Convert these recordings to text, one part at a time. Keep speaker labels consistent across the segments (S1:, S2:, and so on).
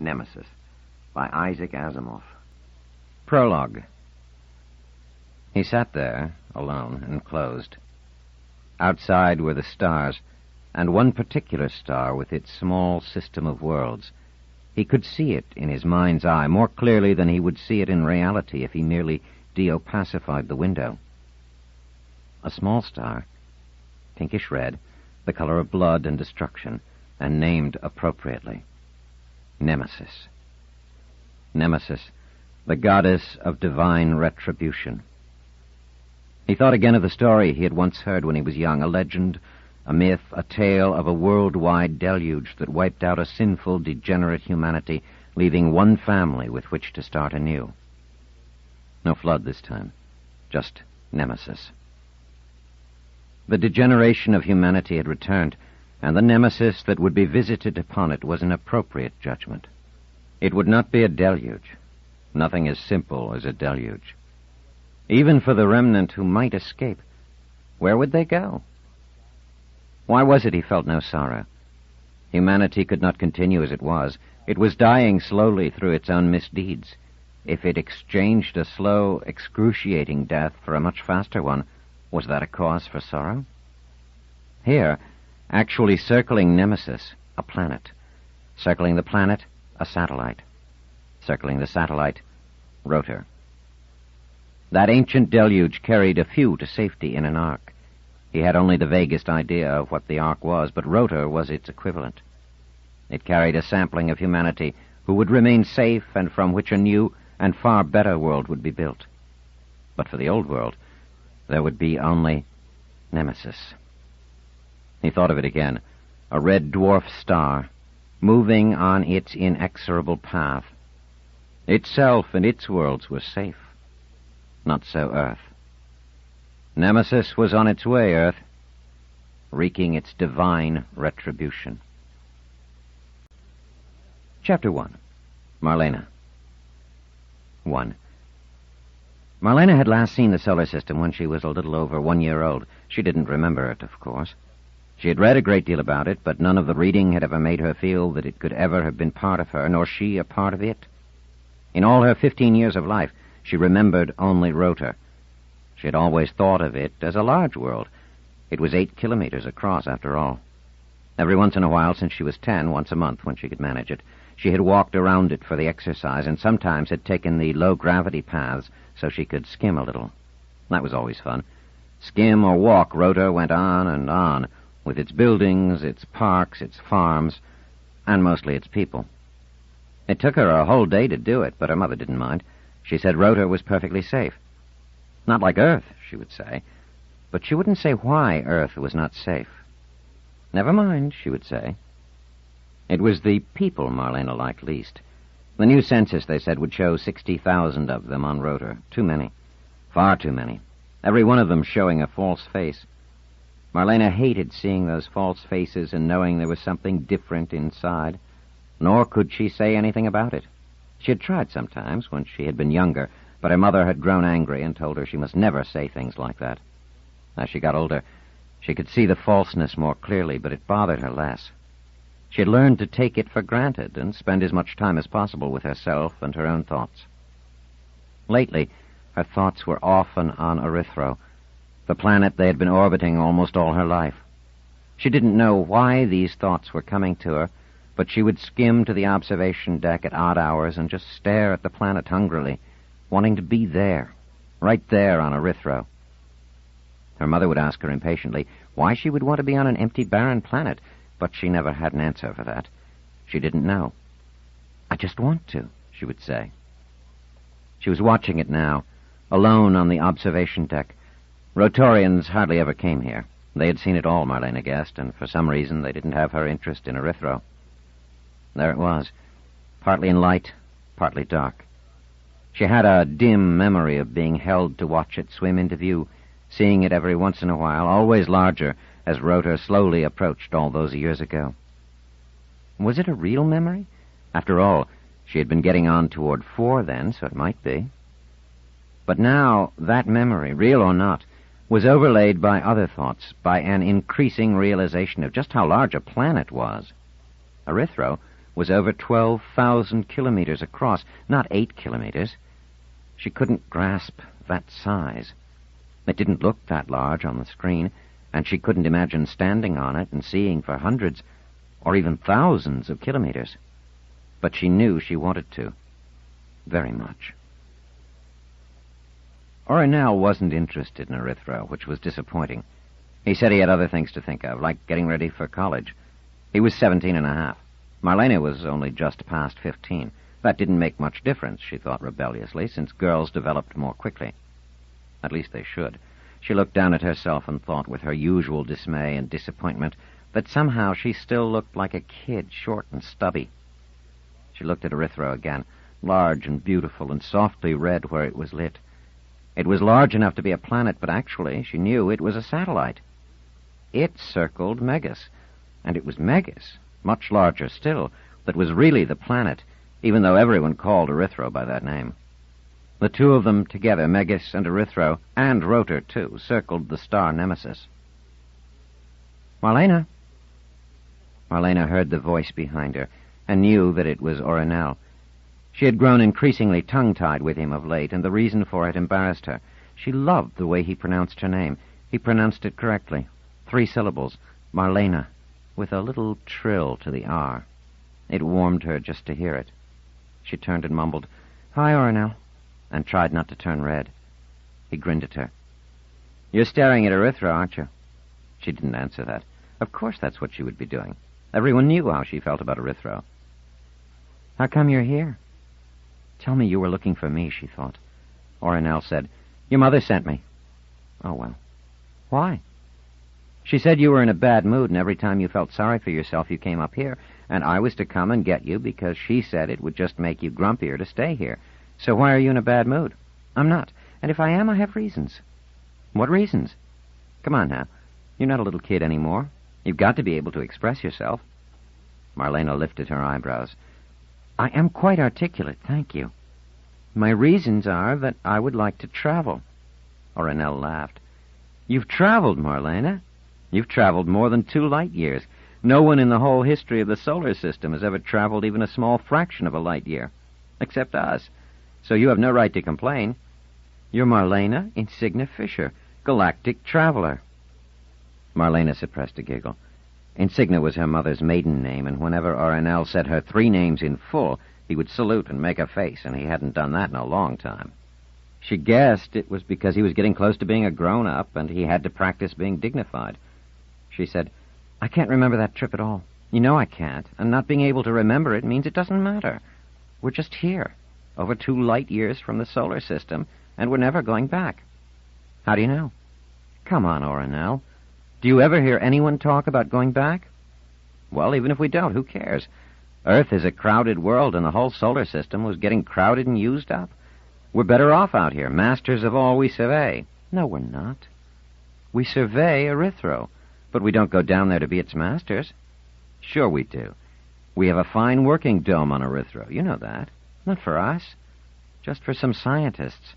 S1: Nemesis, by Isaac Asimov. Prologue. He sat there, alone and closed. Outside were the stars, and one particular star with its small system of worlds. He could see it in his mind's eye more clearly than he would see it in reality if he merely deopacified the window. A small star, pinkish red, the color of blood and destruction, and named appropriately. Nemesis. Nemesis, the goddess of divine retribution. He thought again of the story he had once heard when he was young, a legend, a myth, a tale of a worldwide deluge that wiped out a sinful, degenerate humanity, leaving one family with which to start anew. No flood this time, just Nemesis. The degeneration of humanity had returned, and the Nemesis that would be visited upon it was an appropriate judgment. It would not be a deluge. Nothing as simple as a deluge. Even for the remnant who might escape, where would they go? Why was it he felt no sorrow? Humanity could not continue as it was. It was dying slowly through its own misdeeds. If it exchanged a slow, excruciating death for a much faster one, was that a cause for sorrow? Here, actually circling Nemesis, a planet. Circling the planet, a satellite. Circling the satellite, Rotor. That ancient deluge carried a few to safety in an ark. He had only the vaguest idea of what the ark was, but Rotor was its equivalent. It carried a sampling of humanity who would remain safe and from which a new and far better world would be built. But for the old world, there would be only Nemesis. He thought of it again, a red dwarf star, moving on its inexorable path. Itself and its worlds were safe. Not so Earth. Nemesis was on its way, Earth, wreaking its divine retribution. Chapter 1. Marlena. 1. Marlena had last seen the solar system when she was a little over 1 year old. She didn't remember it, of course. She had read a great deal about it, but none of the reading had ever made her feel that it could ever have been part of her, nor she a part of it. In all her 15 years of life, she remembered only Rotor. She had always thought of it as a large world. It was 8 kilometers across, after all. Every once in a while, since she was 10, once a month when she could manage it, she had walked around it for the exercise, and sometimes had taken the low-gravity paths so she could skim a little. That was always fun. Skim or walk, Rotor went on, with its buildings, its parks, its farms, and mostly its people. It took her a whole day to do it, but her mother didn't mind. She said Rotor was perfectly safe. Not like Earth, she would say, but she wouldn't say why Earth was not safe. Never mind, she would say. It was the people Marlena liked least. The new census, they said, would show 60,000 of them on Rotor. Too many. Far too many. Every one of them showing a false face. Marlena hated seeing those false faces and knowing there was something different inside. Nor could she say anything about it. She had tried sometimes when she had been younger, but her mother had grown angry and told her she must never say things like that. As she got older, she could see the falseness more clearly, but it bothered her less. She had learned to take it for granted and spend as much time as possible with herself and her own thoughts. Lately, her thoughts were often on Erythro, the planet they had been orbiting almost all her life. She didn't know why these thoughts were coming to her, but she would skim to the observation deck at odd hours and just stare at the planet hungrily, wanting to be there, right there on Erythro. Her mother would ask her impatiently why she would want to be on an empty, barren planet, but she never had an answer for that. She didn't know. "I just want to," she would say. She was watching it now, alone on the observation deck. Rotorians hardly ever came here. They had seen it all, Marlena guessed, and for some reason they didn't have her interest in Erythro. There it was, partly in light, partly dark. She had a dim memory of being held to watch it swim into view, seeing it every once in a while, always larger, as Rotor slowly approached all those years ago. Was it a real memory? After all, she had been getting on toward 4 then, so it might be. But now, that memory, real or not, was overlaid by other thoughts, by an increasing realization of just how large a planet was. Erythro was over 12,000 kilometers across, not 8 kilometers. She couldn't grasp that size. It didn't look that large on the screen, and she couldn't imagine standing on it and seeing for hundreds or even thousands of kilometers. But she knew she wanted to. Very much. Orinel wasn't interested in Erythro, which was disappointing. He said he had other things to think of, like getting ready for college. He was 17 and a half. Marlena was only just past 15. That didn't make much difference, she thought rebelliously, since girls developed more quickly. At least they should. She looked down at herself and thought, with her usual dismay and disappointment, that somehow she still looked like a kid, short and stubby. She looked at Erythro again, large and beautiful and softly red where it was lit. It was large enough to be a planet, but actually, she knew it was a satellite. It circled Megas, and it was Megas, much larger still, that was really the planet, even though everyone called Erythro by that name. The two of them together, Megas and Erythro, and Rotor, too, circled the star Nemesis. Marlena! Marlena heard the voice behind her, and knew that it was Orinel. She had grown increasingly tongue-tied with him of late, and the reason for it embarrassed her. She loved the way he pronounced her name. He pronounced it correctly. 3 syllables, Marlena, with a little trill to the R. It warmed her just to hear it. She turned and mumbled, "Hi, Orinel," and tried not to turn red. He grinned at her. "You're staring at Erythro, aren't you?" She didn't answer that. Of course that's what she would be doing. Everyone knew how she felt about Erythro. "How come you're here?" "Tell me you were looking for me," she thought. Orinel said, "Your mother sent me." "Oh, well. Why?" "She said you were in a bad mood, and every time you felt sorry for yourself, you came up here, and I was to come and get you because she said it would just make you grumpier to stay here. So why are you in a bad mood?" "I'm not. And if I am, I have reasons." "What reasons?" "Come on now. You're not a little kid anymore. You've got to be able to express yourself." Marlena lifted her eyebrows. "I am quite articulate, thank you. My reasons are that I would like to travel." Orinel laughed. "You've traveled, Marlena. You've traveled more than 2 light years. No one in the whole history of the solar system has ever traveled even a small fraction of a light year, except us. So you have no right to complain. You're Marlena Insignia Fisher, galactic traveler." Marlena suppressed a giggle. Insignia was her mother's maiden name, and whenever Orinel said her 3 names in full, he would salute and make a face, and he hadn't done that in a long time. She guessed it was because he was getting close to being a grown-up, and he had to practice being dignified. She said, "I can't remember that trip at all. You know I can't, and not being able to remember it means it doesn't matter. We're just here, over 2 light years from the solar system, and we're never going back." "How do you know?" "Come on, Orinel. Do you ever hear anyone talk about going back?" "Well, even if we don't, who cares? Earth is a crowded world, and the whole solar system was getting crowded and used up. We're better off out here, masters of all we survey." "No, we're not. We survey Erythro, but we don't go down there to be its masters." "Sure we do. We have a fine working dome on Erythro. You know that. Not for us. Just for some scientists.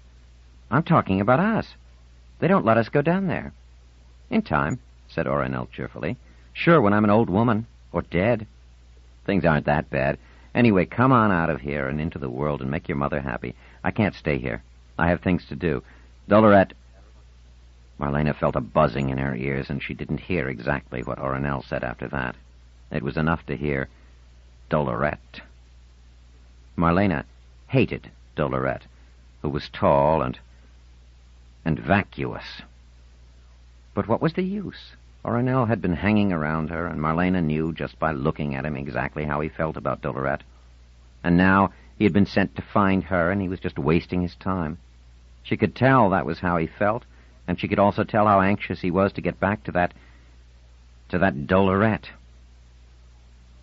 S1: I'm talking about us. They don't let us go down there." "In time," said Orinel cheerfully. "Sure, when I'm an old woman. Or dead. Things aren't that bad. Anyway, come on out of here and into the world and make your mother happy. I can't stay here. I have things to do. Doloret..." Marlena felt a buzzing in her ears, and she didn't hear exactly what Orinel said after that. It was enough to hear Doloret. Marlena hated Doloret, who was tall and vacuous. But what was the use? Orinel had been hanging around her, and Marlena knew just by looking at him exactly how he felt about Doloret. And now he had been sent to find her, and he was just wasting his time. She could tell that was how he felt, and she could also tell how anxious he was to get back to that Doloret.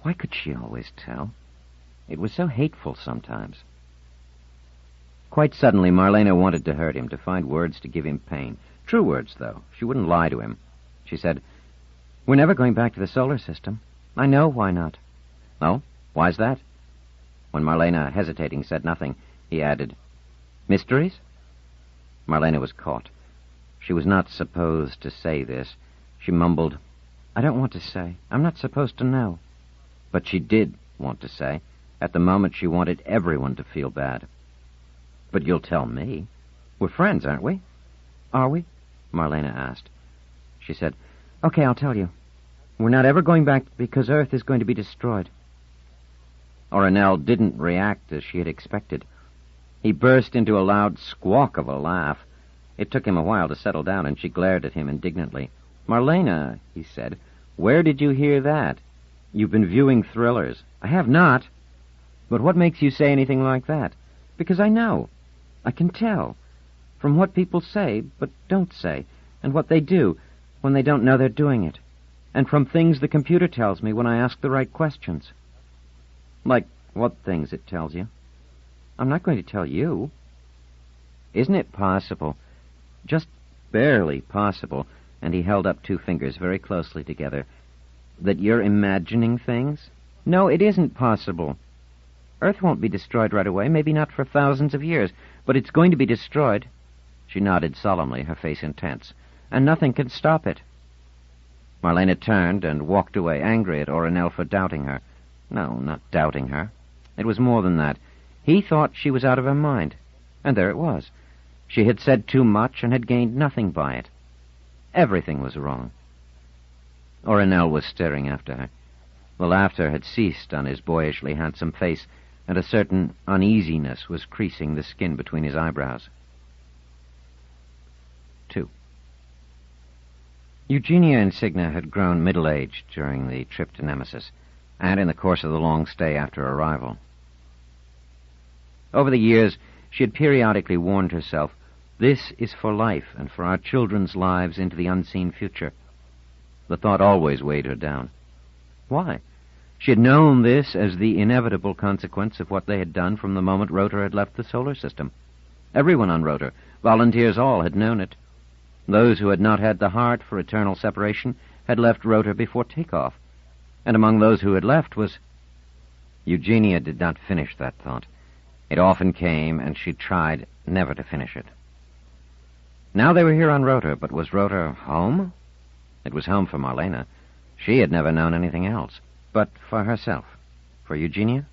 S1: Why could she always tell? It was so hateful sometimes. Quite suddenly, Marlena wanted to hurt him, to find words to give him pain. True words, though. She wouldn't lie to him. She said, "We're never going back to the solar system." "I know, why not?" "Oh? Why's that?" When Marlena, hesitating, said nothing, he added, "Mysteries?" Marlena was caught. She was not supposed to say this. She mumbled, "I don't want to say. I'm not supposed to know." But she did want to say. At the moment, she wanted everyone to feel bad. But you'll tell me. We're friends, aren't we? Are we? Marlena asked. She said, Okay, I'll tell you. We're not ever going back because Earth is going to be destroyed. Oronel didn't react as she had expected. He burst into a loud squawk of a laugh. It took him a while to settle down, and she glared at him indignantly. Marlena, he said, where did you hear that? You've been viewing thrillers. I have not. But what makes you say anything like that? Because I know. I can tell. From what people say, but don't say, and what they do when they don't know they're doing it. And from things the computer tells me when I ask the right questions. Like what things it tells you? I'm not going to tell you. Isn't it possible, just barely possible, and he held up two fingers very closely together, that you're imagining things? No, it isn't possible. Earth won't be destroyed right away, maybe not for thousands of years, but it's going to be destroyed. She nodded solemnly, her face intense. And nothing can stop it. Marlena turned and walked away, angry at Oronel for doubting her. No, not doubting her. It was more than that. He thought she was out of her mind. And there it was. She had said too much and had gained nothing by it. Everything was wrong. Oronel was staring after her. The laughter had ceased on his boyishly handsome face, and a certain uneasiness was creasing the skin between his eyebrows. 2. Eugenia Insignia had grown middle-aged during the trip to Nemesis, and in the course of the long stay after arrival. Over the years, she had periodically warned herself, this is for life and for our children's lives into the unseen future. The thought always weighed her down. Why? She had known this as the inevitable consequence of what they had done from the moment Rotor had left the solar system. Everyone on Rotor, volunteers all, had known it. Those who had not had the heart for eternal separation had left Rotor before takeoff. And among those who had left was... Eugenia did not finish that thought. It often came, and she tried never to finish it. Now they were here on Rotor, but was Rotor home? It was home for Marlena. She had never known anything else. But for herself, for Eugenia?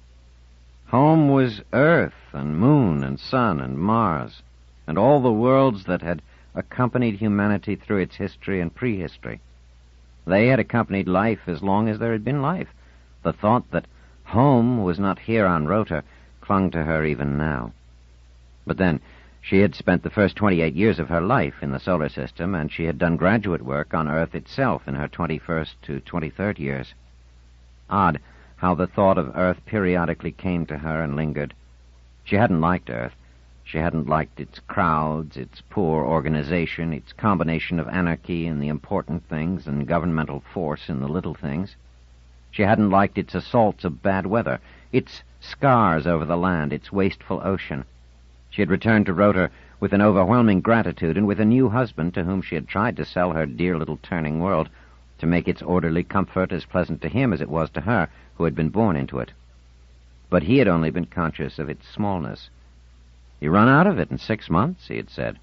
S1: Home was Earth and Moon and Sun and Mars, and all the worlds that had accompanied humanity through its history and prehistory. They had accompanied life as long as there had been life. The thought that home was not here on Rotor clung to her even now. But then, she had spent the first 28 years of her life in the solar system, and she had done graduate work on Earth itself in her 21st to 23rd years. Odd how the thought of Earth periodically came to her and lingered. She hadn't liked Earth. She hadn't liked its crowds, its poor organization, its combination of anarchy in the important things and governmental force in the little things. She hadn't liked its assaults of bad weather, its scars over the land, its wasteful ocean. She had returned to Rotor with an overwhelming gratitude and with a new husband to whom she had tried to sell her dear little turning world to make its orderly comfort as pleasant to him as it was to her who had been born into it. But he had only been conscious of its smallness. You run out of it in 6 months, he had said.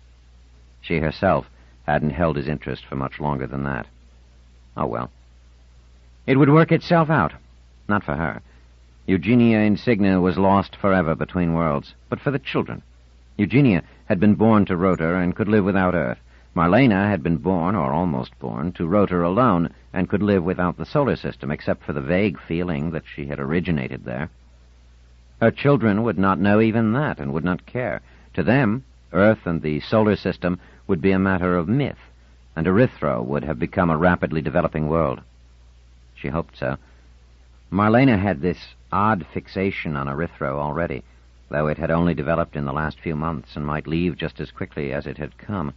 S1: She herself hadn't held his interest for much longer than that. Oh, well. It would work itself out. Not for her. Eugenia Insignia was lost forever between worlds, but for the children. Eugenia had been born to Rotor and could live without Earth. Marlena had been born, or almost born, to Rotor alone and could live without the solar system, except for the vague feeling that she had originated there. Her children would not know even that and would not care. To them, Earth and the solar system would be a matter of myth, and Erythro would have become a rapidly developing world. She hoped so. Marlena had this odd fixation on Erythro already, though it had only developed in the last few months and might leave just as quickly as it had come.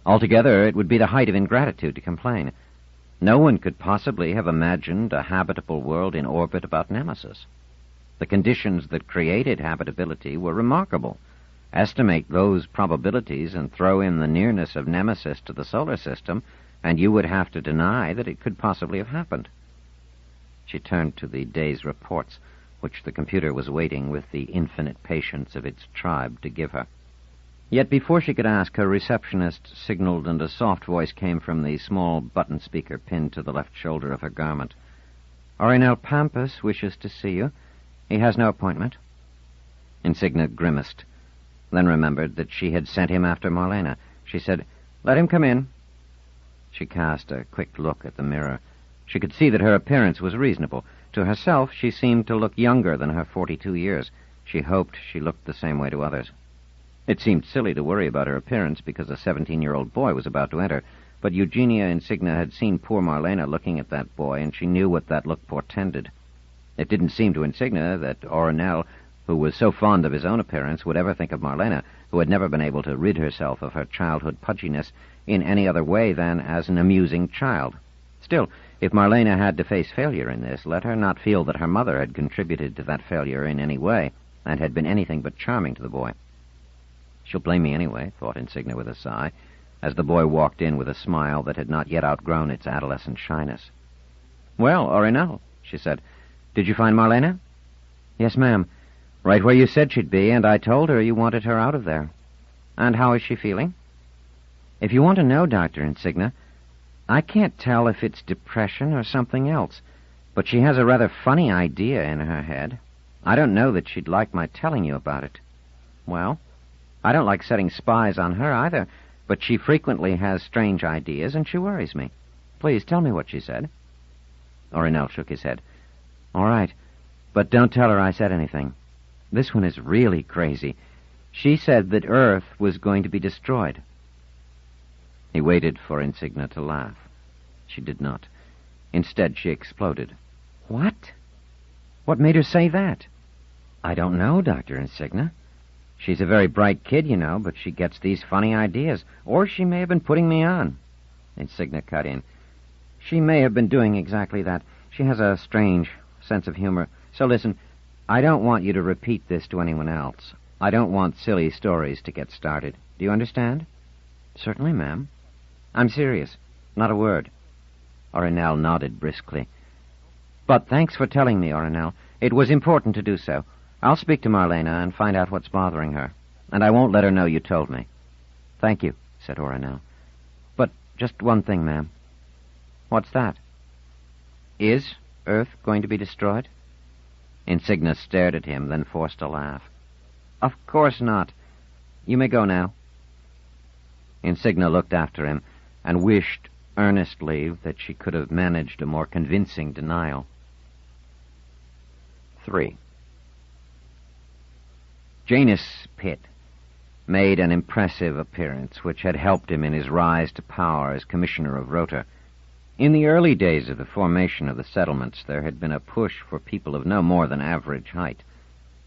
S1: Altogether, it would be the height of ingratitude to complain. No one could possibly have imagined a habitable world in orbit about Nemesis. The conditions that created habitability were remarkable. Estimate those probabilities and throw in the nearness of Nemesis to the solar system, and you would have to deny that it could possibly have happened. She turned to the day's reports, which the computer was waiting with the infinite patience of its tribe to give her. Yet before she could ask, her receptionist signaled, and a soft voice came from the small button speaker pinned to the left shoulder of her garment. Orinel Pampas wishes to see you. He has no appointment. Insignia grimaced, then remembered that she had sent him after Marlena. She said, "Let him come in." She cast a quick look at the mirror. She could see that her appearance was reasonable. To herself, she seemed to look younger than her 42 years. She hoped she looked the same way to others. It seemed silly to worry about her appearance because a 17-year-old boy was about to enter, but Eugenia Insignia had seen poor Marlena looking at that boy, and she knew what that look portended. It didn't seem to Insignia that Orinel, who was so fond of his own appearance, would ever think of Marlena, who had never been able to rid herself of her childhood pudginess, in any other way than as an amusing child. Still, if Marlena had to face failure in this, let her not feel that her mother had contributed to that failure in any way, and had been anything but charming to the boy. "She'll blame me anyway," thought Insignia with a sigh, as the boy walked in with a smile that had not yet outgrown its adolescent shyness. "Well, Orinel," she said, "did you find Marlena?" "Yes, ma'am. Right where you said she'd be, and I told her you wanted her out of there." "And how is she feeling?" "If you want to know, Dr. Insignia, I can't tell if it's depression or something else, but she has a rather funny idea in her head. I don't know that she'd like my telling you about it." "Well, I don't like setting spies on her either, but she frequently has strange ideas, and she worries me. Please tell me what she said." Orinel shook his head. "All right, but don't tell her I said anything. This one is really crazy. She said that Earth was going to be destroyed." He waited for Insignia to laugh. She did not. Instead, she exploded. "What? What made her say that?" "I don't know, Dr. Insignia. She's a very bright kid, you know, but she gets these funny ideas. Or she may have been putting me on." Insignia cut in. "She may have been doing exactly that. She has a strange sense of humor. So listen, I don't want you to repeat this to anyone else. I don't want silly stories to get started. Do you understand?" "Certainly, ma'am." "I'm serious. Not a word." Orinel nodded briskly. "But thanks for telling me, Orinel. It was important to do so. I'll speak to Marlena and find out what's bothering her. And I won't let her know you told me." "Thank you," said Orinel. "But just one thing, ma'am." "What's that?" "Is Earth going to be destroyed?" Insignia stared at him, then forced a laugh. "Of course not. You may go now." Insignia looked after him and wished earnestly that she could have managed a more convincing denial. 3. Janus Pitt made an impressive appearance, which had helped him in his rise to power as commissioner of Rota. In the early days of the formation of the settlements, there had been a push for people of no more than average height.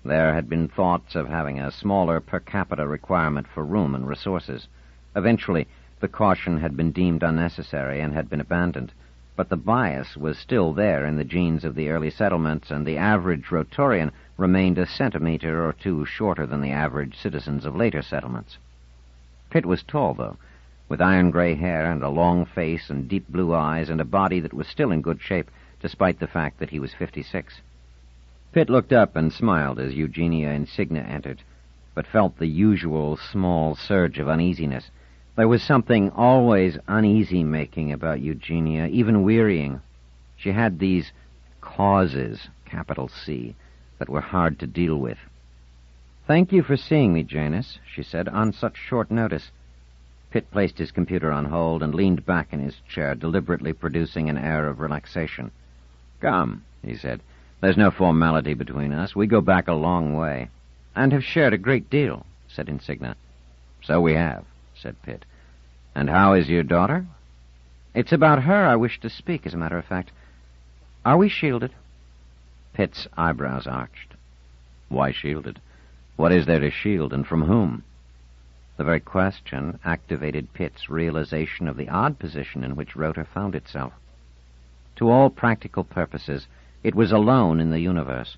S1: There had been thoughts of having a smaller per capita requirement for room and resources. Eventually, the caution had been deemed unnecessary and had been abandoned, but the bias was still there in the genes of the early settlements, and the average Rotorian remained a centimeter or two shorter than the average citizens of later settlements. Pitt was tall, though, with iron-gray hair and a long face and deep blue eyes and a body that was still in good shape, despite the fact that he was 56. Pitt looked up and smiled as Eugenia Insignia entered, but felt the usual small surge of uneasiness. There was something always uneasy-making about Eugenia, even wearying. She had these causes, capital C, that were hard to deal with. "Thank you for seeing me, Janus," she said, "on such short notice." Pitt placed his computer on hold and leaned back in his chair, deliberately producing an air of relaxation. "Come," he said. "There's no formality between us. We go back a long way." "And have shared a great deal," said Insignia. "So we have," said Pitt. "And how is your daughter?" "It's about her I wish to speak, as a matter of fact. Are we shielded?" Pitt's eyebrows arched. "Why shielded? What is there to shield, and from whom?" The very question activated Pitt's realization of the odd position in which Rota found itself. To all practical purposes, it was alone in the universe.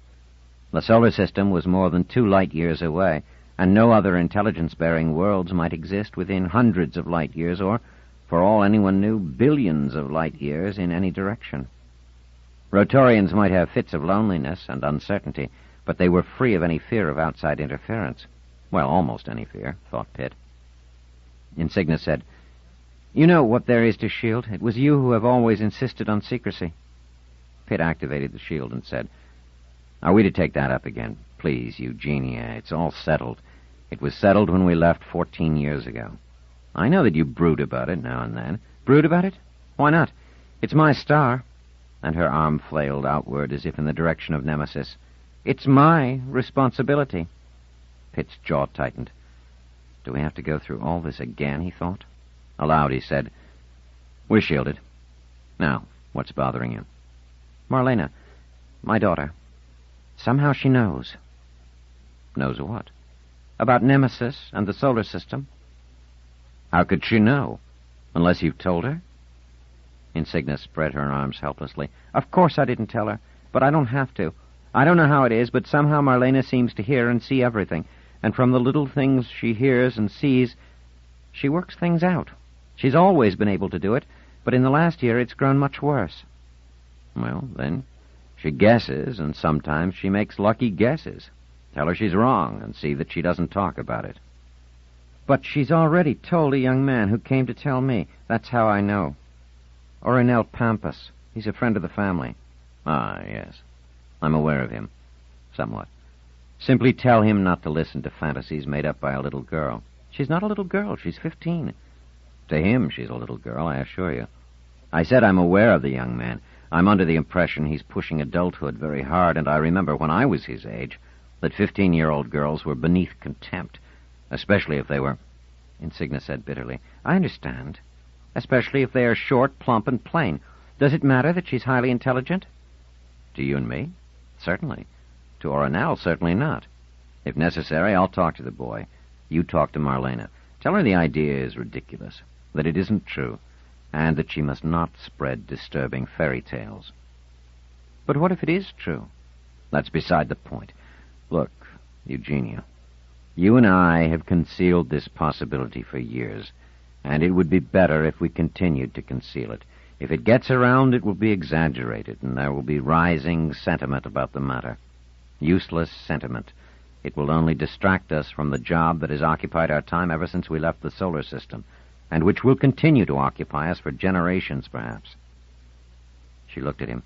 S1: The solar system was more than 2 light-years away, and no other intelligence-bearing worlds might exist within hundreds of light-years, or, for all anyone knew, billions of light-years in any direction. Rotorians might have fits of loneliness and uncertainty, but they were free of any fear of outside interference. Well, almost any fear, thought Pitt. Insignia said, "You know what there is to shield. It was you who have always insisted on secrecy." Pitt activated the shield and said, "Are we to take that up again? Please, Eugenia, it's all settled. It was settled when we left 14 years ago. I know that you brood about it now and then." "Brood about it? Why not? It's my star." And her arm flailed outward as if in the direction of Nemesis. "It's my responsibility." Pitt's jaw tightened. Do we have to go through all this again, he thought. Aloud he said, "We're shielded. Now, what's bothering you?" "Marlena, my daughter. Somehow she knows." "Knows what?" "About Nemesis and the solar system." "How could she know? Unless you've told her?" Insignia spread her arms helplessly. "Of course I didn't tell her, but I don't have to. I don't know how it is, but somehow Marlena seems to hear and see everything, and from the little things she hears and sees, she works things out. She's always been able to do it, but in the last year it's grown much worse." "Well, then, she guesses, and sometimes she makes lucky guesses. Tell her she's wrong, and see that she doesn't talk about it." "But she's already told a young man who came to tell me. That's how I know. Orinel Pampas. He's a friend of the family." "Ah, yes. I'm aware of him. Somewhat. Simply tell him not to listen to fantasies made up by a little girl." "She's not a little girl. She's 15. To him, she's a little girl, I assure you. I said I'm aware of the young man. I'm under the impression he's pushing adulthood very hard, and I remember when I was his age that 15-year-old girls were beneath contempt, especially if they were..." Insignia said bitterly, "I understand. Especially if they are short, plump, and plain. Does it matter that she's highly intelligent?" "To you and me? Certainly. To Orinel, certainly not. If necessary, I'll talk to the boy. You talk to Marlena. Tell her the idea is ridiculous, that it isn't true, and that she must not spread disturbing fairy tales."
S2: "But what if it is true?"
S1: "That's beside the point. Look, Eugenia, you and I have concealed this possibility for years, and it would be better if we continued to conceal it. If it gets around, it will be exaggerated, and there will be rising sentiment about the matter. Useless sentiment. It will only distract us from the job that has occupied our time ever since we left the solar system, and which will continue to occupy us for generations, perhaps." She looked at him,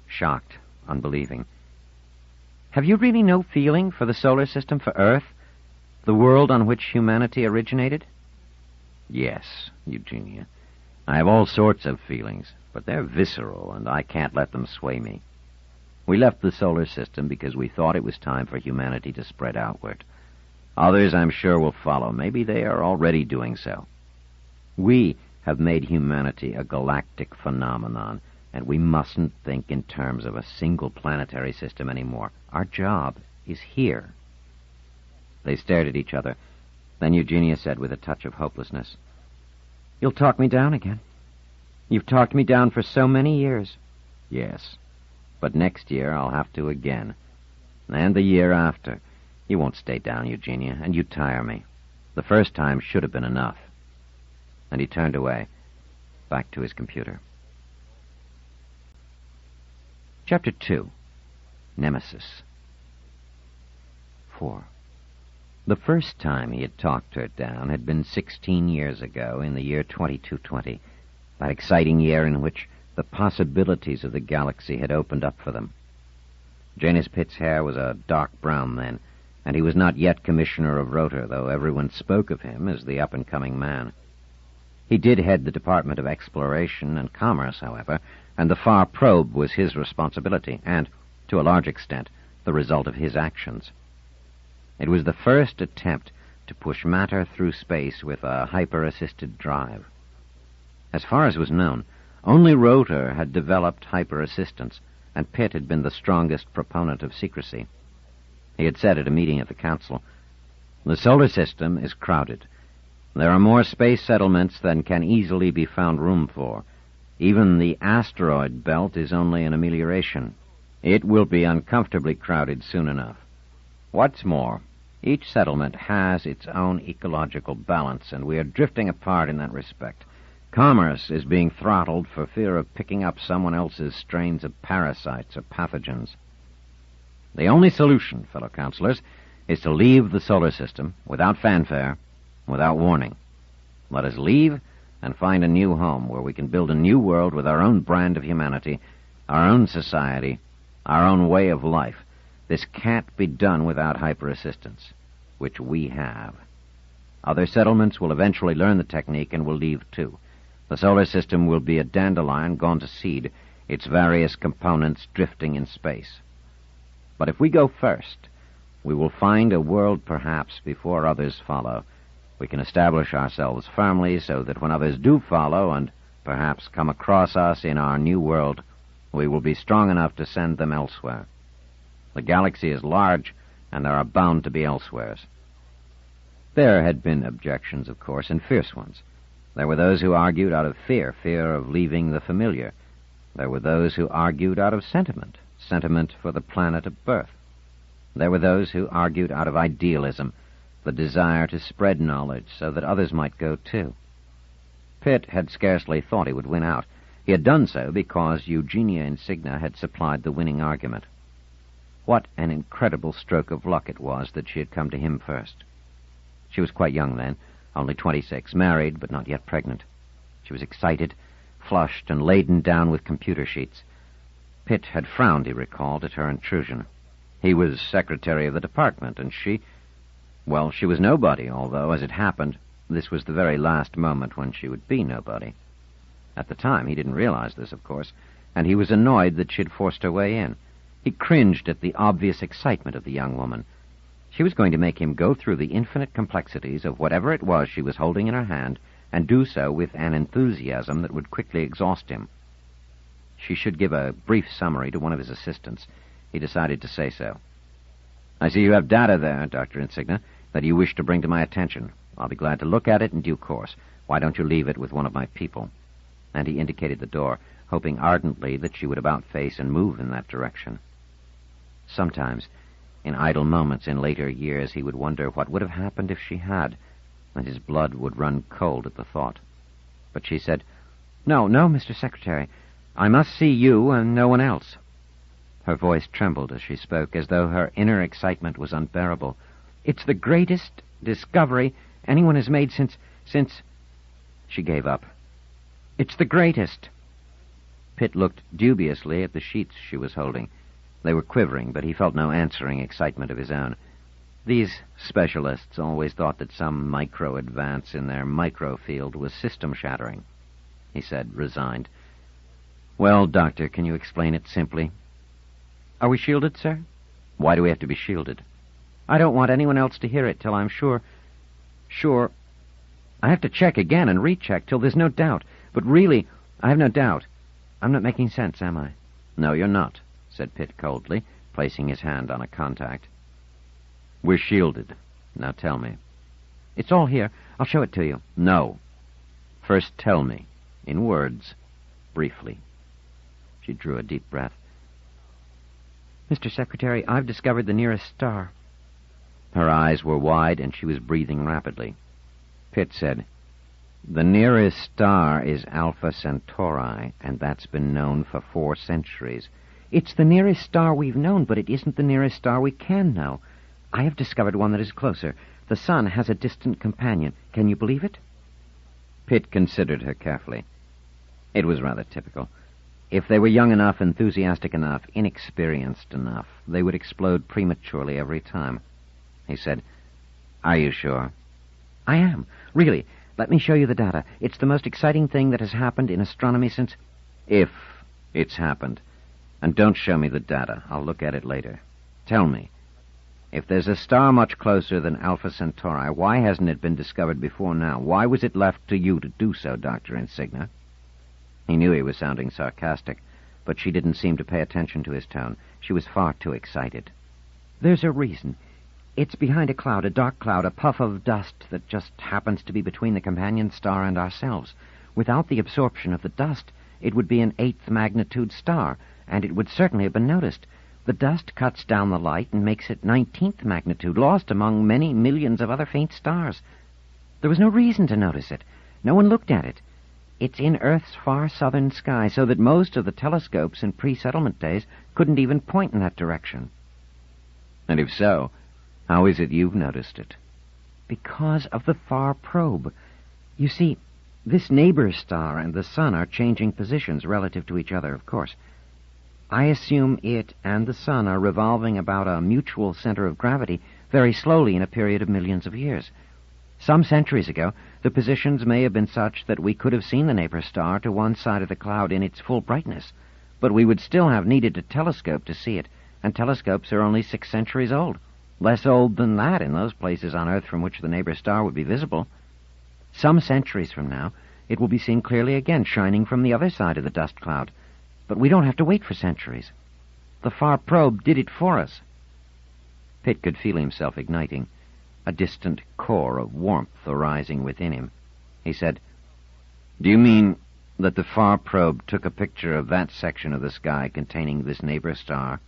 S1: shocked, unbelieving. "Have you really no feeling for the solar system, for Earth, the world on which humanity originated?" "Yes, Eugenia. I have all sorts of feelings, but they're visceral, and I can't let them sway me. We left the solar system because we thought it was time for humanity to spread outward. Others, I'm sure, will follow. Maybe they are already doing so. We have made humanity a galactic phenomenon, and we mustn't think in terms of a single planetary system anymore. Our job is here." They stared at each other. Then Eugenia said with a touch of hopelessness, "You'll talk me down again. You've talked me down for so many years." "Yes. But next year I'll have to again. And the year after. You won't stay down, Eugenia, and you tire me. The first time should have been enough." And he turned away, back to his computer. Chapter 2. Nemesis. 4. The first time he had talked her down had been 16 years ago, in the year 2220, that exciting year in which the possibilities of the galaxy had opened up for them. Janus Pitt's hair was a dark brown then, and he was not yet commissioner of Rotor, though everyone spoke of him as the up-and-coming man. He did head the Department of Exploration and Commerce, however, and the Far Probe was his responsibility, and, to a large extent, the result of his actions. It was the first attempt to push matter through space with a hyper-assisted drive. As far as was known, only Rotor had developed hyper-assistance, and Pitt had been the strongest proponent of secrecy. He had said at a meeting of the Council, "The solar system is crowded. There are more space settlements than can easily be found room for. Even the asteroid belt is only an amelioration. It will be uncomfortably crowded soon enough. What's more, each settlement has its own ecological balance, and we are drifting apart in that respect. Commerce is being throttled for fear of picking up someone else's strains of parasites or pathogens. The only solution, fellow counselors, is to leave the solar system without fanfare, without warning. Let us leave and find a new home where we can build a new world with our own brand of humanity, our own society, our own way of life. This can't be done without hyper-assistance, which we have. Other settlements will eventually learn the technique and will leave too. The solar system will be a dandelion gone to seed, its various components drifting in space. But if we go first, we will find a world perhaps before others follow. We can establish ourselves firmly so that when others do follow and perhaps come across us in our new world, we will be strong enough to send them elsewhere. The galaxy is large, and there are bound to be elsewheres. There had been objections, of course, and fierce ones. There were those who argued out of fear of leaving the familiar. There were those who argued out of sentiment for the planet of birth. There were those who argued out of idealism, the desire to spread knowledge so that others might go too. Pitt had scarcely thought he would win out. He had done so because Eugenia Insignia had supplied the winning argument. What an incredible stroke of luck it was that she had come to him first. She was quite young then, only 26, married but not yet pregnant. She was excited, flushed, and laden down with computer sheets. Pitt had frowned, he recalled, at her intrusion. He was secretary of the department, and she was nobody, although, as it happened, this was the very last moment when she would be nobody. At the time, he didn't realize this, of course, and he was annoyed that she'd forced her way in. He cringed at the obvious excitement of the young woman. She was going to make him go through the infinite complexities of whatever it was she was holding in her hand, and do so with an enthusiasm that would quickly exhaust him. She should give a brief summary to one of his assistants. He decided to say so. "I see you have data there, Dr. Insignia, that you wish to bring to my attention. I'll be glad to look at it in due course. Why don't you leave it with one of my people?" And he indicated the door, hoping ardently that she would about-face and move in that direction. Sometimes, in idle moments in later years, he would wonder what would have happened if she had, and his blood would run cold at the thought. But she said, No, Mr. Secretary. I must see you and no one else." Her voice trembled as she spoke, as though her inner excitement was unbearable. "It's the greatest discovery anyone has made since... She gave up. "It's the greatest." Pitt looked dubiously at the sheets she was holding. They were quivering, but he felt no answering excitement of his own. These specialists always thought that some micro-advance in their micro-field was system-shattering. He said, resigned, "Well, Doctor, can you explain it simply?" "Are we shielded, sir?" "Why do we have to be shielded?" "I don't want anyone else to hear it till I'm sure. I have to check again and recheck till there's no doubt. But really, I have no doubt. I'm not making sense, am I?" "No, you're not," said Pitt coldly, placing his hand on a contact. "We're shielded. Now tell me." "It's all here. I'll show it to you." "No. First tell me, in words, briefly." She drew a deep breath. "Mr. Secretary, I've discovered the nearest star." Her eyes were wide, and she was breathing rapidly. Pitt said, "The nearest star is Alpha Centauri, and that's been known for 4 centuries. "It's the nearest star we've known, but it isn't the nearest star we can know. I have discovered one that is closer. The sun has a distant companion. Can you believe it?" Pitt considered her carefully. It was rather typical. If they were young enough, enthusiastic enough, inexperienced enough, they would explode prematurely every time. He said, "Are you sure?" "I am. Really. Let me show you the data. It's the most exciting thing that has happened in astronomy since..." "If it's happened. And don't show me the data. I'll look at it later. Tell me, if there's a star much closer than Alpha Centauri, why hasn't it been discovered before now? Why was it left to you to do so, Dr. Insignia?" He knew he was sounding sarcastic, but she didn't seem to pay attention to his tone. She was far too excited. "There's a reason. It's behind a cloud, a dark cloud, a puff of dust that just happens to be between the companion star and ourselves. Without the absorption of the dust, it would be an 8th magnitude star, and it would certainly have been noticed. The dust cuts down the light and makes it 19th magnitude, lost among many millions of other faint stars. There was no reason to notice it. No one looked at it. It's in Earth's far southern sky, so that most of the telescopes in pre-settlement days couldn't even point in that direction." "And if so, how is it you've noticed it?" "Because of the far probe. You see, this neighbor star and the sun are changing positions relative to each other, of course. I assume it and the sun are revolving about a mutual center of gravity very slowly in a period of millions of years. Some centuries ago, the positions may have been such that we could have seen the neighbor star to one side of the cloud in its full brightness, but we would still have needed a telescope to see it, and telescopes are only 6 centuries old. Less old than that in those places on Earth from which the neighbor star would be visible. Some centuries from now, it will be seen clearly again, shining from the other side of the dust cloud. But we don't have to wait for centuries. The far probe did it for us. Pitt could feel himself igniting, a distant core of warmth arising within him. He said, "Do you mean that the far probe took a picture of that section of the sky containing this neighbor star,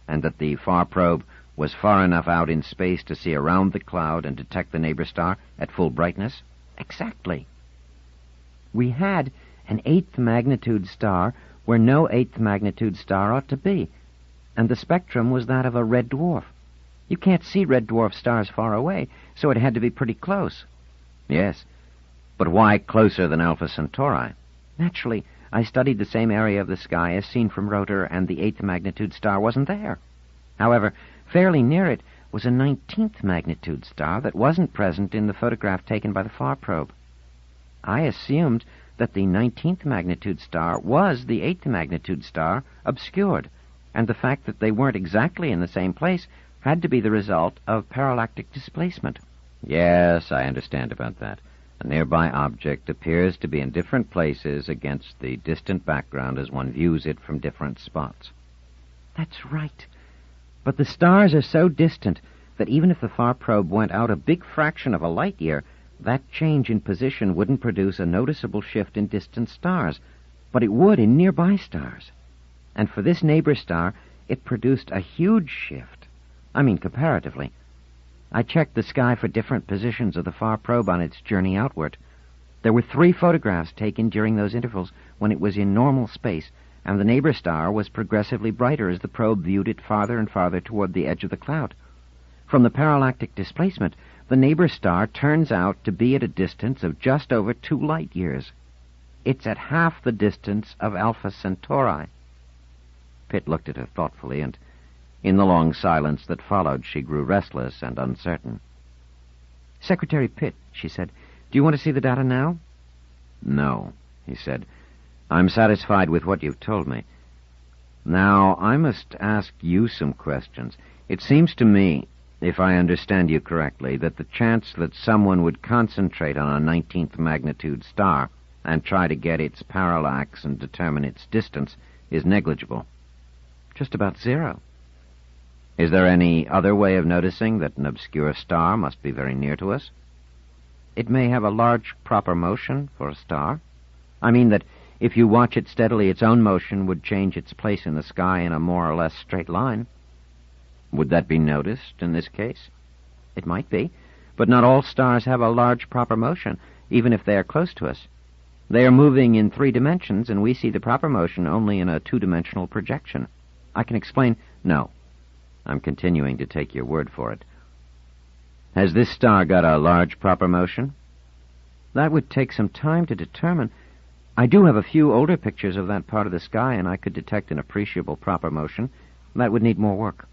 S1: and that the far probe was far enough out in space to see around the cloud and detect the neighbor star at full brightness?" "Exactly. We had an 8th magnitude star where no 8th magnitude star ought to be, and the spectrum was that of a red dwarf. You can't see red dwarf stars far away, so it had to be pretty close." "Yes, but why closer than Alpha Centauri?" "Naturally, I studied the same area of the sky as seen from Rotor, and the 8th magnitude star wasn't there. However, fairly near it was a 19th magnitude star that wasn't present in the photograph taken by the far probe. I assumed that the 19th magnitude star was the 8th magnitude star obscured, and the fact that they weren't exactly in the same place had to be the result of parallactic displacement." "Yes, I understand about that. A nearby object appears to be in different places against the distant background as one views it from different spots." "That's right. But the stars are so distant that even if the far probe went out a big fraction of a light year, that change in position wouldn't produce a noticeable shift in distant stars, but it would in nearby stars. And for this neighbor star, it produced a huge shift. I mean, comparatively. I checked the sky for different positions of the far probe on its journey outward. There were 3 photographs taken during those intervals when it was in normal space, and the neighbor star was progressively brighter as the probe viewed it farther and farther toward the edge of the cloud. From the parallactic displacement, the neighbor star turns out to be at a distance of just over 2 light years. It's at half the distance of Alpha Centauri." Pitt looked at her thoughtfully, and in the long silence that followed, she grew restless and uncertain. "Secretary Pitt," she said, "do you want to see the data now?" "No," he said. "I'm satisfied with what you've told me. Now, I must ask you some questions. It seems to me, if I understand you correctly, that the chance that someone would concentrate on a 19th magnitude star and try to get its parallax and determine its distance is negligible." "Just about 0. Is there any other way of noticing that an obscure star must be very near to us?"
S2: "It may have a large proper motion for a star. I mean that if you watch it steadily, its own motion would change its place in the sky in a more or less straight line."
S1: "Would that be noticed in this case?"
S2: "It might be, but not all stars have a large proper motion, even if they are close to us. They are moving in 3 dimensions, and we see the proper motion only in a 2-dimensional projection. I can explain—"
S1: "No. I'm continuing to take your word for it. Has this star got a large proper motion?"
S2: "That would take some time to determine. I do have a few older pictures of that part of the sky, and I could detect an appreciable proper motion. That would need more work."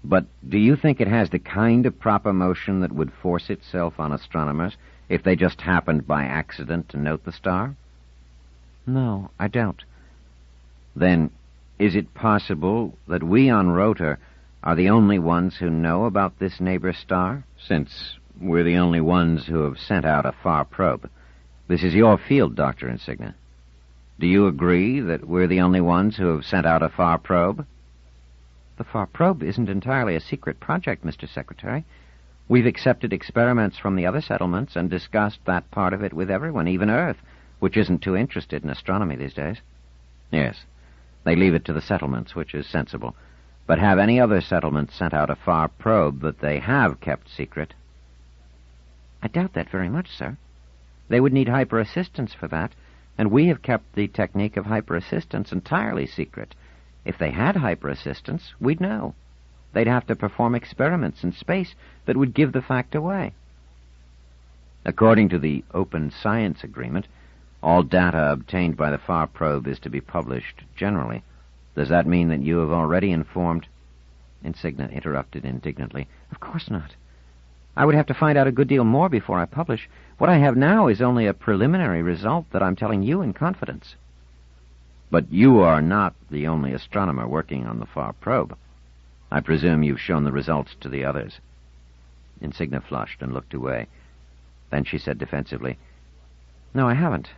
S1: "But do you think it has the kind of proper motion that would force itself on astronomers if they just happened by accident to note the star?"
S2: "No, I don't."
S1: "Then is it possible that we on Rotor are the only ones who know about this neighbor star, since we're the only ones who have sent out a far probe? This is your field, Dr. Insignia. Do you agree that we're the only ones who have sent out a far probe?"
S2: "The far probe isn't entirely a secret project, Mr. Secretary. We've accepted experiments from the other settlements and discussed that part of it with everyone, even Earth, which isn't too interested in astronomy these days."
S1: "Yes, they leave it to the settlements, which is sensible. But have any other settlements sent out a far probe that they have kept secret?"
S2: "I doubt that very much, sir. They would need hyper-assistance for that, and we have kept the technique of hyper-assistance entirely secret. If they had hyper-assistance, we'd know. They'd have to perform experiments in space that would give the fact away."
S1: "According to the Open Science Agreement, all data obtained by the far probe is to be published generally. Does that mean that you have already informed...
S2: Insignia interrupted indignantly. Of course not. I would have to find out a good deal more before I publish. What I have now is only a preliminary result that I'm telling you in confidence.
S1: But you are not the only astronomer working on the far probe. I presume you've shown the results to the others.
S2: Insignia flushed and looked away. Then she said defensively, No, I haven't.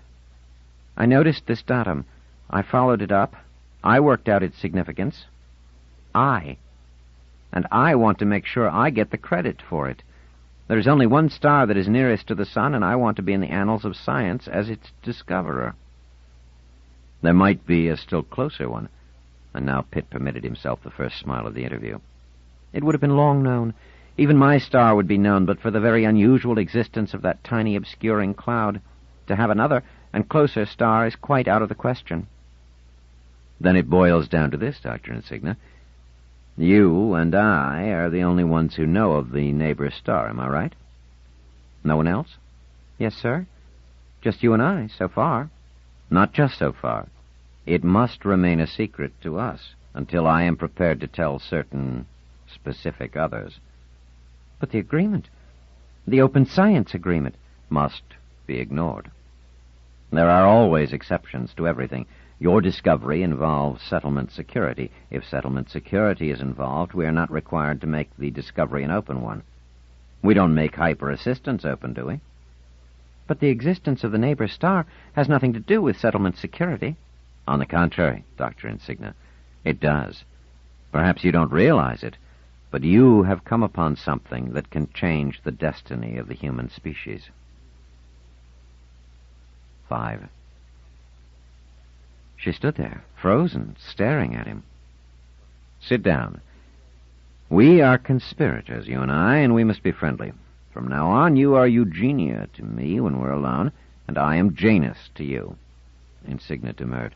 S2: I noticed this datum. I followed it up. I worked out its significance. And I want to make sure I get the credit for it. There's only one star that is nearest to the sun, and I want to be in the annals of science as its discoverer.
S1: There might be a still closer one. And now Pitt permitted himself the first smile of the interview.
S2: It would have been long known. Even my star would be known, but for the very unusual existence of that tiny obscuring cloud. To have another and closer star is quite out of the question.
S1: Then it boils down to this, Dr. Insignia. You and I are the only ones who know of the neighbor star, am I right? No one else?
S2: Yes, sir. Just you and I, so far.
S1: Not just so far. It must remain a secret to us until I am prepared to tell certain specific others.
S2: But the agreement, the open science agreement,
S1: must be ignored. There are always exceptions to everything. Your discovery involves settlement security. If settlement security is involved, we are not required to make the discovery an open one. We don't make hyper-assistance open, do we?
S2: But the existence of the neighbor star has nothing to do with settlement security.
S1: On the contrary, Dr. Insignia, it does. Perhaps you don't realize it, but you have come upon something that can change the destiny of the human species. 5.
S2: She stood there, frozen, staring at him.
S1: Sit down. We are conspirators, you and I, and we must be friendly. From now on, you are Eugenia to me when we're alone, and I am Janus to you.
S2: Insignia demurred.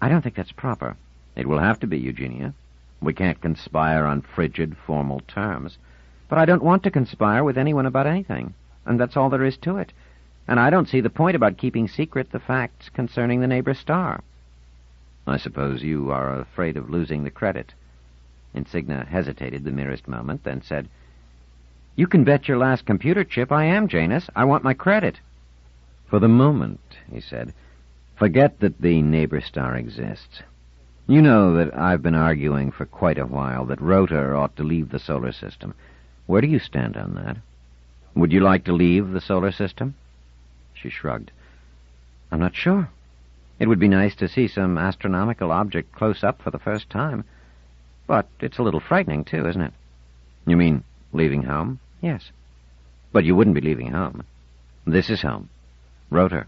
S2: I don't think that's proper.
S1: It will have to be, Eugenia. We can't conspire on frigid, formal terms.
S2: But I don't want to conspire with anyone about anything, and that's all there is to it. And I don't see the point about keeping secret the facts concerning the neighbor star.
S1: I suppose you are afraid of losing the credit.
S2: Insignia hesitated the merest moment, then said, You can bet your last computer chip I am, Janus. I want my credit.
S1: For the moment, he said, forget that the neighbor star exists. You know that I've been arguing for quite a while that Rotor ought to leave the solar system. Where do you stand on that? Would you like to leave the solar system?
S2: She shrugged. I'm not sure. It would be nice to see some astronomical object close up for the first time. But it's a little frightening, too, isn't it?
S1: You mean leaving home?
S2: Yes.
S1: But you wouldn't be leaving home. This is home. Rotor.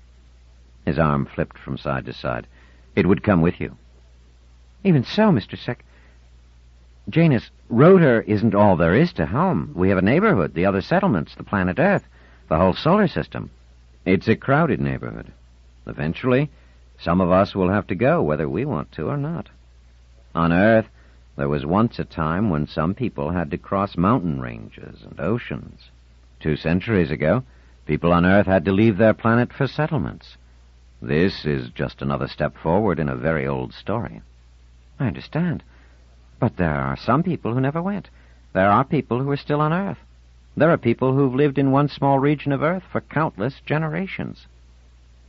S1: His arm flipped from side to side. It would come with you.
S2: Even so, Mr. Janus, Rotor isn't all there is to home. We have a neighborhood, the other settlements, the planet Earth, the whole solar system.
S1: It's a crowded neighborhood. Eventually, some of us will have to go, whether we want to or not. On Earth, there was once a time when some people had to cross mountain ranges and oceans. 2 centuries ago, people on Earth had to leave their planet for settlements. This is just another step forward in a very old story.
S2: I understand. But there are some people who never went. There are people who are still on Earth. There are people who've lived in one small region of Earth for countless generations.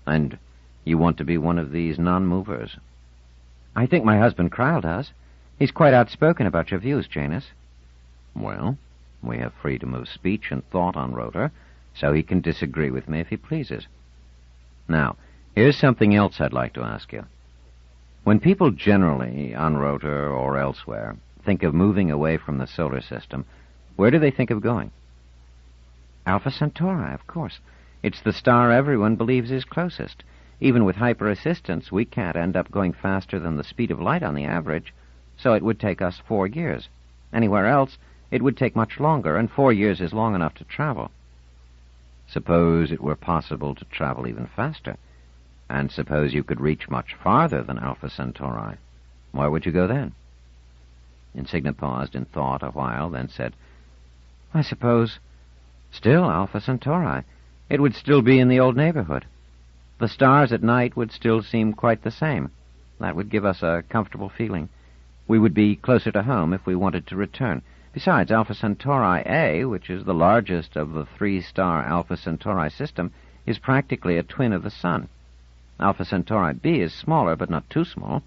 S1: And you want to be one of these non-movers?
S2: I think my husband Cryle does. He's quite outspoken about your views, Janus.
S1: Well, we have freedom of speech and thought on Rotor, so he can disagree with me if he pleases. Now, here's something else I'd like to ask you. When people generally, on Rotor or elsewhere, think of moving away from the solar system, where do they think of going?
S2: Alpha Centauri, of course. It's the star everyone believes is closest. Even with hyper-assistance, we can't end up going faster than the speed of light on the average, so it would take us 4 years. Anywhere else, it would take much longer, and 4 years is long enough to travel.
S1: Suppose it were possible to travel even faster, and suppose you could reach much farther than Alpha Centauri. Where would you go then?
S2: Insignia paused in thought a while, then said, I suppose still Alpha Centauri. It would still be in the old neighborhood. The stars at night would still seem quite the same. That would give us a comfortable feeling. We would be closer to home if we wanted to return. Besides, Alpha Centauri A, which is the largest of the 3-star Alpha Centauri system, is practically a twin of the Sun. Alpha Centauri B is smaller, but not too small.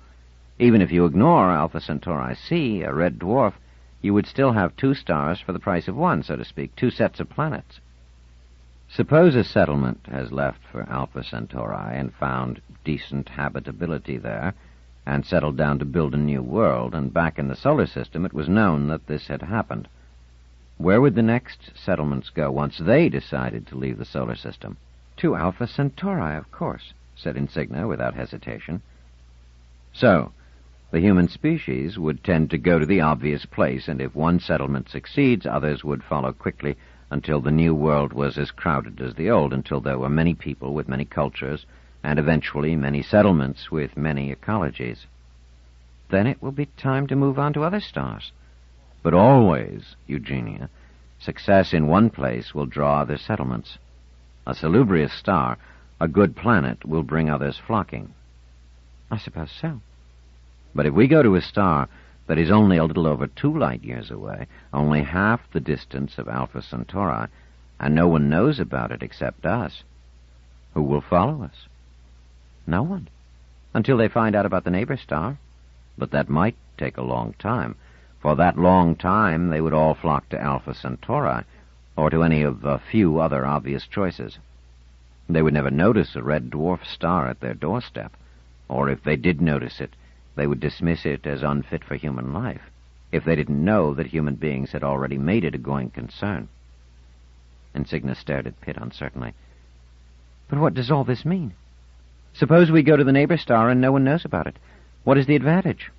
S2: Even if you ignore Alpha Centauri C, a red dwarf, you would still have 2 stars for the price of 1, so to speak, 2 sets of planets. Suppose a settlement has left for Alpha Centauri and found decent habitability there, and settled down to build a new world, and back in the solar system it was known that this had happened. Where would the next settlements go once they decided to leave the solar system? To Alpha Centauri, of course, said Insignia without hesitation. So, the human species would tend to go to the obvious place, and if one settlement succeeds, others would follow quickly until the new world was as crowded as the old, until there were many people with many cultures, and eventually many settlements with many ecologies. Then it will be time to move on to other stars. But always, Eugenia, success in one place will draw other settlements. A salubrious star, a good planet, will bring others flocking.
S3: I suppose so.
S2: But if we go to a star that is only a little over 2 light-years away, only half the distance of Alpha Centauri, and no one knows about it except us, who will follow us?
S3: No one.
S2: Until they find out about the neighbor star. But that might take a long time. For that long time they would all flock to Alpha Centauri, or to any of a few other obvious choices. They would never notice a red dwarf star at their doorstep, or if they did notice it, they would dismiss it as unfit for human life, if they didn't know that human beings had already made it a going concern.
S3: Insignia stared at Pitt uncertainly. But what does all this mean?
S2: Suppose we go to the neighbor star and no one knows about it. What is the advantage?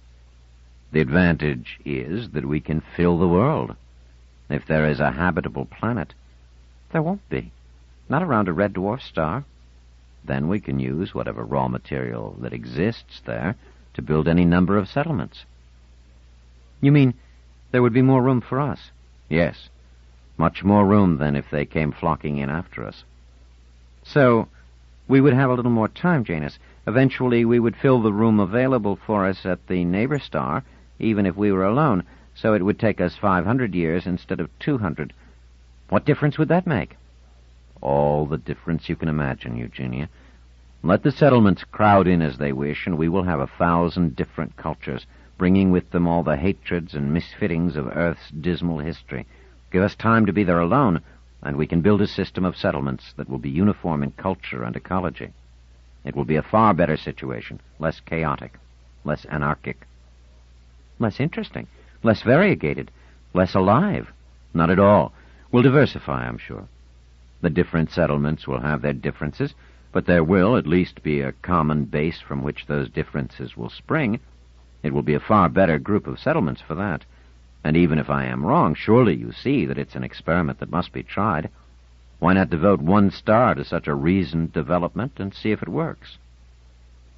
S2: The advantage is that we can fill the world. If there is a habitable planet,
S3: there won't be. Not around a red dwarf star.
S2: Then we can use whatever raw material that exists there to build any number of settlements.
S3: You mean there would be more room for us?
S2: Yes, much more room than if they came flocking in after us.
S3: So we would have a little more time, Janus. Eventually we would fill the room available for us at the neighbor star, even if we were alone, so it would take us 500 years instead of 200. What difference would that make?
S2: All the difference you can imagine, Eugenia. Let the settlements crowd in as they wish, and we will have 1,000 different cultures, bringing with them all the hatreds and misfittings of Earth's dismal history. Give us time to be there alone, and we can build a system of settlements that will be uniform in culture and ecology. It will be a far better situation, less chaotic, less anarchic.
S3: Less interesting, less variegated, less alive.
S2: Not at all. We'll diversify, I'm sure. The different settlements will have their differences, but there will at least be a common base from which those differences will spring. It will be a far better group of settlements for that. And even if I am wrong, surely you see that it's an experiment that must be tried. Why not devote 1 star to such a reasoned development and see if it works?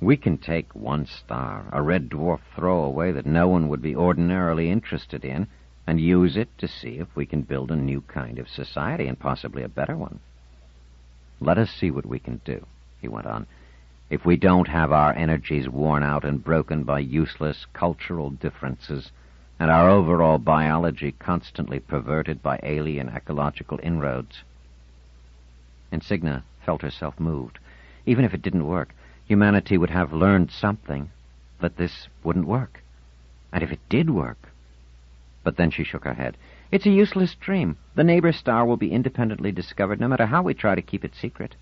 S2: We can take 1 star, a red dwarf throwaway that no one would be ordinarily interested in, and use it to see if we can build a new kind of society, and possibly a better one. Let us see what we can do, he went on. If we don't have our energies worn out and broken by useless cultural differences, and our overall biology constantly perverted by alien ecological inroads.
S3: Insignia felt herself moved. Even if it didn't work, humanity would have learned something, that this wouldn't work. And if it did work... But then she shook her head. It's a useless dream. The neighbor star will be independently discovered, no matter how we try to keep it secret.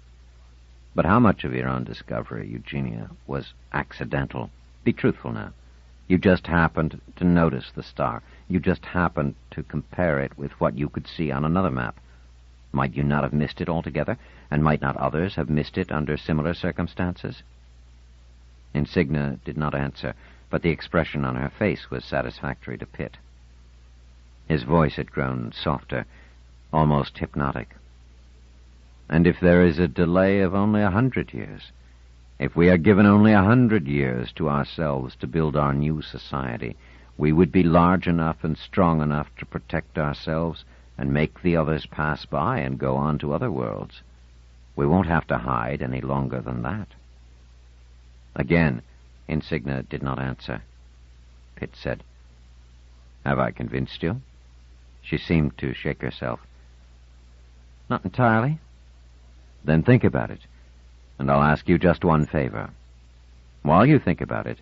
S2: But how much of your own discovery, Eugenia, was accidental? Be truthful now. You just happened to notice the star. You just happened to compare it with what you could see on another map. Might you not have missed it altogether, and might not others have missed it under similar circumstances?
S3: Insignia did not answer, but the expression on her face was satisfactory to Pitt.
S2: His voice had grown softer, almost hypnotic. And if there is a delay of only 100 years, if we are given only 100 years to ourselves to build our new society, we would be large enough and strong enough to protect ourselves and make the others pass by and go on to other worlds. We won't have to hide any longer than that. Again,
S3: Insignia did not answer. Pitt said, "Have I convinced you?" She seemed to shake herself.
S2: Not entirely.
S3: Then think about it, and I'll ask you just one favor. While you think about it,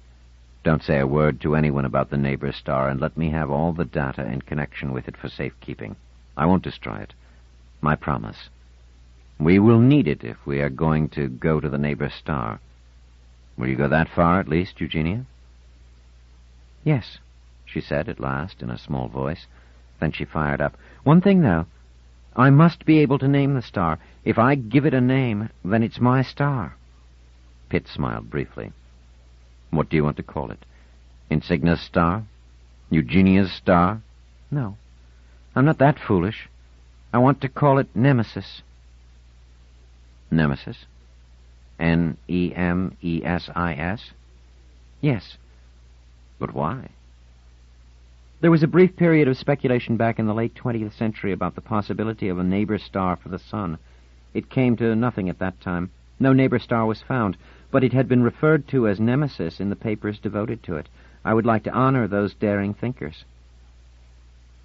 S3: don't say a word to anyone about the neighbor star, and let me have all the data in connection with it for safekeeping. I won't destroy it. My promise. We will need it if we are going to go to the neighbor star. Will you go that far, at least, Eugenia?
S2: Yes, she said at last in a small voice. Then she fired up. One thing, though. I must be able to name the star. If I give it a name, then it's my star.
S3: Pitt smiled briefly. What do you want to call it? Insignia's star? Eugenia's star?
S2: No, I'm not that foolish. I want to call it Nemesis.
S3: Nemesis? Nemesis?
S2: Yes.
S3: But why?
S2: There was a brief period of speculation back in the late 20th century about the possibility of a neighbor star for the sun. It came to nothing at that time. No neighbor star was found, but it had been referred to as Nemesis in the papers devoted to it. I would like to honor those daring thinkers.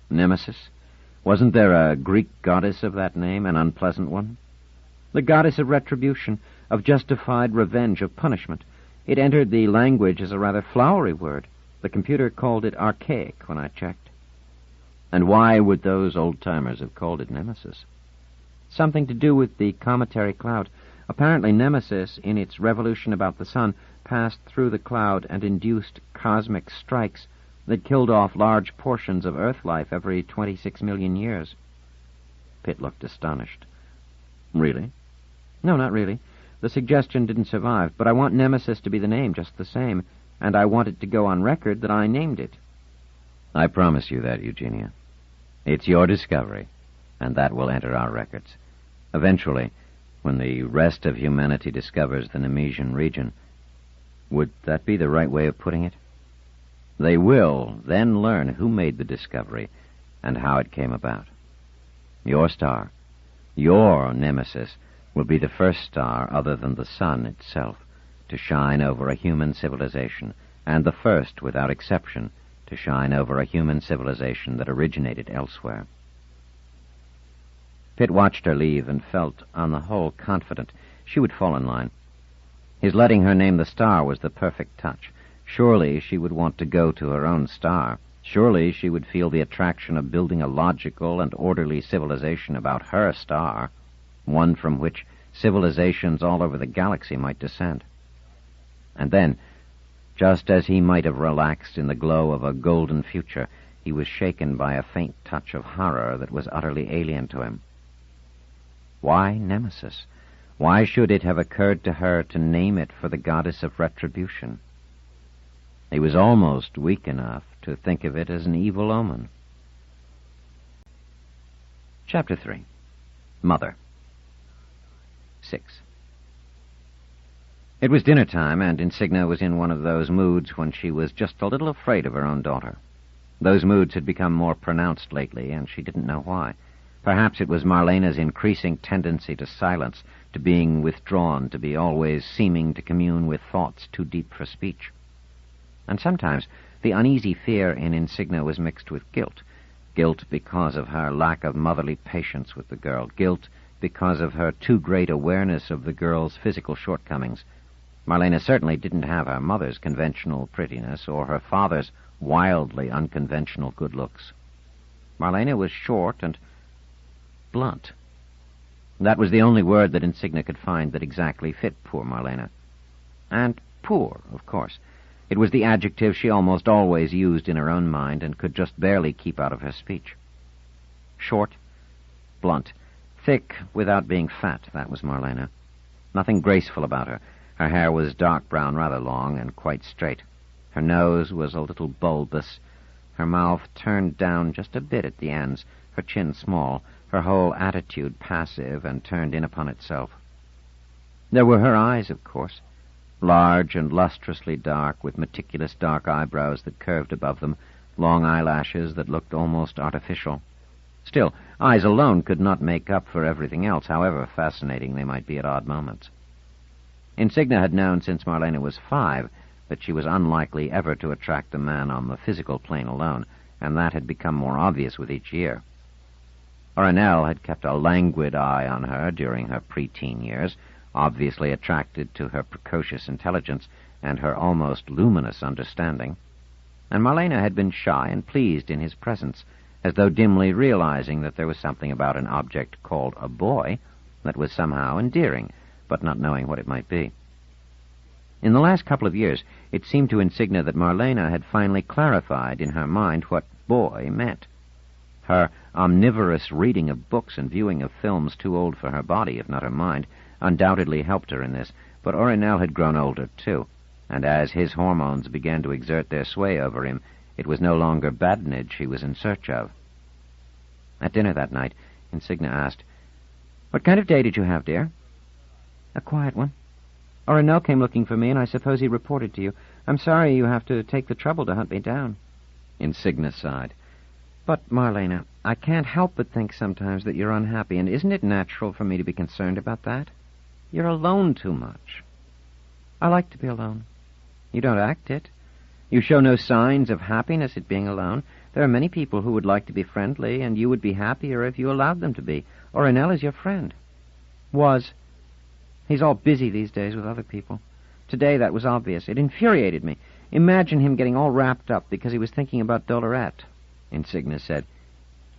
S3: Nemesis? Wasn't there a Greek goddess of that name, an unpleasant one?
S2: The goddess of retribution, of justified revenge, of punishment. It entered the language as a rather flowery word. The computer called it archaic when I checked.
S3: And why would those old-timers have called it Nemesis?
S2: Something to do with the cometary cloud. Apparently Nemesis, in its revolution about the sun, passed through the cloud and induced cosmic strikes that killed off large portions of Earth life every 26 million years.
S3: Pitt looked astonished. Really?
S2: No, not really. The suggestion didn't survive, but I want Nemesis to be the name just the same, and I want it to go on record that I named it.
S3: I promise you that, Eugenia. It's your discovery, and that will enter our records. Eventually, when the rest of humanity discovers the Nemesian region, would that be the right way of putting it? They will then learn who made the discovery and how it came about. Your star, your Nemesis, will be the first star other than the sun itself to shine over a human civilization, and the first, without exception, to shine over a human civilization that originated elsewhere. Pitt watched her leave and felt, on the whole, confident she would fall in line. His letting her name the star was the perfect touch. Surely she would want to go to her own star. Surely she would feel the attraction of building a logical and orderly civilization about her star, one from which civilizations all over the galaxy might descend. And then, just as he might have relaxed in the glow of a golden future, he was shaken by a faint touch of horror that was utterly alien to him. Why Nemesis? Why should it have occurred to her to name it for the goddess of retribution? He was almost weak enough to think of it as an evil omen. Chapter 3. Mother. 6. It was dinner time, and Insignia was in one of those moods when she was just a little afraid of her own daughter. Those moods had become more pronounced lately, and she didn't know why. Perhaps it was Marlena's increasing tendency to silence, to being withdrawn, to be always seeming to commune with thoughts too deep for speech. And sometimes the uneasy fear in Insignia was mixed with guilt. Guilt because of her lack of motherly patience with the girl. Guilt because of her too great awareness of the girl's physical shortcomings. Marlena certainly didn't have her mother's conventional prettiness or her father's wildly unconventional good looks. Marlena was short and blunt. That was the only word that Insignia could find that exactly fit poor Marlena. And poor, of course. It was the adjective she almost always used in her own mind and could just barely keep out of her speech. Short, blunt, thick without being fat, that was Marlena. Nothing graceful about her. Her hair was dark brown, rather long, and quite straight. Her nose was a little bulbous, her mouth turned down just a bit at the ends, her chin small, her whole attitude passive and turned in upon itself. There were her eyes, of course, large and lustrously dark, with meticulous dark eyebrows that curved above them, long eyelashes that looked almost artificial. Still, eyes alone could not make up for everything else, however fascinating they might be at odd moments. Insignia had known since Marlena was 5 that she was unlikely ever to attract a man on the physical plane alone, and that had become more obvious with each year. Orinell had kept a languid eye on her during her preteen years, obviously attracted to her precocious intelligence and her almost luminous understanding, and Marlena had been shy and pleased in his presence, as though dimly realizing that there was something about an object called a boy that was somehow endearing, but not knowing what it might be. In the last couple of years, it seemed to Insignia that Marlena had finally clarified in her mind what boy meant. Her omnivorous reading of books and viewing of films too old for her body, if not her mind, undoubtedly helped her in this, but Orinell had grown older, too, and as his hormones began to exert their sway over him, it was no longer badinage he was in search of. At dinner that night, Insignia asked, "What kind of day did you have, dear?" "A quiet one. Orinell came looking for me, and I suppose he reported to you. I'm sorry you have to take the trouble to hunt me down." Insignia sighed. "But, Marlena, I can't help but think sometimes that you're unhappy, and isn't it natural for me to be concerned about that? You're alone too much." "I like to be alone." "You don't act it. You show no signs of happiness at being alone. There are many people who would like to be friendly, and you would be happier if you allowed them to be. Orinell is your friend." "Was. He's all busy these days with other people. Today that was obvious. It infuriated me. Imagine him getting all wrapped up because he was thinking about Dolorette." Insignia said,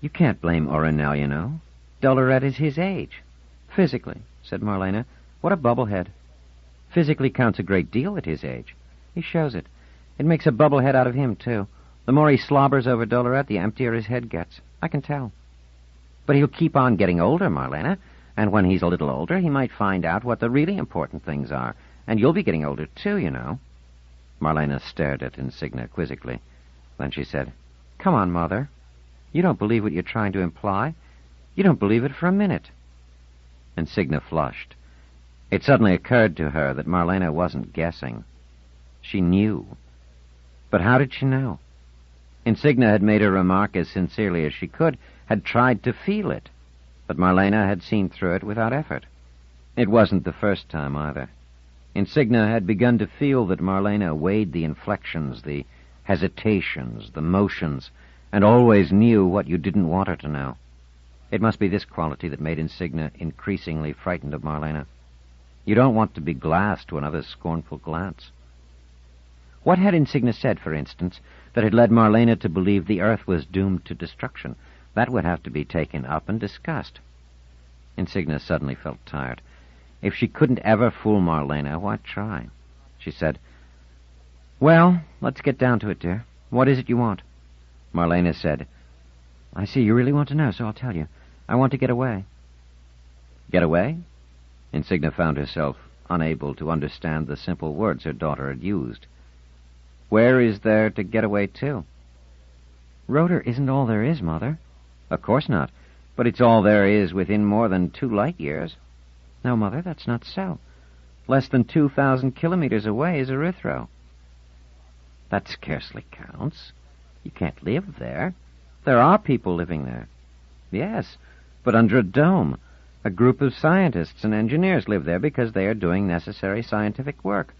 S3: "You can't blame Orinell, you know. Dolorette is his age." "Physically," said Marlena. "What a bubblehead." "Physically counts a great deal at his age. He shows it. It makes a bubblehead out of him, too. The more he slobbers over Dolorette, the emptier his head gets. I can tell." "But he'll keep on getting older, Marlena, and when he's a little older, he might find out what the really important things are, and you'll be getting older, too, you know." Marlena stared at Insignia quizzically. Then she said, "Come on, Mother. You don't believe what you're trying to imply. You don't believe it for a minute." Insignia flushed. It suddenly occurred to her that Marlena wasn't guessing. She knew. But how did she know? Insignia had made her remark as sincerely as she could, had tried to feel it, but Marlena had seen through it without effort. It wasn't the first time, either. Insignia had begun to feel that Marlena weighed the inflections, the hesitations, the motions, and always knew what you didn't want her to know. It must be this quality that made Insignia increasingly frightened of Marlena. You don't want to be glass to another's scornful glance. What had Insignia said, for instance, that had led Marlena to believe the Earth was doomed to destruction? That would have to be taken up and discussed. Insignia suddenly felt tired. If she couldn't ever fool Marlena, why try? She said, "Well, let's get down to it, dear. What is it you want?" Marlena said, "I see you really want to know, so I'll tell you. I want to get away." "Get away?" Insignia found herself unable to understand the simple words her daughter had used. "Where is there to get away to?" "Rotor isn't all there is, Mother." "Of course not, but it's all there is within more than 2 light years." "No, Mother, that's not so. Less than 2,000 kilometers away is Erythro." "That scarcely counts. You can't live there. There are people living there." "Yes, but under a dome. A group of scientists and engineers live there because they are doing necessary scientific work.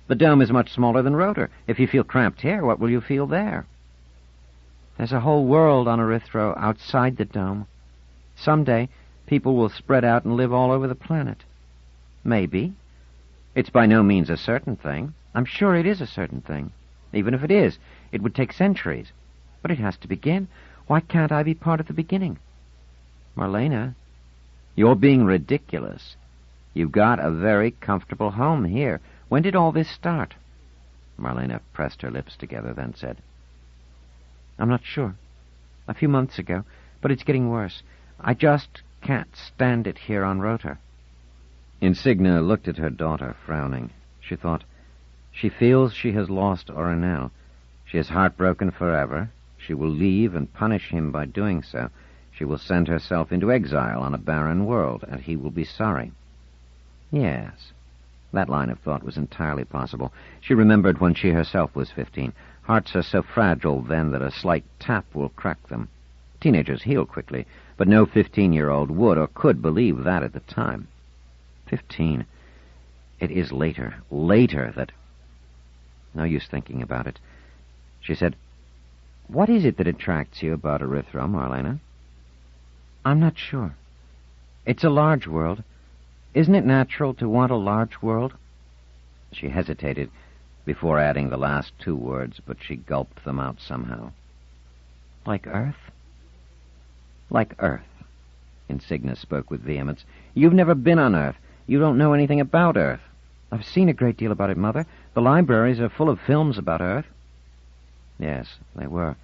S3: The dome is much smaller than Rotor. If you feel cramped here, what will you feel there?" "There's a whole world on Erythro outside the dome. Someday, people will spread out and live all over the planet." "Maybe. It's by no means a certain thing." "I'm sure it is a certain thing. Even if it is, it would take centuries. But it has to begin. Why can't I be part of the beginning?" "Marlena, you're being ridiculous. You've got a very comfortable home here. When did all this start?" Marlena pressed her lips together, then said, "I'm not sure. A few months ago, but it's getting worse. I just can't stand it here on Rotor." Insignia looked at her daughter, frowning. She thought, she feels she has lost Orinell. She is heartbroken forever. She will leave and punish him by doing so. She will send herself into exile on a barren world, and he will be sorry. Yes, that line of thought was entirely possible. She remembered when she herself was 15. Hearts are so fragile then that a slight tap will crack them. Teenagers heal quickly, but no 15-year-old would or could believe that at the time. 15. It is later that... No use thinking about it. She said, "What is it that attracts you about Erythro, Marlena?" "I'm not sure. It's a large world. Isn't it natural to want a large world?" She hesitated before adding the last two words, but she gulped them out somehow. "Like Earth?" "Like Earth." Insignia spoke with vehemence. "You've never been on Earth. You don't know anything about Earth." "I've seen a great deal about it, Mother. The libraries are full of films about Earth." Yes, they were.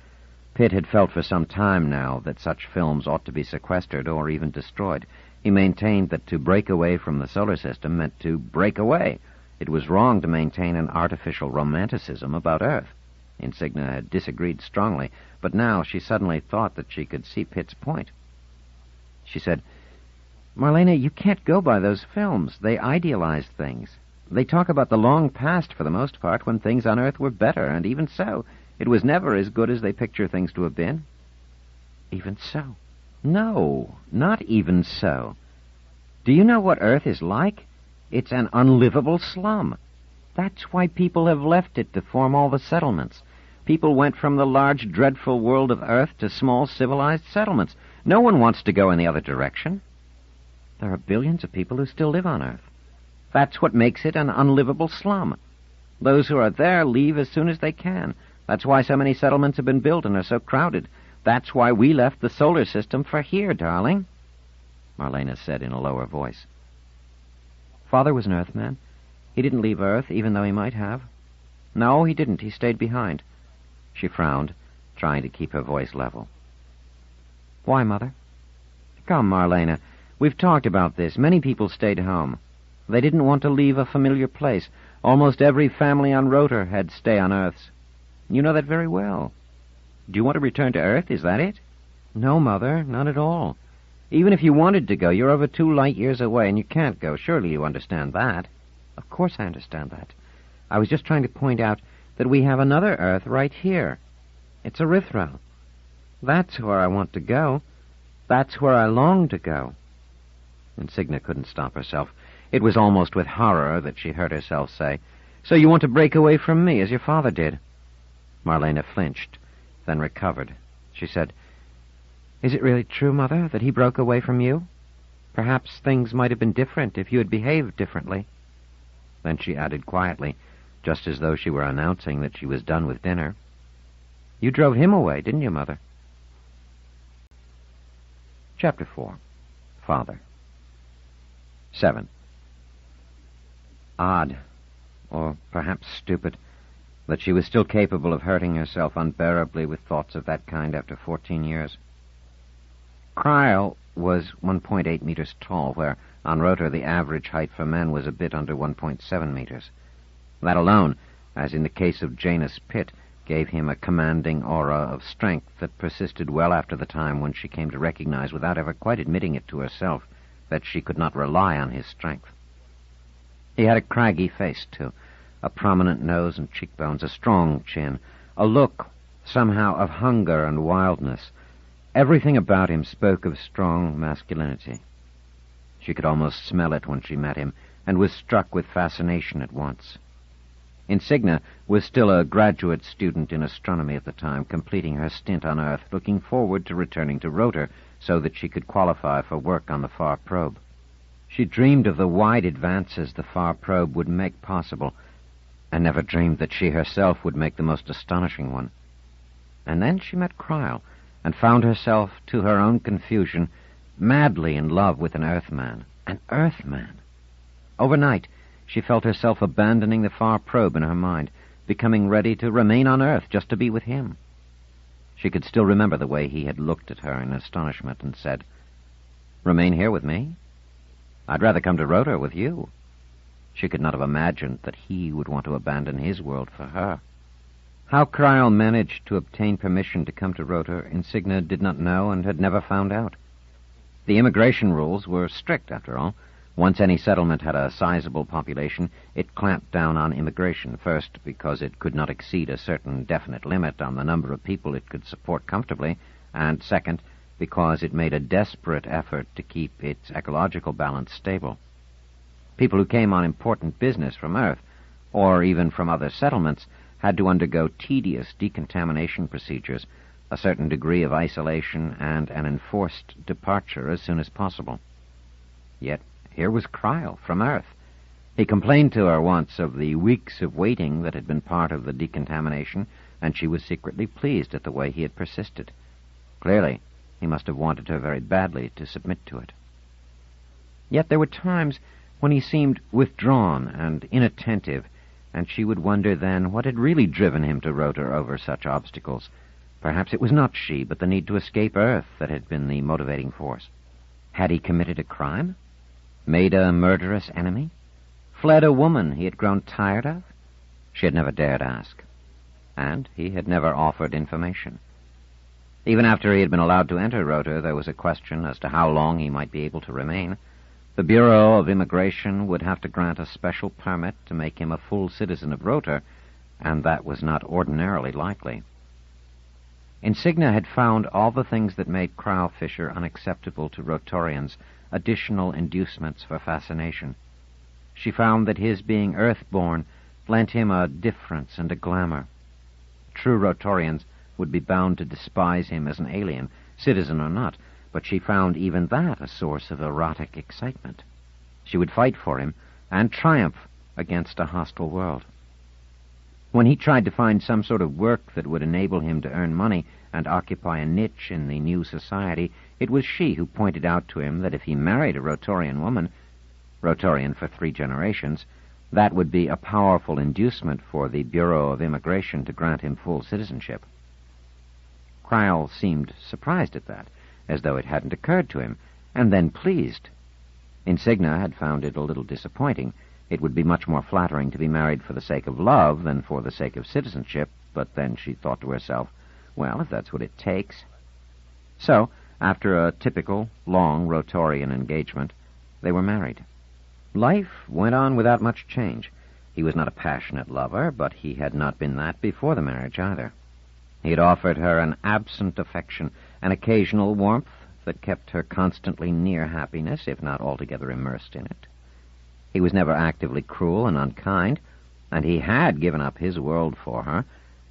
S3: Pitt had felt for some time now that such films ought to be sequestered or even destroyed. He maintained that to break away from the solar system meant to break away. It was wrong to maintain an artificial romanticism about Earth. Insignia had disagreed strongly, but now she suddenly thought that she could see Pitt's point. She said, "Marlena, you can't go by those films. They idealize things. They talk about the long past for the most part, when things on Earth were better, and even so, it was never as good as they picture things to have been." "Even so?" "No, not even so. Do you know what Earth is like? It's an unlivable slum. That's why people have left it to form all the settlements. People went from the large, dreadful world of Earth to small, civilized settlements. No one wants to go in the other direction. There are billions of people who still live on Earth. That's what makes it an unlivable slum. Those who are there leave as soon as they can. That's why so many settlements have been built and are so crowded. That's why we left the solar system for here, darling," Marlena said in a lower voice. "Father was an Earthman. He didn't leave Earth, even though he might have." "No, he didn't. He stayed behind." She frowned, trying to keep her voice level. "Why, Mother?" "Come, Marlena. We've talked about this. Many people stayed home. They didn't want to leave a familiar place. Almost every family on Rotor had stay on Earths. You know that very well. Do you want to return to Earth? Is that it?" "No, Mother, not at all. Even if you wanted to go, you're over 2 light years away, and you can't go. Surely you understand that." "Of course I understand that. I was just trying to point out that we have another Earth right here. It's Erythro. That's where I want to go. That's where I long to go." Insignia couldn't stop herself. It was almost with horror that she heard herself say, "So you want to break away from me, as your father did?" Marlena flinched, then recovered. She said, "Is it really true, Mother, that he broke away from you? Perhaps things might have been different if you had behaved differently." Then she added quietly, just as though she were announcing that she was done with dinner, "You drove him away, didn't you, Mother?" Chapter 4. Father. 7. Odd, or perhaps stupid, that she was still capable of hurting herself unbearably with thoughts of that kind after 14 years. Cryle was 1.8 meters tall, where on Rotor the average height for men was a bit under 1.7 meters. That alone, as in the case of Janus Pitt, gave him a commanding aura of strength that persisted well after the time when she came to recognize, without ever quite admitting it to herself, that she could not rely on his strength. He had a craggy face, too, a prominent nose and cheekbones, a strong chin, a look, somehow, of hunger and wildness. Everything about him spoke of strong masculinity. She could almost smell it when she met him, and was struck with fascination at once. Insignia was still a graduate student in astronomy at the time, completing her stint on Earth, looking forward to returning to Rotor so that she could qualify for work on the Far Probe. She dreamed of the wide advances the Far Probe would make possible, and never dreamed that she herself would make the most astonishing one. And then she met Cryle, and found herself, to her own confusion, madly in love with an Earthman. An Earthman! Overnight, she felt herself abandoning the Far Probe in her mind, becoming ready to remain on Earth just to be with him. She could still remember the way he had looked at her in astonishment and said, "Remain here with me? I'd rather come to Rotor with you." She could not have imagined that he would want to abandon his world for her. How Cryle managed to obtain permission to come to Rotor, Insignia did not know and had never found out. The immigration rules were strict, after all. Once any settlement had a sizable population, it clamped down on immigration, first because it could not exceed a certain definite limit on the number of people it could support comfortably, and second, because it made a desperate effort to keep its ecological balance stable. People who came on important business from Earth, or even from other settlements, had to undergo tedious decontamination procedures, a certain degree of isolation, and an enforced departure as soon as possible. Yet here was Cryle from Earth. He complained to her once of the weeks of waiting that had been part of the decontamination, and she was secretly pleased at the way he had persisted. Clearly, he must have wanted her very badly to submit to it. Yet there were times when he seemed withdrawn and inattentive, and she would wonder then what had really driven him to rotor over such obstacles. Perhaps it was not she, but the need to escape Earth that had been the motivating force. Had he committed a crime? Made a murderous enemy? Fled a woman he had grown tired of? She had never dared ask. And he had never offered information. Even after he had been allowed to enter Rotor, there was a question as to how long he might be able to remain. The Bureau of Immigration would have to grant a special permit to make him a full citizen of Rotor, and that was not ordinarily likely. Insignia had found all the things that made Cryle Fisher unacceptable to Rotorians, additional inducements for fascination. She found that his being Earth-born lent him a difference and a glamour. True Rotorians would be bound to despise him as an alien, citizen or not, but she found even that a source of erotic excitement. She would fight for him and triumph against a hostile world. When he tried to find some sort of work that would enable him to earn money and occupy a niche in the new society, it was she who pointed out to him that if he married a Rotorian woman, Rotorian for 3 generations, that would be a powerful inducement for the Bureau of Immigration to grant him full citizenship. Cryle seemed surprised at that, as though it hadn't occurred to him, and then pleased. Insignia had found it a little disappointing. It would be much more flattering to be married for the sake of love than for the sake of citizenship, but then she thought to herself, well, if that's what it takes. So, after a typical, long Rotorian engagement, they were married. Life went on without much change. He was not a passionate lover, but he had not been that before the marriage either. He had offered her an absent affection, an occasional warmth that kept her constantly near happiness, if not altogether immersed in it. He was never actively cruel and unkind, and he had given up his world for her,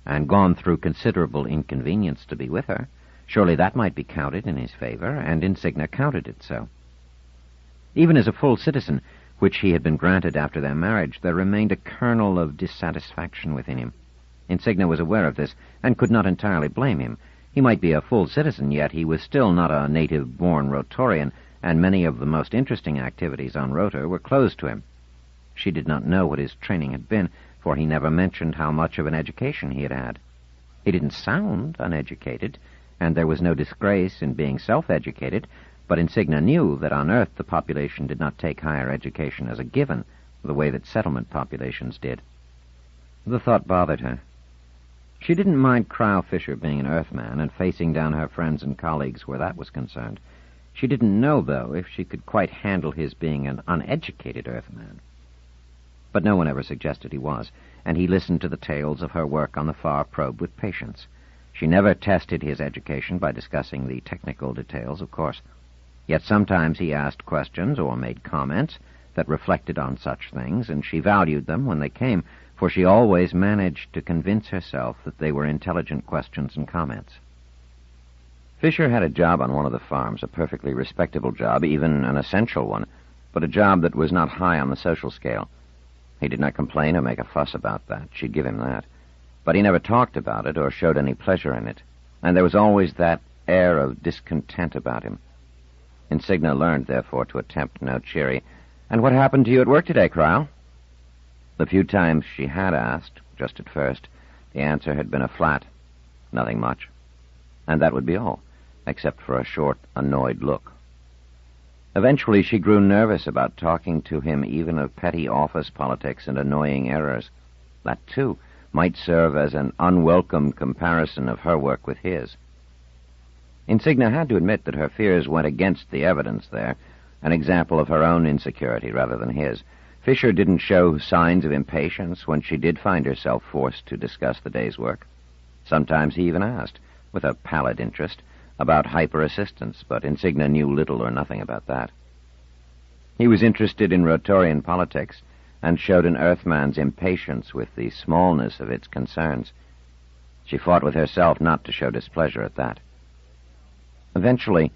S3: and gone through considerable inconvenience to be with her. Surely that might be counted in his favor, and Insignia counted it so. Even as a full citizen, which he had been granted after their marriage, there remained a kernel of dissatisfaction within him. Insignia was aware of this, and could not entirely blame him. He might be a full citizen, yet he was still not a native-born Rotorian, and many of the most interesting activities on Rotor were closed to him. She did not know what his training had been, for he never mentioned how much of an education he had had. He didn't sound uneducated, and there was no disgrace in being self-educated, but Insignia knew that on Earth the population did not take higher education as a given, the way that settlement populations did. The thought bothered her. She didn't mind Cryle Fisher being an Earthman and facing down her friends and colleagues where that was concerned. She didn't know, though, if she could quite handle his being an uneducated Earthman. But no one ever suggested he was, and he listened to the tales of her work on the Far Probe with patience. She never tested his education by discussing the technical details, of course. Yet sometimes he asked questions or made comments that reflected on such things, and she valued them when they came, for she always managed to convince herself that they were intelligent questions and comments. Fisher had a job on one of the farms, a perfectly respectable job, even an essential one, but a job that was not high on the social scale. He did not complain or make a fuss about that. She'd give him that. But he never talked about it or showed any pleasure in it, and there was always that air of discontent about him. Insignia learned, therefore, to attempt no cheery, "And what happened to you at work today, Cryle?" The few times she had asked, just at first, the answer had been a flat, "Nothing much." And that would be all, except for a short, annoyed look. Eventually she grew nervous about talking to him even of petty office politics and annoying errors. That, too, might serve as an unwelcome comparison of her work with his. Insignia had to admit that her fears went against the evidence there, an example of her own insecurity rather than his. Fisher didn't show signs of impatience when she did find herself forced to discuss the day's work. Sometimes he even asked, with a pallid interest, about hyper-assistance, but Insignia knew little or nothing about that. He was interested in Rotorian politics,
S1: and showed an Earthman's impatience with the smallness of its concerns. She fought with herself not to show displeasure at that. Eventually,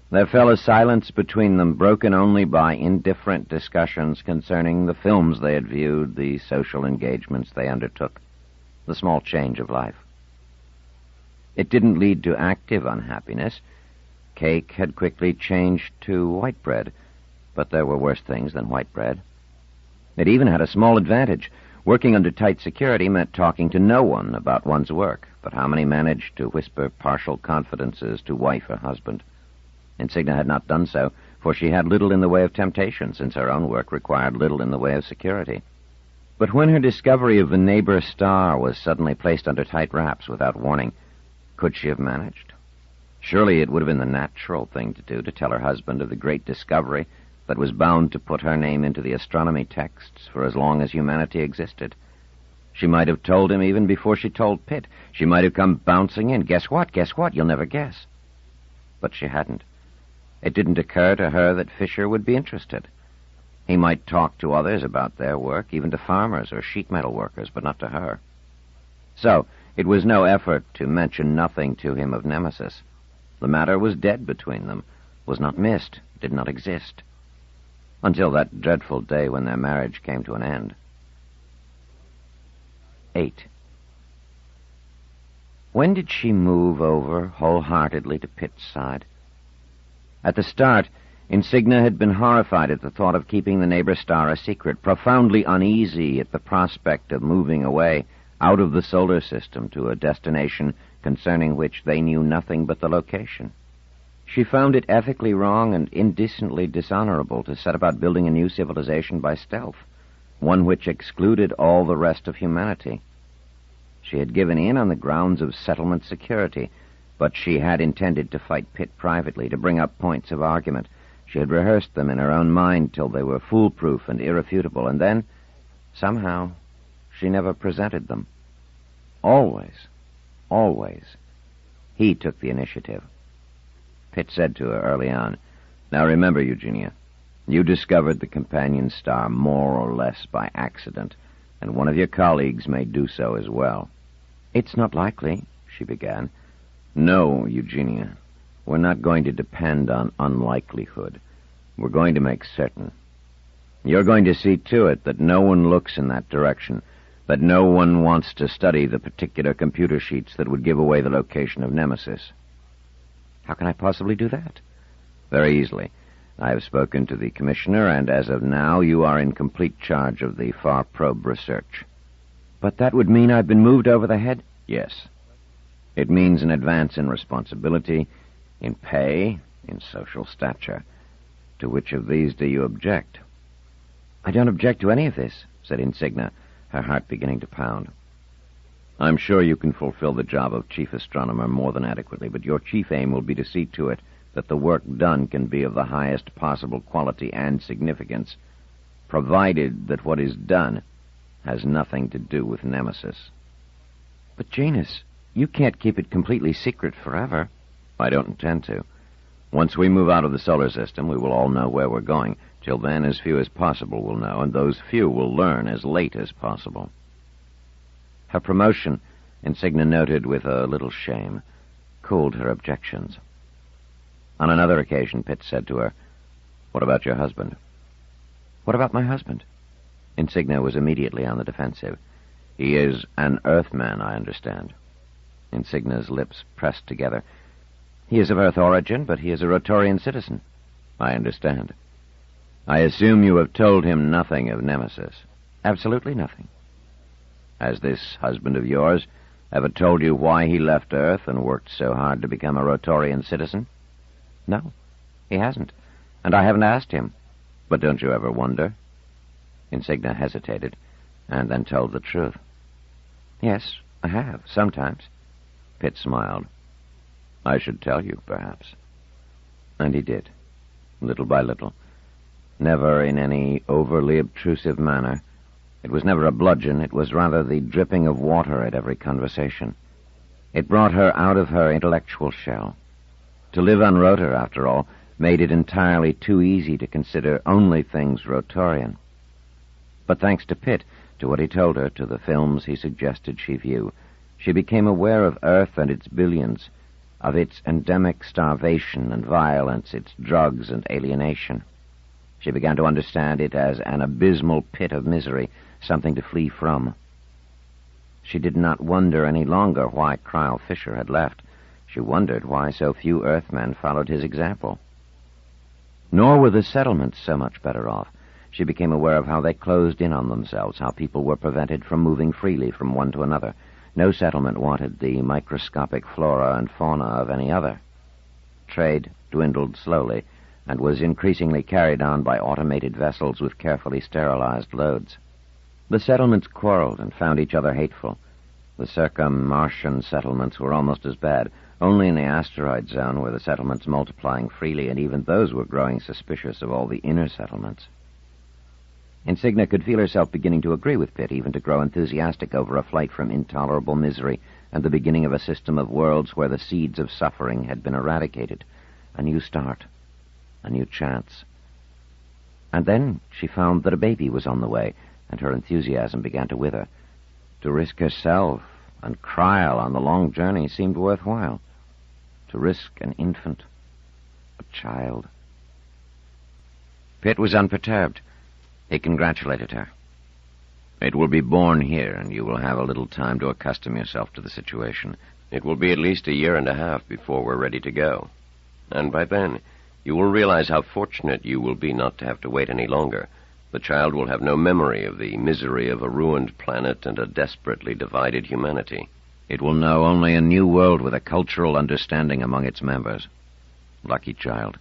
S1: there fell a silence between them, broken only by indifferent discussions concerning the films they had viewed, the social engagements they undertook, the small change of life. It didn't lead to active unhappiness. Cake had quickly changed to white bread, but there were worse things than white bread. It even had a small advantage. Working under tight security meant talking to no one about one's work, but how many managed to whisper partial confidences to wife or husband? Insignia had not done so, for she had little in the way of temptation, since her own work required little in the way of security. But when her discovery of the neighbor star was suddenly placed under tight wraps without warning, could she have managed? Surely it would have been the natural thing to do, to tell her husband of the great discovery that was bound to put her name into the astronomy texts for as long as humanity existed. She might have told him even before she told Pitt. She might have come bouncing in. Guess what? Guess what? You'll never guess. But she hadn't. It didn't occur to her that Fisher would be interested. He might talk to others about their work, even to farmers or sheet metal workers, but not to her. So, it was no effort to mention nothing to him of Nemesis. The matter was dead between them, was not missed, did not exist. Until that dreadful day when their marriage came to an end. 8. When did she move over wholeheartedly to Pitt's side? At the start, Insignia had been horrified at the thought of keeping the neighbor star a secret, profoundly uneasy at the prospect of moving away out of the solar system to a destination concerning which they knew nothing but the location. She found it ethically wrong and indecently dishonorable to set about building a new civilization by stealth, one which excluded all the rest of humanity. She had given in on the grounds of settlement security, but she had intended to fight Pitt privately, to bring up points of argument. She had rehearsed them in her own mind till they were foolproof and irrefutable, and then, somehow, she never presented them. Always, he took the initiative. Pitt said to her early on, "Now remember, Eugenia, you discovered the companion star more or less by accident, and one of your colleagues may do so as well." "It's not likely," she began. "No, Eugenia. We're not going to depend on unlikelihood. We're going to make certain. You're going to see to it that no one looks in that direction, that no one wants to study the particular computer sheets that would give away the location of Nemesis." "How can I possibly do that?" "Very easily. I have spoken to the commissioner, and as of now, you are in complete charge of the Far Probe research." "But that would mean I've been moved over the head?" "Yes. It means an advance in responsibility, in pay, in social stature. To which of these do you object?" "I don't object to any of this," said Insignia, her heart beginning to pound. "I'm sure you can fulfill the job of chief astronomer more than adequately, but your chief aim will be to see to it that the work done can be of the highest possible quality and significance, provided that what is done has nothing to do with Nemesis." "But, Janus, you can't keep it completely secret forever." "I don't intend to. Once we move out of the solar system, we will all know where we're going. Till then, as few as possible will know, and those few will learn as late as possible." Her promotion, Insignia noted with a little shame, cooled her objections. On another occasion, Pitt said to her, "What about your husband?" "What about my husband?" Insignia was immediately on the defensive. "He is an Earthman, I understand." Insignia's lips pressed together. "He is of Earth origin, but he is a Rotorian citizen." "I understand. I assume you have told him nothing of Nemesis." "Absolutely nothing." "Has this husband of yours ever told you why he left Earth and worked so hard to become a Rotorian citizen?" "No, he hasn't, and I haven't asked him." "But don't you ever wonder?" Insignia hesitated, and then told the truth. "Yes, I have, sometimes." Pitt smiled. "I should tell you, perhaps." And he did, little by little. Never in any overly obtrusive manner. It was never a bludgeon, it was rather the dripping of water at every conversation. It brought her out of her intellectual shell. To live on Rotor, after all, made it entirely too easy to consider only things Rotorian.
S3: But thanks to Pitt, to what he told her, to the films he suggested she view, she became aware of Earth and its billions, of its endemic starvation and violence, its drugs and alienation. She began to understand it as an abysmal pit of misery, something to flee from. She did not wonder any longer why Cryle Fisher had left. She wondered why so few Earthmen followed his example. Nor were the settlements so much better off. She became aware of how they closed in on themselves, how people were prevented from moving freely from one to another. No settlement wanted the microscopic flora and fauna of any other. Trade dwindled slowly and was increasingly carried on by automated vessels with carefully sterilized loads. The settlements quarreled and found each other hateful. The circum-Martian settlements were almost as bad. Only in the asteroid zone were the settlements multiplying freely, and even those were growing suspicious of all the inner settlements. Insignia could feel herself beginning to agree with Pitt, even to grow enthusiastic over a flight from intolerable misery and the beginning of a system of worlds where the seeds of suffering had been eradicated. A new start. A new chance. And then she found that a baby was on the way, and her enthusiasm began to wither. To risk herself and Cryle on the long journey seemed worthwhile. To risk an infant, a child. Pitt was unperturbed. He congratulated her. "It will be born here, and you will have a little time to accustom yourself to the situation. It will be at least a year and a half before we're ready to go. And by then, you will realize how fortunate you will be not to have to wait any longer. The child will have no memory of the misery of a ruined planet and a desperately divided humanity. It will know only a new world with a cultural understanding among its members. Lucky child.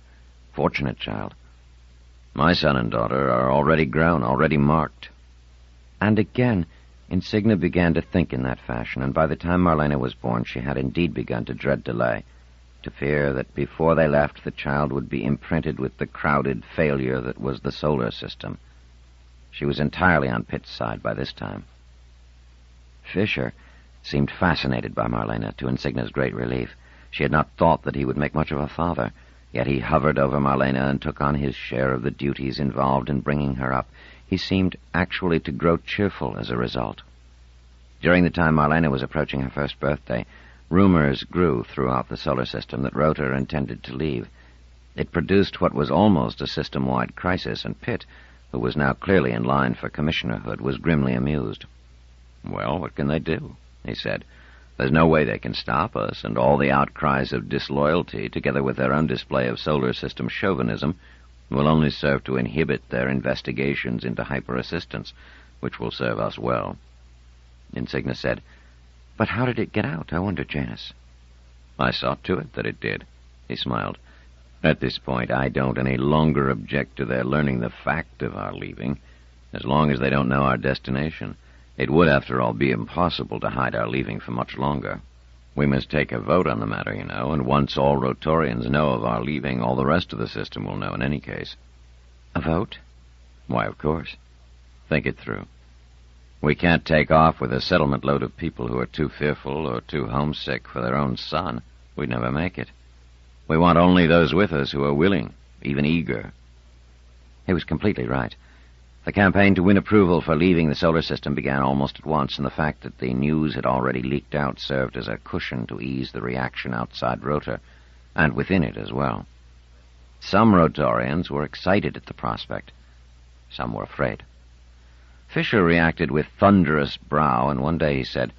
S3: Fortunate child. My son and daughter are already grown, already marked." And again, Insignia began to think in that fashion, and by the time Marlena was born, she had indeed begun to dread delay, to fear that before they left, the child would be imprinted with the crowded failure that was the solar system. She was entirely on Pitt's side by this time. Fisher seemed fascinated by Marlena, to Insignia's great relief. She had not thought that he would make much of a father, yet he hovered over Marlena and took on his share of the duties involved in bringing her up. He seemed actually to grow cheerful as a result. During the time Marlena was approaching her first birthday, rumors grew throughout the solar system that Rotor intended to leave. It produced what was almost a system-wide crisis, and Pitt, who was now clearly in line for commissionerhood, was grimly amused. "Well, what can they do?" he said. "There's no way they can stop us, and all the outcries of disloyalty, together with their own display of solar system chauvinism, will only serve to inhibit their investigations into hyper-assistance, which will serve us well." Insignia said, "But how did it get out, I wonder, Janus?" "I saw to it that it did," he smiled. "At this point, I don't any longer object to their learning the fact of our leaving, as long as they don't know our destination. It would, after all, be impossible to hide our leaving for much longer. We must take a vote on the matter, you know, and once all Rotorians know of our leaving, all the rest of the system will know in any case." "A vote?" "Why, of course. Think it through. We can't take off with a settlement load of people who are too fearful or too homesick for their own son. We'd never make it. We want only those with us who are willing, even eager." He was completely right. The campaign to win approval for leaving the solar system began almost at once, and the fact that the news had already leaked out served as a cushion to ease the reaction outside Rotor, and within it as well. Some Rotorians were excited at the prospect. Some were afraid. Fisher reacted with thunderous brow, and one day he said,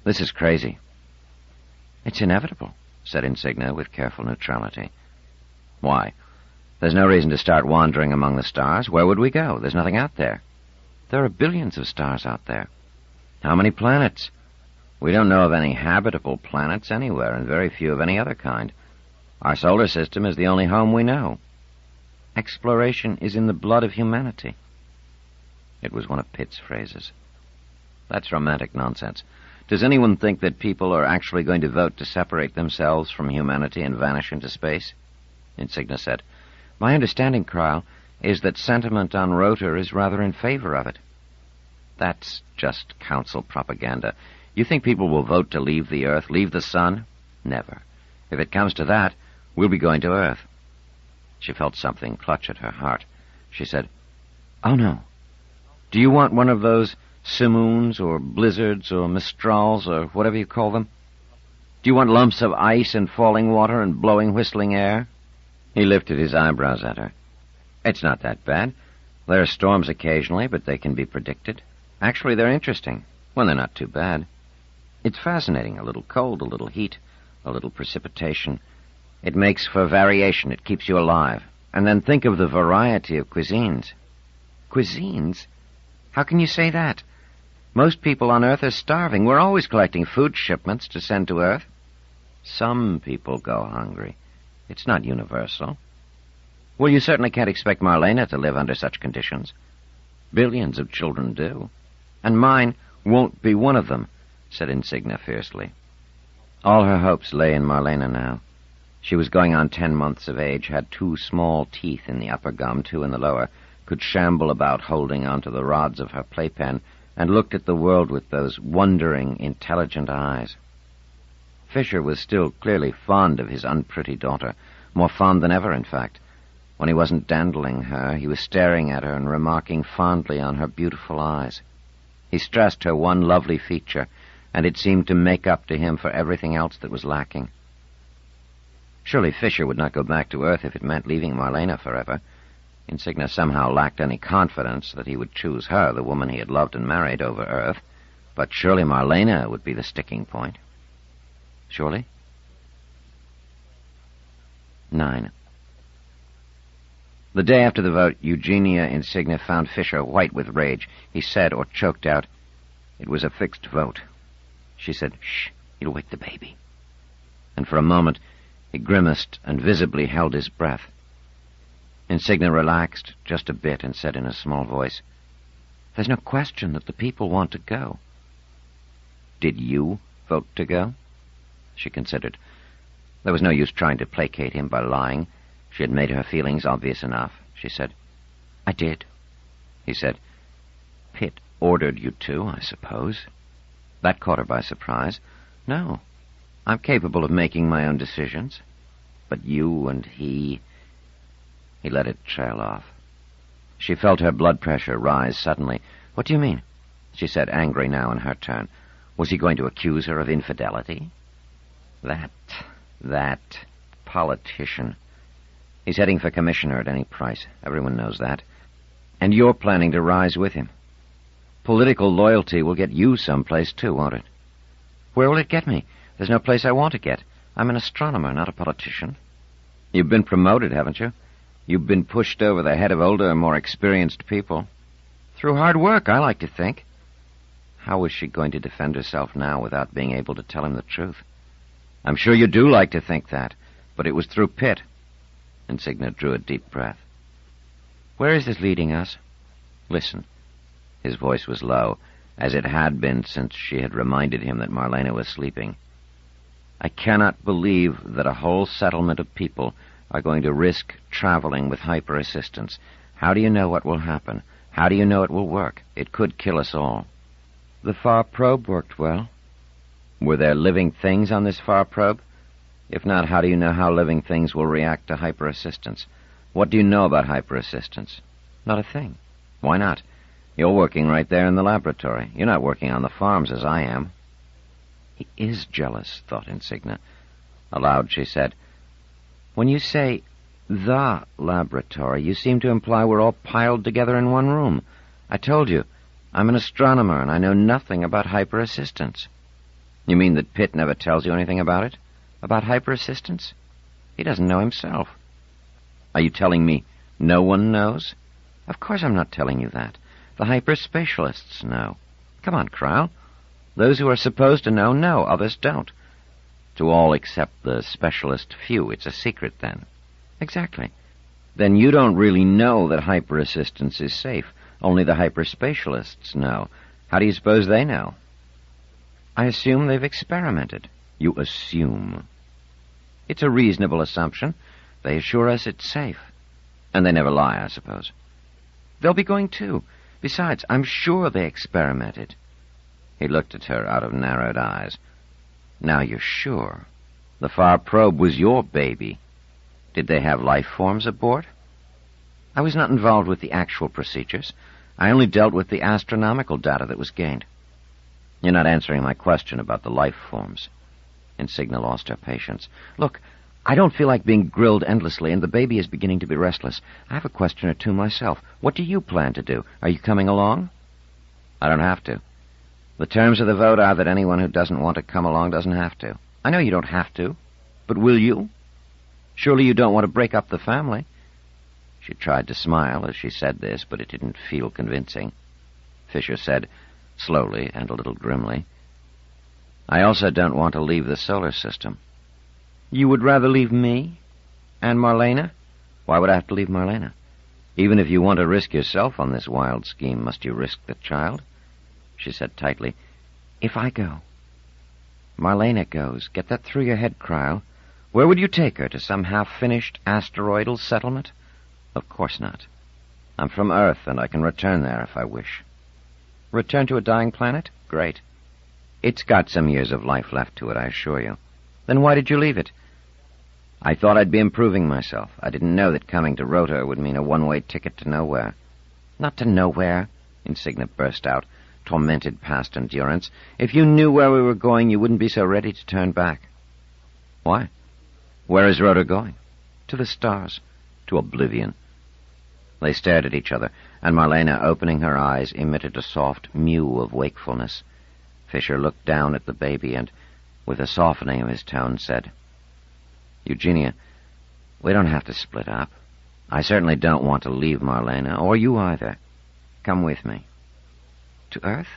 S3: "This is crazy." "It's inevitable," said Insignia with careful neutrality. "Why? There's no reason to start wandering among the stars. Where would we go? There's nothing out there." "There are billions of stars out there." "How many planets?" "We don't know of any habitable planets anywhere, and very few of any other kind. Our solar system is the only home we know." "Exploration is in the blood of humanity." It was one of Pitt's phrases. "That's romantic nonsense. Does anyone think that people are actually going to vote to separate themselves from humanity and vanish into space?" Insignia said, "My understanding, Cryle, is that sentiment on Rotor is rather in favor of it." "That's just council propaganda. You think people will vote to leave the Earth, leave the sun? Never. If it comes to that, we'll be going to Earth." She felt something clutch at her heart. She said, "Oh, no." Do you want one of those simoons or blizzards or mistrals or whatever you call them? Do you want lumps of ice and falling water and blowing, whistling air? He lifted his eyebrows at her. It's not that bad. There are storms occasionally, but they can be predicted. Actually, they're interesting, when they're not too bad. It's fascinating, a little cold, a little heat, a little precipitation. It makes for variation. It keeps you alive. And then think of the variety of cuisines. Cuisines? How can you say that? Most people on Earth are starving. We're always collecting food shipments to send to Earth. Some people go hungry. It's not universal. Well, you certainly can't expect Marlena to live under such conditions. Billions of children do. And mine won't be one of them, said Insignia fiercely. All her hopes lay in Marlena now. She was going on 10 months of age, had 2 small teeth in the upper gum, 2 in the lower, could shamble about holding onto the rods of her playpen, and looked at the world with those wondering, intelligent eyes. Fisher was still clearly fond of his unpretty daughter, more fond than ever, in fact. When he wasn't dandling her, he was staring at her and remarking fondly on her beautiful eyes. He stressed her one lovely feature, and it seemed to make up to him for everything else that was lacking. Surely Fisher would not go back to Earth if it meant leaving Marlena forever. Insignia somehow lacked any confidence that he would choose her, the woman he had loved and married, over Earth. But surely Marlena would be the sticking point. Surely? 9. The day after the vote, Eugenia Insignia found Fisher white with rage. He said, or choked out, "It was a fixed vote." She said, "Shh, you'll wake the baby." And for a moment, he grimaced and visibly held his breath. Insignia relaxed just a bit and said in a small voice, "There's no question that the people want to go." "Did you vote to go?" She considered. There was no use trying to placate him by lying. She had made her feelings obvious enough. She said, "I did." He said, "Pitt ordered you to, I suppose." That caught her by surprise. "No, I'm capable of making my own decisions. But you and he..." He let it trail off. She felt her blood pressure rise suddenly. "What do you mean?" she said, angry now in her turn. Was he going to accuse her of infidelity? That politician. He's heading for commissioner at any price. Everyone knows that. And you're planning to rise with him. Political loyalty will get you someplace, too, won't it? Where will it get me? There's no place I want to get. I'm an astronomer, not a politician. You've been promoted, haven't you? You've been pushed over the head of older and more experienced people. Through hard work, I like to think. How was she going to defend herself now without being able to tell him the truth? I'm sure you do like to think that, but it was through Pitt. Insignia drew a deep breath. Where is this leading us? Listen. His voice was low, as it had been since she had reminded him that Marlena was sleeping. I cannot believe that a whole settlement of people are going to risk traveling with hyper-assistance. How do you know what will happen? How do you know it will work? It could kill us all. The far probe worked well. Were there living things on this far probe? If not, how do you know how living things will react to hyper-assistance? What do you know about hyper-assistance? Not a thing. Why not? You're working right there in the laboratory. You're not working on the farms as I am. He is jealous, thought Insignia. Aloud she said, When you say the laboratory, you seem to imply we're all piled together in one room. I told you, I'm an astronomer and I know nothing about hyper-assistance. You mean that Pitt never tells you anything about it? About hyper-assistance? He doesn't know himself. Are you telling me no one knows? Of course I'm not telling you that. The hyper-specialists know. Come on, Crowell. Those who are supposed to know, others don't. To all except the specialist few. It's a secret, then. Exactly. Then you don't really know that hyper-assistance is safe. Only the hyper-specialists know. How do you suppose they know? I assume they've experimented. You assume. It's a reasonable assumption. They assure us it's safe. And they never lie, I suppose. They'll be going too. Besides, I'm sure they experimented. He looked at her out of narrowed eyes. Now you're sure. The far probe was your baby. Did they have life forms aboard? I was not involved with the actual procedures. I only dealt with the astronomical data that was gained. You're not answering my question about the life forms. Insignia lost her patience. Look, I don't feel like being grilled endlessly, and the baby is beginning to be restless. I have a question or two myself. What do you plan to do? Are you coming along? I don't have to. The terms of the vote are that anyone who doesn't want to come along doesn't have to. I know you don't have to, but will you? Surely you don't want to break up the family. She tried to smile as she said this, but it didn't feel convincing. Fisher said, slowly and a little grimly, I also don't want to leave the solar system. You would rather leave me? And Marlena? Why would I have to leave Marlena? Even if you want to risk yourself on this wild scheme, must you risk the child? She said tightly, If I go. Marlena goes. Get that through your head, Cryle. Where would you take her? To some half-finished asteroidal settlement? Of course not. I'm from Earth, and I can return there if I wish. Return to a dying planet? Great. It's got some years of life left to it, I assure you. Then why did you leave it? I thought I'd be improving myself. I didn't know that coming to Rota would mean a one-way ticket to nowhere. Not to nowhere, Insignia burst out, tormented past endurance. If you knew where we were going, you wouldn't be so ready to turn back. Why? Where is Rota going? To the stars. To oblivion. They stared at each other, and Marlena, opening her eyes, emitted a soft mew of wakefulness. Fisher looked down at the baby and, with a softening of his tone, said, Eugenia, we don't have to split up. I certainly don't want to leave Marlena, or you either. Come with me. To Earth?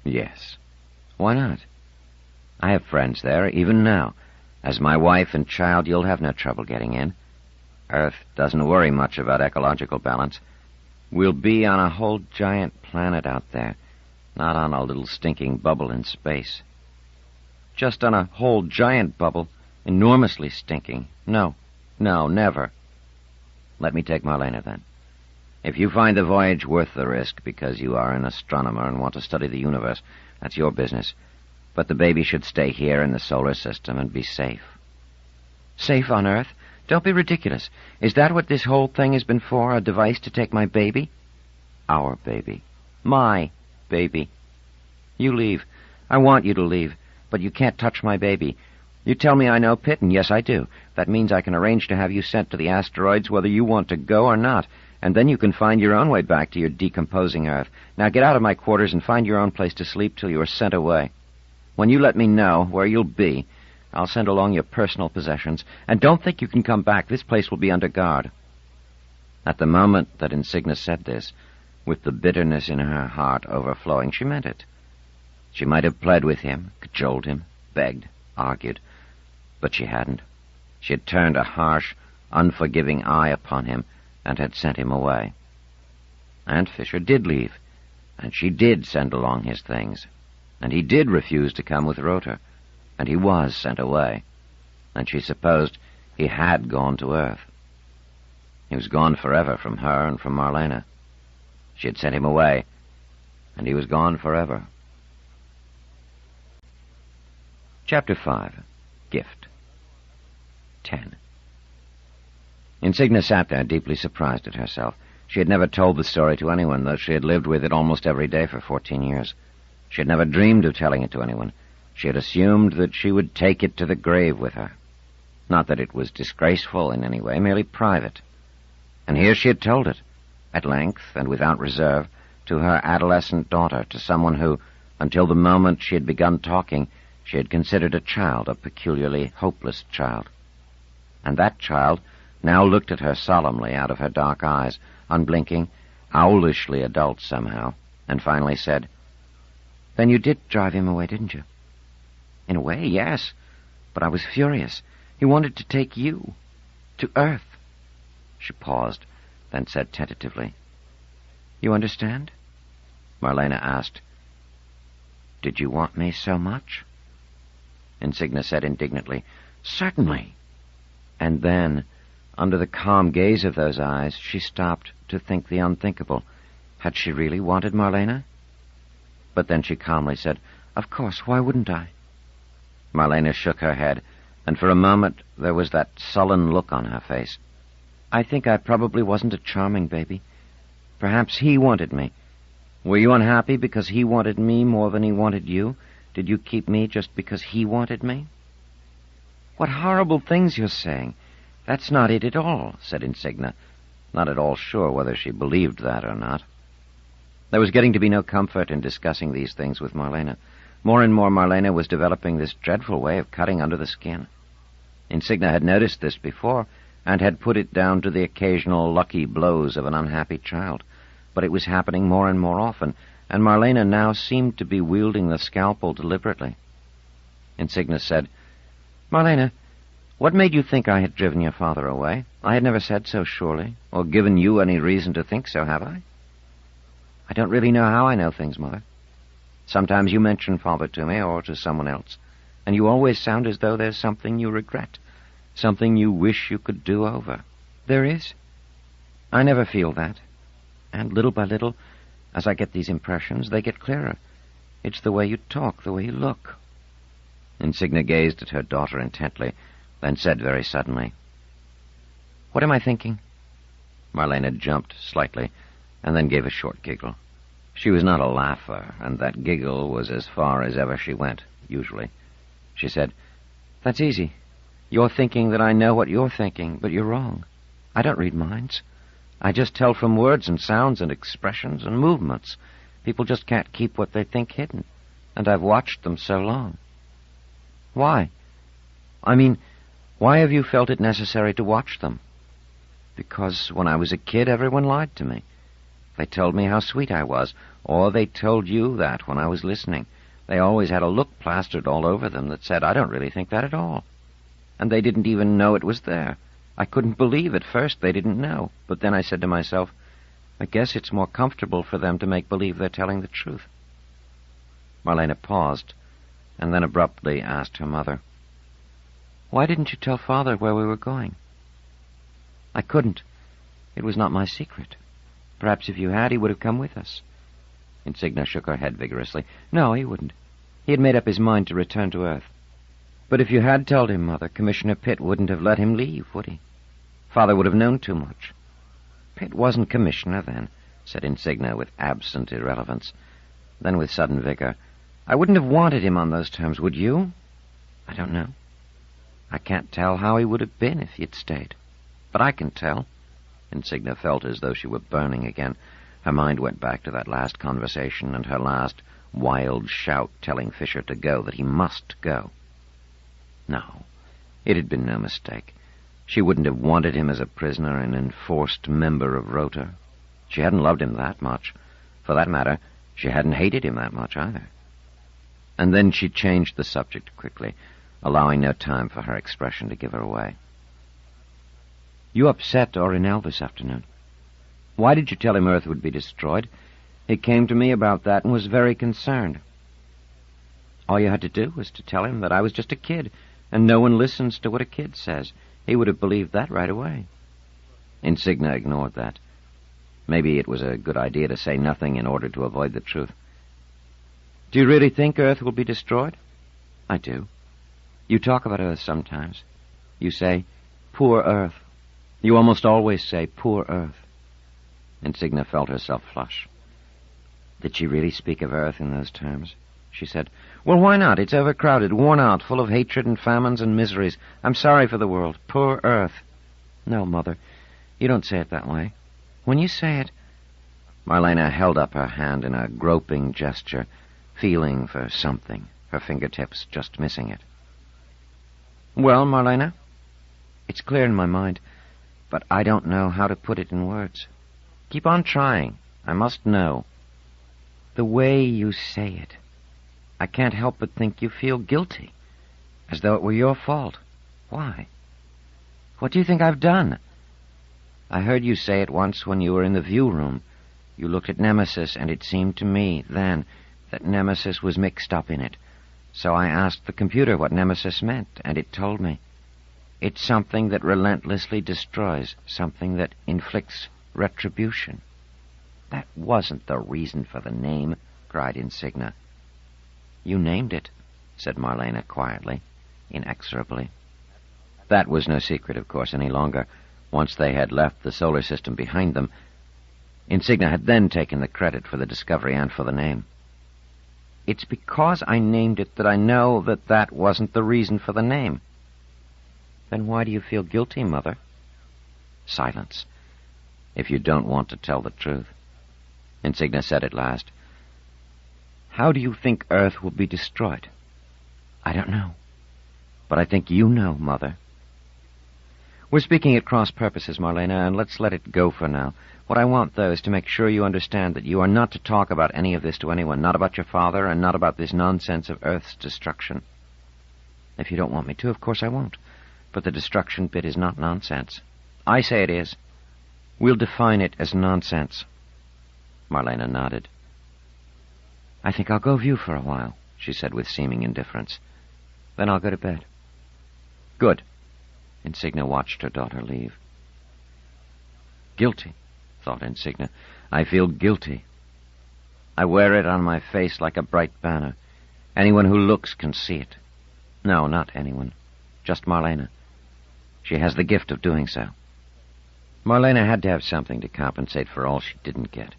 S3: Yes. Why not? I have friends there, even now. As my wife and child, you'll have no trouble getting in. Earth doesn't worry much about ecological balance. We'll be on a whole giant planet out there, not on a little stinking bubble in space. Just on a whole giant bubble, enormously stinking. No, never. Let me take Marlena, then. If you find the voyage worth the risk because you are an astronomer and want to study the universe, that's your business. But the baby should stay here in the solar system and be safe. Safe on Earth? Don't be ridiculous. Is that what this whole thing has been for, a device to take my baby? Our baby. My baby. You leave. I want you to leave, but you can't touch my baby. You tell me I know Pitt, and yes, I do. That means I can arrange to have you sent to the asteroids whether you want to go or not, and then you can find your own way back to your decomposing Earth. Now get out of my quarters and find your own place to sleep till you are sent away. When you let me know where you'll be, I'll send along your personal possessions, and don't think you can come back. This place will be under guard. At the moment that Insignia said this, with the bitterness in her heart overflowing, she meant it. She might have pled with him, cajoled him, begged, argued, but she hadn't. She had turned a harsh, unforgiving eye upon him and had sent him away. And Fisher did leave, and she did send along his things, and he did refuse to come with Rota, and he was sent away, and she supposed he had gone to Earth. He was gone forever from her and from Marlena. She had sent him away, and he was gone forever. Chapter 5. Gift. 10. Insignia sat there, deeply surprised at herself. She had never told the story to anyone, though she had lived with it almost every day for 14 years. She had never dreamed of telling it to anyone. She had assumed that she would take it to the grave with her. Not that it was disgraceful in any way, merely private. And here she had told it, at length and without reserve, to her adolescent daughter, to someone who, until the moment she had begun talking, she had considered a child, a peculiarly hopeless child. And that child now looked at her solemnly out of her dark eyes, unblinking, owlishly adult somehow, and finally said, Then you did drive him away, didn't you? In a way, yes, but I was furious. He wanted to take you to Earth. She paused, then said tentatively, You understand? Marlena asked, Did you want me so much? Insignia said indignantly, Certainly. And then, under the calm gaze of those eyes, she stopped to think the unthinkable. Had she really wanted Marlena? But then she calmly said, Of course, why wouldn't I? Marlena shook her head, and for a moment there was that sullen look on her face. I think I probably wasn't a charming baby.
S2: Perhaps he wanted me. Were you unhappy because he wanted me more than he wanted you? Did you keep me just because he wanted me? What horrible things you're saying. That's not it at all, said Insignia, not at all sure whether she believed that or not. There was getting to be no comfort in discussing these things with Marlena. More and more Marlena was developing this dreadful way of cutting under the skin. Insignia had noticed this before, and had put it down to the occasional lucky blows of an unhappy child. But it was happening more and more often, and Marlena now seemed to be wielding the scalpel deliberately. Insignia said, Marlena, what made you think I had driven your father away? I had never said so, surely, or given you any reason to think so, have I? I don't really know how I know things, Mother. Sometimes you mention Father to me or to someone else, and you always sound as though there's something you regret, something you wish you could do over. There is. I never feel that. And little by little, as I get these impressions, they get clearer. It's the way you talk, the way you look. Insignia gazed at her daughter intently, then said very suddenly, What am I thinking? Marlena jumped slightly, and then gave a short giggle. She was not a laugher, and that giggle was as far as ever she went, usually. She said, That's easy. You're thinking that I know what you're thinking, but you're wrong. I don't read minds. I just tell from words and sounds and expressions and movements. People just can't keep what they think hidden, and I've watched them so long. Why? I mean, why have you felt it necessary to watch them? Because when I was a kid, everyone lied to me. They told me how sweet I was, or they told you that when I was listening. They always had a look plastered all over them that said, I don't really think that at all. And they didn't even know it was there. I couldn't believe at first they didn't know, but then I said to myself, I guess it's more comfortable for them to make believe they're telling the truth. Marlena paused, and then abruptly asked her mother, Why didn't you tell Father where we were going? I couldn't. It was not my secret. Perhaps if you had, he would have come with us. Insignia shook her head vigorously. No, he wouldn't. He had made up his mind to return to Earth. But if you had told him, Mother, Commissioner Pitt wouldn't have let him leave, would he? Father would have known too much. Pitt wasn't commissioner then, said Insignia with absent irrelevance. Then with sudden vigor, I wouldn't have wanted him on those terms, would you? I don't know. I can't tell how he would have been if he'd stayed. But I can tell. Insignia felt as though she were burning again. Her mind went back to that last conversation and her last wild shout telling Fisher to go, that he must go. No, it had been no mistake. She wouldn't have wanted him as a prisoner, an enforced member of Rota. She hadn't loved him that much. For that matter, she hadn't hated him that much either. And then she changed the subject quickly, allowing no time for her expression to give her away. You upset Orinel this afternoon. Why did you tell him Earth would be destroyed? He came to me about that and was very concerned. All you had to do was to tell him that I was just a kid, and no one listens to what a kid says. He would have believed that right away. Insignia ignored that. Maybe it was a good idea to say nothing in order to avoid the truth. Do you really think Earth will be destroyed? I do. You talk about Earth sometimes. You say, poor Earth. You almost always say, poor Earth. Insignia felt herself flush. Did she really speak of Earth in those terms? She said, Well, why not? It's overcrowded, worn out, full of hatred and famines and miseries. I'm sorry for the world. Poor Earth. No, Mother, you don't say it that way. When you say it... Marlena held up her hand in a groping gesture, feeling for something, her fingertips just missing it. Well, Marlena, it's clear in my mind, but I don't know how to put it in words. Keep on trying. I must know. The way you say it, I can't help but think you feel guilty, as though it were your fault. Why? What do you think I've done? I heard you say it once when you were in the view room. You looked at Nemesis, and it seemed to me then that Nemesis was mixed up in it. So I asked the computer what Nemesis meant, and it told me. It's something that relentlessly destroys, something that inflicts retribution. That wasn't the reason for the name, cried Insignia. You named it, said Marlena quietly, inexorably. That was no secret, of course, any longer. Once they had left the solar system behind them,
S3: Insignia had then taken the credit for the discovery and for the name. It's because I named it that I know that that wasn't the reason for the name. Then why do you feel guilty, Mother? Silence. If you don't want to tell the truth. Insignia said at last, How do you think Earth will be destroyed? I don't know. But I think you know, Mother. We're speaking at cross purposes, Marlena, and let's let it go for now. What I want, though, is to make sure you understand that you are not to talk about any of this to anyone, not about your father, and not about this nonsense of Earth's destruction. If you don't want me to, of course I won't. But the destruction bit is not nonsense. I say it is. We'll define it as nonsense. Marlena nodded. I think I'll go view for a while, she said with seeming indifference. Then I'll go to bed. Good. Insignia watched her daughter leave. Guilty, thought Insignia. I feel guilty. I wear it on my face like a bright banner. Anyone who looks can see it. No, not anyone. Just Marlena. She has the gift of doing so. Marlena had to have something to compensate for all she didn't get.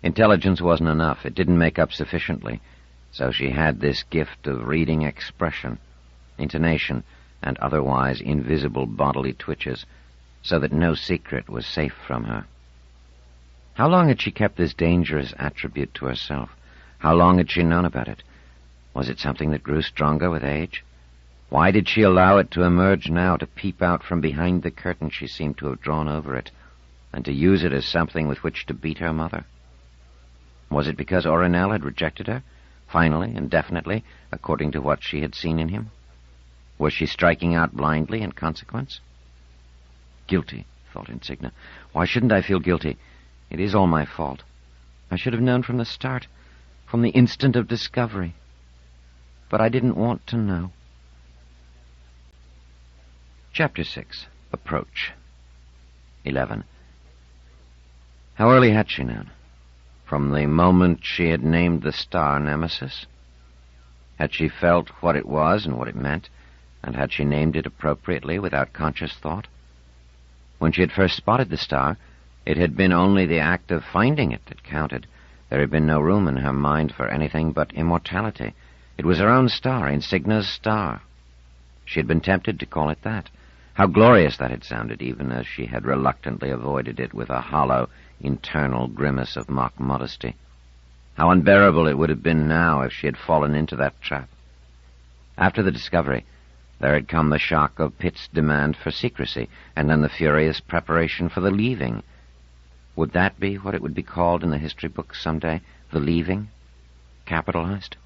S3: Intelligence wasn't enough. It didn't make up sufficiently. So she had this gift of reading expression, intonation, and otherwise invisible bodily twitches, so that no secret was safe from her. How long had she kept this dangerous attribute to herself? How long had she known about it? Was it something that grew stronger with age? Why did she allow it to emerge now, to peep out from behind the curtain she seemed to have drawn over it, and to use it as something with which to beat her mother? Was it because Orinel had rejected her, finally and definitely, according to what she had seen in him? Was she striking out blindly in consequence? Guilty, thought Insignia. Why shouldn't I feel guilty? It is all my fault. I should have known from the start, from the instant of discovery. But I didn't want to know. Chapter 6. Approach. 11. How early had she known? From the moment she had named the star Nemesis? Had she felt what it was and what it meant, and had she named it appropriately without conscious thought? When she had first spotted the star, it had been only the act of finding it that counted. There had been no room in her mind for anything but immortality. It was her own star, Insignia's star. She had been tempted to call it that. How glorious that had sounded, even as she had reluctantly avoided it with a hollow, internal grimace of mock modesty. How unbearable it would have been now if she had fallen into that trap. After the discovery, there had come the shock of Pitt's demand for secrecy, and then the furious preparation for the leaving. Would that be what it would be called in the history books someday? The leaving? Capitalized?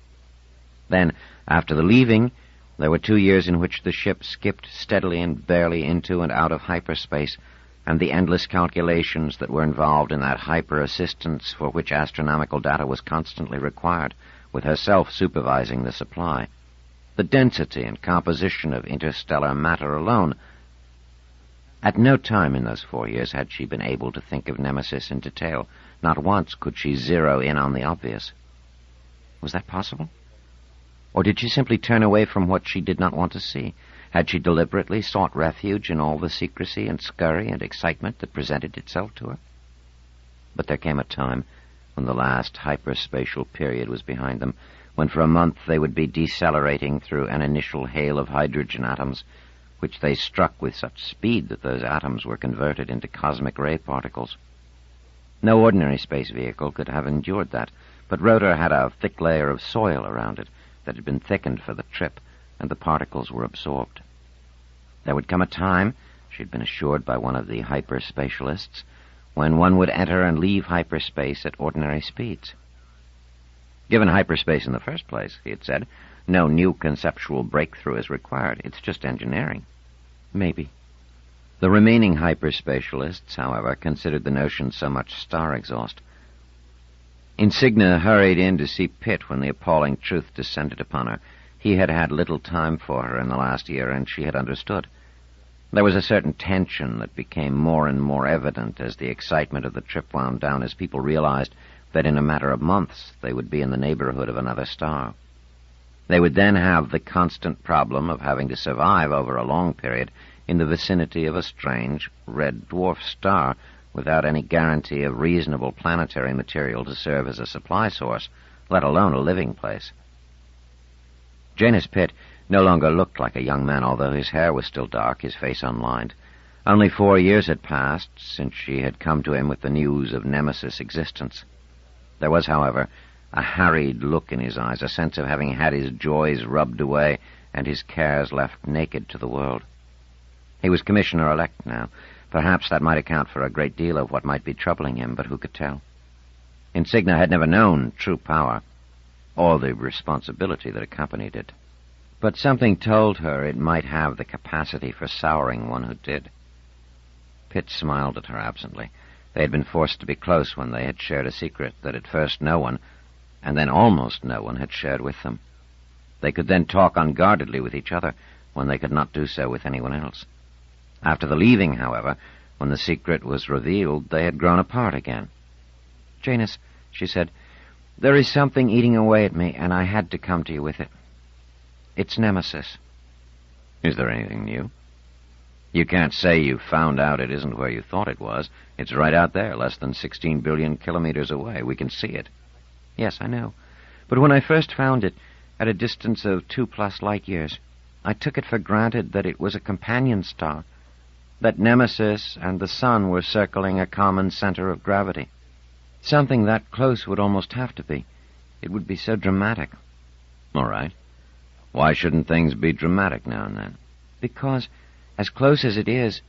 S3: Then, after the leaving, there were 2 years in which the ship skipped steadily and barely into and out of hyperspace, and the endless calculations that were involved in that hyper-assistance for which astronomical data was constantly required, with herself supervising the supply. The density and composition of interstellar matter alone. At no time in those 4 years had she been able to think of Nemesis in detail. Not once could she zero in on the obvious. Was that possible? Or did she simply turn away from what she did not want to see? Had she deliberately sought refuge in all the secrecy and scurry and excitement that presented itself to her? But there came a time when the last hyperspatial period was behind them, when for a month they would be decelerating through an initial hail of hydrogen atoms, which they struck with such speed that those atoms were converted into cosmic ray particles. No ordinary space vehicle could have endured that, but Rotor had a thick layer of soil around it that had been thickened for the trip, and the particles were absorbed. There would come a time, she'd been assured by one of the hyperspatialists, when one would enter and leave hyperspace at ordinary speeds. Given hyperspace in the first place, he had said, no new conceptual breakthrough is required. It's just engineering. Maybe. The remaining hyperspatialists, however, considered the notion so much star exhaust. Insignia hurried in to see Pitt when the appalling truth descended upon her. He had had little time for her in the last year, and she had understood. There was a certain tension that became more and more evident as the excitement of the trip wound down, as people realized that in a matter of months they would be in the neighborhood of another star. They would then have the constant problem of having to survive over a long period in the vicinity of a strange red dwarf star
S1: without any guarantee of reasonable planetary material to serve as a supply source, let alone a living place. Janus Pitt no longer looked like a young man, although his hair was still dark, his face unlined. Only 4 years had passed since she had come to him with the news of Nemesis' existence. There was, however, a harried look in his eyes, a sense of having had his joys rubbed away and his cares left naked to the world. He was commissioner-elect now. Perhaps that might account for a great deal of what might be troubling him, but who could tell? Insignia had never known true power, or the responsibility that accompanied it. But something told her it might have the capacity for souring one who did. Pitt smiled at her absently. They had been forced to be close when they had shared a secret that at first no one, and then almost no one, had shared with them. They could then talk unguardedly with each other when they could not do so with anyone else. After the leaving, however, when the secret was revealed, they had grown apart again. "Janus," she said, "there is something eating away at me, and I had to come to you with it. It's Nemesis." "Is there anything new?" "You can't say you found out it isn't where you thought it was. It's right out there, less than 16 billion kilometers away. We can see it." "Yes, I know. But when I first found it, at a distance of 2+ light years, I took it for granted that it was a companion star, that Nemesis and the sun were circling a common center of gravity. Something that close would almost have to be. It would be so dramatic." "All right. Why shouldn't things be dramatic now and then?" "Because, as close as it is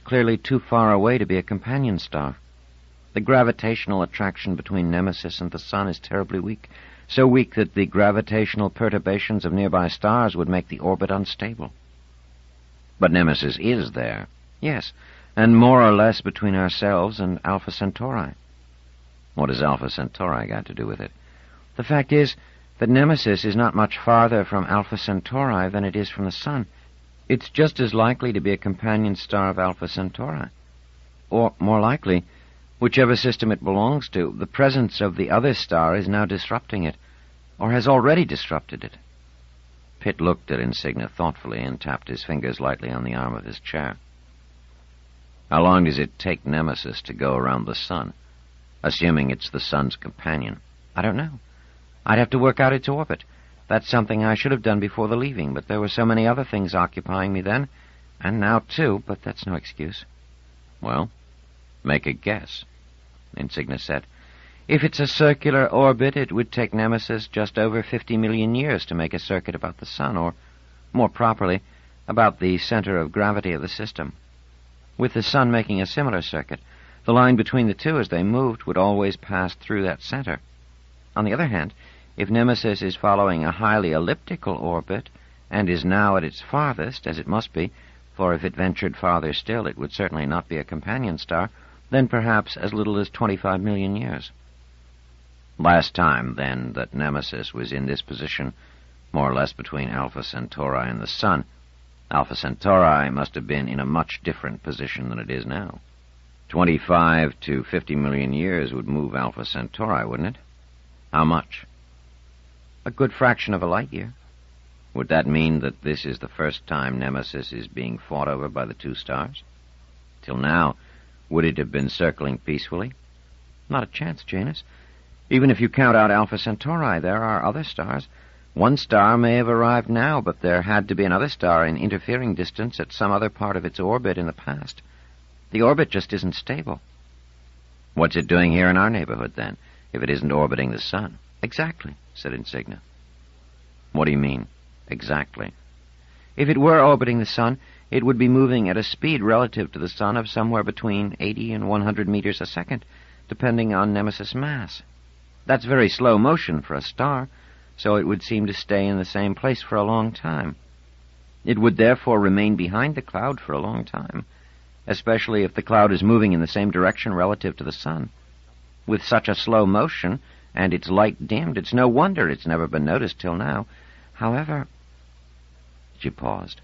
S1: clearly too far away to be a companion star. The gravitational attraction between Nemesis and the sun is terribly weak, so weak that the gravitational perturbations of nearby stars would make the orbit unstable." "But Nemesis is there." "Yes, and more or less between ourselves and Alpha Centauri." "What has Alpha Centauri got to do with it?" "The fact is that Nemesis is not much farther from Alpha Centauri than it is from the sun. It's just as likely to be a companion star of Alpha Centauri. Or, more likely, whichever system it belongs to, the presence of the other star is now disrupting it, or has already disrupted it." Pitt looked at Insignia thoughtfully and tapped his fingers lightly on the arm of his chair. "How long does it take Nemesis to go around the sun, assuming it's the sun's companion?" "I don't know. I'd have to work out its orbit. That's something I should have done before the leaving, but there were so many other things occupying me then, and now too, but that's no excuse." "Well, make a guess," Insignia said. "If it's a circular orbit, it would take Nemesis just over 50 million years to make a circuit about the sun, or, more properly, about the center of gravity of the system. With the sun making a similar circuit, the line between the two as they moved would always pass through that center. On the other hand, if Nemesis is following a highly elliptical orbit, and is now at its farthest, as it must be, for if it ventured farther still, it would certainly not be a companion star, then perhaps as little as 25 million years. Last time, then, that Nemesis was in this position, more or less between Alpha Centauri and the sun, Alpha Centauri must have been in a much different position than it is now. 25 to 50 million years would move Alpha Centauri, wouldn't it? How much?" "A good fraction of a light year." "Would that mean that this is the first time Nemesis is being fought over by the two stars? Till now, would it have been circling peacefully?" "Not a chance, Janus. Even if you count out Alpha Centauri, there are other stars. One star may have arrived now, but there had to be another star in interfering distance at some other part of its orbit in the past. The orbit just isn't stable." "What's it doing here in our neighborhood, then, if it isn't orbiting the sun?" "Exactly," said Insignia. "What do you mean, exactly?" "If it were orbiting the sun, it would be moving at a speed relative to the sun of somewhere between 80 and 100 meters a second, depending on Nemesis' mass. That's very slow motion for a star, so it would seem to stay in the same place for a long time. It would therefore remain behind the cloud for a long time, especially if the cloud is moving in the same direction relative to the sun. With such a slow motion, and its light dimmed, it's no wonder it's never been noticed till now. However—" She paused.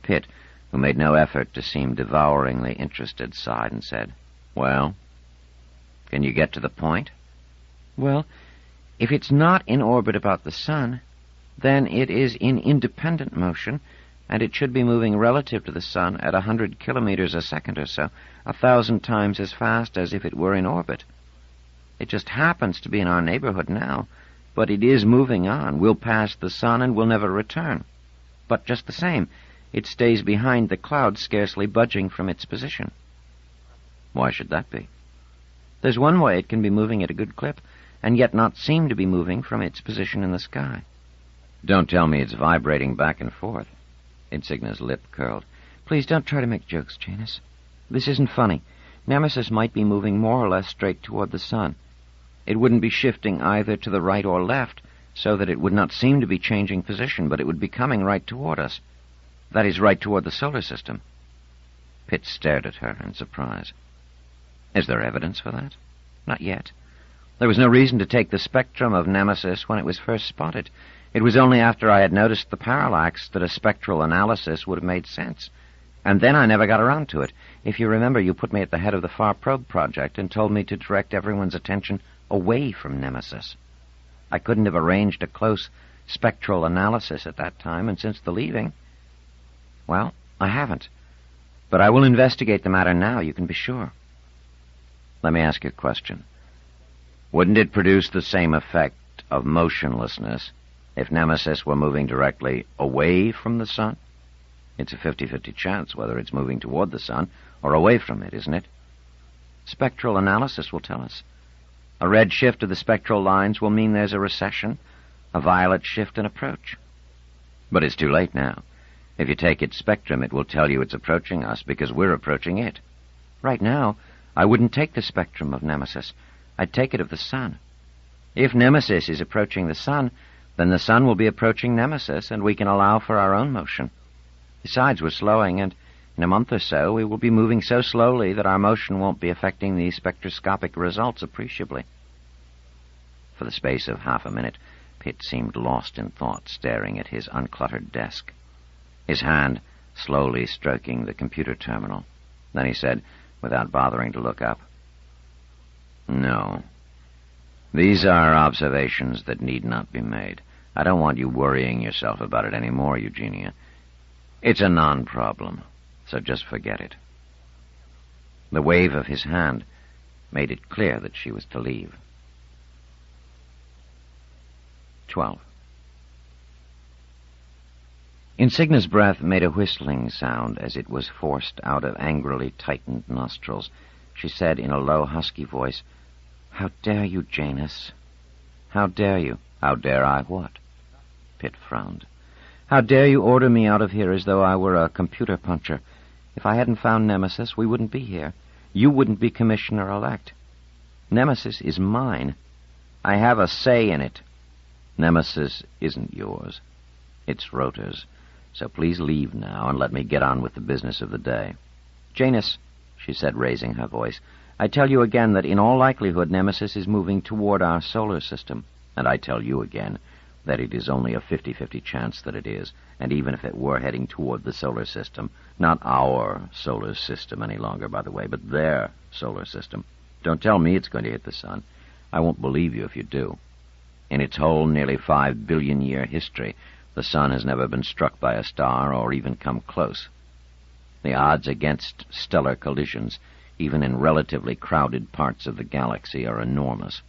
S1: Pitt, who made no effort to seem devouringly interested, sighed and said, "Well, can you get to the point?" "Well, if it's not in orbit about the sun, then it is in independent motion,
S2: and it should be moving relative to the sun at 100 kilometers a second or so, 1,000 times as fast as if it were in orbit. It just happens to be in our neighborhood now, but it is moving on. We'll pass the sun and we'll never return. But just the same, it stays behind the clouds, scarcely budging from its position.
S3: Why should that be?
S2: There's one way it can be moving at a good clip, and yet not seem to be moving from its position in the sky.
S3: Don't tell me it's vibrating back and forth. Insigna's lip curled.
S2: Please don't try to make jokes, Janus. This isn't funny. Nemesis might be moving more or less straight toward the sun. It wouldn't be shifting either to the right or left, so that it would not seem to be changing position, but it would be coming right toward us. That is, right toward the solar system.
S3: Pitt stared at her in surprise.
S2: Is there evidence for that? Not yet. There was no reason to take the spectrum of Nemesis when it was first spotted. It was only after I had noticed the parallax that a spectral analysis would have made sense. And then I never got around to it. If you remember, you put me at the head of the Far Probe project and told me to direct everyone's attention away from Nemesis. I couldn't have arranged a close spectral analysis at that time, and since the leaving, well, I haven't. But I will investigate the matter now, you can be sure.
S3: Let me ask you a question. Wouldn't it produce the same effect of motionlessness if Nemesis were moving directly away from the sun? It's a 50-50 chance whether it's moving toward the sun or away from it, isn't it?
S2: Spectral analysis will tell us. A red shift of the spectral lines will mean there's a recession, a violet shift and approach.
S3: But it's too late now. If you take its spectrum, it will tell you it's approaching us because we're approaching it.
S2: Right now, I wouldn't take the spectrum of Nemesis. I'd take it of the sun. If Nemesis is approaching the sun, then the sun will be approaching Nemesis, and we can allow for our own motion. Besides, we're slowing, and in a month or so, we will be moving so slowly that our motion won't be affecting the spectroscopic results appreciably.
S3: For the space of half a minute, Pitt seemed lost in thought, staring at his uncluttered desk, his hand slowly stroking the computer terminal. Then he said, without bothering to look up, "No. These are observations that need not be made. I don't want you worrying yourself about it any more, Eugenia. It's a non-problem, so just forget it." The wave of his hand made it clear that she was to leave. 12. Insigna's breath made a whistling sound as it was forced out of angrily tightened nostrils. She said in a low, husky voice, "How dare you, Janus? How dare you?" "How dare I what?" Pitt frowned. "How dare you order me out of here as though I were a computer puncher? If I hadn't found Nemesis, we wouldn't be here. You wouldn't be commissioner-elect. Nemesis is mine. I have a say in it." "Nemesis isn't yours. It's Rotor's. So please leave now and let me get on with the business of the day."
S2: "Janus," she said, raising her voice, "I tell you again that in all likelihood Nemesis is moving toward our solar system."
S3: "And I tell you again that it is only a 50-50 chance that it is, and even if it were heading toward the solar system, not our solar system any longer, by the way, but their solar system. Don't tell me it's going to hit the sun. I won't believe you if you do. In its whole nearly 5 billion-year history, the sun has never been struck by a star or even come close. The odds against stellar collisions, even in relatively crowded parts of the galaxy, are enormous.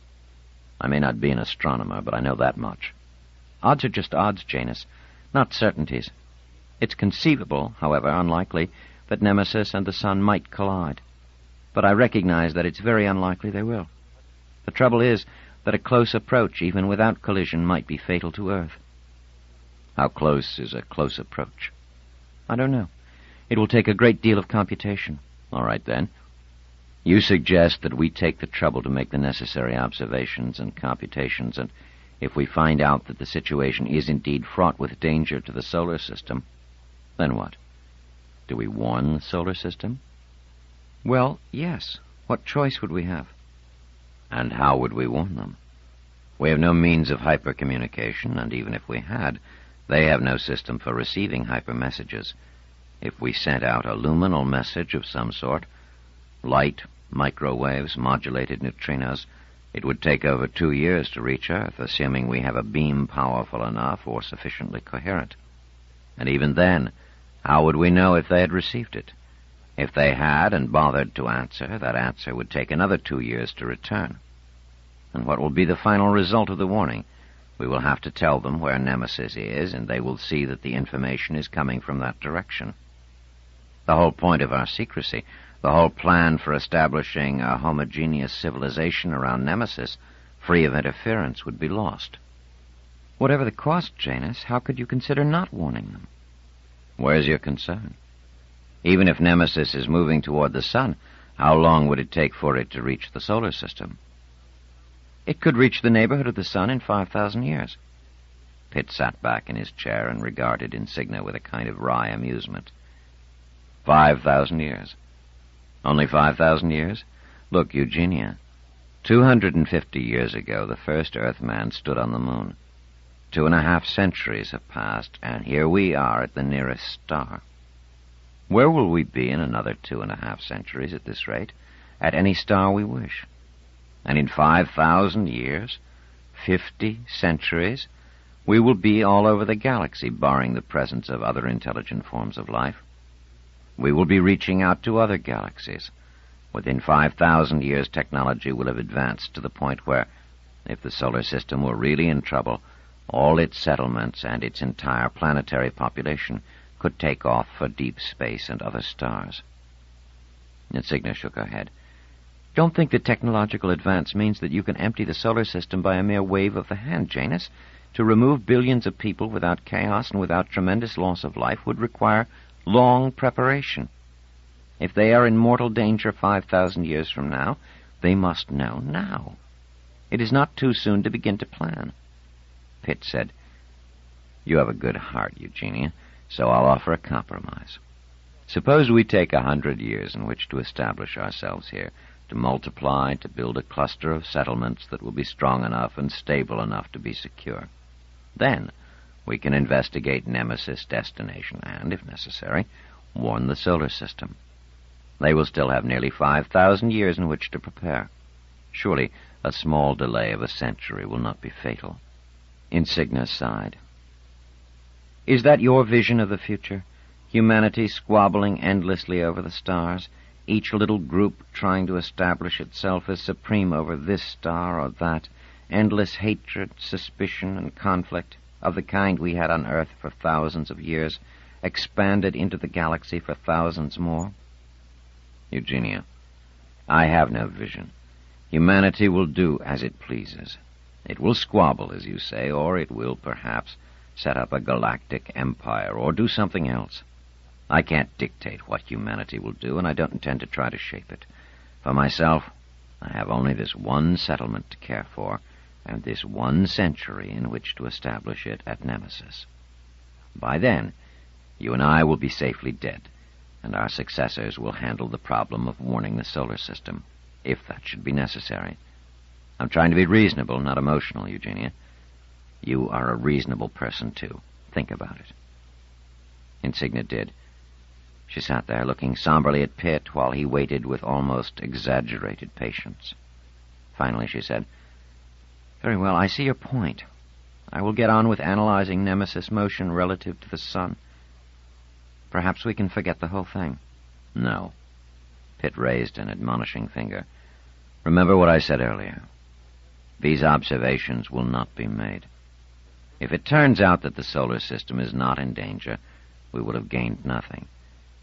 S3: I may not be an astronomer, but I know that much."
S2: "Odds are just odds, Janus, not certainties. It's conceivable, however unlikely, that Nemesis and the sun might collide. But I recognize that it's very unlikely they will. The trouble is that a close approach, even without collision, might be fatal to Earth."
S3: "How close is a close approach?"
S2: "I don't know. It will take a great deal of computation."
S3: "All right, then. You suggest that we take the trouble to make the necessary observations and computations, and if we find out that the situation is indeed fraught with danger to the solar system, then what? Do we warn the solar system?"
S2: "Well, yes. What choice would we have?"
S3: "And how would we warn them? We have no means of hypercommunication, and even if we had, they have no system for receiving hypermessages. If we sent out a luminal message of some sort, light, microwaves, modulated neutrinos, it would take over 2 years to reach Earth, assuming we have a beam powerful enough or sufficiently coherent. And even then, How would we know if they had received it? If they had and bothered to answer, that answer would take another 2 years to return. And what will be the final result of the warning? We will have to tell them where Nemesis is, and they will see that the information is coming from that direction. The whole point of our secrecy, the whole plan for establishing a homogeneous civilization around Nemesis, free of interference, would be lost.
S2: Whatever the cost, Janus, how could you consider not warning them?
S3: Where's your concern? Even if Nemesis is moving toward the sun, how long would it take for it to reach the solar system?
S2: It could reach the neighborhood of the sun in 5,000 years.
S3: Pitt sat back in his chair and regarded Insignia with a kind of wry amusement. 5,000 years. Only 5,000 years? Look, Eugenia, 250 years ago, the first Earthman stood on the moon. 2.5 centuries have passed, and here we are at the nearest star. Where will we be in another 2.5 centuries at this rate? At any star we wish. And in 5,000 years, 50 centuries, we will be all over the galaxy, barring the presence of other intelligent forms of life. We will be reaching out to other galaxies. Within 5,000 years, technology will have advanced to the point where, if the solar system were really in trouble, all its settlements and its entire planetary population could take off for deep space and other stars.
S2: Insignia shook her head. Don't think that technological advance means that you can empty the solar system by a mere wave of the hand, Janus. To remove billions of people without chaos and without tremendous loss of life would require long preparation. If they are in mortal danger 5,000 years from now, they must know now. It is not too soon to begin to plan.
S3: Pitt said, "You have a good heart, Eugenia, so I'll offer a compromise. Suppose we take 100 years in which to establish ourselves here, to multiply, to build a cluster of settlements that will be strong enough and stable enough to be secure. Then we can investigate Nemesis' destination and, if necessary, warn the solar system. They will still have nearly 5,000 years in which to prepare. Surely a small delay of a century will not be fatal."
S2: Insignia sighed. Is that your vision of the future? Humanity squabbling endlessly over the stars, each little group trying to establish itself as supreme over this star or that, endless hatred, suspicion, and conflict, of the kind we had on Earth for thousands of years, expanded into the galaxy for thousands more?
S3: Eugenia, I have no vision. Humanity will do as it pleases. It will squabble, as you say, or it will, perhaps, set up a galactic empire, or do something else. I can't dictate what humanity will do, and I don't intend to try to shape it. For myself, I have only this one settlement to care for, and this one century in which to establish it at Nemesis. By then, you and I will be safely dead, and our successors will handle the problem of warning the solar system, if that should be necessary. I'm trying to be reasonable, not emotional, Eugenia. You are a reasonable person, too. Think about it.
S2: Insignia did. She sat there looking somberly at Pitt while he waited with almost exaggerated patience. Finally she said, "Very well, I see your point. I will get on with analyzing Nemesis motion relative to the sun. Perhaps we can forget the whole thing."
S3: No. Pitt raised an admonishing finger. Remember what I said earlier. These observations will not be made. If it turns out that the solar system is not in danger, we will have gained nothing.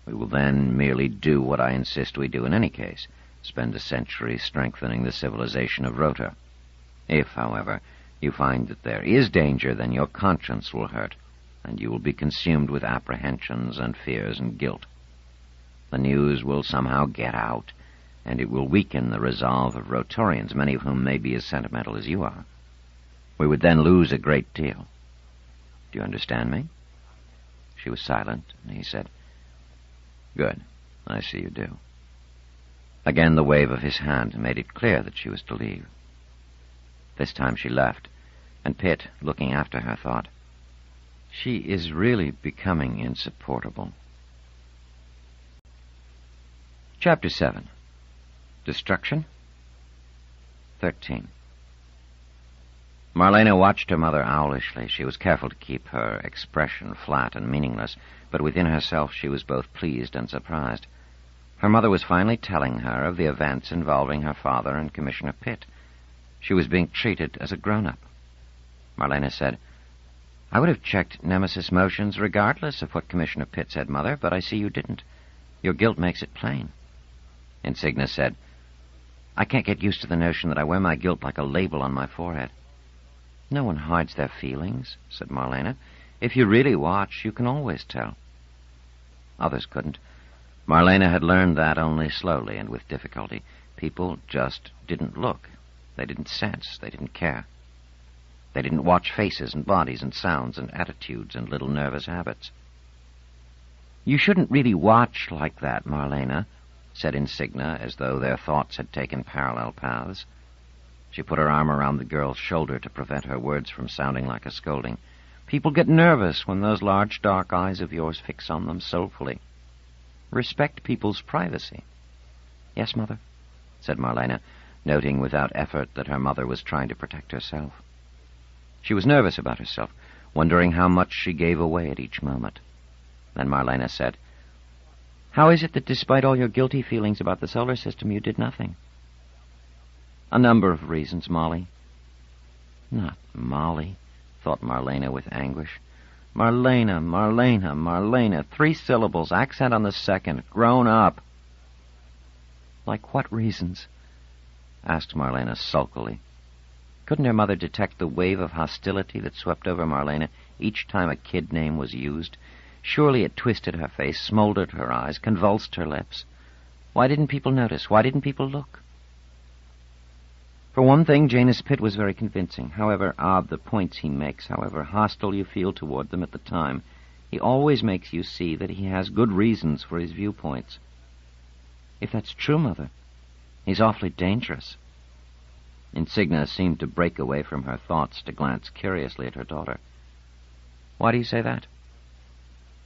S3: We will then merely do what I insist we do in any case, spend a century strengthening the civilization of Rota. If, however, you find that there is danger, then your conscience will hurt, and you will be consumed with apprehensions and fears and guilt. The news will somehow get out, and it will weaken the resolve of Rotorians, many of whom may be as sentimental as you are. We would then lose a great deal. Do you understand me?" She was silent, and he said, "Good. I see you do." Again the wave of his hand made it clear that she was to leave. This time she left, and Pitt, looking after her, thought, "She is really becoming insupportable." Chapter 7. Destruction. 13. Marlena watched her mother owlishly. She was careful to keep her expression flat and meaningless, but within herself she was both pleased and surprised. Her mother was finally telling her of the events involving her father and Commissioner Pitt. She was being treated as a grown-up. Marlena said, "I would have checked Nemesis motions regardless of what Commissioner Pitt said, Mother, but I see you didn't. Your guilt makes it plain." Insignia said, "I can't get used to the notion that I wear my guilt like a label on my forehead." "No one hides their feelings," said Marlena. "If you really watch, you can always tell." Others couldn't. Marlena had learned that only slowly and with difficulty. People just didn't look. They didn't sense. They didn't care. They didn't watch faces and bodies and sounds and attitudes and little nervous habits. "You shouldn't really watch like that, Marlena," said Insignia, as though their thoughts had taken parallel paths. She put her arm around the girl's shoulder to prevent her words from sounding like a scolding. "People get nervous when those large dark eyes of yours fix on them soulfully. Respect people's privacy." "Yes, Mother," said Marlena, noting without effort that her mother was trying to protect herself. She was nervous about herself, wondering how much she gave away at each moment. Then Marlena said, "How is it that despite all your guilty feelings about the solar system, you did nothing?" "A number of reasons, Molly." Not Molly, thought Marlena with anguish. Marlena, Marlena, Marlena. 3 syllables, accent on the second. Grown up. "Like what reasons?" asked Marlena sulkily. Couldn't her mother detect the wave of hostility that swept over Marlena each time a kid name was used? Surely it twisted her face, smoldered her eyes, convulsed her lips. Why didn't people notice? Why didn't people look? For one thing, Janus Pitt was very convincing. However odd the points he makes, however hostile you feel toward them at the time, he always makes you see that he has good reasons for his viewpoints. If that's true, Mother, he's awfully dangerous. Insignia seemed to break away from her thoughts to glance curiously at her daughter. "Why do you say that?"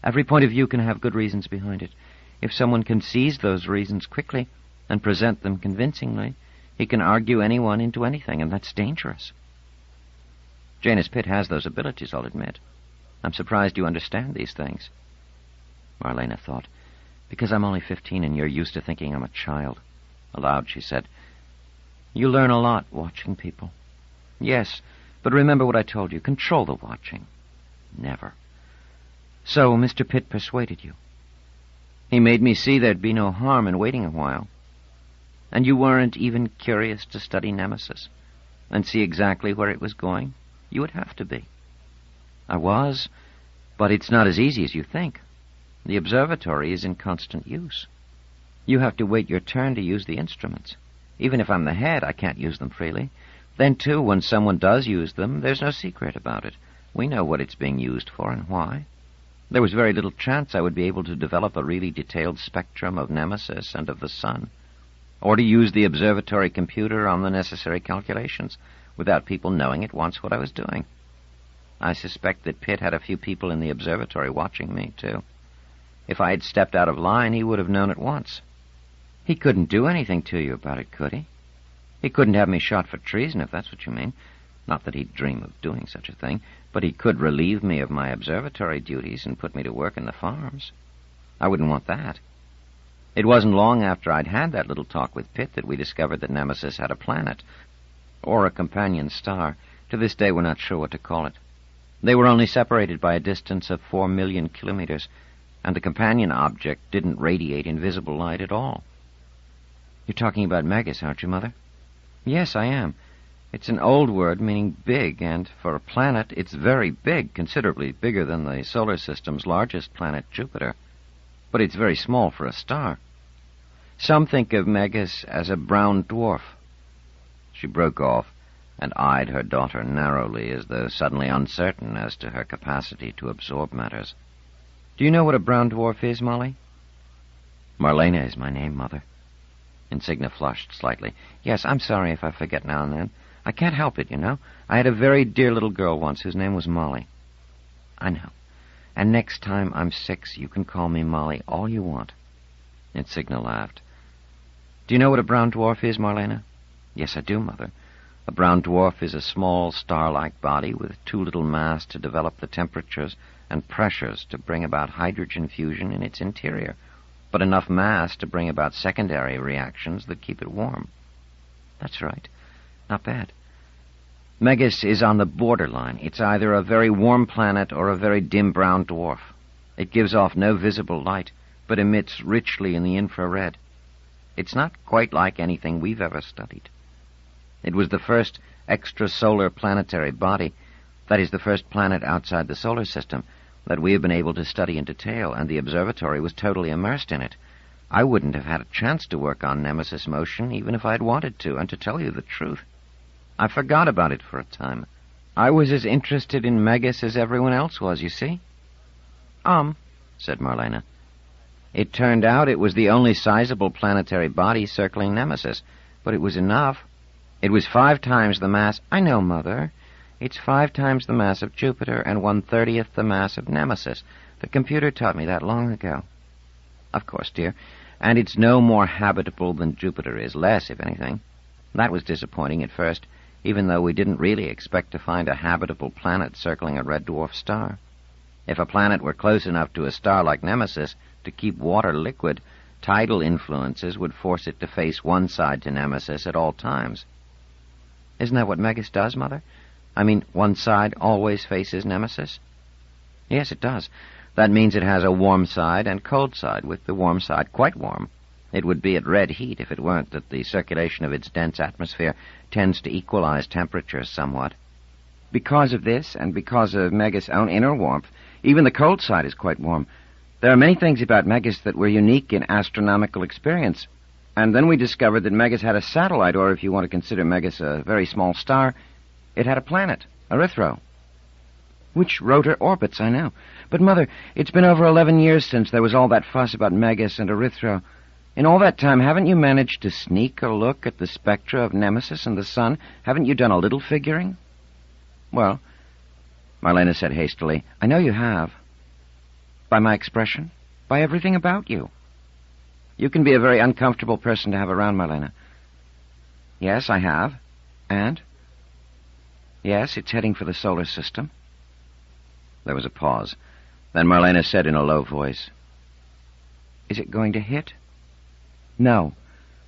S3: "Every point of view can have good reasons behind it. If someone can seize those reasons quickly and present them convincingly, he can argue anyone into anything, and that's dangerous." "Janus Pitt has those abilities, I'll admit. I'm surprised you understand these things." Marlena thought, "Because I'm only 15 and you're used to thinking I'm a child." Aloud she said, "You learn a lot watching people." "Yes, but remember what I told you. Control the watching." "Never." "So Mr. Pitt persuaded you?" "He made me see there'd be no harm in waiting a while." "And you weren't even curious to study Nemesis and see exactly where it was going? You would have to be." "I was, but it's not as easy as you think. The observatory is in constant use. You have to wait your turn to use the instruments. Even if I'm the head, I can't use them freely. Then, too, when someone does use them, there's no secret about it. We know what it's being used for and why. There was very little chance I would be able to develop a really detailed spectrum of Nemesis and of the sun, or to use the observatory computer on the necessary calculations, without people knowing at once what I was doing. I suspect that Pitt had a few people in the observatory watching me, too. If I had stepped out of line, he would have known at once. He couldn't do anything to you about it, could he? He couldn't have me shot for treason, if that's what you mean. Not that he'd dream of doing such a thing, but he could relieve me of my observatory duties and put me to work in the farms. I wouldn't want that. It wasn't long after I'd had that little talk with Pitt that we discovered that Nemesis had a planet, or a companion star. To this day, we're not sure what to call it. They were only separated by a distance of 4 million kilometers, and the companion object didn't radiate invisible light at all. You're talking about Megas, aren't you, Mother? Yes, I am. It's an old word meaning big, and for a planet, it's very big, considerably bigger than the solar system's largest planet, Jupiter. But it's very small for a star. Some think of Megas as a brown dwarf. She broke off and eyed her daughter narrowly, as though suddenly uncertain as to her capacity to absorb matters. Do you know what a brown dwarf is, Molly? Marlena is my name, Mother. Insignia flushed slightly. Yes, I'm sorry if I forget now and then. I can't help it, you know. I had a very dear little girl once whose name was Molly. I know. And next time I'm 6, you can call me Molly all you want. Insignia laughed. Do you know what a brown dwarf is, Marlena? Yes, I do, Mother. A brown dwarf is a small, star-like body with too little mass to develop the temperatures and pressures to bring about hydrogen fusion in its interior, but enough mass to bring about secondary reactions that keep it warm. That's right. Not bad. Megas is on the borderline. It's either a very warm planet or a very dim brown dwarf. It gives off no visible light, but emits richly in the infrared. It's not quite like anything we've ever studied. It was the first extrasolar planetary body, that is, the first planet outside the solar system, that we have been able to study in detail, and the observatory was totally immersed in it. I wouldn't have had a chance to work on Nemesis motion even if I'd wanted to, and to tell you the truth, I forgot about it for a time. I was as interested in Megas as everyone else was, you see. Said Marlena. It turned out it was the only sizable planetary body circling Nemesis, but it was enough. It was 5 times the mass... I know, Mother. It's 5 times the mass of Jupiter and 1/30th the mass of Nemesis. The computer taught me that long ago. Of course, dear. And it's no more habitable than Jupiter is, less, if anything. That was disappointing at first, even though we didn't really expect to find a habitable planet circling a red dwarf star. If a planet were close enough to a star like Nemesis to keep water liquid, tidal influences would force it to face one side to Nemesis at all times. Isn't that what Megas does, Mother? I mean, one side always faces Nemesis? Yes, it does. That means it has a warm side and cold side, with the warm side quite warm. It would be at red heat if it weren't that the circulation of its dense atmosphere tends to equalize temperatures somewhat. Because of this, and because of Megas' own inner warmth, even the cold side is quite warm. There are many things about Megas that were unique in astronomical experience. And then we discovered that Megas had a satellite, or if you want to consider Megas a very small star, it had a planet, Erythro. Which rotor orbits, I know. But, Mother, it's been over 11 years since there was all that fuss about Megas and Erythro. In all that time, haven't you managed to sneak a look at the spectra of Nemesis and the Sun? Haven't you done a little figuring? Well, Marlena said hastily, I know you have. By my expression? By everything about you. You can be a very uncomfortable person to have around, Marlena. Yes, I have. And? Yes, it's heading for the solar system. There was a pause. Then Marlena said in a low voice, Is it going to hit? No,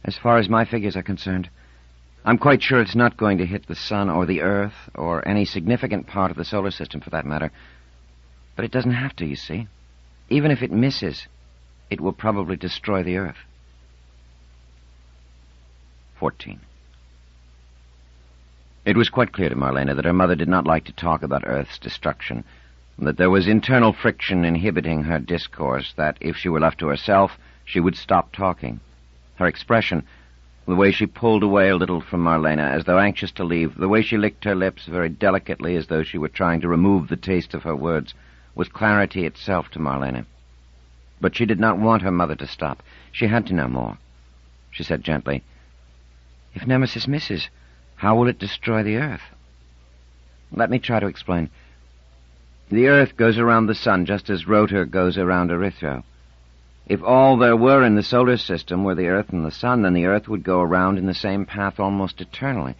S3: as far as my figures are concerned. I'm quite sure it's not going to hit the Sun or the Earth or any significant part of the solar system for that matter. But it doesn't have to, you see. Even if it misses, it will probably destroy the Earth. 14. It was quite clear to Marlena that her mother did not like to talk about Earth's destruction, that there was internal friction inhibiting her discourse, that if she were left to herself, she would stop talking. Her expression, the way she pulled away a little from Marlena as though anxious to leave, the way she licked her lips very delicately as though she were trying to remove the taste of her words, was clarity itself to Marlena. But she did not want her mother to stop. She had to know more. She said gently, If Nemesis misses, how will it destroy the Earth? Let me try to explain. The Earth goes around the Sun just as Rotor goes around Erythro. If all there were in the solar system were the Earth and the Sun, then the Earth would go around in the same path almost eternally.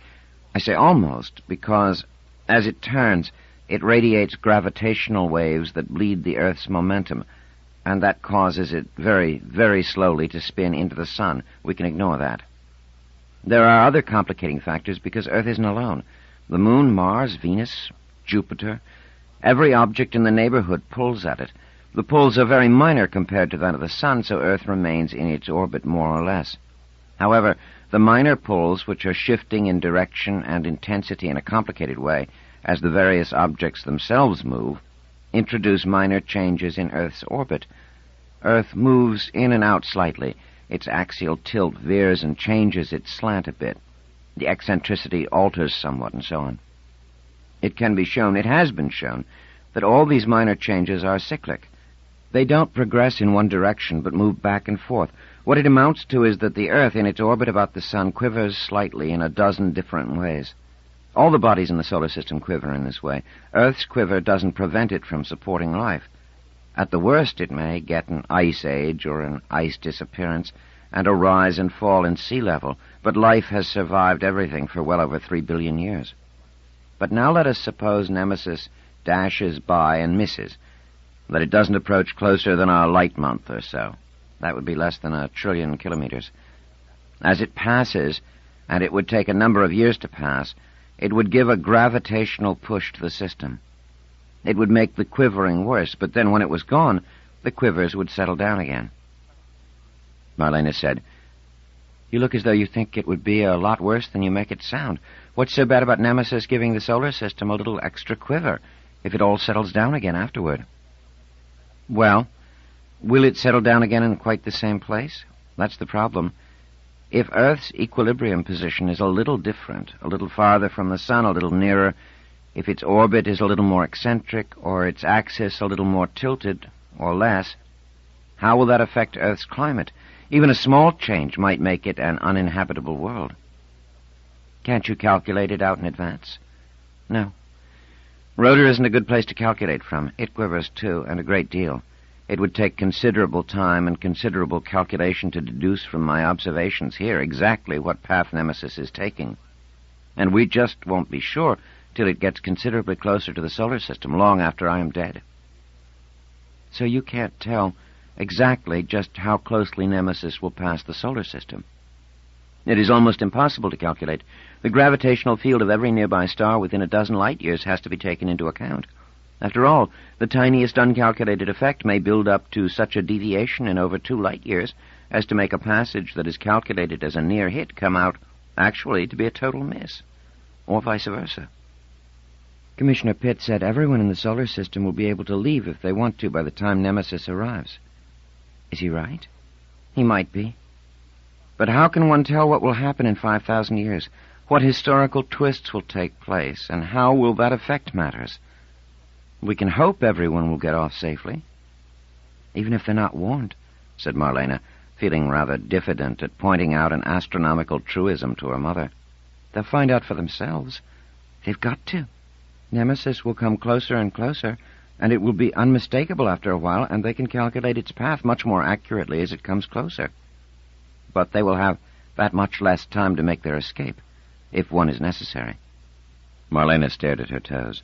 S3: I say almost because, as it turns, it radiates gravitational waves that bleed the Earth's momentum, and that causes it very, very slowly to spin into the Sun. We can ignore that. There are other complicating factors because Earth isn't alone. The Moon, Mars, Venus, Jupiter, every object in the neighborhood pulls at it. The pulls are very minor compared to that of the Sun, so Earth remains in its orbit more or less. However, the minor pulls, which are shifting in direction and intensity in a complicated way, as the various objects themselves move, introduce minor changes in Earth's orbit. Earth moves in and out slightly. Its axial tilt veers and changes its slant a bit. The eccentricity alters somewhat, and so on. It can be shown, it has been shown, that all these minor changes are cyclic. They don't progress in one direction, but move back and forth. What it amounts to is that the Earth, in its orbit about the Sun, quivers slightly in a dozen different ways. All the bodies in the solar system quiver in this way. Earth's quiver doesn't prevent it from supporting life. At the worst, it may get an ice age or an ice disappearance and a rise and fall in sea level,
S1: but life has survived everything for well over 3 billion years. But now let us suppose Nemesis dashes by and misses, that it doesn't approach closer than a light month or so. That would be less than 1 trillion kilometers. As it passes, and it would take a number of years to pass, it would give a gravitational push to the system. It would make the quivering worse, but then when it was gone, the quivers would settle down again. Marlena said, "You look as though you think it would be a lot worse than you make it sound. What's so bad about Nemesis giving the solar system a little extra quiver, if it all settles down again afterward?" "Well, will it settle down again in quite the same place? That's the problem. If Earth's equilibrium position is a little different, a little farther from the sun, a little nearer, if its orbit is a little more eccentric, or its axis a little more tilted, or less, how will that affect Earth's climate? Even a small change might make it an uninhabitable world." "Can't you calculate it out in advance?" "No. Rotor isn't a good place to calculate from. It quivers, too, and a great deal. It would take considerable time and considerable calculation to deduce from my observations here exactly what path Nemesis is taking. And we just won't be sure till it gets considerably closer to the solar system, long after I am dead." "So you can't tell exactly just how closely Nemesis will pass the solar system?" "It is almost impossible to calculate. The gravitational field of every nearby star within 12 light-years has to be taken into account. After all, the tiniest uncalculated effect may build up to such a deviation in over 2 light-years as to make a passage that is calculated as a near hit come out actually to be a total miss, or vice versa." "Commissioner Pitt said everyone in the solar system will be able to leave if they want to by the time Nemesis arrives. Is he right?" "He might be. But how can one tell what will happen in 5,000 years? What historical twists will take place, and how will that affect matters? We can hope everyone will get off safely." "Even if they're not warned," said Marlena, feeling rather diffident at pointing out an astronomical truism to her mother. "They'll find out for themselves. They've got to. Nemesis will come closer and closer, and it will be unmistakable after a while, and they can calculate its path much more accurately as it comes closer. But they will have that much less time to make their escape, if one is necessary." Marlena stared at her toes.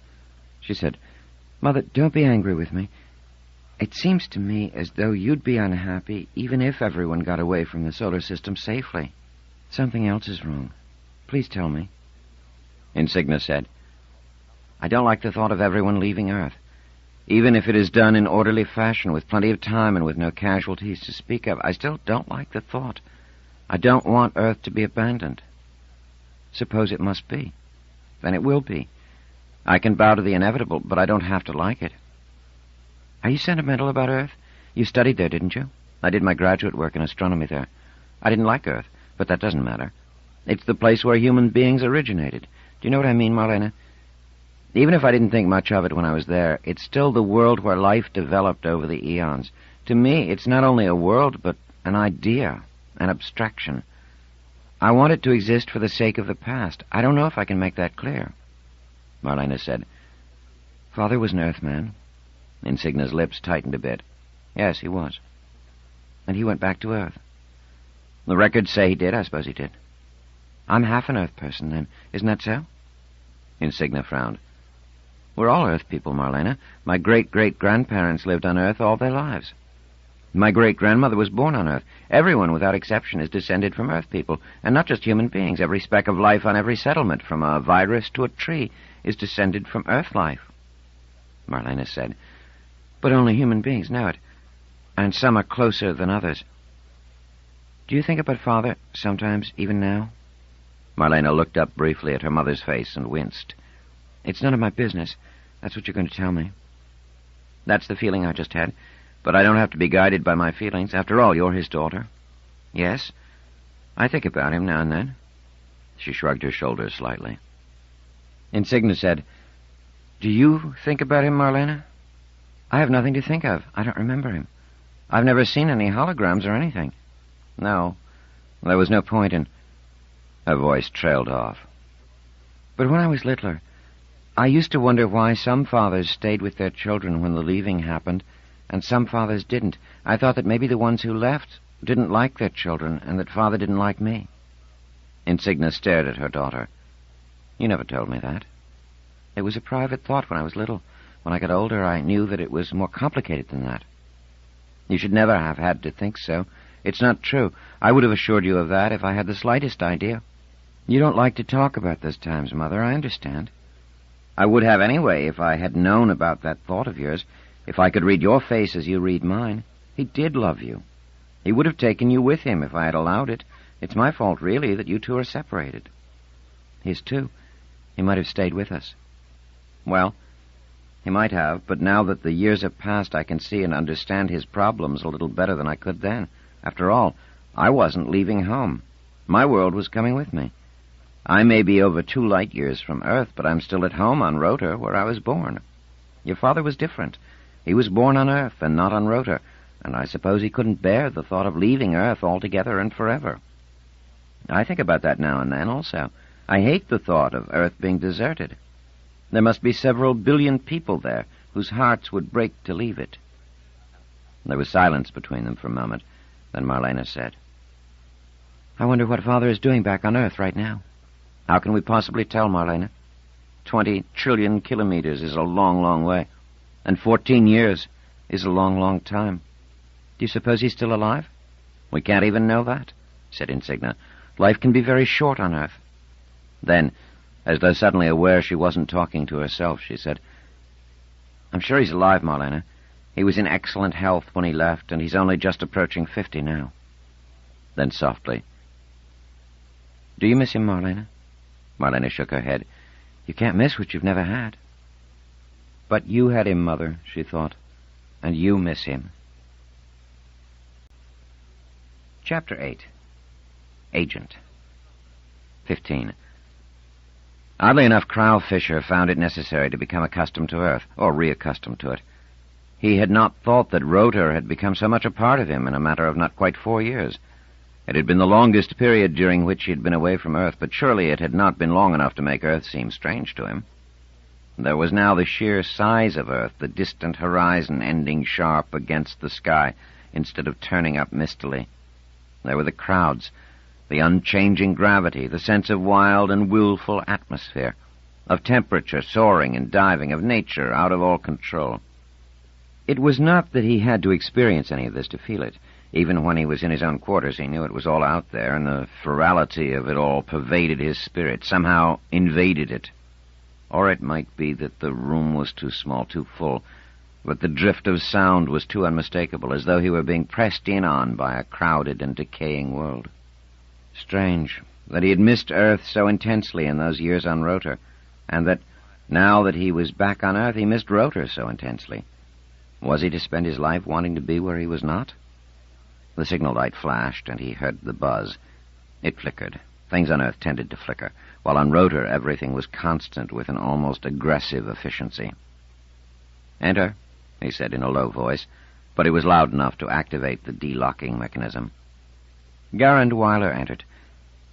S1: She said, "Mother, don't be angry with me. It seems to me as though you'd be unhappy even if everyone got away from the solar system safely. Something else is wrong. Please tell me." Insignia said, "I don't like the thought of everyone leaving Earth. Even if it is done in orderly fashion, with plenty of time and with no casualties to speak of, I still don't like the thought. I don't want Earth to be abandoned. Suppose it must be. Then it will be. I can bow to the inevitable, but I don't have to like it. Are you sentimental about Earth? You studied there, didn't you? I did my graduate work in astronomy there. I didn't like Earth, but that doesn't matter. It's the place where human beings originated. Do you know what I mean, Marlena? Even if I didn't think much of it when I was there, it's still the world where life developed over the eons. To me, it's not only a world, but an idea, an abstraction. I want it to exist for the sake of the past. I don't know if I can make that clear." Marlena said, "Father was an Earthman." Insignia's lips tightened a bit. "Yes, he was. And he went back to Earth." "The records say he did. I suppose he did." "I'm half an Earth person, then. Isn't that so?" Insignia frowned. "We're all Earth people, Marlena. My great-great-grandparents lived on Earth all their lives. My great-grandmother was born on Earth. Everyone, without exception, is descended from Earth people, and not just human beings. Every speck of life on every settlement, from a virus to a tree, is descended from Earth life." Marlena said, "But only human beings know it, and some are closer than others. Do you think about Father sometimes, even now?" Marlena looked up briefly at her mother's face and winced. "It's none of my business. That's what you're going to tell me." "That's the feeling I just had. But I don't have to be guided by my feelings. After all, you're his daughter." "Yes. I think about him now and then." She shrugged her shoulders slightly. Insignia said, "Do you think about him, Marlena?" "I have nothing to think of. I don't remember him. I've never seen any holograms or anything." "No. There was no point in—" Her voice trailed off. "But when I was littler, I used to wonder why some fathers stayed with their children when the leaving happened, and some fathers didn't. I thought that maybe the ones who left didn't like their children, and that Father didn't like me."
S2: Insignia stared at her daughter. "You never told me that." "It was a private thought when I was little. When I got older, I knew that it was more complicated than that." "You should never have had to think so. It's not true. I would have assured you of that if I had the slightest idea." "You don't like to talk about those times, Mother. I understand." "I would have anyway if I had known about that thought of yours, if I could read your face as you read mine. He did love you. He would have taken you with him if I had allowed it. It's my fault, really, that you two are separated." "His too. He might have stayed with us." "Well, he might have, but now that the years have passed, I can see and understand his problems a little better than I could then. After all, I wasn't leaving home. My world was coming with me. I may be over 2 light years from Earth, but I'm still at home on Rotor, where I was born. Your father was different. He was born on Earth and not on Rotor, and I suppose he couldn't bear the thought of leaving Earth altogether and forever. I think about that now and then also. I hate the thought of Earth being deserted. There must be several billion people there whose hearts would break to leave it." There was silence between them for a moment. Then Marlena said, "I wonder what Father is doing back on Earth right now." "How can we possibly tell, Marlena? 20 trillion kilometers is a long, long way, and 14 years is a long, long time." "Do you suppose he's still alive?" "We can't even know that," said Insignia. "Life can be very short on Earth." Then, as though suddenly aware she wasn't talking to herself, she said, "I'm sure he's alive, Marlena. He was in excellent health when he left, and he's only just approaching 50 now." Then softly, "Do you miss him, Marlena?" Marlena shook her head. "You can't miss what you've never had." "But you had him, Mother," she thought, "and you miss him." Chapter 8. Agent. 15. Oddly enough, Crowell Fisher found it necessary to become accustomed to Earth, or reaccustomed to it. He had not thought that Rotor had become so much a part of him in a matter of not quite 4 years. It had been the longest period during which he had been away from Earth, but surely it had not been long enough to make Earth seem strange to him. There was now the sheer size of Earth, the distant horizon ending sharp against the sky instead of turning up mistily. There were the crowds, the unchanging gravity, the sense of wild and willful atmosphere, of temperature soaring and diving, of nature out of all control. It was not that he had to experience any of this to feel it. Even when he was in his own quarters, he knew it was all out there, and the ferality of it all pervaded his spirit, somehow invaded it. Or it might be that the room was too small, too full, but the drift of sound was too unmistakable, as though he were being pressed in on by a crowded and decaying world. Strange that he had missed Earth so intensely in those years on Rotor, and that, now that he was back on Earth, he missed Rotor so intensely. Was he to spend his life wanting to be where he was not? The signal light flashed, and he heard the buzz. It flickered. Things on Earth tended to flicker, while on Rotor everything was constant with an almost aggressive efficiency. "Enter," he said in a low voice, but it was loud enough to activate the delocking mechanism. Garand Weiler entered.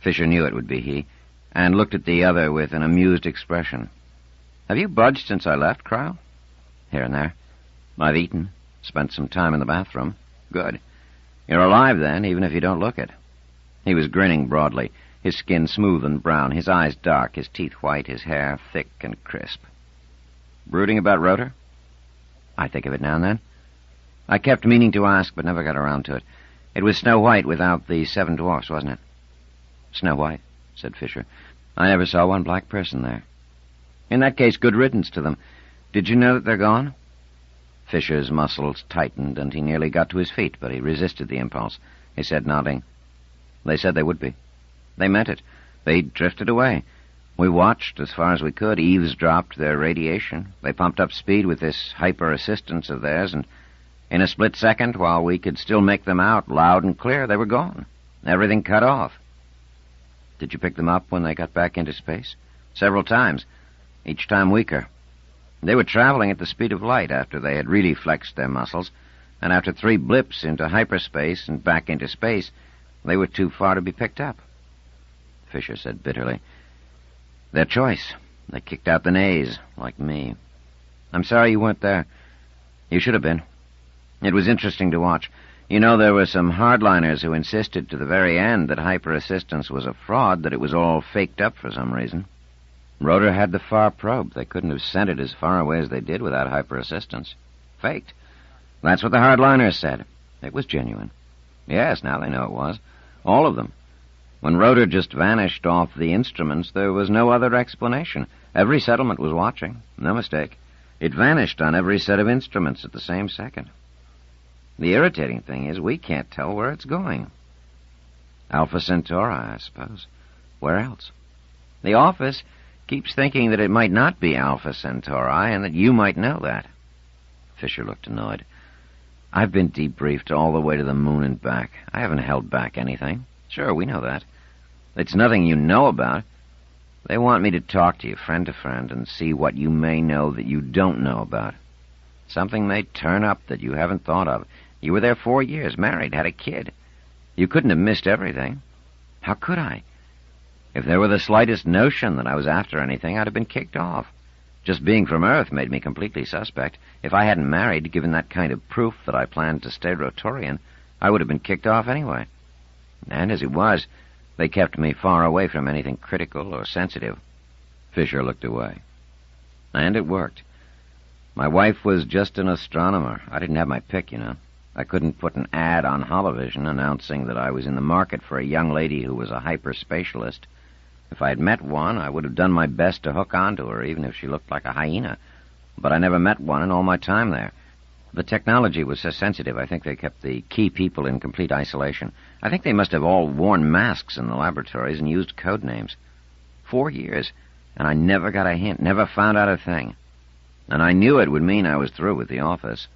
S2: Fisher knew it would be he, and looked at the other with an amused expression. "Have you budged since I left, Crowell?" "Here and there. I've eaten. Spent some time in the bathroom." "Good. You're alive, then, even if you don't look it." He was grinning broadly, his skin smooth and brown, his eyes dark, his teeth white, his hair thick and crisp. "Brooding about Rotor?" "I think of it now and then. I kept meaning to ask, but never got around to it. It was Snow White without the 7 dwarfs, wasn't it?" "Snow White," said Fisher. "I never saw one black person there." "In that case, good riddance to them. Did you know that they're gone?" Fisher's muscles tightened, and he nearly got to his feet, but he resisted the impulse. He said, nodding, "They said they would be. They meant it. They drifted away. We watched as far as we could, eavesdropped their radiation. They pumped up speed with this hyper-assistance of theirs, and in a split second, while we could still make them out loud and clear, they were gone. Everything cut off." "Did you pick them up when they got back into space?" "Several times, each time weaker. They were traveling at the speed of light after they had really flexed their muscles, and after 3 blips into hyperspace and back into space, they were too far to be picked up." Fisher said bitterly, "Their choice. They kicked out the nays, like me. I'm sorry you weren't there. You should have been. It was interesting to watch.
S1: You know, there were some hardliners who insisted to the very end that hyper-assistance was a fraud, that it was all faked up for some reason. Rotor had the far probe. They couldn't have sent it as far away as they did without hyper-assistance. Faked. That's what the hardliners said. It was genuine. Yes, now they know it was. All of them. When Rotor just vanished off the instruments, there was no other explanation. Every settlement was watching. No mistake. It vanished on every set of instruments at the same second. The irritating thing is we can't tell where it's going. Alpha Centauri, I suppose. Where else? The office keeps thinking that it might not be Alpha Centauri and that you might know that. Fisher looked annoyed. I've been debriefed all the way to the moon and back. I haven't held back anything. Sure, we know that. It's nothing you know about. They want me to talk to you, friend to friend, and see what you may know that you don't know about. Something may turn up that you haven't thought of. You were there 4 years, married, had a kid. You couldn't have missed everything. How could I? If there were the slightest notion that I was after anything, I'd have been kicked off. Just being from Earth made me completely suspect. If I hadn't married, given that kind of proof that I planned to stay Rotorian, I would have been kicked off anyway. And as it was, they kept me far away from anything critical or sensitive. Fisher looked away. And it worked. My wife was just an astronomer. I didn't have my pick, you know. I couldn't put an ad on Holovision announcing that I was in the market for a young lady who was a hyperspatialist. If I had met one, I would have done my best to hook onto her, even if she looked like a hyena. But I never met one in all my time there. The technology was so sensitive, I think they kept the key people in complete isolation. I think they must have all worn masks in the laboratories and used code names. 4 years, and I never got a hint, never found out a thing. And I knew it would mean I was through with the office.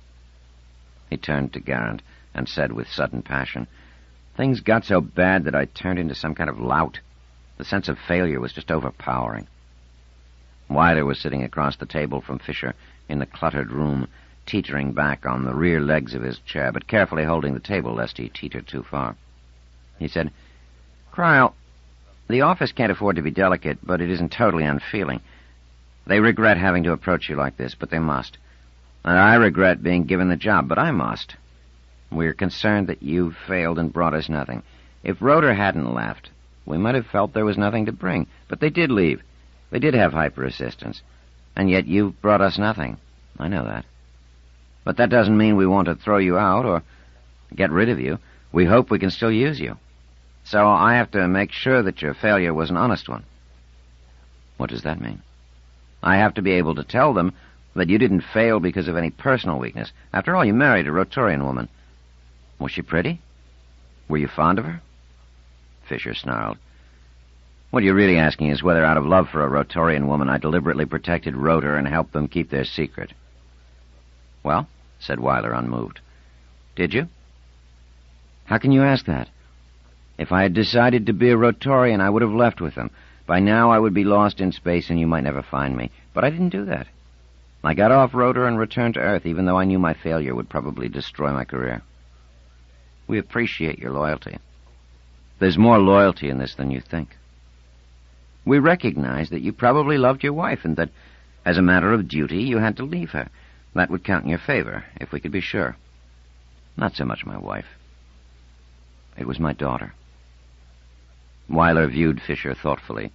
S1: He turned to Garand and said with sudden passion, Things got so bad that I turned into some kind of lout. The sense of failure was just overpowering. Wilder was sitting across the table from Fisher in the cluttered room, teetering back on the rear legs of his chair, but carefully holding the table lest he teetered too far. He said, Cryle, the office can't afford to be delicate, but it isn't totally unfeeling. They regret having to approach you like this, but they must. And I regret being given the job, but I must. We're concerned that you've failed and brought us nothing. If Rotor hadn't left, we might have felt there was nothing to bring, but they did leave. They did have hyper-assistance, and yet you've brought us nothing. I know that. But that doesn't mean we want to throw you out or get rid of you. We hope we can still use you. So I have to make sure that your failure was an honest one. What does that mean? I have to be able to tell them that you didn't fail because of any personal weakness. After all, you married a Rotorian woman. Was she pretty? Were you fond of her? Fisher snarled. What you're really asking is whether out of love for a Rotorian woman I deliberately protected Rotor and helped them keep their secret. Well, said Weiler, unmoved. Did you? How can you ask that? If I had decided to be a Rotorian, I would have left with them. By now I would be lost in space and you might never find me. But I didn't do that. I got off Rotor and returned to Earth, even though I knew my failure would probably destroy my career. We appreciate your loyalty. There's more loyalty in this than you think. We recognize that you probably loved your wife and that, as a matter of duty, you had to leave her. That would count in your favor, if we could be sure. Not so much my wife. It was my daughter. Weiler viewed Fisher thoughtfully.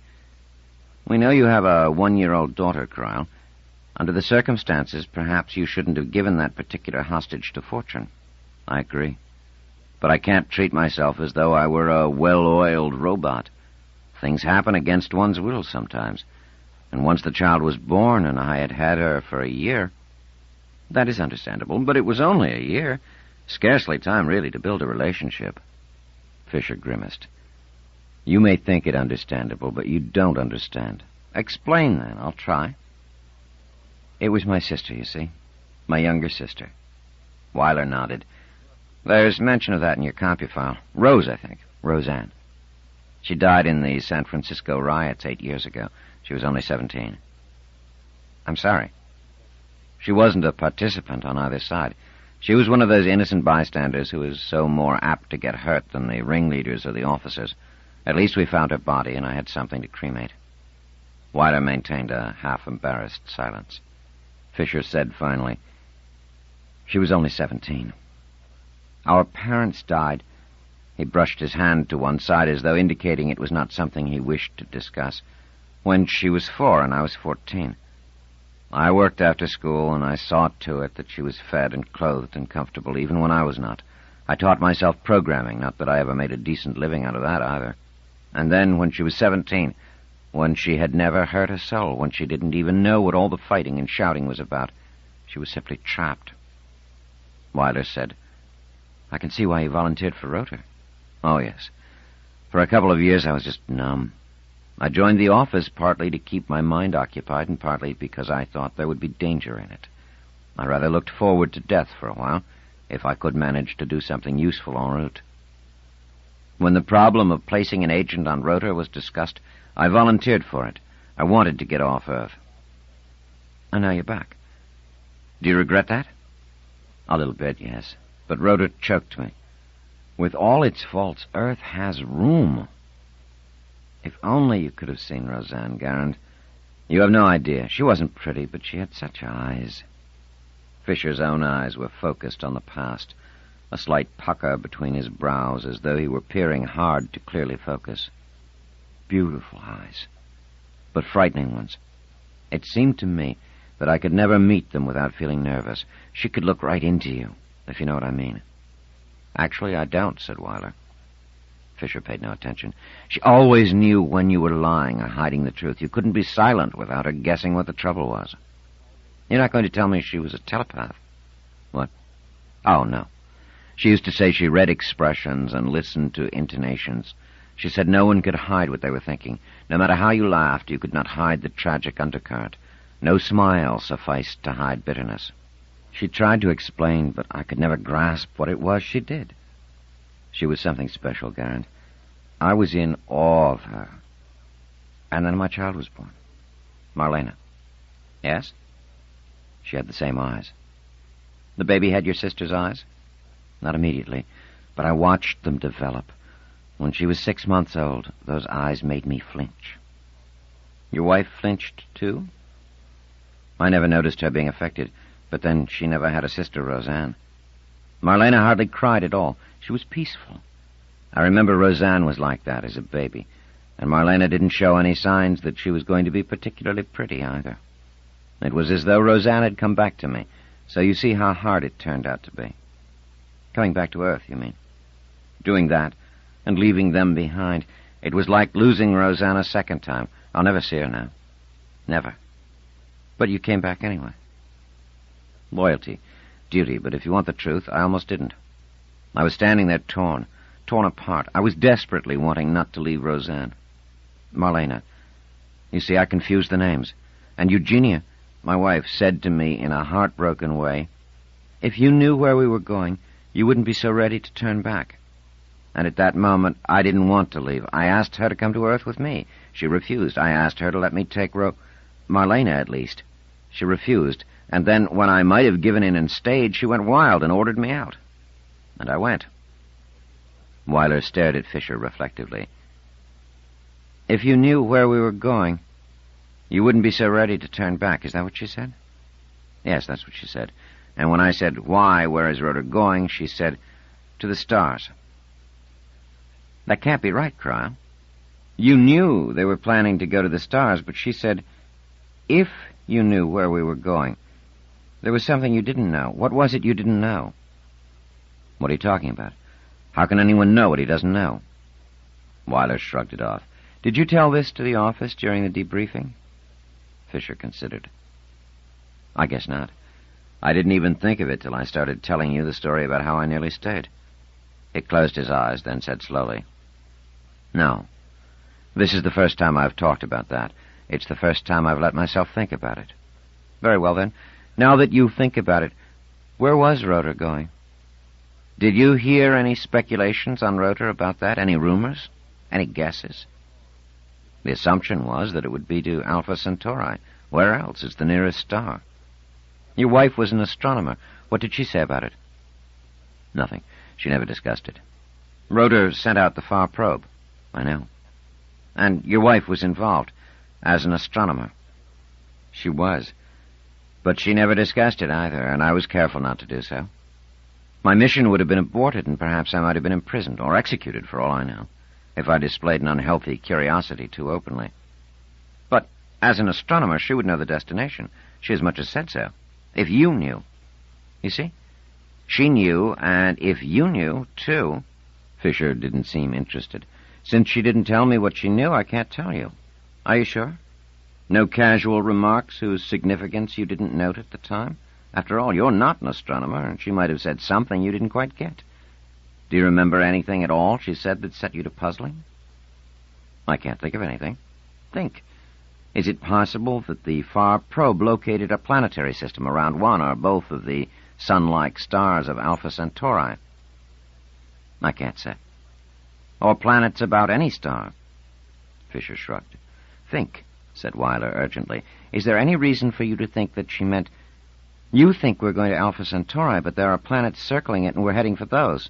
S1: We know you have a 1-year-old daughter, Cryle. Under the circumstances, perhaps you shouldn't have given that particular hostage to fortune. I agree. But I can't treat myself as though I were a well-oiled robot. Things happen against one's will sometimes. And once the child was born and I had had her for a year... That is understandable, but it was only a year. Scarcely time, really, to build a relationship. Fisher grimaced. You may think it understandable, but you don't understand. Explain, then. I'll try. It was my sister, you see. My younger sister. Weiler nodded. There's mention of that in your CompuFile. Rose, I think. Roseanne. She died in the San Francisco riots 8 years ago. She was only 17. I'm sorry. She wasn't a participant on either side. She was one of those innocent bystanders who is so more apt to get hurt than the ringleaders or the officers. At least we found her body, and I had something to cremate. Weiler maintained a half-embarrassed silence. Fisher said finally, She was only 17. Our parents died. He brushed his hand to one side as though indicating it was not something he wished to discuss. When she was 4 and I was 14. I worked after school, and I saw to it that she was fed and clothed and comfortable, even when I was not. I taught myself programming, not that I ever made a decent living out of that either. And then, when she was 17, when she had never hurt a soul, when she didn't even know what all the fighting and shouting was about, she was simply trapped. Wilder said, "I can see why you volunteered for Rotor." "Oh, yes. For a couple of years I was just numb. I joined the office partly to keep my mind occupied and partly because I thought there would be danger in it. I rather looked forward to death for a while, if I could manage to do something useful en route. When the problem of placing an agent on Rotor was discussed, I volunteered for it. I wanted to get off Earth. And now you're back. Do you regret that?" "A little bit, yes. But Rotor choked me. With all its faults, Earth has room. If only you could have seen Roseanne, Garand. You have no idea. She wasn't pretty, but she had such eyes." Fisher's own eyes were focused on the past, a slight pucker between his brows as though he were peering hard to clearly focus. Beautiful eyes, but frightening ones. It seemed to me that I could never meet them without feeling nervous. She could look right into you, if you know what I mean. "Actually, I don't," said Wilder. Fisher paid no attention. "She always knew when you were lying or hiding the truth. You couldn't be silent without her guessing what the trouble was. You're not going to tell me she was a telepath?" "What?" "Oh, no. She used to say she read expressions and listened to intonations. She said no one could hide what they were thinking. No matter how you laughed, you could not hide the tragic undercurrent. No smile sufficed to hide bitterness. She tried to explain, but I could never grasp what it was she did. She was something special, Garand. I was in awe of her. And then my child was born. Marlena." "Yes?" "She had the same eyes." "The baby had your sister's eyes?" "Not immediately, but I watched them develop. When she was 6 months old, those eyes made me flinch." "Your wife flinched, too?" "I never noticed her being affected, but then she never had a sister, Roseanne. Marlena hardly cried at all. She was peaceful. I remember Roseanne was like that as a baby, and Marlena didn't show any signs that she was going to be particularly pretty either. It was as though Roseanne had come back to me, so you see how hard it turned out to be." "Coming back to Earth, you mean?" "Doing that, and leaving them behind. It was like losing Roseanne a second time. I'll never see her now. Never." "But you came back anyway." "Loyalty, duty, but if you want the truth, I almost didn't. I was standing there torn apart. I was desperately wanting not to leave Roseanne. Marlena. You see, I confused the names. And Eugenia, my wife, said to me in a heartbroken way, 'If you knew where we were going, you wouldn't be so ready to turn back.' And at that moment, I didn't want to leave. I asked her to come to Earth with me. She refused. I asked her to let me take Marlena, at least. She refused. And then, when I might have given in and stayed, she went wild and ordered me out. And I went." Wilder stared at Fisher reflectively. "If you knew where we were going, you wouldn't be so ready to turn back. Is that what she said?" "Yes, that's what she said. And when I said, 'Why, where is Rotor going?' she said, 'To the stars.'" "That can't be right, Cryle. You knew they were planning to go to the stars, but she said, 'If you knew where we were going.' There was something you didn't know. What was it you didn't know?" "What are you talking about? How can anyone know what he doesn't know?" Wilder shrugged it off. "Did you tell this to the office during the debriefing?" Fisher considered. "I guess not. I didn't even think of it till I started telling you the story about how I nearly stayed." He closed his eyes, then said slowly, "No. This is the first time I've talked about that. It's the first time I've let myself think about it." "Very well, then. Now that you think about it, where was Rotor going? Did you hear any speculations on Rotor about that? Any rumors? Any guesses?" "The assumption was that it would be to Alpha Centauri. Where else? It's the nearest star." "Your wife was an astronomer. What did she say about it?" "Nothing. She never discussed it." "Rotor sent out the far probe." "I know." "And your wife was involved as an astronomer." "She was. But she never discussed it either, and I was careful not to do so." My mission would have been aborted, and perhaps I might have been imprisoned or executed for all I know, if I displayed an unhealthy curiosity too openly. But as an astronomer, she would know the destination. She as much as said so. If you knew. You see? She knew, and if you knew, too. Fisher didn't seem interested. Since she didn't tell me what she knew, I can't tell you. Are you sure? No casual remarks whose significance you didn't note at the time? After all, you're not an astronomer, and she might have said something you didn't quite get. Do you remember anything at all she said that set you to puzzling? I can't think of anything. Think. Is it possible that the far probe located a planetary system around one or both of the sun-like stars of Alpha Centauri? I can't say. Or planets about any star? Fisher shrugged. Think, said Weiler urgently. Is there any reason for you to think that she meant, you think we're going to Alpha Centauri, but there are planets circling it and we're heading for those?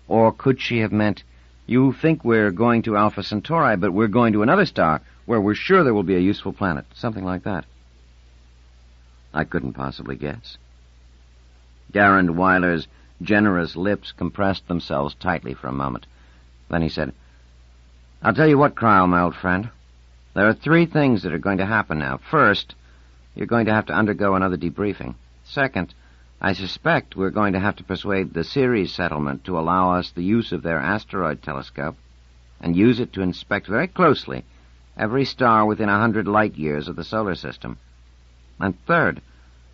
S1: Or could she have meant, you think we're going to Alpha Centauri, but we're going to another star where we're sure there will be a useful planet? Something like that. I couldn't possibly guess. Darren Weiler's generous lips compressed themselves tightly for a moment. Then he said, I'll tell you what, Cryle, my old friend. There are 3 things that are going to happen now. First, you're going to have to undergo another debriefing. Second, I suspect we're going to have to persuade the Ceres settlement to allow us the use of their asteroid telescope and use it to inspect very closely every star within 100 light-years of the solar system. And third,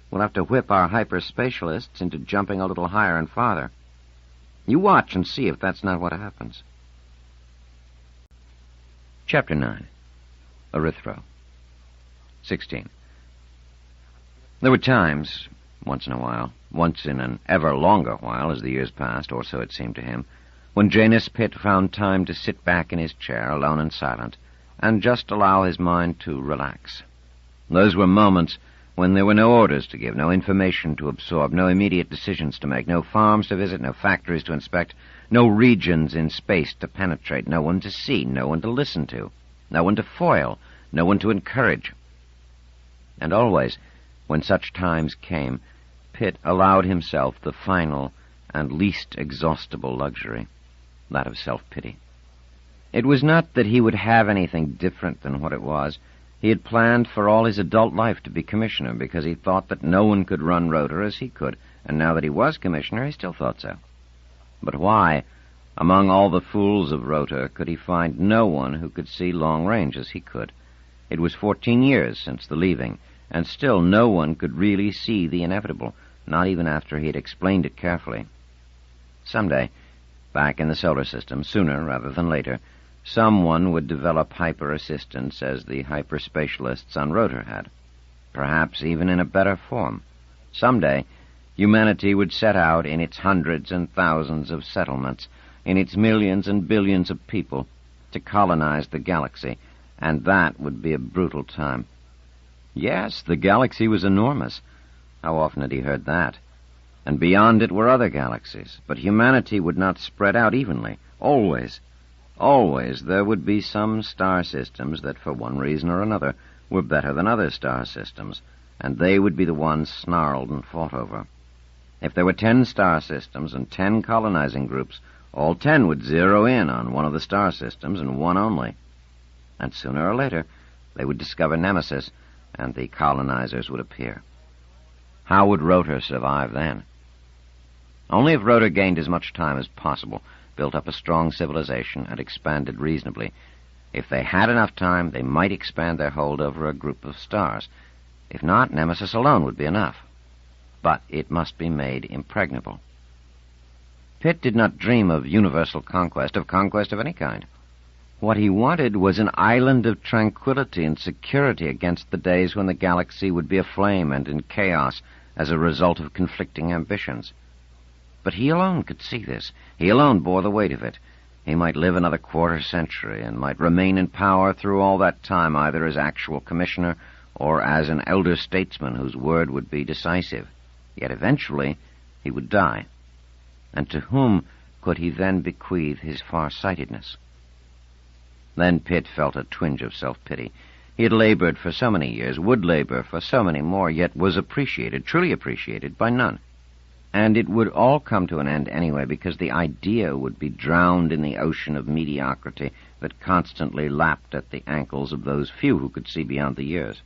S1: we'll have to whip our hyperspatialists into jumping a little higher and farther. You watch and see if that's not what happens. Chapter 9. Erythro. 16. There were times, once in a while, once in an ever longer while as the years passed, or so it seemed to him, when Janus Pitt found time to sit back in his chair, alone and silent, and just allow his mind to relax. Those were moments when there were no orders to give, no information to absorb, no immediate decisions to make, no farms to visit, no factories to inspect, no regions in space to penetrate, no one to see, no one to listen to, no one to foil, no one to encourage. And always, when such times came, Pitt allowed himself the final and least exhaustible luxury, that of self-pity. It was not that he would have anything different than what it was. He had planned for all his adult life to be commissioner because he thought that no one could run Rotor as he could, and now that he was commissioner, he still thought so. But why, among all the fools of Rotor, could he find no one who could see long range as he could? It was 14 years since the leaving, and still no one could really see the inevitable, not even after he had explained it carefully. Someday, back in the solar system, sooner rather than later, someone would develop hyper-assistance as the hyperspatialists on Rotor had, perhaps even in a better form. Someday, humanity would set out in its hundreds and thousands of settlements, in its millions and billions of people, to colonize the galaxy, and that would be a brutal time. Yes, the galaxy was enormous. How often had he heard that? And beyond it were other galaxies, but humanity would not spread out evenly. Always there would be some star systems that, for one reason or another, were better than other star systems, and they would be the ones snarled and fought over. If there were 10 star systems and 10 colonizing groups, all 10 would zero in on one of the star systems and one only. And sooner or later, they would discover Nemesis, and the colonizers would appear. How would Rotor survive then? Only if Rotor gained as much time as possible, built up a strong civilization, and expanded reasonably. If they had enough time, they might expand their hold over a group of stars. If not, Nemesis alone would be enough. But it must be made impregnable. Pitt did not dream of universal conquest of any kind. What he wanted was an island of tranquility and security against the days when the galaxy would be aflame and in chaos as a result of conflicting ambitions. But he alone could see this. He alone bore the weight of it. He might live another quarter century and might remain in power through all that time, either as actual commissioner or as an elder statesman whose word would be decisive. Yet eventually he would die. And to whom could he then bequeath his far-sightedness? Then Pitt felt a twinge of self-pity. He had labored for so many years, would labor for so many more, yet was appreciated, truly appreciated, by none. And it would all come to an end anyway, because the idea would be drowned in the ocean of mediocrity that constantly lapped at the ankles of those few who could see beyond the years.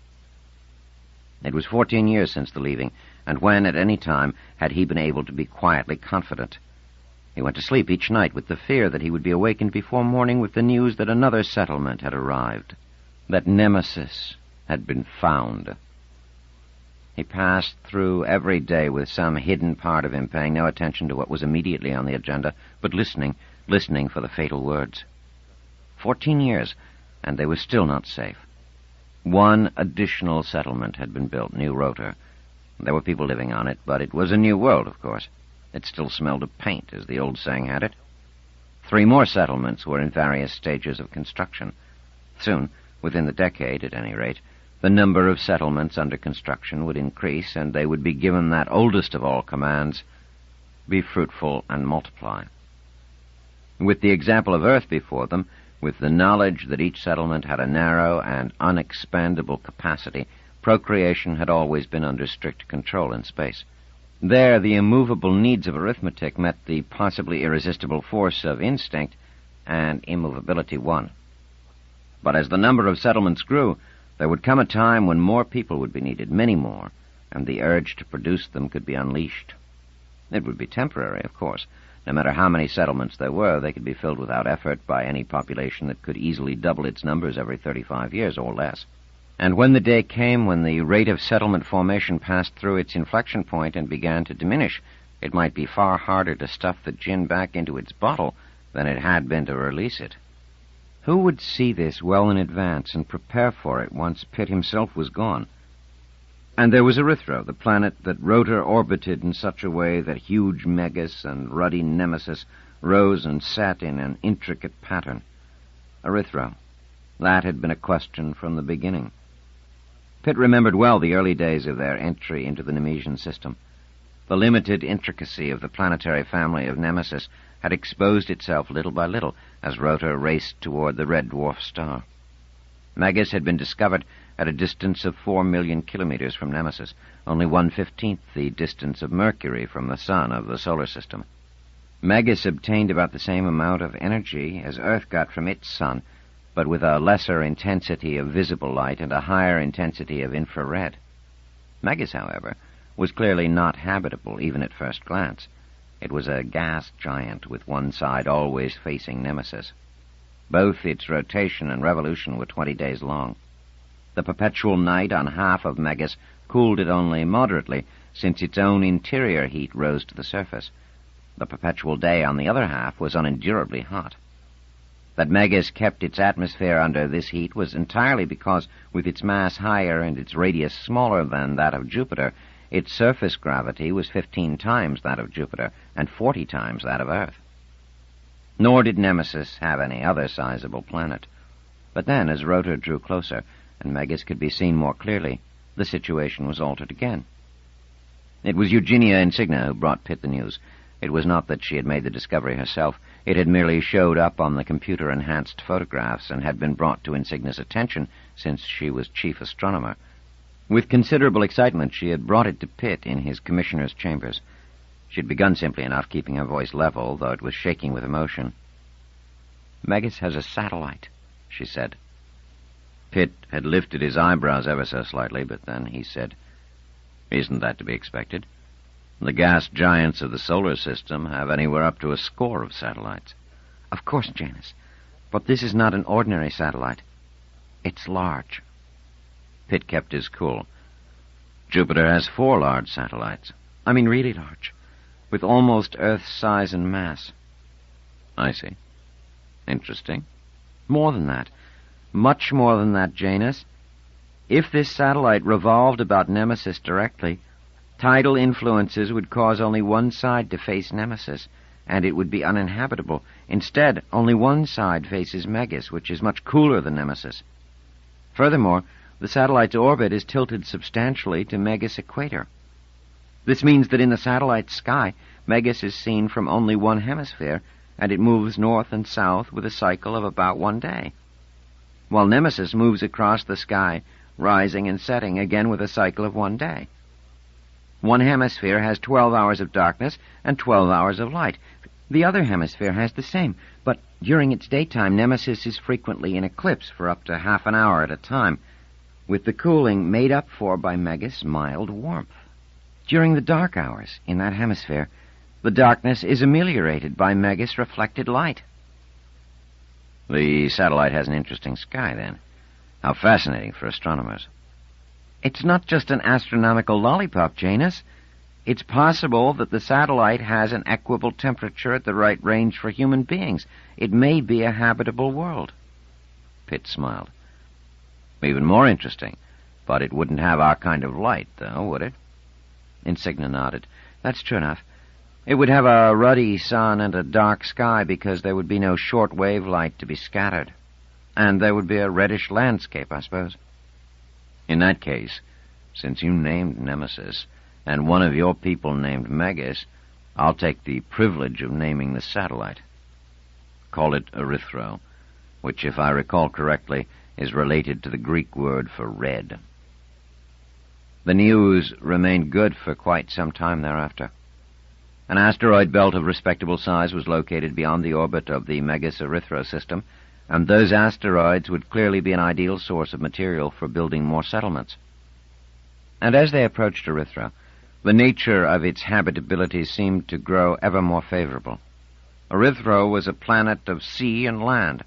S1: It was 14 years since the leaving, and when, at any time, had he been able to be quietly confident? He went to sleep each night with the fear that he would be awakened before morning with the news that another settlement had arrived, that Nemesis had been found. He passed through every day with some hidden part of him paying no attention to what was immediately on the agenda, but listening for the fatal words. 14 years, and they were still not safe. One additional settlement had been built, New Rotor. There were people living on it, but it was a new world, of course. It still smelled of paint, as the old saying had it. 3 more settlements were in various stages of construction. Soon, within the decade at any rate, the number of settlements under construction would increase, and they would be given that oldest of all commands, be fruitful and multiply. With the example of Earth before them, with the knowledge that each settlement had a narrow and unexpandable capacity, procreation had always been under strict control in space. There, the immovable needs of arithmetic met the possibly irresistible force of instinct, and immovability won. But as the number of settlements grew, there would come a time when more people would be needed, many more, and the urge to produce them could be unleashed. It would be temporary, of course. No matter how many settlements there were, they could be filled without effort by any population that could easily double its numbers every 35 years or less. And when the day came when the rate of settlement formation passed through its inflection point and began to diminish, it might be far harder to stuff the gin back into its bottle than it had been to release it. Who would see this well in advance and prepare for it once Pitt himself was gone? And there was Erythro, the planet that Rotor orbited in such a way that huge Megas and ruddy Nemesis rose and set in an intricate pattern. Erythro. That had been a question from the beginning. Pitt remembered well the early days of their entry into the Nemesian system. The limited intricacy of the planetary family of Nemesis had exposed itself little by little as Rotor raced toward the red dwarf star. Megas had been discovered at a distance of 4 million kilometers from Nemesis, only 1/15 the distance of Mercury from the sun of the solar system. Megas obtained about the same amount of energy as Earth got from its sun, but with a lesser intensity of visible light and a higher intensity of infrared. Megas, however, was clearly not habitable, even at first glance. It was a gas giant with one side always facing Nemesis. Both its rotation and revolution were 20 days long. The perpetual night on half of Megas cooled it only moderately, since its own interior heat rose to the surface. The perpetual day on the other half was unendurably hot. That Megas kept its atmosphere under this heat was entirely because, with its mass higher and its radius smaller than that of Jupiter, its surface gravity was 15 times that of Jupiter and 40 times that of Earth. Nor did Nemesis have any other sizable planet. But then, as Rotor drew closer, and Megas could be seen more clearly, the situation was altered again. It was Eugenia Insignia who brought Pitt the news. It was not that she had made the discovery herself. It had merely showed up on the computer-enhanced photographs and had been brought to Insignia's attention since she was chief astronomer. With considerable excitement, she had brought it to Pitt in his commissioner's chambers. She had begun simply enough, keeping her voice level, though it was shaking with emotion. "Megas has a satellite," she said. Pitt had lifted his eyebrows ever so slightly, but then he said, "Isn't that to be expected? The gas giants of the solar system have anywhere up to a score of satellites." "Of course, Janus. But this is not an ordinary satellite. It's large." Pitt kept his cool. "Jupiter has 4 large satellites." "I mean really large, with almost Earth's size and mass." "I see. Interesting." "More than that. Much more than that, Janus. If this satellite revolved about Nemesis directly, tidal influences would cause only one side to face Nemesis, and it would be uninhabitable. Instead, only one side faces Megas, which is much cooler than Nemesis. Furthermore, the satellite's orbit is tilted substantially to Megas' equator. This means that in the satellite's sky, Megas is seen from only one hemisphere, and it moves north and south with a cycle of about 1 day, while Nemesis moves across the sky, rising and setting, again with a cycle of 1 day.
S2: One hemisphere has 12 hours of darkness and 12 hours of light. The other hemisphere has the same, but during its daytime, Nemesis is frequently in eclipse for up to half an hour at a time, with the cooling made up for by Megas' mild warmth. During the dark hours in that hemisphere, the darkness is ameliorated by Megas' reflected light.
S3: The satellite has an interesting sky, then. How fascinating for astronomers.
S2: It's not just an astronomical lollipop, Janus. It's possible that the satellite has an equable temperature at the right range for human beings. It may be a habitable world.
S3: Pitt smiled. Even more interesting. But it wouldn't have our kind of light, though, would it?
S2: Insignia nodded. That's true enough. It would have a ruddy sun and a dark sky because there would be no short-wave light to be scattered. And there would be a reddish landscape, I suppose.
S3: In that case, since you named Nemesis, and one of your people named Megas, I'll take the privilege of naming the satellite. Call it Erythro, which, if I recall correctly, is related to the Greek word for red.
S2: The news remained good for quite some time thereafter. An asteroid belt of respectable size was located beyond the orbit of the Megas Erythro system, and those asteroids would clearly be an ideal source of material for building more settlements. And as they approached Erythro, the nature of its habitability seemed to grow ever more favorable. Erythro was a planet of sea and land,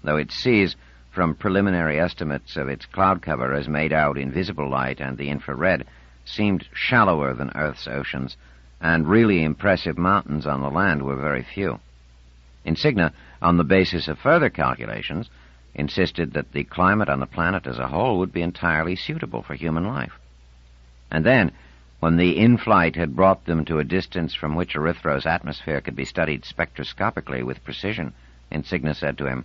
S2: though its seas, from preliminary estimates of its cloud cover as made out in visible light and the infrared, seemed shallower than Earth's oceans, and really impressive mountains on the land were very few. Insignia, on the basis of further calculations, insisted that the climate on the planet as a whole would be entirely suitable for human life. And then, when the in-flight had brought them to a distance from which Erythro's atmosphere could be studied spectroscopically with precision, Insignia said to him,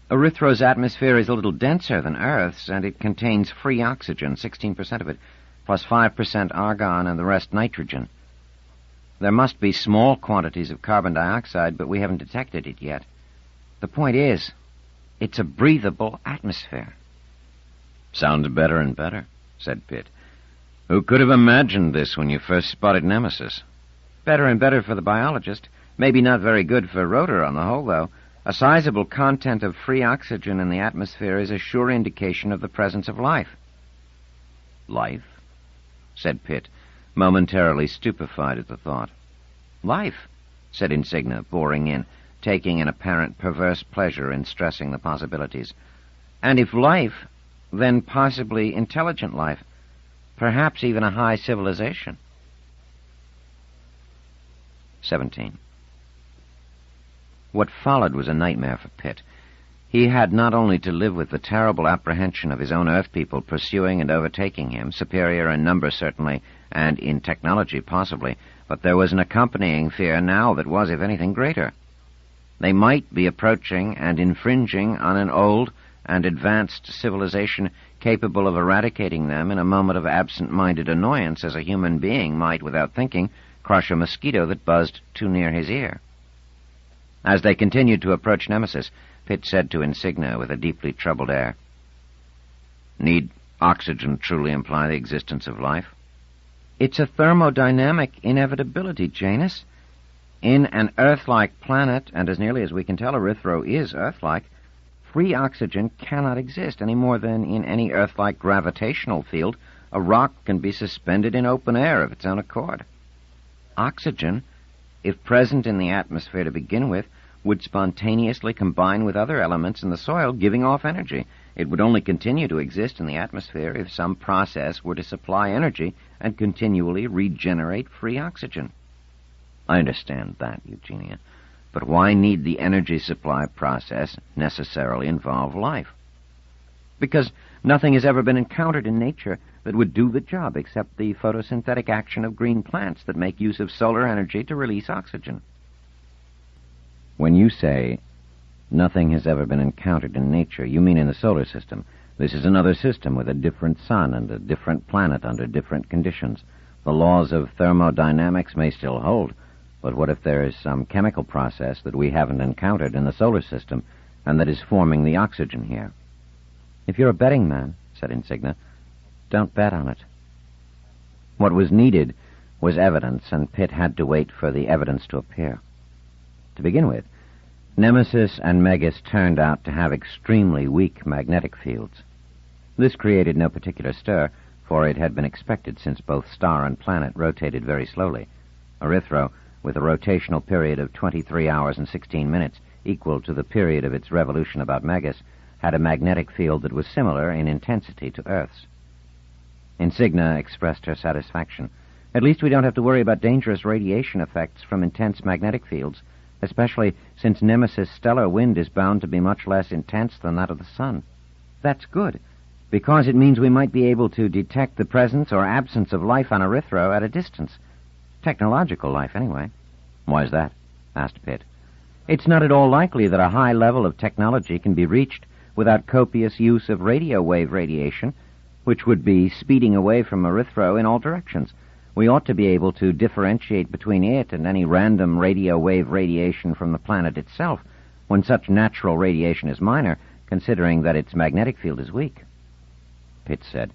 S2: Erythro's atmosphere is a little denser than Earth's, and it contains free oxygen, 16% of it, plus 5% argon and the rest nitrogen. There must be small quantities of carbon dioxide, but we haven't detected it yet. The point is, it's a breathable atmosphere.
S3: Sounds better and better, said Pitt. Who could have imagined this when you first spotted Nemesis?
S2: Better and better for the biologist. Maybe not very good for Rotor on the whole, though. A sizable content of free oxygen in the atmosphere is a sure indication of the presence of life.
S3: Life?
S2: Said Pitt, momentarily stupefied at the thought. Life, said Insignia, boring in, taking an apparent perverse pleasure in stressing the possibilities. And if life, then possibly intelligent life, perhaps even a high civilization. 17. What followed was a nightmare for Pitt. He had not only to live with the terrible apprehension of his own Earth people pursuing and overtaking him, superior in number certainly, and in technology possibly, but there was an accompanying fear now that was, if anything, greater. They might be approaching and infringing on an old and advanced civilization capable of eradicating them in a moment of absent-minded annoyance as a human being might, without thinking, crush a mosquito that buzzed too near his ear. As they continued to approach Nemesis, Pitt said to Insignia with a deeply troubled air, Need oxygen truly imply the existence of life? It's a thermodynamic inevitability, Janus. In an Earth-like planet, and as nearly as we can tell, Erythro is Earth-like, free oxygen cannot exist any more than in any Earth-like gravitational field a rock can be suspended in open air of its own accord. Oxygen, if present in the atmosphere to begin with, would spontaneously combine with other elements in the soil, giving off energy. It would only continue to exist in the atmosphere if some process were to supply energy and continually regenerate free oxygen. I understand that, Eugenia, but why need the energy supply process necessarily involve life? Because nothing has ever been encountered in nature that would do the job except the photosynthetic action of green plants that make use of solar energy to release oxygen. When you say nothing has ever been encountered in nature, you mean in the solar system. This is another system with a different sun and a different planet under different conditions. The laws of thermodynamics may still hold, but what if there is some chemical process that we haven't encountered in the solar system and that is forming the oxygen here? If you're a betting man, said Insignia, don't bet on it. What was needed
S1: was evidence, and Pitt had to wait for the evidence to appear. To begin with, Nemesis and Megas turned out to have extremely weak magnetic fields. This created no particular stir, for it had been expected since both star and planet rotated very slowly. Erythro, with a rotational period of 23 hours and 16 minutes, equal to the period of its revolution about Megas, had a magnetic field that was similar in intensity to Earth's. Insignia expressed her satisfaction. At least we don't have to worry about dangerous radiation effects from intense magnetic fields, especially since Nemesis' stellar wind is bound to be much less intense than that of the sun. That's good, because it means we might be able to detect the presence or absence of life on Erythro at a distance. Technological life, anyway. Why is that? Asked Pitt. It's not at all likely that a high level of technology can be reached without copious use of radio wave radiation, which would be speeding away from Erythro in all directions. We ought to be able to differentiate between it and any random radio wave radiation from the planet itself, when such natural radiation is minor, considering that its magnetic field is weak. Pitt said,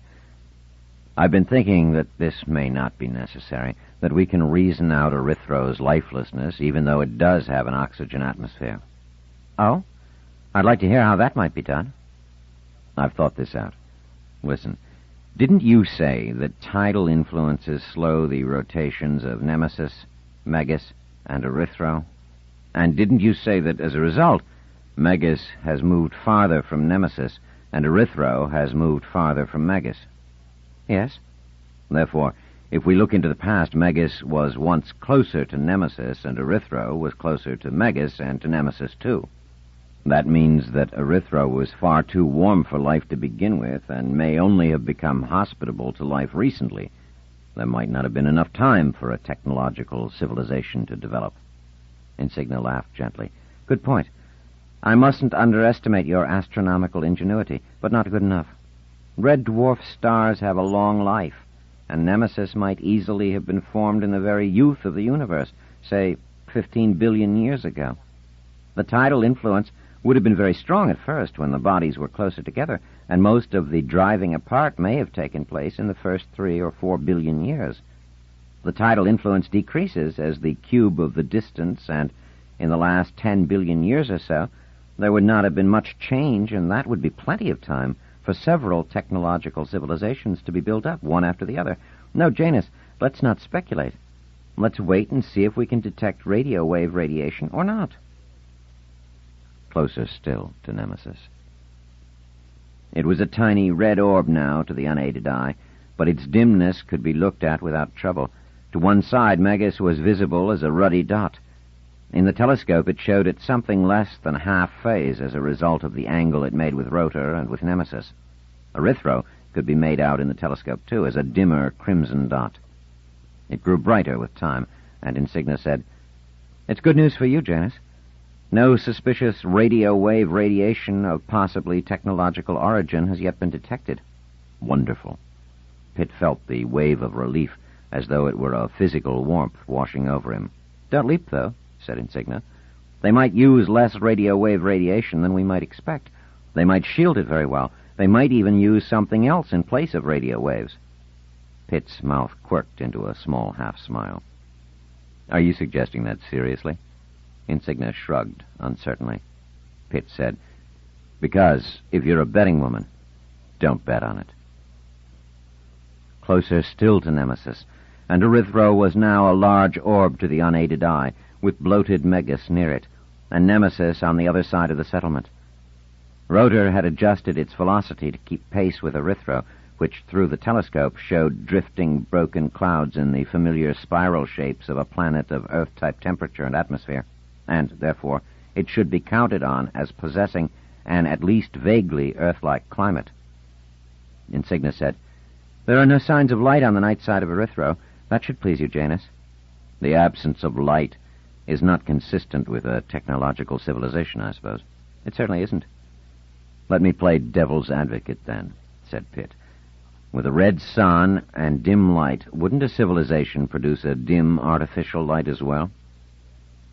S1: I've been thinking that this may not be necessary, that we can reason out Erythro's lifelessness, even though it does have an oxygen atmosphere. Oh? I'd like to hear how that might be done. I've thought this out. Listen, didn't you say that tidal influences slow the rotations of Nemesis, Megas, and Erythro? And didn't you say that, as a result, Megas has moved farther from Nemesis, and Erythro has moved farther from Megas? Yes. Therefore, if we look into the past, Megas was once closer to Nemesis, and Erythro was closer to Megas and to Nemesis, too. That means that Erythro was far too warm for life to begin with, and may only have become hospitable to life recently. There might not have been enough time for a technological civilization to develop. Insignia laughed gently. Good point. I mustn't underestimate your astronomical ingenuity, but not good enough. Red dwarf stars have a long life, and Nemesis might easily have been formed in the very youth of the universe, say 15 billion years ago. The tidal influence would have been very strong at first when the bodies were closer together, and most of the driving apart may have taken place in the first 3 or 4 billion years. The tidal influence decreases as the cube of the distance, and in the last 10 billion years or so, there would not have been much change, and that would be plenty of time for several technological civilizations to be built up, one after the other. No, Janus, let's not speculate. Let's wait and see if we can detect radio wave radiation or not. Closer still to Nemesis. It was a tiny red orb now to the unaided eye, but its dimness could be looked at without trouble. To one side, Megas was visible as a ruddy dot. In the telescope, it showed at something less than half phase as a result of the angle it made with Rotor and with Nemesis. Erythro could be made out in the telescope, too, as a dimmer crimson dot. It grew brighter with time, and Insignia said, It's good news for you, Janus. No suspicious radio wave radiation of possibly technological origin has yet been detected. Wonderful. Pitt felt the wave of relief, as though it were a physical warmth washing over him. Don't leap, though, said Insignia. They might use less radio wave radiation than we might expect. They might shield it very well. They might even use something else in place of radio waves. Pitt's mouth quirked into a small half-smile. Are you suggesting that seriously? Insignia shrugged uncertainly. Pitt said, Because if you're a betting woman, don't bet on it. Closer still to Nemesis, and Erythro was now a large orb to the unaided eye, with bloated Megas near it, and Nemesis on the other side of the settlement. Rotor had adjusted its velocity to keep pace with Erythro, which through the telescope showed drifting broken clouds in the familiar spiral shapes of a planet of Earth-type temperature and atmosphere, and, therefore, it should be counted on as possessing an at least vaguely Earth-like climate. Insignia said, There are no signs of light on the night side of Erythro. That should please you, Janus. The absence of light is not consistent with a technological civilization, I suppose. It certainly isn't. Let me play devil's advocate, then, said Pitt. With a red sun and dim light, wouldn't a civilization produce a dim artificial light as well?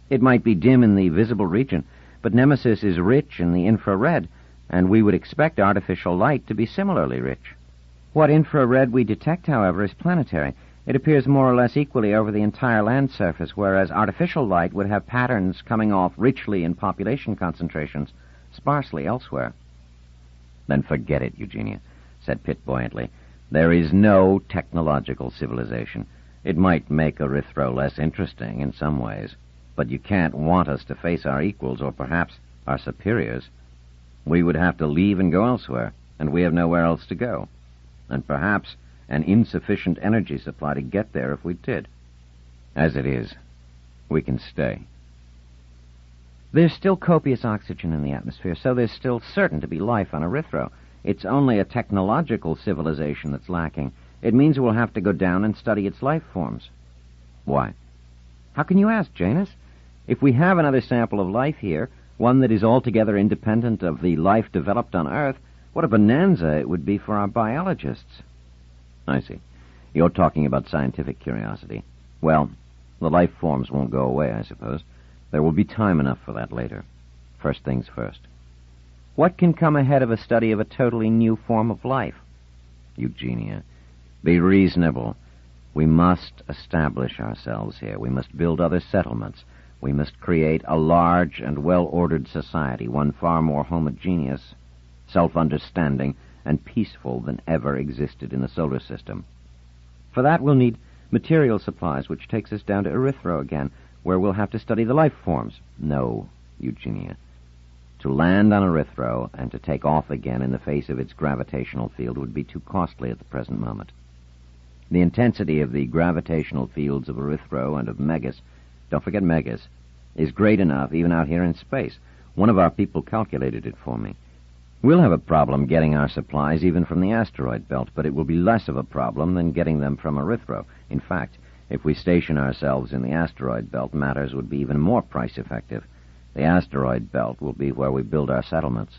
S1: It might be dim in the visible region, but Nemesis is rich in the infrared, and we would expect artificial light to be similarly rich. What infrared we detect, however, is planetary.
S2: It appears more or less equally over the entire land surface, whereas artificial light would have patterns coming off richly in population concentrations, sparsely elsewhere.
S3: Then forget it, Eugenia, said Pitt buoyantly. There is no technological civilization. It might make Erythro less interesting in some ways, but you can't want us to face our equals or perhaps our superiors. We would have to leave and go elsewhere, and we have nowhere else to go. And perhaps an insufficient energy supply to get there if we did. As it is, we can stay.
S2: There's still copious oxygen in the atmosphere, so there's still certain to be life on Erythro. It's only a technological civilization that's lacking. It means we'll have to go down and study its life forms.
S3: Why?
S2: How can you ask, Janus? If we have another sample of life here, one that is altogether independent of the life developed on Earth, what a bonanza it would be for our biologists.
S3: I see. You're talking about scientific curiosity. Well, the life forms won't go away, I suppose. There will be time enough for that later. First things first.
S2: What can come ahead of a study of a totally new form of life?
S3: Eugenia, be reasonable. We must establish ourselves here. We must build other settlements. We must create a large and well-ordered society, one far more homogeneous, self-understanding, and peaceful than ever existed in the solar system.
S2: For that we'll need material supplies, which takes us down to Erythro again, where we'll have to study the life forms.
S3: No, Eugenia. To land on Erythro and to take off again in the face of its gravitational field would be too costly at the present moment. The intensity of the gravitational fields of Erythro and of Megas, don't forget Megas, is great enough even out here in space. One of our people calculated it for me. We'll have a problem getting our supplies even from the asteroid belt, but it will be less of a problem than getting them from Erythro. In fact, if we station ourselves in the asteroid belt, matters would be even more price-effective. The asteroid belt will be where we build our settlements.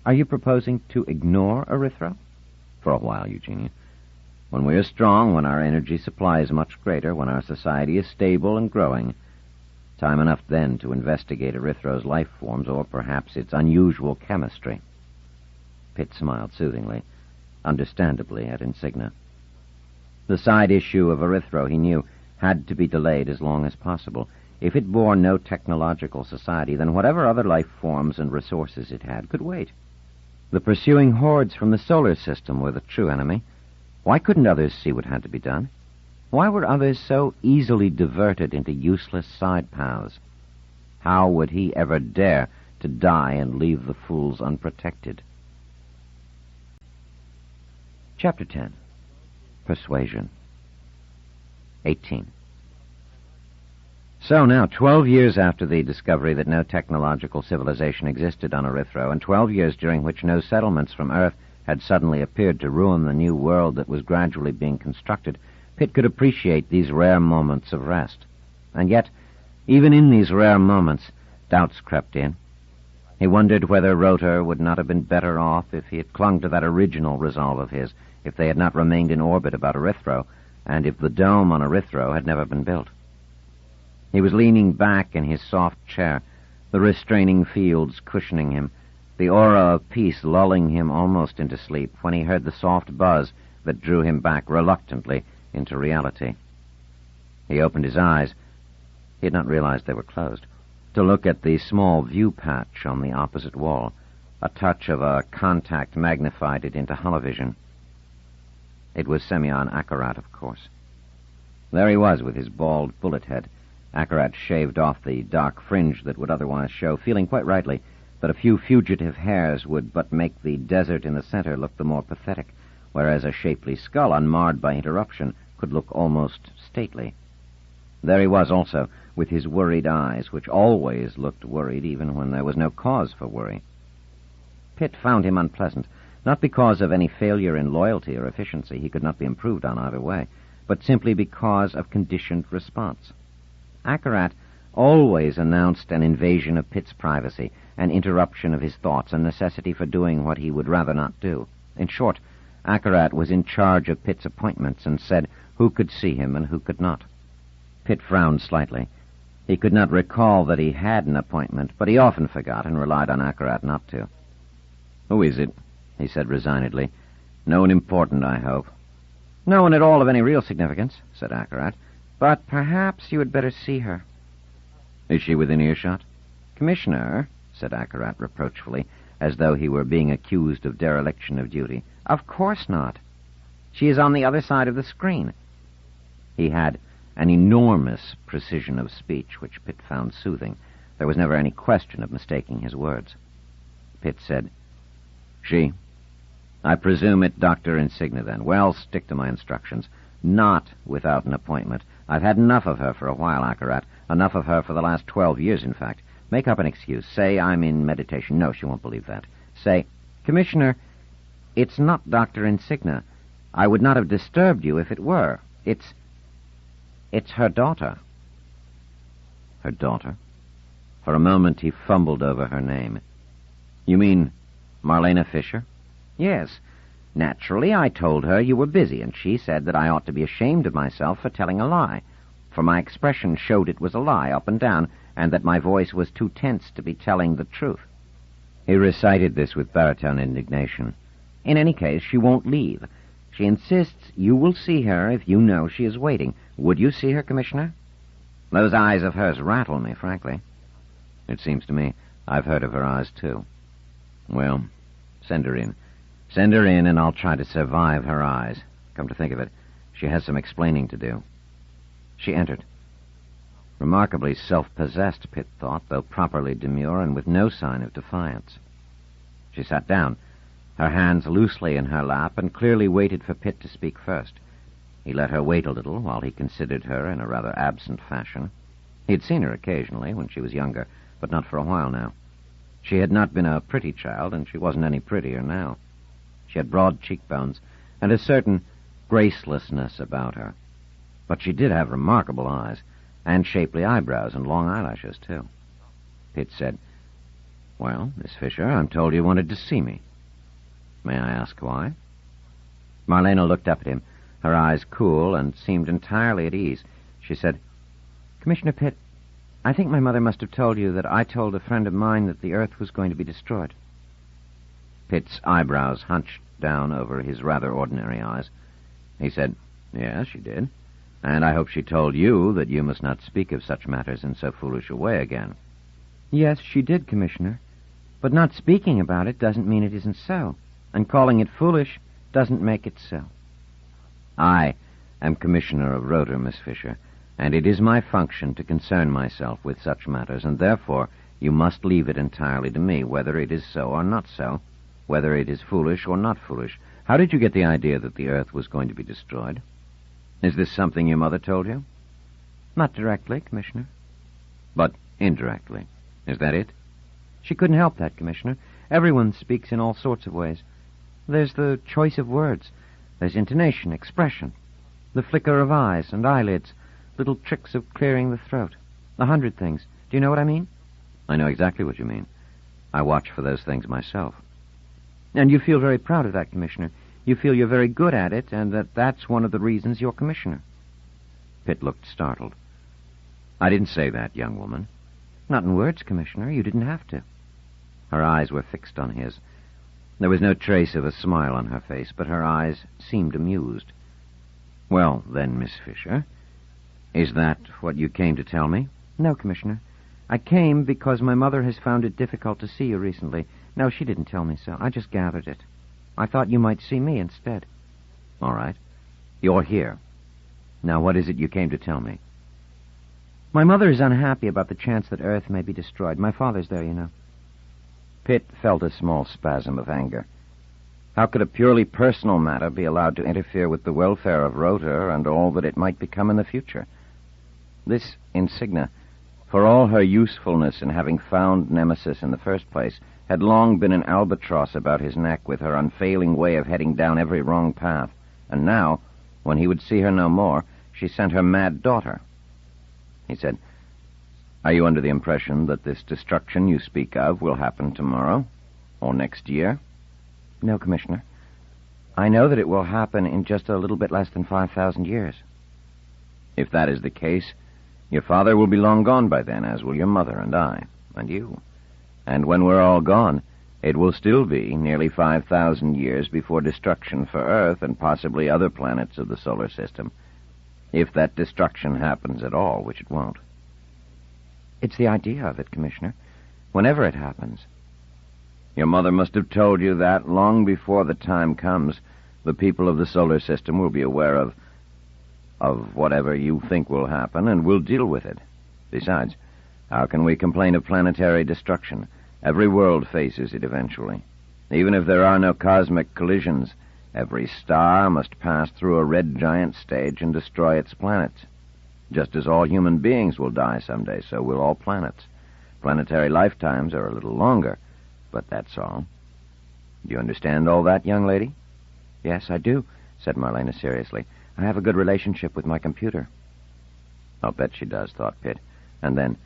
S2: Are you proposing to ignore Erythro?
S3: For a while, Eugenia. When we are strong, when our energy supply is much greater, when our society is stable and growing, time enough then to investigate Erythro's life forms or perhaps its unusual chemistry.
S2: Pitt smiled soothingly, understandably at Insignia. The side issue of Erythro, he knew, had to be delayed as long as possible. If it bore no technological society, then whatever other life forms and resources it had could wait. The pursuing hordes from the solar system were the true enemy. Why couldn't others see what had to be done? Why were others so easily diverted into useless side paths? How would he ever dare to die and leave the fools unprotected? Chapter 10. Persuasion. 18. So now, 12 years after the discovery that no technological civilization existed on Erythro, and 12 years during which no settlements from Earth had suddenly appeared to ruin the new world that was gradually being constructed, Pitt could appreciate these rare moments of rest. And yet, even in these rare moments, doubts crept in. He wondered whether Rotor would not have been better off if he had clung to that original resolve of his, if they had not remained in orbit about Erythro, and if the dome on Erythro had never been built. He was leaning back in his soft chair, the restraining fields cushioning him, the aura of peace lulling him almost into sleep, when he heard the soft buzz that drew him back reluctantly into reality. He opened his eyes. He had not realized they were closed, to look at the small view patch on the opposite wall. A touch of a contact magnified it into holovision. It was Semyon Akarat, of course. There he was with his bald bullet head, Akarat shaved off the dark fringe that would otherwise show, feeling quite rightly that a few fugitive hairs would but make the desert in the center look the more pathetic, whereas a shapely skull, unmarred by interruption, could look almost stately. There he was also, with his worried eyes, which always looked worried even when there was no cause for worry. Pitt found him unpleasant, not because of any failure in loyalty or efficiency, he could not be improved on either way, but simply because of conditioned response. Akarat always announced an invasion of Pitt's privacy, an interruption of his thoughts, a necessity for doing what he would rather not do. In short, Akarat was in charge of Pitt's appointments and said who could see him and who could not. Pitt frowned slightly. He could not recall that he had an appointment, but he often forgot and relied on Akarat not to.
S3: "Who is it?" he said resignedly. "No one important, I hope."
S2: No one at all of any real significance, said Akarat. But perhaps you had better see her.
S3: Is she within earshot?
S2: Commissioner, said Akarat reproachfully, as though he were being accused of dereliction of duty. Of course not. She is on the other side of the screen. He had an enormous precision of speech, which Pitt found soothing. There was never any question of mistaking his words. Pitt said, She? I presume it Dr. Insignia, then. Well, stick to my instructions. Not without an appointment. I've had enough of her for a while, Akarat. Enough of her for the last 12 years, in fact. Make up an excuse. Say I'm in meditation. No, she won't believe that. Say, Commissioner, it's not Dr. Insignia. I would not have disturbed you if it were. It's her daughter.
S3: Her daughter? For a moment he fumbled over her name. You mean Marlena Fisher?
S2: Yes. Naturally, I told her you were busy, and she said that I ought to be ashamed of myself for telling a lie. For my expression showed it was a lie, up and down, and that my voice was too tense to be telling the truth.
S3: He recited this with baritone indignation.
S2: In any case, she won't leave. She insists you will see her if you know she is waiting. Would you see her, Commissioner? Those eyes of hers rattle me, frankly.
S3: It seems to me I've heard of her eyes, too. Well, send her in. Send her in, and I'll try to survive her eyes. Come to think of it, she has some explaining to do.
S2: She entered.
S3: Remarkably self-possessed, Pitt thought, though properly demure and with no sign of defiance.
S2: She sat down, her hands loosely in her lap, and clearly waited for Pitt to speak first. He let her wait a little while he considered her in a rather absent fashion. He had seen her occasionally when she was younger, but not for a while now. She had not been a pretty child, and she wasn't any prettier now. She had broad cheekbones and a certain gracelessness about her. But she did have remarkable eyes, and shapely eyebrows and long eyelashes, too.
S3: Pitt said, Well, Miss Fisher, I'm told you wanted to see me. May I ask why?
S2: Marlena looked up at him, her eyes cool and seemed entirely at ease. She said, Commissioner Pitt, I think my mother must have told you that I told a friend of mine that the Earth was going to be destroyed.
S3: Pitt's eyebrows hunched down over his rather ordinary eyes. He said, Yes, she did. And I hope she told you that you must not speak of such matters in so foolish a way again.
S2: Yes, she did, Commissioner. But not speaking about it doesn't mean it isn't so. And calling it foolish doesn't make it so.
S3: I am Commissioner of Rotor, Miss Fisher, and it is my function to concern myself with such matters, and therefore you must leave it entirely to me, whether it is so or not so, whether it is foolish or not foolish. How did you get the idea that the Earth was going to be destroyed? Is this something your mother told you?
S2: Not directly, Commissioner.
S3: But indirectly. Is that it?
S2: She couldn't help that, Commissioner. Everyone speaks in all sorts of ways. There's the choice of words. There's intonation, expression, the flicker of eyes and eyelids, little tricks of clearing the throat. 100 things. Do you know what I mean?
S3: I know exactly what you mean. I watch for those things myself.
S2: And you feel very proud of that, Commissioner. You feel you're very good at it, and that's one of the reasons you're Commissioner.
S3: Pitt looked startled. I didn't say that, young woman.
S2: Not in words, Commissioner. You didn't have to.
S3: Her eyes were fixed on his. There was no trace of a smile on her face, but her eyes seemed amused. Well, then, Miss Fisher, is that what you came to tell me?
S2: No, Commissioner. I came because my mother has found it difficult to see you recently. No, she didn't tell me so. I just gathered it. I thought you might see me instead.
S3: All right. You're here. Now, what is it you came to tell me?
S2: My mother is unhappy about the chance that Earth may be destroyed. My father's there, you know.
S3: Pitt felt a small spasm of anger. How could a purely personal matter be allowed to interfere with the welfare of Rotor and all that it might become in the future? This Insignia, for all her usefulness in having found Nemesis in the first place, had long been an albatross about his neck with her unfailing way of heading down every wrong path. And now, when he would see her no more, she sent her mad daughter. He said, Are you under the impression that this destruction you speak of will happen tomorrow? Or next year?
S2: No, Commissioner. I know that it will happen in just a little bit less than 5,000 years.
S3: If that is the case, your father will be long gone by then, as will your mother and I, and you. And when we're all gone, It will still be nearly 5,000 years before destruction for Earth and possibly other planets of the solar system. If that destruction happens at all, which it won't.
S2: It's the idea of it, Commissioner. Whenever it happens.
S3: Your mother must have told you that long before the time comes. The people of the solar system will be aware of whatever you think will happen and will deal with it. Besides, how can we complain of planetary destruction? Every world faces it eventually. Even if there are no cosmic collisions, every star must pass through a red giant stage and destroy its planets. Just as all human beings will die someday, so will all planets. Planetary lifetimes are a little longer, but that's all. Do you understand all that, young lady?
S2: Yes, I do, said Marlena seriously. I have a good relationship with my computer.
S3: I'll bet she does, thought Pitt, and then,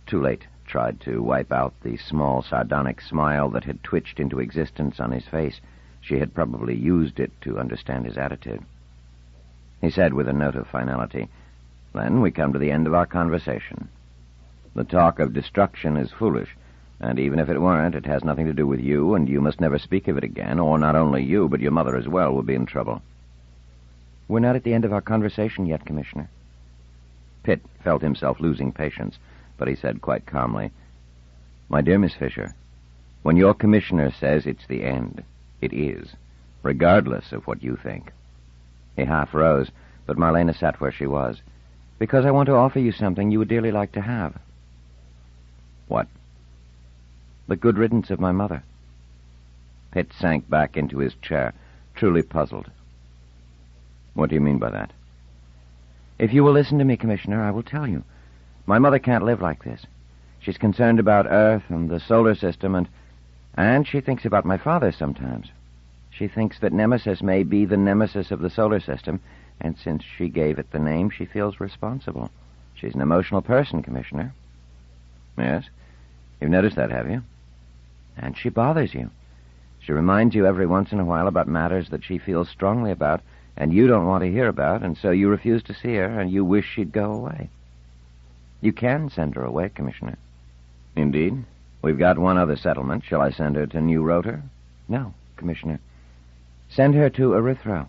S3: too late, tried to wipe out the small, sardonic smile that had twitched into existence on his face. She had probably used it to understand his attitude. He said with a note of finality, "Then we come to the end of our conversation. The talk of destruction is foolish, and even if it weren't, it has nothing to do with you, and you must never speak of it again, or not only you, but your mother as well will be in trouble."
S2: We're not at the end of our conversation yet, Commissioner.
S3: Pitt felt himself losing patience, but he said quite calmly, "My dear Miss Fisher, when your commissioner says it's the end, it is, regardless of what you think."
S2: He half rose, but Marlena sat where she was. "Because I want to offer you something you would dearly like to have."
S3: "What?"
S2: "The good riddance of my mother."
S3: Pitt sank back into his chair, truly puzzled. "What do you mean by that?"
S2: "If you will listen to me, Commissioner, I will tell you. My mother can't live like this. She's concerned about Earth and the solar system, and she thinks about my father sometimes. She thinks that Nemesis may be the nemesis of the solar system, and since she gave it the name, she feels responsible. She's an emotional person, Commissioner."
S3: "Yes? You've noticed that, have you?"
S2: "And she bothers you. She reminds you every once in a while about matters that she feels strongly about, and you don't want to hear about, and so you refuse to see her, and you wish she'd go away. You can send her away, Commissioner."
S3: "Indeed? We've got one other settlement. Shall I send her to New Rotor?"
S2: "No, Commissioner. Send her to Erythro."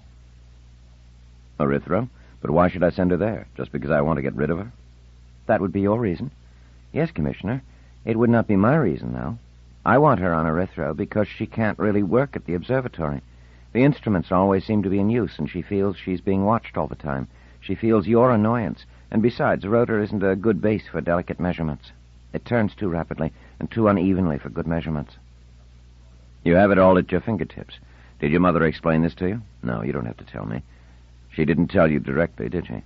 S3: "Erythro? But why should I send her there? Just because I want to get rid of her?"
S2: "That would be your reason." "Yes, Commissioner. It would not be my reason, though. I want her on Erythro because she can't really work at the observatory. The instruments always seem to be in use, and she feels she's being watched all the time. She feels your annoyance, and besides, Rotor isn't a good base for delicate measurements. It turns too rapidly and too unevenly for good measurements."
S3: "You have it all at your fingertips. Did your mother explain this to you?" "No, you don't have to tell me." "She didn't tell you directly, did she?"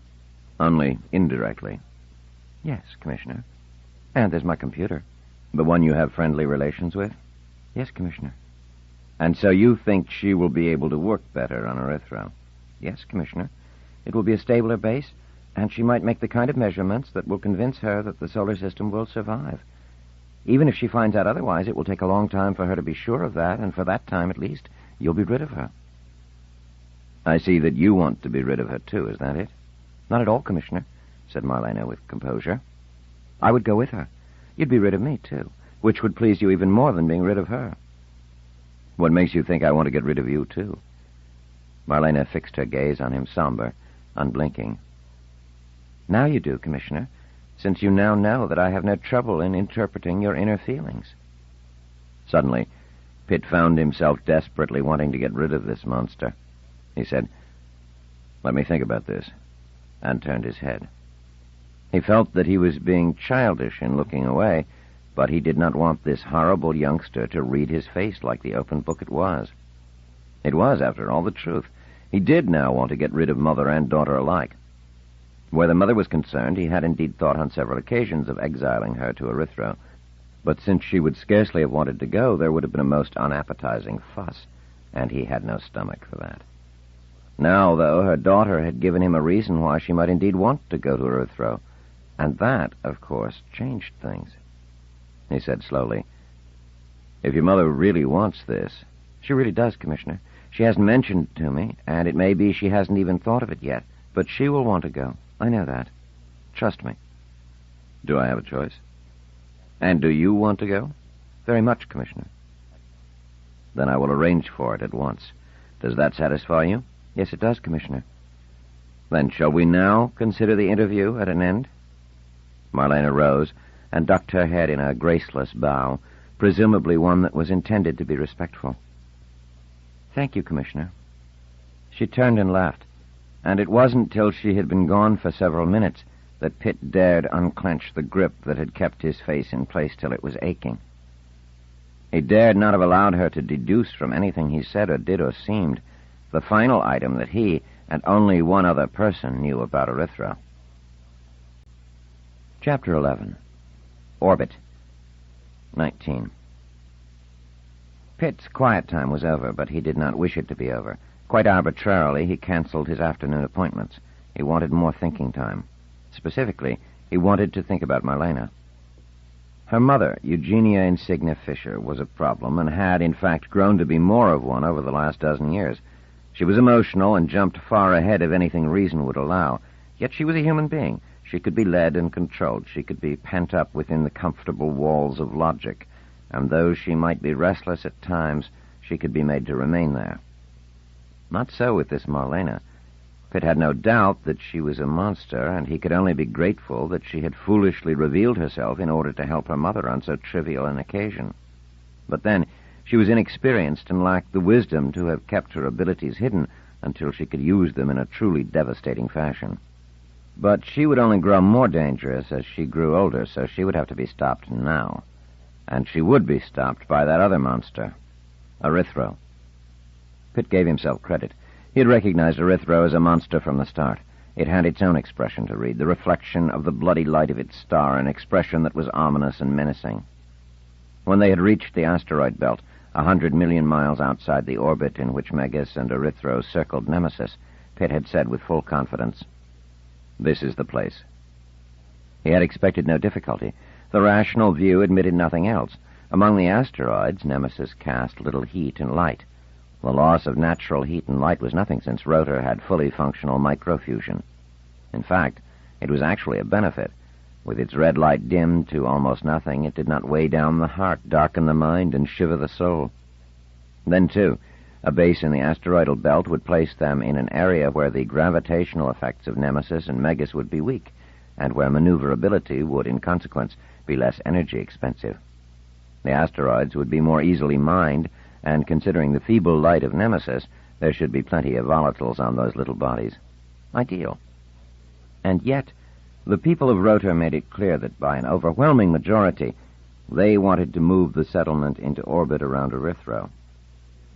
S3: "Only indirectly."
S2: "Yes, Commissioner. And there's my computer."
S3: "The one you have friendly relations with?"
S2: "Yes, Commissioner."
S3: "And so you think she will be able to work better on Erythro?"
S2: "Yes, Commissioner. It will be a stabler base, and she might make the kind of measurements that will convince her that the solar system will survive. Even if she finds out otherwise, it will take a long time for her to be sure of that, and for that time, at least, you'll be rid of her."
S3: "I see that you want to be rid of her, too. Is that it?"
S2: "Not at all, Commissioner," said Marlena with composure. "I would go with her. You'd be rid of me, too, which would please you even more than being rid of her."
S3: "What makes you think I want to get rid of you, too?"
S2: Marlena fixed her gaze on him, somber, unblinking. "Now you do, Commissioner, since you now know that I have no trouble in interpreting your inner feelings."
S3: Suddenly, Pitt found himself desperately wanting to get rid of this monster. He said, "Let me think about this," and turned his head. He felt that he was being childish in looking away, but he did not want this horrible youngster to read his face like the open book it was. It was, after all, the truth. He did now want to get rid of mother and daughter alike. Where the mother was concerned, he had indeed thought on several occasions of exiling her to Erythro, but since she would scarcely have wanted to go, there would have been a most unappetizing fuss, and he had no stomach for that. Now, though, her daughter had given him a reason why she might indeed want to go to Erythro, and that, of course, changed things. He said slowly, "If your mother really wants this—"
S2: "She really does, Commissioner. She hasn't mentioned it to me, and it may be she hasn't even thought of it yet, but she will want to go. I know that. Trust me."
S3: "Do I have a choice? And do you want to go?"
S2: "Very much, Commissioner."
S3: Then I will arrange for it at once. Does that satisfy you?
S2: Yes, it does, Commissioner.
S3: Then shall we now consider the interview at an end? Marlena rose and ducked her head in a graceless bow, presumably one that was intended to be respectful.
S2: Thank you, Commissioner.
S3: She turned and left, and it wasn't till she had been gone for several minutes that Pitt dared unclench the grip that had kept his face in place till it was aching. He dared not have allowed her to deduce from anything he said or did or seemed the final item that he and only one other person knew about Erythro. Chapter 11. Orbit. 19. Pitt's quiet time was over, but he did not wish it to be over. Quite arbitrarily, he canceled his afternoon appointments. He wanted more thinking time. Specifically, he wanted to think about Marlena. Her mother, Eugenia Insignia Fisher, was a problem and had, in fact, grown to be more of one over the last dozen years. She was emotional and jumped far ahead of anything reason would allow. Yet she was a human being. She could be led and controlled. She could be pent up within the comfortable walls of logic. And though she might be restless at times, she could be made to remain there. Not so with this Marlena. Pitt had no doubt that she was a monster, and he could only be grateful that she had foolishly revealed herself in order to help her mother on so trivial an occasion. But then, she was inexperienced and lacked the wisdom to have kept her abilities hidden until she could use them in a truly devastating fashion. But she would only grow more dangerous as she grew older, so she would have to be stopped now. And she would be stopped by that other monster, Erythro. Pitt gave himself credit. He had recognized Erythro as a monster from the start. It had its own expression to read, the reflection of the bloody light of its star, an expression that was ominous and menacing. When they had reached the asteroid belt, 100 million miles outside the orbit in which Megas and Erythro circled Nemesis, Pitt had said with full confidence, "This is the place." He had expected no difficulty. The rational view admitted nothing else. Among the asteroids, Nemesis cast little heat and light. The loss of natural heat and light was nothing, since Rotor had fully functional microfusion. In fact, it was actually a benefit. With its red light dimmed to almost nothing, it did not weigh down the heart, darken the mind, and shiver the soul. Then, too, a base in the asteroidal belt would place them in an area where the gravitational effects of Nemesis and Megas would be weak, and where maneuverability would, in consequence, be less energy expensive. The asteroids would be more easily mined, and considering the feeble light of Nemesis, there should be plenty of volatiles on those little bodies. Ideal. And yet, the people of Rotor made it clear that by an overwhelming majority, they wanted to move the settlement into orbit around Erythro.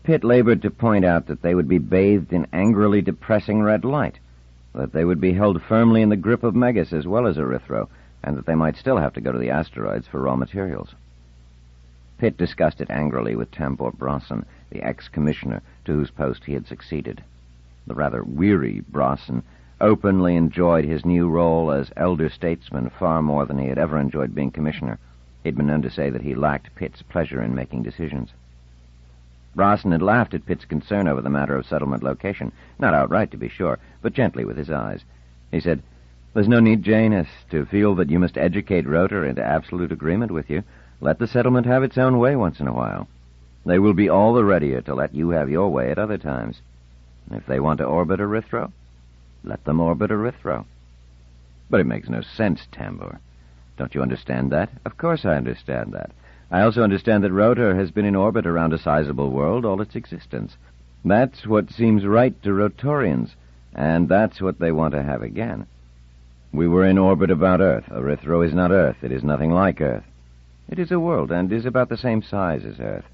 S3: Pitt labored to point out that they would be bathed in angrily depressing red light, that they would be held firmly in the grip of Megas as well as Erythro, and that they might still have to go to the asteroids for raw materials. Pitt discussed it angrily with Tambor Bronson, the ex-commissioner to whose post he had succeeded. The rather weary Bronson openly enjoyed his new role as elder statesman far more than he had ever enjoyed being commissioner. He'd been known to say that he lacked Pitt's pleasure in making decisions. Bronson had laughed at Pitt's concern over the matter of settlement location, not outright to be sure, but gently with his eyes. He said, "There's no need, Janus, to feel that you must educate Rotor into absolute agreement with you. Let the settlement have its own way once in a while. They will be all the readier to let you have your way at other times. If they want to orbit Erythro, let them orbit Erythro." "But it makes no sense, Tambor. Don't you understand that?" "Of course I understand that. I also understand that Rotor has been in orbit around a sizable world all its existence. That's what seems right to Rotorians, and that's what they want to have again. We were in orbit about Earth. Erythro is not Earth. It is nothing like Earth. It is a world, and is about the same size as Earth.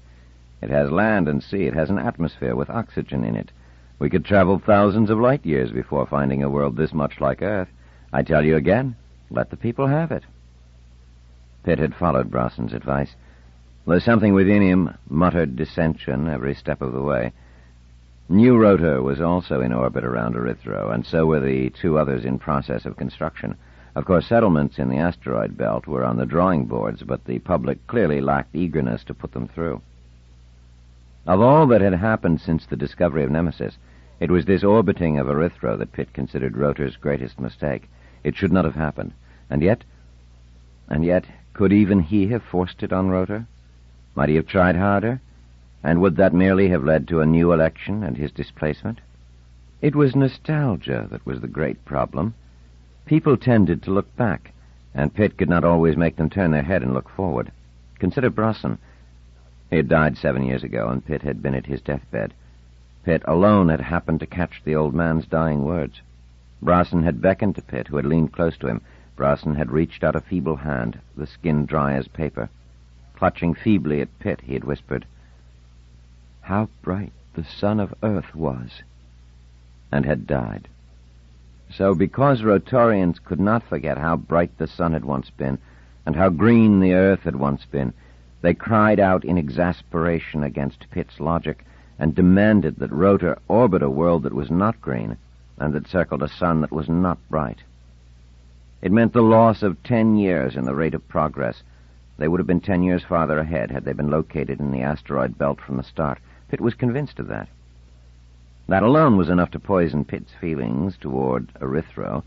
S3: It has land and sea. It has an atmosphere with oxygen in it. We could travel thousands of light years before finding a world this much like Earth. I tell you again, let the people have it." Pitt had followed Bronson's advice. Though something within him muttered dissension every step of the way. New Rotor was also in orbit around Erythro, and so were the two others in process of construction. Of course, settlements in the asteroid belt were on the drawing boards, but the public clearly lacked eagerness to put them through. Of all that had happened since the discovery of Nemesis, it was this orbiting of Erythro that Pitt considered Rotor's greatest mistake. It should not have happened. And yet, could even he have forced it on Rotor? Might he have tried harder? And would that merely have led to a new election and his displacement? It was nostalgia that was the great problem. People tended to look back, and Pitt could not always make them turn their head and look forward. Consider Brosnan. He had died 7 years ago, and Pitt had been at his deathbed. Pitt alone had happened to catch the old man's dying words. Brosnan had beckoned to Pitt, who had leaned close to him. Brosnan had reached out a feeble hand, the skin dry as paper. Clutching feebly at Pitt, he had whispered, "How bright the sun of Earth was," and had died. So because Rotorians could not forget how bright the sun had once been, and how green the earth had once been, they cried out in exasperation against Pitt's logic, and demanded that Rotor orbit a world that was not green, and that circled a sun that was not bright. It meant the loss of 10 years in the rate of progress. They would have been 10 years farther ahead had they been located in the asteroid belt from the start. Pitt was convinced of that. That alone was enough to poison Pitt's feelings toward Erythro,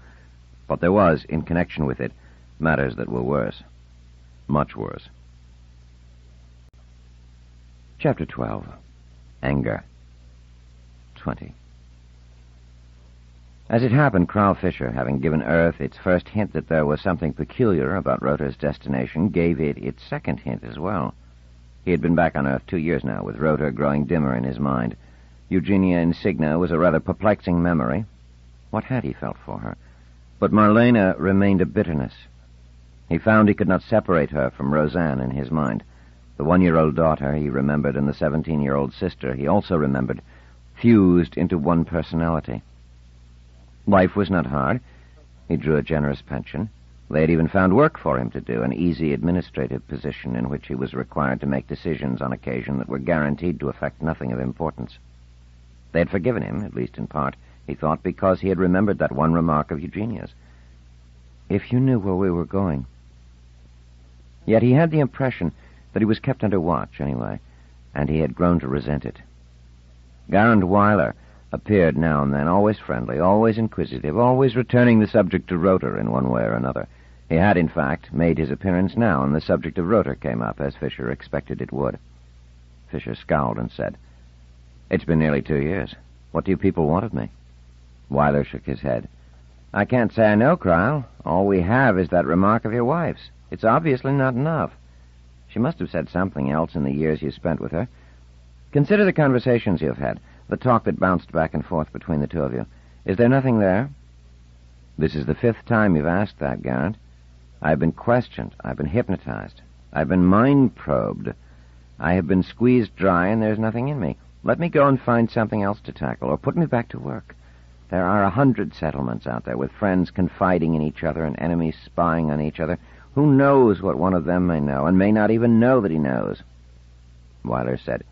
S3: but there was, in connection with it, matters that were worse. Much worse. Chapter 12. Anger. 20. As it happened, Carl Fisher, having given Earth its first hint that there was something peculiar about Rotor's destination, gave it its second hint as well. He had been back on Earth 2 years now, with Rotor growing dimmer in his mind. Eugenia Insignia was a rather perplexing memory. What had he felt for her? But Marlena remained a bitterness. He found he could not separate her from Roseanne in his mind. The 1-year-old daughter he remembered and the 17-year-old sister he also remembered, fused into one personality. Life was not hard. He drew a generous pension. They had even found work for him to do, an easy administrative position in which he was required to make decisions on occasion that were guaranteed to affect nothing of importance. They had forgiven him, at least in part, he thought, because he had remembered that one remark of Eugenia's. "If you knew where we were going." Yet he had the impression that he was kept under watch, anyway, and he had grown to resent it. Garand Weiler appeared now and then, always friendly, always inquisitive, always returning the subject to Rotor in one way or another. He had, in fact, made his appearance now, and the subject of Rotor came up, as Fisher expected it would. Fisher scowled and said, "It's been nearly 2 years. What do you people want of me?" Weiler shook his head. "I can't say I know, Cryle. All we have is that remark of your wife's. It's obviously not enough. She must have said something else in the years you spent with her. Consider the conversations you've had, the talk that bounced back and forth between the two of you. Is there nothing there?" "This is the 5th time you've asked that, Garand. I've been questioned. I've been hypnotized. I've been mind-probed. I have been squeezed dry, and there's nothing in me. Let me go and find something else to tackle, or put me back to work. There are 100 settlements out there, with friends confiding in each other and enemies spying on each other. Who knows what one of them may know, and may not even know that he knows?" Weiler said,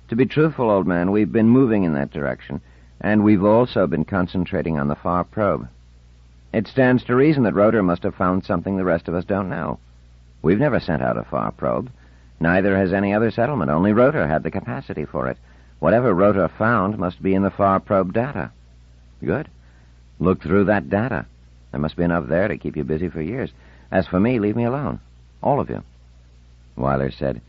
S3: "To be truthful, old man, we've been moving in that direction, and we've also been concentrating on the far probe. It stands to reason that Rotor must have found something the rest of us don't know. We've never sent out a far probe. Neither has any other settlement. Only Rotor had the capacity for it. Whatever Rotor found must be in the far probe data." "Good. Look through that data. There must be enough there to keep you busy for years. As for me, leave me alone. All of you." Weiler said,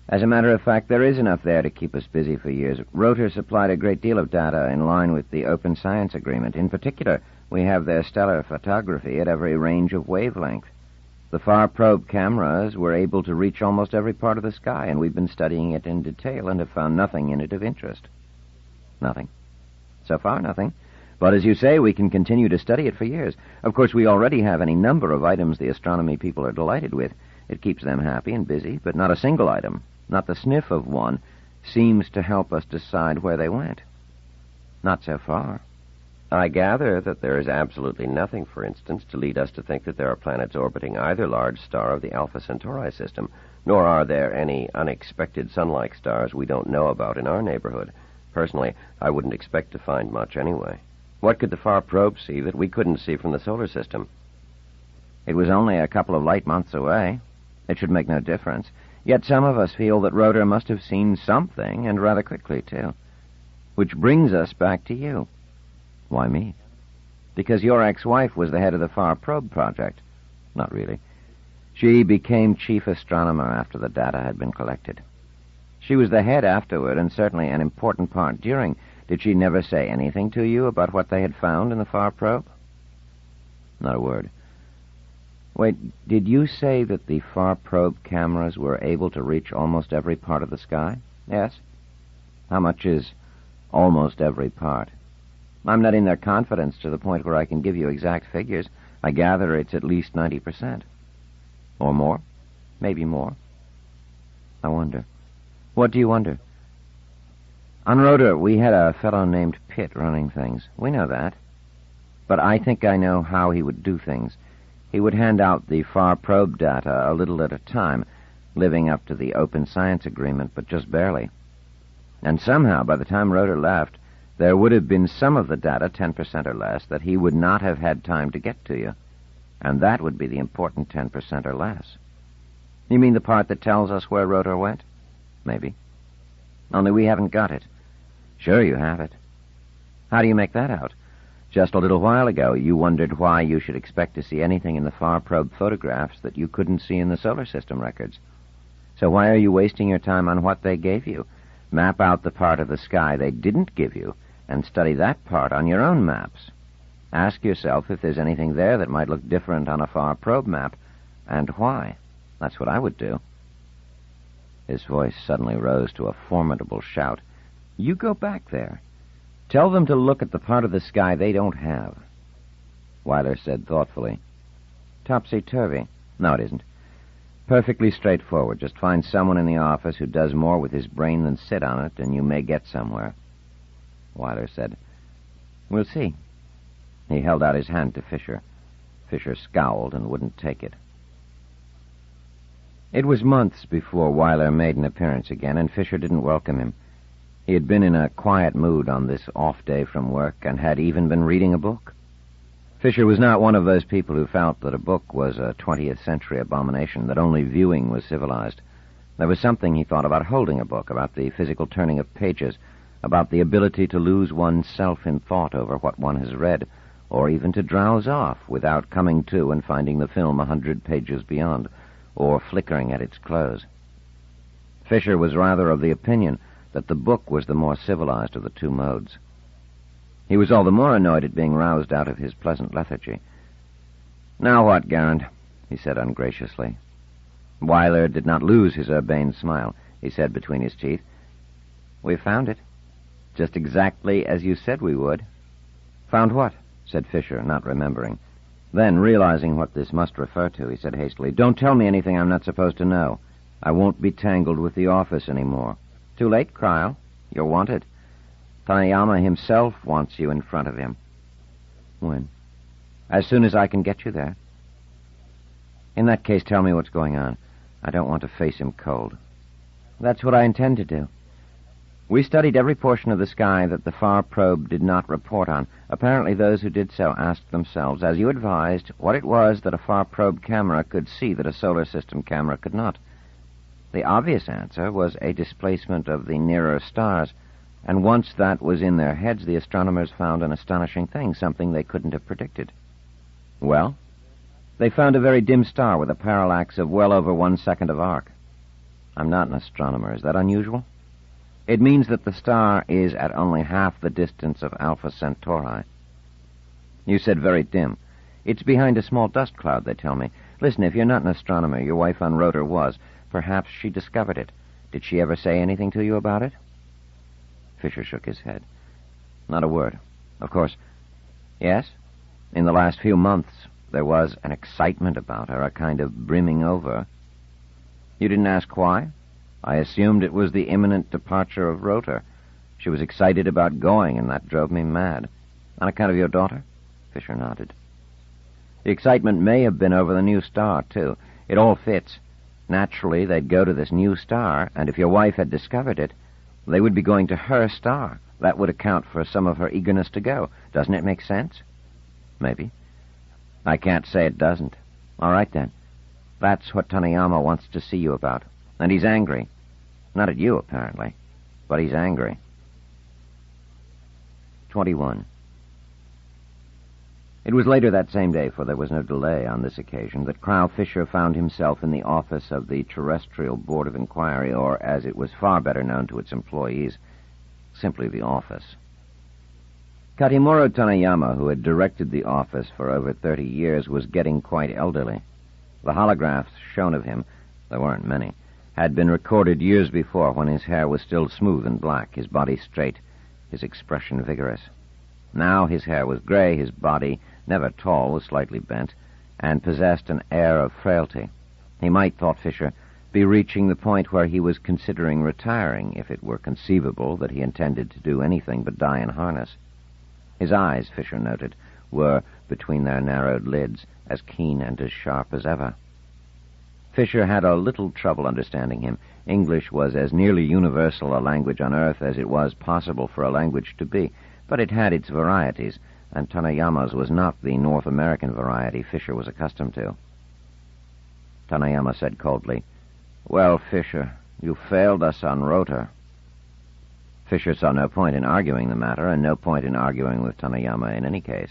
S3: "As a matter of fact, there is enough there to keep us busy for years. Rotor supplied a great deal of data in line with the Open Science Agreement. In particular, we have their stellar photography at every range of wavelength. The far probe cameras were able to reach almost every part of the sky, and we've been studying it in detail and have found nothing in it of interest." "Nothing?" "So far, nothing. But as you say, we can continue to study it for years. Of course, we already have any number of items the astronomy people are delighted with. It keeps them happy and busy, but not a single item, not the sniff of one, seems to help us decide where they went." "Not so far."
S4: "I gather that there is absolutely nothing, for instance, to lead us to think that there are planets orbiting either large star of the Alpha Centauri system, nor are there any unexpected sun-like stars we don't know about in our neighborhood. Personally, I wouldn't expect to find much anyway. What could the far probe see that we couldn't see from the solar system?"
S3: "It was only a couple of light months away. It should make no difference. Yet some of us feel that Rotor must have seen something, and rather quickly, too. Which brings us back to you." "Why me?" "Because your ex-wife was the head of the Far Probe project." "Not really. She became chief astronomer after the data had been collected. She was the head afterward, and certainly an important part during. Did she never say anything to you about what they had found in the far probe? Not a word. Wait, did you say that the far probe cameras were able to reach almost every part of the sky? Yes. How much is almost every part? I'm not in their confidence to the point where I can give you exact figures. I gather it's at least 90%. Or more? Maybe more. I wonder. What do you wonder? On Rhoda, we had a fellow named Pitt running things. We know that. But I think I know how he would do things. He would hand out the far probe data a little at a time, living up to the open science agreement, but just barely. And somehow, by the time Rhoda left, there would have been some of the data, 10% or less, that he would not have had time to get to you. And that would be the important 10% or less. You mean the part that tells us where Rhoda went? Maybe. Only we haven't got it. Sure you have it. How do you make that out? Just a little while ago, you wondered why you should expect to see anything in the far probe photographs that you couldn't see in the solar system records. So why are you wasting your time on what they gave you? Map out the part of the sky they didn't give you, and study that part on your own maps. Ask yourself if there's anything there that might look different on a far probe map, and why. That's what I would do. His voice suddenly rose to a formidable shout. You go back there. Tell them to look at the part of the sky they don't have. Weiler said thoughtfully. Topsy-turvy. No, it isn't. Perfectly straightforward. Just find someone in the office who does more with his brain than sit on it, and you may get somewhere. Weiler said, We'll see. He held out his hand to Fisher. Fisher scowled and wouldn't take it. It was months before Weiler made an appearance again, and Fisher didn't welcome him. He had been in a quiet mood on this off day from work, and had even been reading a book. Fisher was not one of those people who felt that a book was a 20th century abomination, that only viewing was civilized. There was something, he thought, about holding a book, about the physical turning of pages, about the ability to lose one's self in thought over what one has read, or even to drowse off without coming to and finding the film 100 pages beyond, or flickering at its close. Fisher was rather of the opinion that the book was the more civilized of the two modes. He was all the more annoyed at being roused out of his pleasant lethargy. Now what, Garand? He said ungraciously. Weiler did not lose his urbane smile. He said between his teeth, We found it. Just exactly as you said we would. Found what? Said Fisher, not remembering. Then, realizing what this must refer to, he said hastily, Don't tell me anything I'm not supposed to know. I won't be tangled with the office anymore. Too late, Cryle. You're wanted. Tanayama himself wants you in front of him. When? As soon as I can get you there. In that case, tell me what's going on. I don't want to face him cold. That's what I intend to do. We studied every portion of the sky that the far probe did not report on. Apparently those who did so asked themselves, as you advised, what it was that a far probe camera could see that a solar system camera could not. The obvious answer was a displacement of the nearer stars, and once that was in their heads, the astronomers found an astonishing thing, something they couldn't have predicted. Well, they found a very dim star with a parallax of well over 1 second of arc. I'm not an astronomer. Is that unusual? It means that the star is at only half the distance of Alpha Centauri. You said very dim. It's behind a small dust cloud, they tell me. Listen, if you're not an astronomer, your wife on Rotor was. Perhaps she discovered it. Did she ever say anything to you about it? Fisher shook his head. Not a word. Of course. Yes? In the last few months, there was an excitement about her, a kind of brimming over. You didn't ask why? I assumed it was the imminent departure of Rotor. She was excited about going, and that drove me mad. On account of your daughter? Fisher nodded. The excitement may have been over the new star, too. It all fits. Naturally, they'd go to this new star, and if your wife had discovered it, they would be going to her star. That would account for some of her eagerness to go. Doesn't it make sense? Maybe. I can't say it doesn't. All right, then. That's what Tanayama wants to see you about. And he's angry. Not at you, apparently. But he's angry. 21. It was later that same day, for there was no delay on this occasion, that Crowell Fisher found himself in the office of the Terrestrial Board of Inquiry, or, as it was far better known to its employees, simply the office. Katimuro Tanayama, who had directed the office for over 30 years, was getting quite elderly. The holographs shown of him, there weren't many, had been recorded years before when his hair was still smooth and black, his body straight, his expression vigorous. Now his hair was gray, his body, never tall, was slightly bent, and possessed an air of frailty. He might, thought Fisher, be reaching the point where he was considering retiring, if it were conceivable that he intended to do anything but die in harness. His eyes, Fisher noted, were, between their narrowed lids, as keen and as sharp as ever. Fisher had a little trouble understanding him. English was as nearly universal a language on Earth as it was possible for a language to be, but it had its varieties, and Tanayama's was not the North American variety Fisher was accustomed to. Tanayama said coldly, "Well, Fisher, you failed us on rotor." Fisher saw no point in arguing the matter, and no point in arguing with Tanayama in any case.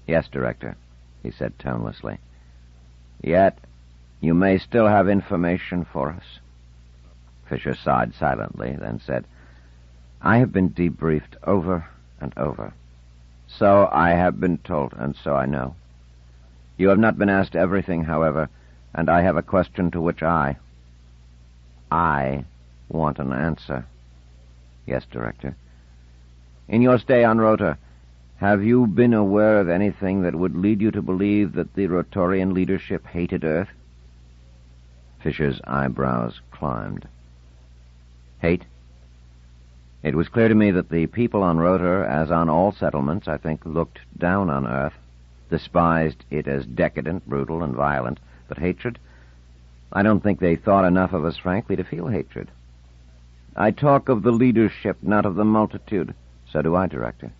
S3: "Yes, Director," he said tonelessly. "Yet, you may still have information for us." Fisher sighed silently, then said, "I have been debriefed over and over. So I have been told, and so I know. You have not been asked everything, however, and I have a question to which I want an answer." "Yes, Director." "In your stay on Rotor, have you been aware of anything that would lead you to believe that the Rotorian leadership hated Earth?" Fisher's eyebrows climbed. "Hate? It was clear to me that the people on Rotor, as on all settlements, I think, looked down on Earth, despised it as decadent, brutal, and violent. But hatred? I don't think they thought enough of us, frankly, to feel hatred. I talk of the leadership, not of the multitude." "So do I, Director."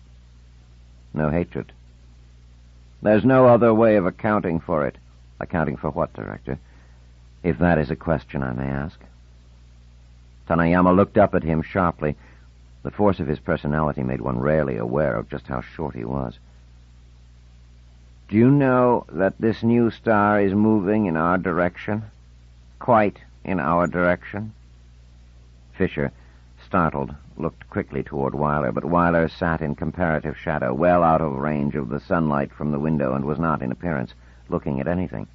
S3: "No hatred. There's no other way of accounting for it." "Accounting for what, Director? If that is a question I may ask." Tanayama looked up at him sharply. The force of his personality made one rarely aware of just how short he was. "Do you know that this new star is moving in our direction? Quite in our direction?" Fisher, startled, looked quickly toward Weiler, but Weiler sat in comparative shadow, well out of range of the sunlight from the window, and was not, in appearance, looking at anything.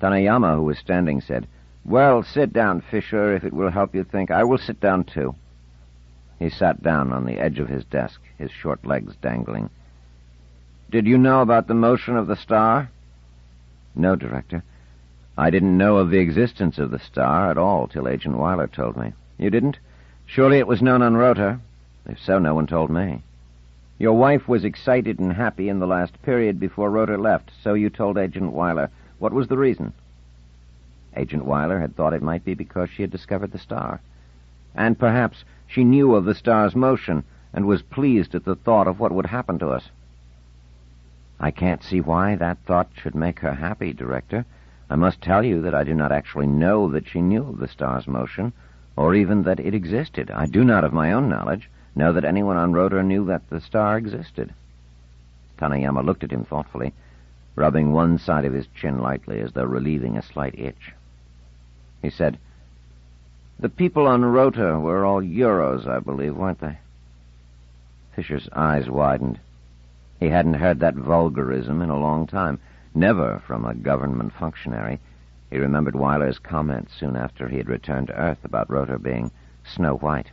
S3: Tanayama, who was standing, said, "Well, sit down, Fisher, if it will help you think. I will sit down, too." He sat down on the edge of his desk, his short legs dangling. "Did you know about the motion of the star?" "No, Director. I didn't know of the existence of the star at all till Agent Weiler told me." "You didn't? Surely it was known on Rotor." "If so, no one told me." "Your wife was excited and happy in the last period before Rotor left, so you told Agent Weiler. What was the reason?" Agent Weiler had thought it might be because she had discovered the star. And perhaps she knew of the star's motion and was pleased at the thought of what would happen to us. "I can't see why that thought should make her happy, Director. I must tell you that I do not actually know that she knew of the star's motion, or even that it existed. I do not, of my own knowledge, know that anyone on Rotor knew that the star existed." Tanayama looked at him thoughtfully, rubbing one side of his chin lightly as though relieving a slight itch. He said, "The people on Rotor were all Euros, I believe, weren't they?" Fisher's eyes widened. He hadn't heard that vulgarism in a long time, never from a government functionary. He remembered Weiler's comments soon after he had returned to Earth about Rotor being snow white.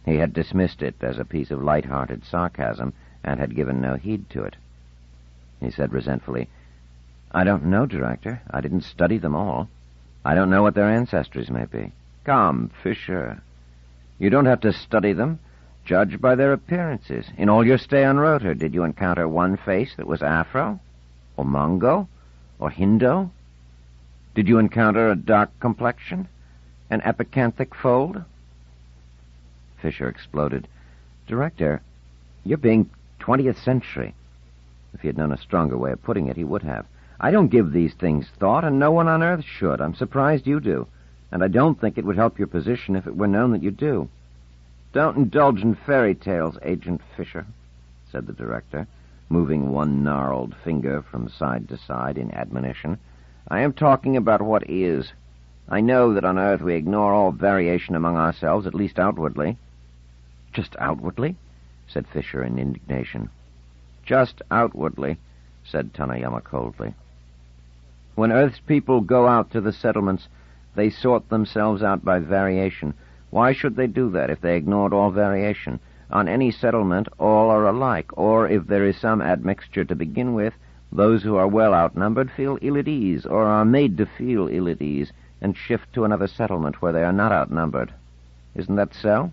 S3: He had dismissed it as a piece of light-hearted sarcasm and had given no heed to it. He said resentfully, "I don't know, Director. I didn't study them all. I don't know what their ancestries may be." "Come, Fisher. You don't have to study them. Judge by their appearances. In all your stay on Rotor, did you encounter one face that was Afro? Or Mongo? Or Hindo? Did you encounter a dark complexion? An epicanthic fold?" Fisher exploded. "Director, you're being 20th century. If he had known a stronger way of putting it, he would have. I don't give these things thought, and no one on Earth should. I'm surprised you do. And I don't think it would help your position if it were known that you do." "Don't indulge in fairy tales, Agent Fisher," said the Director.
S4: moving one gnarled finger from side to side in admonition. "I am talking about what is. I know that on Earth we ignore all variation among ourselves, at least outwardly."
S3: "Just outwardly?" said Fisher in indignation.
S4: "Just outwardly," said Tanayama coldly. "When Earth's people go out to the settlements, they sort themselves out by variation. Why should they do that if they ignored all variation? On any settlement, all are alike, or if there is some admixture to begin with, those who are well outnumbered feel ill at ease, or are made to feel ill at ease, and shift to another settlement where they are not outnumbered. Isn't that so?"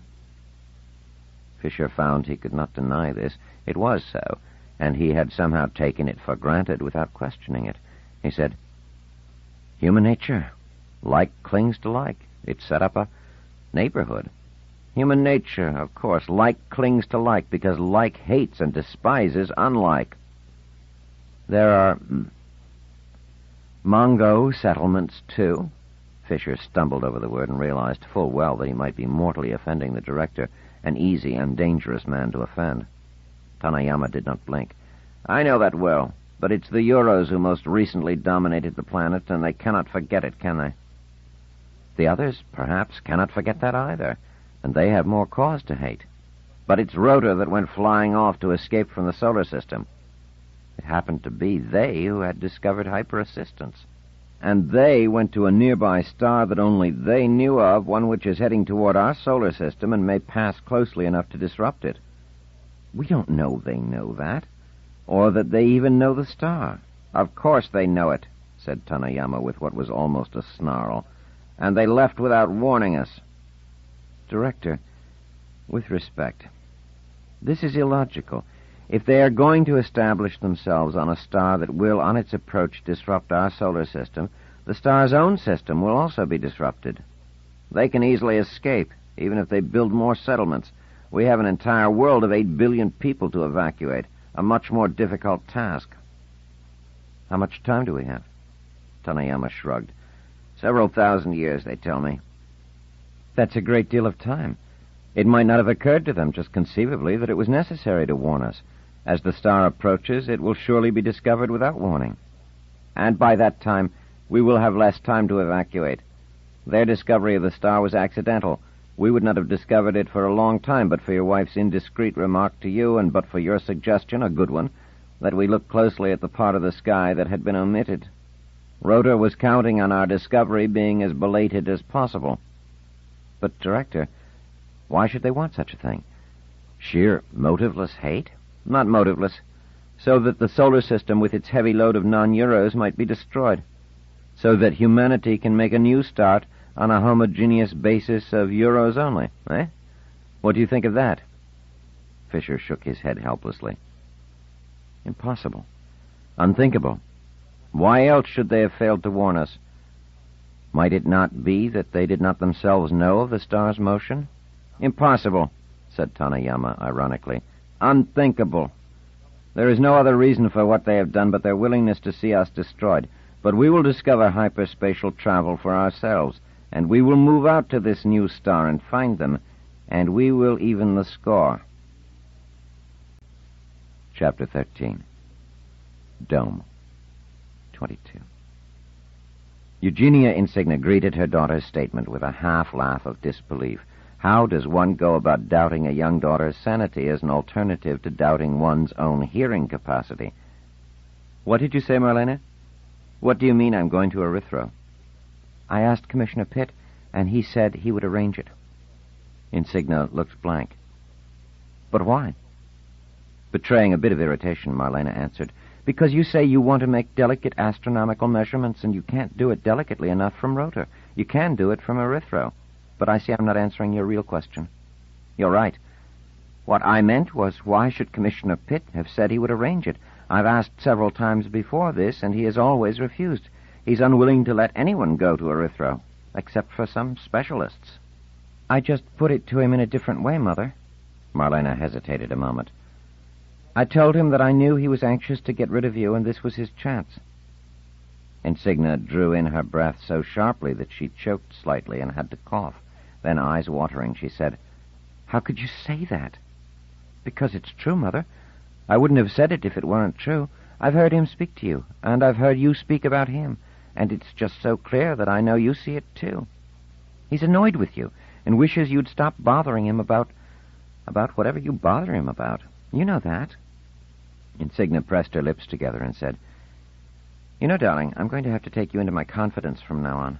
S3: Fisher found he could not deny this. It was so, and he had somehow taken it for granted without questioning it. He said, "Human nature. Like clings to like. It set up a neighborhood."
S4: "Human nature, of course. Like clings to like, because like hates and despises unlike."
S3: "There are Mongo settlements, too." Fisher stumbled over the word and realized full well that he might be mortally offending the director, an easy and dangerous man to offend.
S4: Tanayama did not blink. "I know that well, but it's the Euros who most recently dominated the planet, and they cannot forget it, can they?"
S3: "The others, perhaps, cannot forget that either, and they have more cause to hate."
S4: "But it's Rotor that went flying off to escape from the solar system."
S3: "It happened to be they who had discovered hyper-assistance."
S4: "And they went to a nearby star that only they knew of, one which is heading toward our solar system and may pass closely enough to disrupt it."
S3: "We don't know they know that."
S4: "Or that they even know the star." "Of course they know it," said Tanayama with what was almost a snarl. "And they left without warning us."
S3: "Director, with respect, this is illogical. If they are going to establish themselves on a star that will, on its approach, disrupt our solar system, the star's own system will also be disrupted."
S4: "They can easily escape, even if they build more settlements. We have an entire world of 8 billion people to evacuate, a much more difficult task."
S3: "How much time do we have?"
S4: Tanayama shrugged. "Several thousand years, they tell me."
S3: "That's a great deal of time. It might not have occurred to them, just conceivably, that it was necessary to warn us. As the star approaches, it will surely be discovered without warning."
S4: "And by that time, we will have less time to evacuate. Their discovery of the star was accidental. We would not have discovered it for a long time but for your wife's indiscreet remark to you, and but for your suggestion, a good one, that we look closely at the part of the sky that had been omitted. Rotor was counting on our discovery being as belated as possible."
S3: "But, Director, why should they want such a thing? Sheer motiveless hate?"
S4: "Not motiveless. So that the solar system with its heavy load of non-Euros might be destroyed. So that humanity can make a new start on a homogeneous basis of Euros only, eh? What do you think of that?"
S3: Fisher shook his head helplessly. "Impossible. Unthinkable.
S4: Why else should they have failed to warn us?"
S3: "Might it not be that they did not themselves know of the star's motion?"
S4: "Impossible," said Tanayama ironically. "Unthinkable. There is no other reason for what they have done but their willingness to see us destroyed. But we will discover hyperspatial travel for ourselves, and we will move out to this new star and find them, and we will even the score."
S3: Chapter 13. Dome. 22. Eugenia Insignia greeted her daughter's statement with a half-laugh of disbelief. How does one go about doubting a young daughter's sanity as an alternative to doubting one's own hearing capacity?
S2: "What did you say, Marlena? What do you mean I'm going to Erythro?"
S3: "I asked Commissioner Pitt, and he said he would arrange it."
S2: Insignia looked blank.
S3: "But why?"
S2: Betraying a bit of irritation, Marlena answered,
S3: "Because you say you want to make delicate astronomical measurements, and you can't do it delicately enough from Rotor. You can do it from Erythro. But I see I'm not answering your real question."
S2: "You're right.
S3: What I meant was, why should Commissioner Pitt have said he would arrange it? I've asked several times before this, and he has always refused. He's unwilling to let anyone go to Erythro, except for some specialists." "I just put it to him in a different way, Mother."
S2: Marlena hesitated a moment.
S3: "I told him that I knew he was anxious to get rid of you, and this was his chance."
S2: Insignia drew in her breath so sharply that she choked slightly and had to cough. Then, eyes watering, she said,
S3: "How could you say that?" "Because it's true, Mother.
S2: I wouldn't have said it if it weren't true. I've heard him speak to you, and I've heard you speak about him, and it's just so clear that I know you see it too. He's annoyed with you, and wishes you'd stop bothering him about whatever you bother him about. You know that." Insignia pressed her lips together and said, "You know, darling, I'm going to have to take you into my confidence from now on.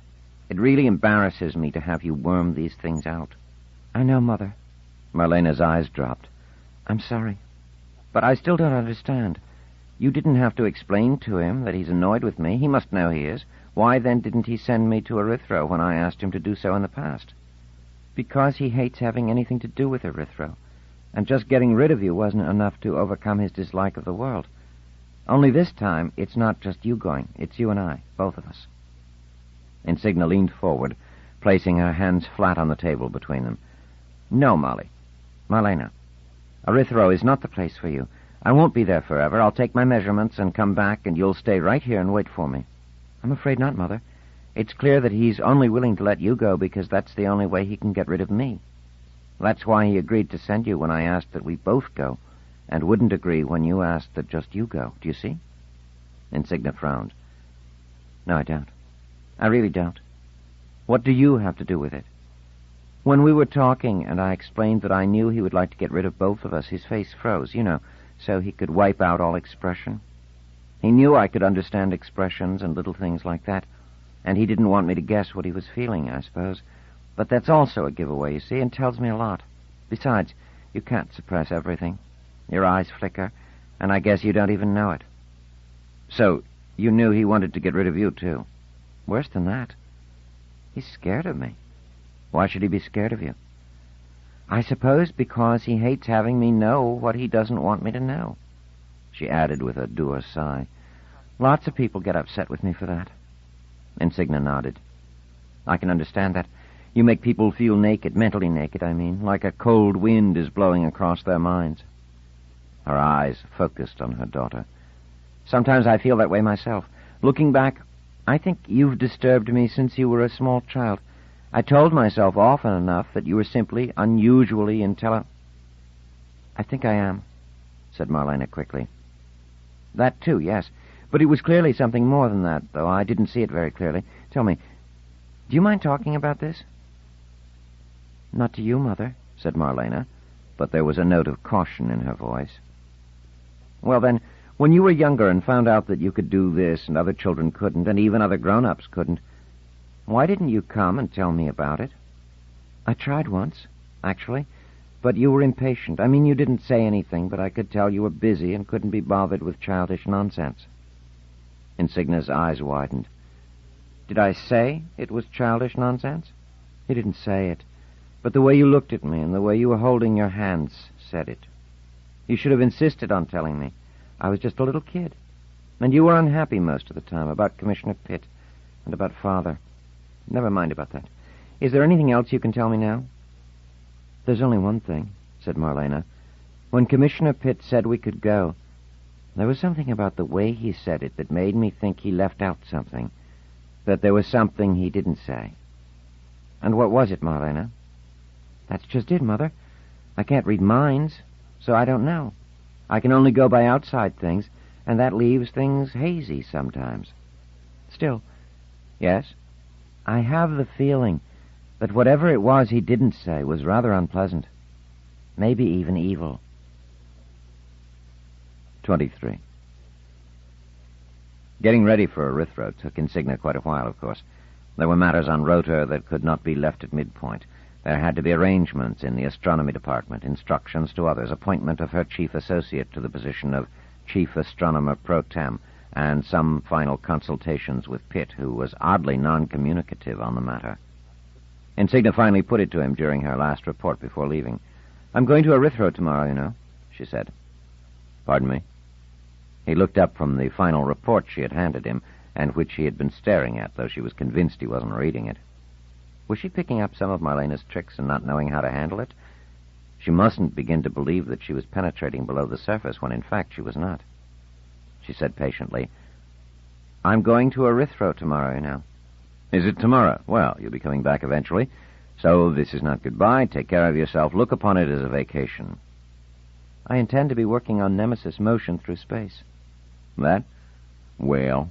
S2: It really embarrasses me to have you worm these things out." "I know, Mother." Marlena's eyes dropped. "I'm sorry. But I still don't understand. You didn't have to explain to him that he's annoyed with me. He must know he is. Why, then, didn't he send me to Erythro when I asked him to do so in the past?" "Because he hates having anything to do with Erythro. And just getting rid of you wasn't enough to overcome his dislike of the world. Only this time, it's not just you going. It's you and I, both of us." Insignia leaned forward, placing her hands flat on the table between them. "No, Molly. Marlena. Erythro is not the place for you. I won't be there forever. I'll take my measurements and come back, and you'll stay right here and wait for me." "I'm afraid not, Mother. It's clear that he's only willing to let you go because that's the only way he can get rid of me. That's why he agreed to send you when I asked that we both go, and wouldn't agree when you asked that just you go. Do you see?" Insignia frowned. "No, I don't. I really don't. What do you have to do with it?" "When we were talking and I explained that I knew he would like to get rid of both of us, his face froze, so he could wipe out all expression. He knew I could understand expressions and little things like that, and he didn't want me to guess what he was feeling, I suppose. But that's also a giveaway, you see, and tells me a lot. Besides, you can't suppress everything. Your eyes flicker, and I guess you don't even know it." "So, you knew he wanted to get rid of you, too?" "Worse than that. He's scared of me." "Why should he be scared of you?" "I suppose because he hates having me know what he doesn't want me to know," she added with a dour sigh. "Lots of people get upset with me for that." Insignia nodded. "I can understand that. You make people feel naked, mentally naked, I mean, like a cold wind is blowing across their minds." Her eyes focused on her daughter. "Sometimes I feel that way myself. Looking back, I think you've disturbed me since you were a small child. I told myself often enough that you were simply unusually intelligent." "I think I am," said Marlena quickly. "That too, yes. But it was clearly something more than that, though I didn't see it very clearly. Tell me, do you mind talking about this?" "Not to you, Mother," said Marlena, but there was a note of caution in her voice. "Well, then, when you were younger and found out that you could do this and other children couldn't, and even other grown-ups couldn't, why didn't you come and tell me about it?" "I tried once, actually, but you were impatient. I mean, you didn't say anything, but I could tell you were busy and couldn't be bothered with childish nonsense." Insignia's eyes widened. "Did I say it was childish nonsense?" "You didn't say it, but the way you looked at me and the way you were holding your hands said it. You should have insisted on telling me. I was just a little kid. And you were unhappy most of the time about Commissioner Pitt and about Father. Never mind about that. Is there anything else you can tell me now?" "There's only one thing," said Marlena. "When Commissioner Pitt said we could go, there was something about the way he said it that made me think he left out something, that there was something he didn't say." "And what was it, Marlena?" "That's just it, Mother. I can't read minds, so I don't know. I can only go by outside things, and that leaves things hazy sometimes. Still." "Yes?" "I have the feeling that whatever it was he didn't say was rather unpleasant. Maybe even evil." 23. Getting ready for Erythro took Insignia quite a while, of course. There were matters on Rota that could not be left at midpoint. There had to be arrangements in the astronomy department, instructions to others, appointment of her chief associate to the position of chief astronomer pro tem, and some final consultations with Pitt, who was oddly non-communicative on the matter. Insignia finally put it to him during her last report before leaving. "I'm going to Erythro tomorrow, she said. "Pardon me?" He looked up from the final report she had handed him, and which he had been staring at, though she was convinced he wasn't reading it. Was she picking up some of Marlena's tricks and not knowing how to handle it? She mustn't begin to believe that she was penetrating below the surface when in fact she was not. She said patiently, "I'm going to Erythro tomorrow, "Is it tomorrow? Well, you'll be coming back eventually. So this is not goodbye. Take care of yourself. Look upon it as a vacation." I intend to be working on Nemesis motion through space.
S3: That? Well,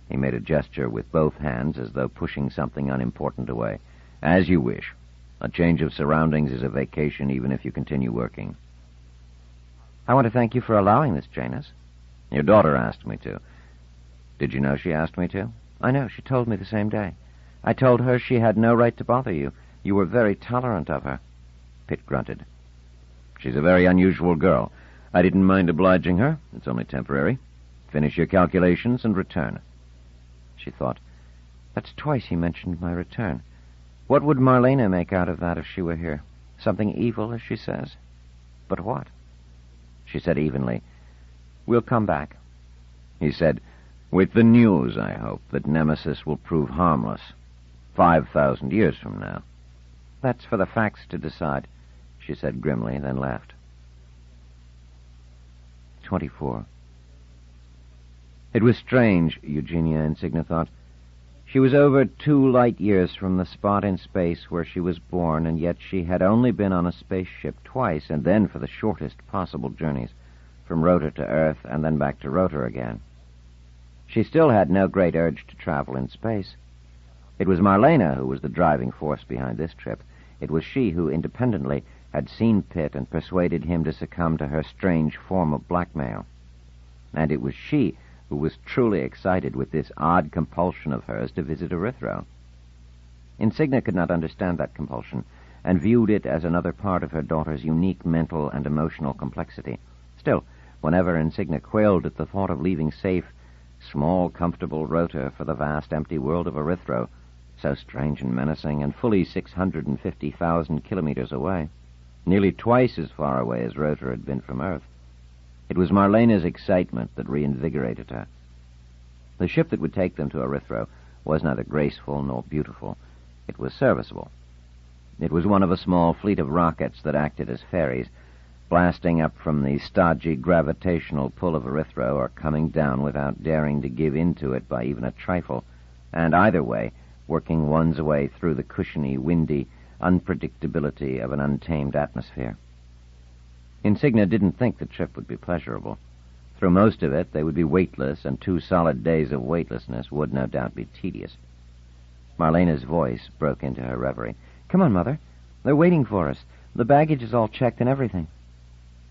S3: he made a gesture with both hands as though pushing something unimportant away. As you wish. A change of surroundings is a vacation even if you continue working.
S2: I want to thank you for allowing this, Janus.
S3: Your daughter asked me to. Did you know she asked me to?
S2: I know. She told me the same day. I told her she had no right to bother you. You were very tolerant of her.
S3: Pitt grunted. She's a very unusual girl. I didn't mind obliging her. It's only temporary. Finish your calculations and return.
S2: She thought, that's twice he mentioned my return. What would Marlena make out of that if she were here? Something evil, as she says. But what? She said evenly, we'll come back.
S3: He said, with the news, I hope, that Nemesis will prove harmless. 5,000 years from now.
S2: That's for the facts to decide, she said grimly, then laughed. 24. It was strange, Eugenia Insignia thought. She was over 2 light years from the spot in space where she was born, and yet she had only been on a spaceship twice, and then for the shortest possible journeys, from Rotor to Earth and then back to Rotor again. She still had no great urge to travel in space. It was Marlena who was the driving force behind this trip. It was she who, independently, had seen Pitt and persuaded him to succumb to her strange form of blackmail. And it was she who was truly excited with this odd compulsion of hers to visit Erythro. Insignia could not understand that compulsion, and viewed it as another part of her daughter's unique mental and emotional complexity. Still, whenever Insignia quailed at the thought of leaving safe, small, comfortable Rotor for the vast, empty world of Erythro, so strange and menacing, and fully 650,000 kilometers away, nearly twice as far away as Rotor had been from Earth. It was Marlena's excitement that reinvigorated her. The ship that would take them to Erythro was neither graceful nor beautiful. It was serviceable. It was one of a small fleet of rockets that acted as ferries, blasting up from the stodgy gravitational pull of Erythro or coming down without daring to give in to it by even a trifle, and either way, working one's way through the cushiony, windy unpredictability of an untamed atmosphere. Insignia didn't think the trip would be pleasurable. Through most of it, they would be weightless, and 2 solid days of weightlessness would no doubt be tedious. Marlena's voice broke into her reverie. Come on, Mother. They're waiting for us. The baggage is all checked and everything.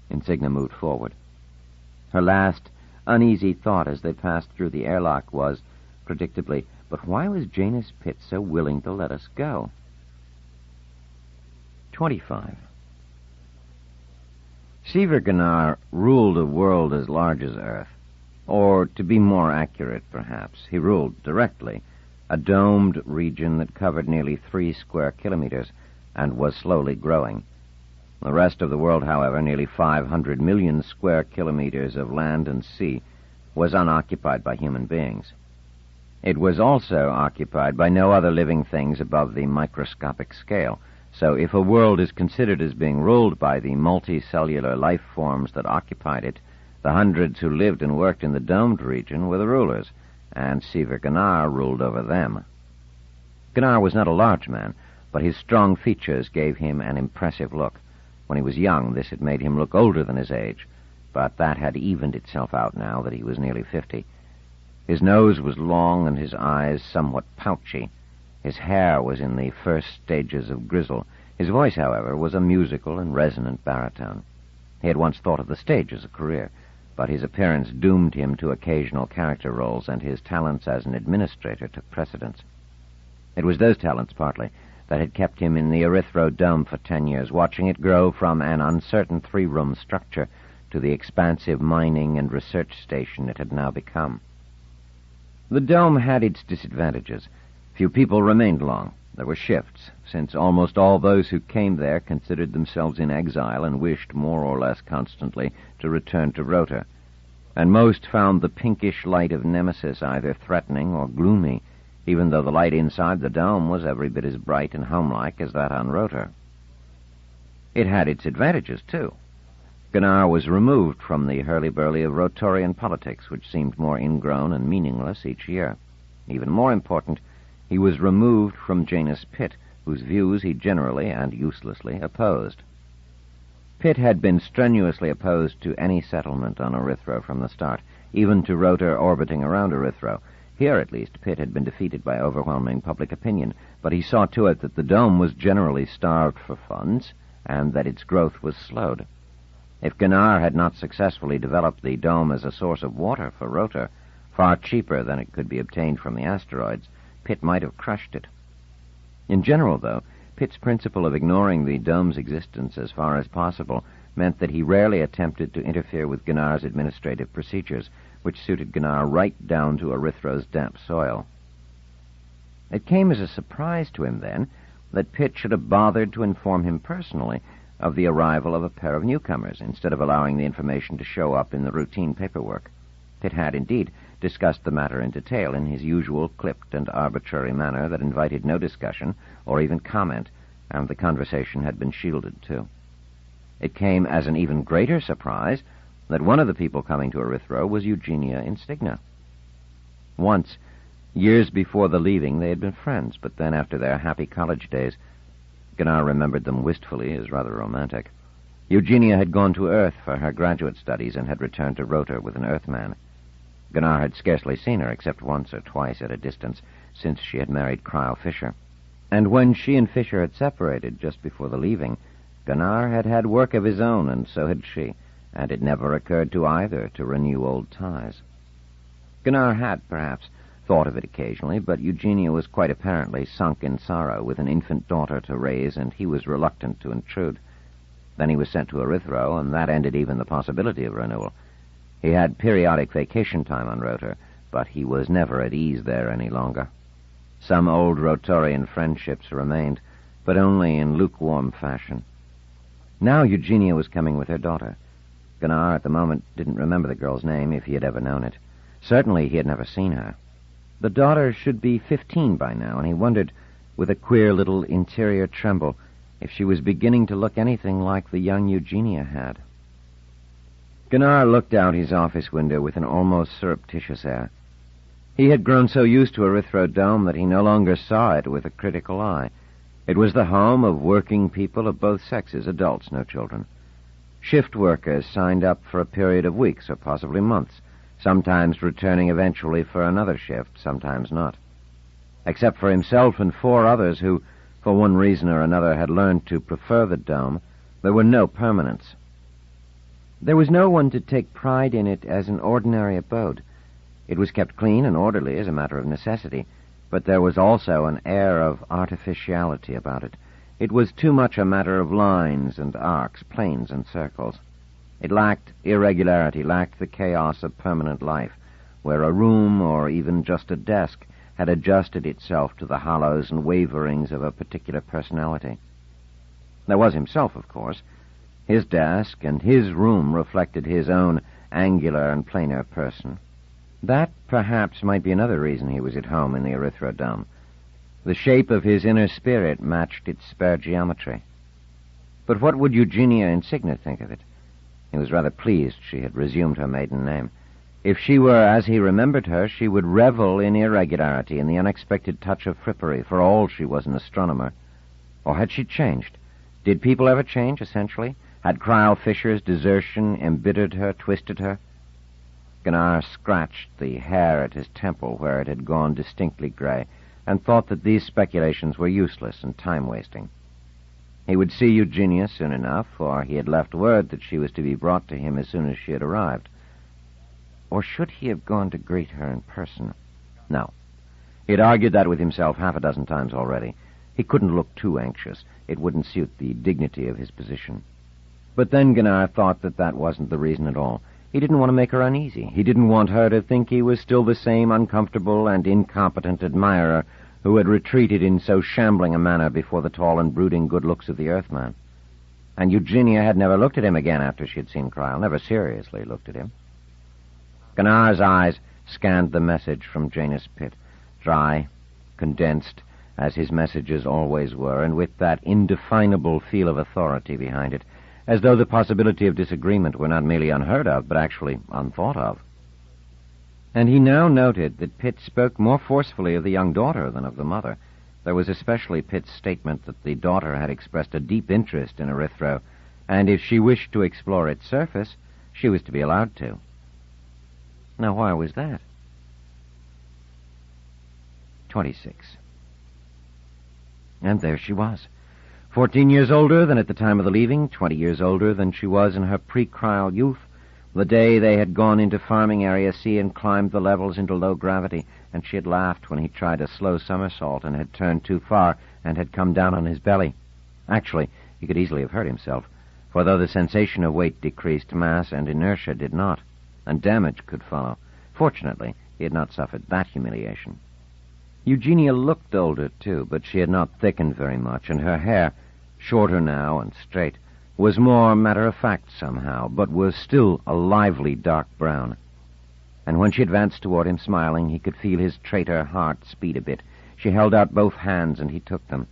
S2: Insignia moved forward. Her last uneasy thought as they passed through the airlock was, predictably, but why was Janus Pitt so willing to let us go? 25. Seaver Gunnar ruled a world as large as Earth. Or, to be more accurate, perhaps, he ruled directly a domed region that covered nearly 3 square kilometers and was slowly growing. The rest of the world, however, nearly 500 million square kilometers of land and sea, was unoccupied by human beings. It was also occupied by no other living things above the microscopic scale. So if a world is considered as being ruled by the multicellular life forms that occupied it, the hundreds who lived and worked in the domed region were the rulers, and Seaver Gunnar ruled over them. Gunnar was not a large man, but his strong features gave him an impressive look. When he was young, this had made him look older than his age, but that had evened itself out now that he was nearly 50. His nose was long and his eyes somewhat pouchy. His hair was in the first stages of grizzle. His voice, however, was a musical and resonant baritone. He had once thought of the stage as a career, but his appearance doomed him to occasional character roles, and his talents as an administrator took precedence. It was those talents, partly, that had kept him in the Erythro Dome for 10 years, watching it grow from an uncertain 3-room structure to the expansive mining and research station it had now become. The Dome had its disadvantages. Few people remained long. There were shifts, since almost all those who came there considered themselves in exile and wished more or less constantly to return to Rotor. And most found the pinkish light of Nemesis either threatening or gloomy, even though the light inside the dome was every bit as bright and homelike as that on Rotor. It had its advantages, too. Gunnar was removed from the hurly-burly of Rotorian politics, which seemed more ingrown and meaningless each year. Even more important, he was removed from Janus Pitt, whose views he generally and uselessly opposed.
S3: Pitt had been strenuously opposed to any settlement on Erythro from the start, even to Rotor orbiting around Erythro. Here, at least, Pitt had been defeated by overwhelming public opinion, but he saw to it that the dome was generally starved for funds and that its growth was slowed. If Gunnar had not successfully developed the dome as a source of water for Rotor, far cheaper than it could be obtained from the asteroids, Pitt might have crushed it. In general, though, Pitt's principle of ignoring the dome's existence as far as possible meant that he rarely attempted to interfere with Gunnar's administrative procedures, which suited Gunnar right down to Erythro's damp soil. It came as a surprise to him, then, that Pitt should have bothered to inform him personally of the arrival of a pair of newcomers, instead of allowing the information to show up in the routine paperwork. Pitt had, indeed, discussed the matter in detail in his usual clipped and arbitrary manner that invited no discussion or even comment, and the conversation had been shielded, too. It came as an even greater surprise that one of the people coming to Erythro was Eugenia Instigna. Once, years before the leaving, they had been friends, but then after their happy college days, Gunnar remembered them wistfully as rather romantic. Eugenia had gone to Earth for her graduate studies and had returned to Rotor with an Earthman. Gunnar had scarcely seen her except once or twice at a distance since she had married Cryle Fisher. And when she and Fisher had separated just before the leaving, Gunnar had had work of his own, and so had she, and it never occurred to either to renew old ties. Gunnar had, perhaps, thought of it occasionally, but Eugenia was quite apparently sunk in sorrow with an infant daughter to raise, and he was reluctant to intrude. Then he was sent to Erythro, and that ended even the possibility of renewal. He had periodic vacation time on Rotor, but he was never at ease there any longer. Some old Rotorian friendships remained, but only in lukewarm fashion. Now Eugenia was coming with her daughter. Gunnar, at the moment, didn't remember the girl's name, if he had ever known it. Certainly he had never seen her. The daughter should be 15 by now, and he wondered, with a queer little interior tremble, if she was beginning to look anything like the young Eugenia had. Gunnar looked out his office window with an almost surreptitious air. He had grown so used to Erythro Dome that he no longer saw it with a critical eye. It was the home of working people of both sexes, adults, no children. Shift workers signed up for a period of weeks or possibly months, sometimes returning eventually for another shift, sometimes not. Except for himself and 4 others who, for one reason or another, had learned to prefer the dome, there were no permanents. There was no one to take pride in it as an ordinary abode. It was kept clean and orderly as a matter of necessity, but there was also an air of artificiality about it. It was too much a matter of lines and arcs, planes and circles. It lacked irregularity, lacked the chaos of permanent life, where a room or even just a desk had adjusted itself to the hollows and waverings of a particular personality. There was himself, of course. His desk and his room reflected his own angular and planar person. That, perhaps, might be another reason he was at home in the Erythro Dome. The shape of his inner spirit matched its spare geometry. But what would Eugenia Insignia think of it? He was rather pleased she had resumed her maiden name. If she were as he remembered her, she would revel in irregularity and the unexpected touch of frippery, for all she was an astronomer. Or had she changed? Did people ever change, essentially? Had Cryle Fisher's desertion embittered her, twisted her? Gunnar scratched the hair at his temple where it had gone distinctly gray, and thought that these speculations were useless and time-wasting. He would see Eugenia soon enough, for he had left word that she was to be brought to him as soon as she had arrived. Or should he have gone to greet her in person? No. He had argued that with himself half a dozen times already. He couldn't look too anxious. It wouldn't suit the dignity of his position. But then Gunnar thought that that wasn't the reason at all. He didn't want to make her uneasy. He didn't want her to think he was still the same uncomfortable and incompetent admirer who had retreated in so shambling a manner before the tall and brooding good looks of the Earthman. And Eugenia had never looked at him again after she had seen Cryle, never seriously looked at him. Gunnar's eyes scanned the message from Janus Pitt, dry, condensed, as his messages always were, and with that indefinable feel of authority behind it, as though the possibility of disagreement were not merely unheard of, but actually unthought of. And he now noted that Pitt spoke more forcefully of the young daughter than of the mother. There was especially Pitt's statement that the daughter had expressed a deep interest in Erythro,
S2: and if she wished to explore its surface, she was to be allowed to. Now, why was that? 26. And there she was. 14 years older than at the time of the leaving, 20 years older than she was in her pre-crial youth, the day they had gone into farming area C and climbed the levels into low gravity, and she had laughed when he tried a slow somersault and had turned too far and had come down on his belly. Actually, he could easily have hurt himself, for though the sensation of weight decreased, mass and inertia did not, and damage could follow. Fortunately, he had not suffered that humiliation. Eugenia looked older, too, but she had not thickened very much, and her hair, shorter now and straight, was more matter-of-fact somehow, but was still a lively dark brown. And when she advanced toward him, smiling, he could feel his traitor heart speed a bit. She held out both hands, and he took them.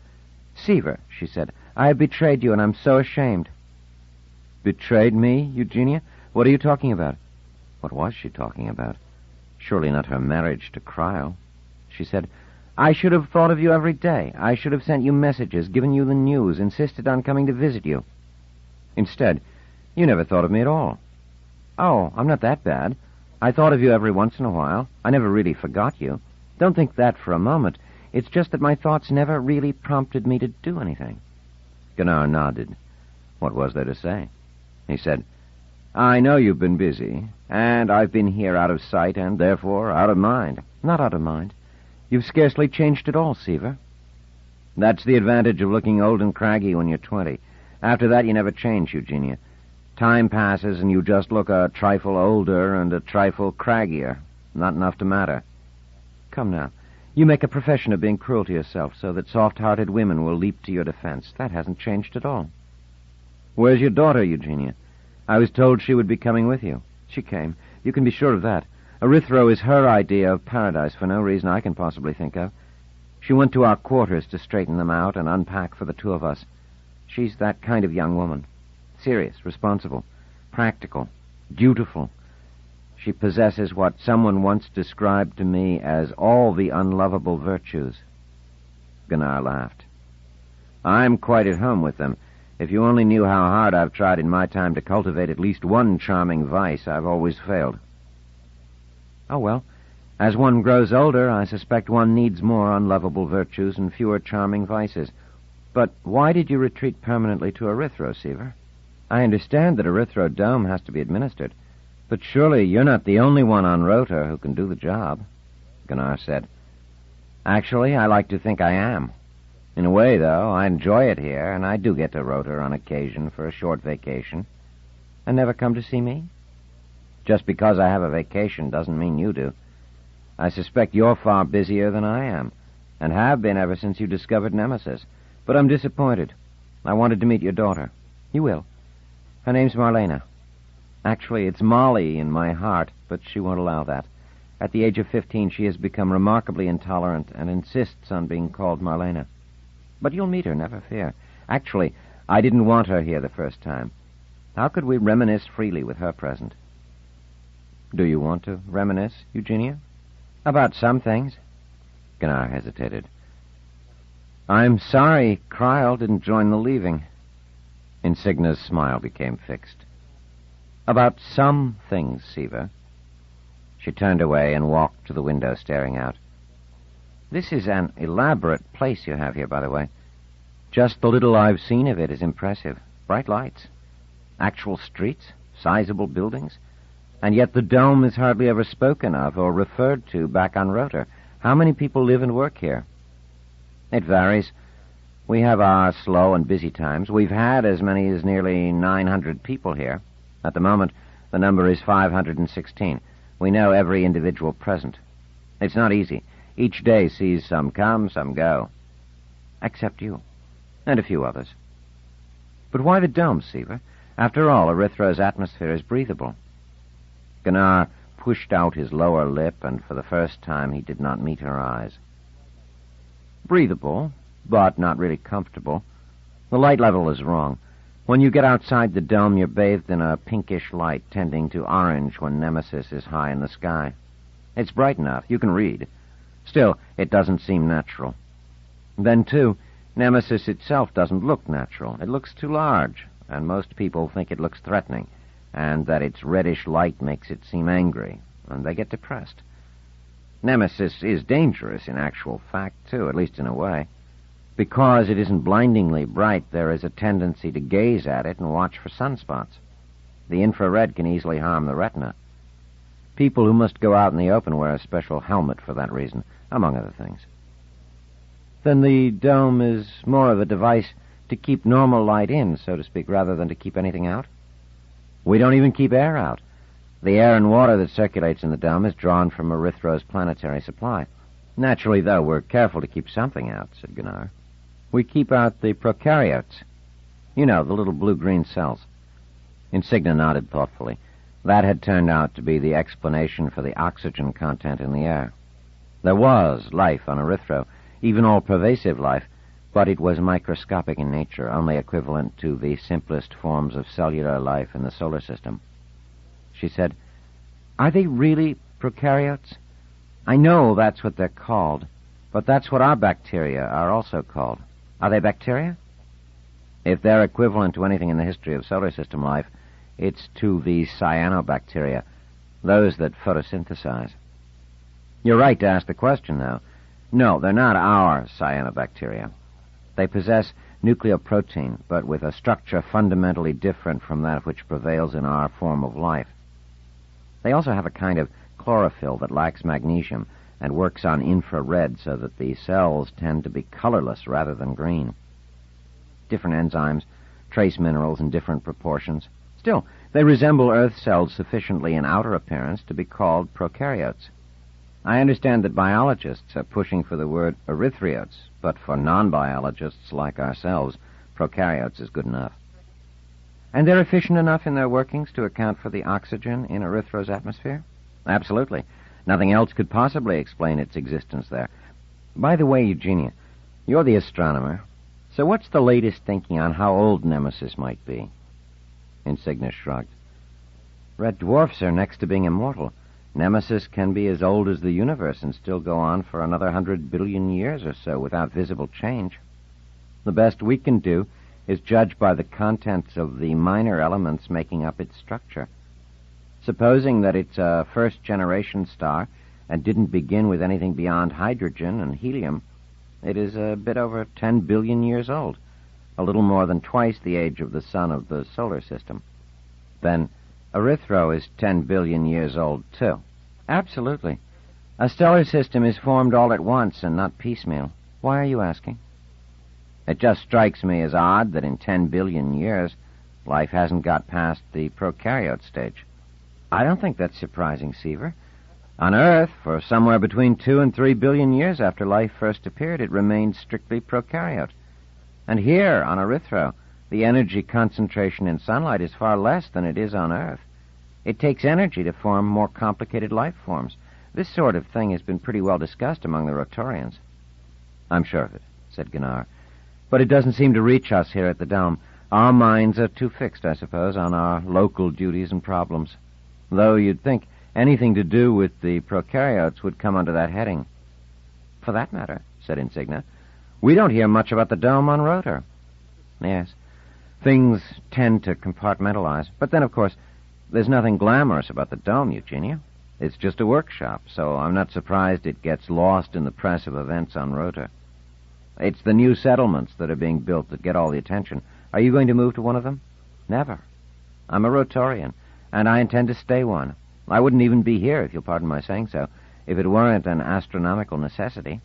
S2: "Seaver," she said, "I have betrayed you, and I'm so ashamed." "Betrayed me, Eugenia? What are you talking about?" What was she talking about? Surely not her marriage to Cryle. She said, "I should have thought of you every day. I should have sent you messages, given you the news, insisted on coming to visit you. Instead, you never thought of me at all." "Oh, I'm not that bad. I thought of you every once in a while. I never really forgot you. Don't think that for a moment. It's just that my thoughts never really prompted me to do anything." Gunnar nodded. What was there to say? He said, "I know you've been busy, and I've been here out of sight and, therefore, out of mind." "Not out of mind. You've scarcely changed at all, Seaver." "That's the advantage of looking old and craggy when you're 20. After that, you never change, Eugenia. Time passes and you just look a trifle older and a trifle craggier. Not enough to matter." "Come now. You make a profession of being cruel to yourself so that soft-hearted women will leap to your defense. That hasn't changed at all." "Where's your daughter, Eugenia? I was told she would be coming with you." "She came. You can be sure of that. Erythro is her idea of paradise for no reason I can possibly think of. She went to our quarters to straighten them out and unpack for the two of us. She's that kind of young woman. Serious, responsible, practical, dutiful. She possesses what someone once described to me as all the unlovable virtues." Gunnar laughed. "I'm quite at home with them. If you only knew how hard I've tried in my time to cultivate at least one charming vice, I've always failed." "Oh, well, as one grows older, I suspect one needs more unlovable virtues and fewer charming vices. But why did you retreat permanently to Erythro, Seaver? I understand that Erythrodome has to be administered, but surely you're not the only one on Rota who can do the job," Gunnar said. "Actually, I like to think I am. In a way, though, I enjoy it here, and I do get to Rota on occasion for a short vacation." "And never come to see me?" "Just because I have a vacation doesn't mean you do. I suspect you're far busier than I am, and have been ever since you discovered Nemesis. But I'm disappointed. I wanted to meet your daughter." "You will. Her name's Marlena. Actually, it's Molly in my heart, but she won't allow that. At the age of 15, she has become remarkably intolerant and insists on being called Marlena. But you'll meet her, never fear. Actually, I didn't want her here the first time. How could we reminisce freely with her present?" "Do you want to reminisce, Eugenia?" "About some things." Gunnar hesitated. "I'm sorry Cryle didn't join the leaving." Insigna's smile became fixed. "About some things, Seaver." She turned away and walked to the window, staring out. "This is an elaborate place you have here, by the way. Just the little I've seen of it is impressive. Bright lights, actual streets, sizable buildings. And yet the dome is hardly ever spoken of or referred to back on Rota. How many people live and work here?" "It varies. We have our slow and busy times. We've had as many as nearly 900 people here. At the moment, the number is 516. We know every individual present. It's not easy. Each day sees some come, some go." "Except you. And a few others." "But why the dome, Seaver? After all, Erythro's atmosphere is breathable." Gunnar pushed out his lower lip, and for the first time he did not meet her eyes. "Breathable, but not really comfortable. The light level is wrong. When you get outside the dome, you're bathed in a pinkish light, tending to orange when Nemesis is high in the sky. It's bright enough. You can read. Still, it doesn't seem natural. Then, too, Nemesis itself doesn't look natural. It looks too large,
S3: and most people think it looks threatening, and that its reddish light makes it seem angry, and they get depressed. Nemesis is dangerous in actual fact, too, at least in a way. Because it isn't blindingly bright, there is a tendency to gaze at it and watch for sunspots. The infrared can easily harm the retina. People who must go out in the open wear a special helmet for that reason, among other things. Then the dome is more of a device to keep normal light in, so to speak, rather than to keep anything out? We don't even keep air out. The air and water that circulates in the dome is drawn from Erythro's planetary supply. Naturally, though, we're careful to keep something out, said Gunnar. We keep out the prokaryotes. You know, the little blue-green cells. Insignia nodded thoughtfully. That had turned out to be the explanation for the oxygen content in the air. There was life on Erythro, even all-pervasive life, but it was microscopic in nature, only equivalent to the simplest forms of cellular life in the solar system. She said, "Are they really prokaryotes? I know that's what they're called, but that's what our bacteria are also called. Are they bacteria? If they're equivalent to anything in the history of solar system life, it's to the cyanobacteria, those that photosynthesize. You're right to ask the question, though. No, they're not our cyanobacteria. They possess nucleoprotein, but with a structure fundamentally different from that which prevails in our form of life. They also have a kind of chlorophyll that lacks magnesium and works on infrared so that the cells tend to be colorless rather than green. Different enzymes, trace minerals in different proportions. Still, they resemble Earth cells sufficiently in outer appearance to be called prokaryotes. I understand that biologists are pushing for the word erythriotes, but for non-biologists like ourselves, prokaryotes is good enough. And they're efficient enough in their workings to account for the oxygen in Erythro's atmosphere? Absolutely. Nothing else could possibly explain its existence there. By the way, Eugenia, you're the astronomer, so what's the latest thinking on how old Nemesis might be? Insignia shrugged. Red dwarfs are next to being immortal. Nemesis can be as old as the universe and still go on for another 100 billion years or so without visible change. The best we can do is judge by the contents of the minor elements making up its structure. Supposing that it's a first-generation star and didn't begin with anything beyond hydrogen and helium, it is a bit over 10 billion years old, a little more than twice the age of the sun of the solar system. Then Erythro is 10 billion years old, too. Absolutely. A stellar system is formed all at once and not piecemeal. Why are you asking? It just strikes me as odd that in 10 billion years, life hasn't got past the prokaryote stage. I don't think that's surprising, Seaver. On Earth, for somewhere between 2 and 3 billion years after life first appeared, it remained strictly prokaryote. And here, on Erythro, the energy concentration in sunlight is far less than it is on Earth. It takes energy to form more complicated life forms. This sort of thing has been pretty well discussed among the Rotorians. I'm sure of it, said Gunnar. But it doesn't seem to reach us here at the Dome. Our minds are too fixed, I suppose, on our local duties and problems. Though you'd think anything to do with the prokaryotes would come under that heading. For that matter, said Insignia, we don't hear much about the Dome on Rotor. Yes, things tend to compartmentalize. But then, of course, there's nothing glamorous about the Dome, Eugenia. It's just a workshop, so I'm not surprised it gets lost in the press of events on Rotor. It's the new settlements that are being built that get all the attention. Are you going to move to one of them? Never. I'm a Rotorian, and I intend to stay one. I wouldn't even be here, if you'll pardon my saying so, if it weren't an astronomical necessity.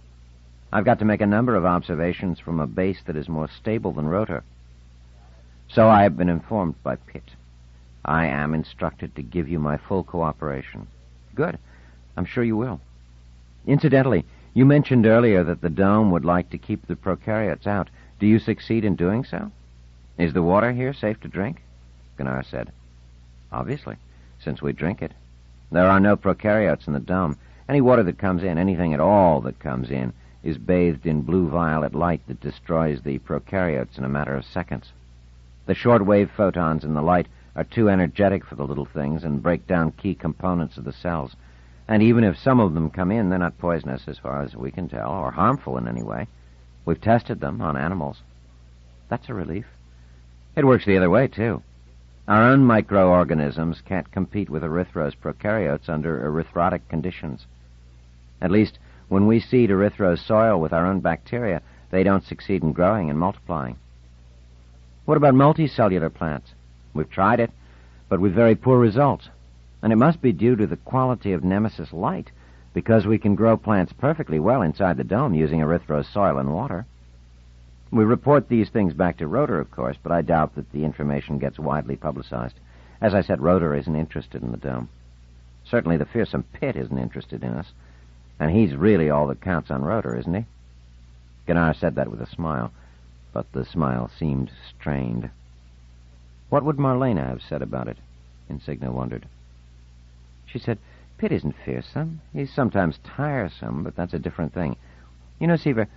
S3: I've got to make a number of observations from a base that is more stable than Rotor. So I have been informed by Pitt. I am instructed to give you my full cooperation. Good. I'm sure you will. Incidentally, you mentioned earlier that the Dome would like to keep the prokaryotes out. Do you succeed in doing so? Is the water here safe to drink? Gunnar said. Obviously, since we drink it. There are no prokaryotes in the Dome. Any water that comes in, anything at all that comes in, is bathed in blue-violet light that destroys the prokaryotes in a matter of seconds. The short-wave photons in the light are too energetic for the little things and break down key components of the cells. And even if some of them come in, they're not poisonous as far as we can tell, or harmful in any way. We've tested them on animals. That's a relief. It works the other way, too. Our own microorganisms can't compete with erythros prokaryotes under erythrotic conditions. At least, when we seed erythros soil with our own bacteria, they don't succeed in growing and multiplying. What about multicellular plants? We've tried it, but with very poor results. And it must be due to the quality of Nemesis light, because we can grow plants perfectly well inside the dome using erythros soil and water. We report these things back to Rotor, of course, but I doubt that the information gets widely publicized. As I said, Rotor isn't interested in the dome. Certainly the fearsome Pitt isn't interested in us. And he's really all that counts on Rotor, isn't he? Gunnar said that with a smile, but the smile seemed strained. What would Marlena have said about it? Insignia wondered. She said, Pitt isn't fearsome. He's sometimes tiresome, but that's a different thing. You know, Seaver,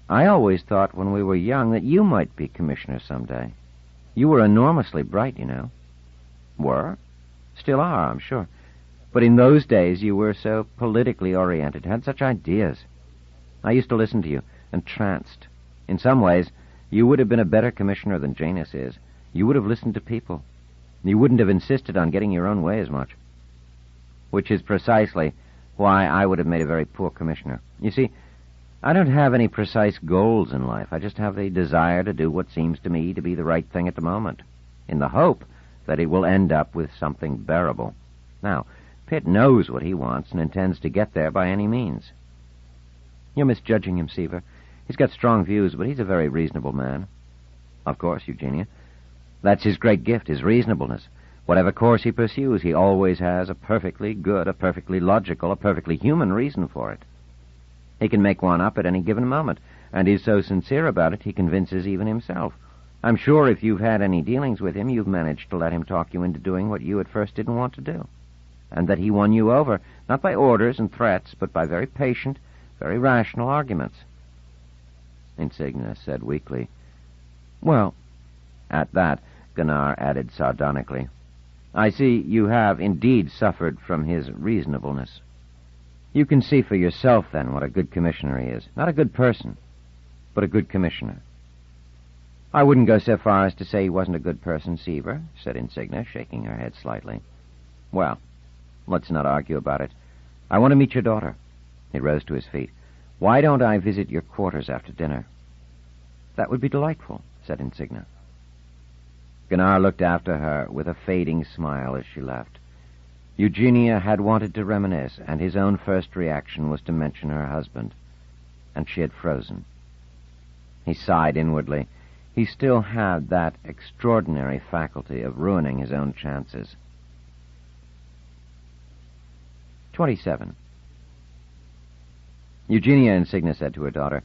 S3: I always thought when we were young that you might be commissioner someday. You were enormously bright, you know. Were? Still are, I'm sure. But in those days you were so politically oriented, had such ideas. I used to listen to you, entranced. In some ways, you would have been a better commissioner than Janus is. You would have listened to people. You wouldn't have insisted on getting your own way as much. Which is precisely why I would have made a very poor commissioner. You see, I don't have any precise goals in life. I just have the desire to do what seems to me to be the right thing at the moment, in the hope that it will end up with something bearable. Now, Pitt knows what he wants and intends to get there by any means. You're misjudging him, Seaver. He's got strong views, but he's a very reasonable man. Of course, Eugenia. That's his great gift, his reasonableness. Whatever course he pursues, he always has a perfectly good, a perfectly logical, a perfectly human reason for it. He can make one up at any given moment, and is so sincere about it he convinces even himself. I'm sure if you've had any dealings with him, you've managed to let him talk you into doing what you at first didn't want to do. And that he won you over, not by orders and threats, but by very patient, very rational arguments. Insignia said weakly, Well, at that, Gunnar added sardonically, I see you have indeed suffered from his reasonableness. You can see for yourself, then, what a good commissioner he is. Not a good person, but a good commissioner. I wouldn't go so far as to say he wasn't a good person, Seaver, said Insignia, shaking her head slightly. Well, let's not argue about it. I want to meet your daughter. He rose to his feet. Why don't I visit your quarters after dinner? That would be delightful, said Insignia. Gunnar looked after her with a fading smile as she left. Eugenia had wanted to reminisce, and his own first reaction was to mention her husband. And she had frozen. He sighed inwardly. He still had that extraordinary faculty of ruining his own chances. 27. Eugenia Insignia said to her daughter,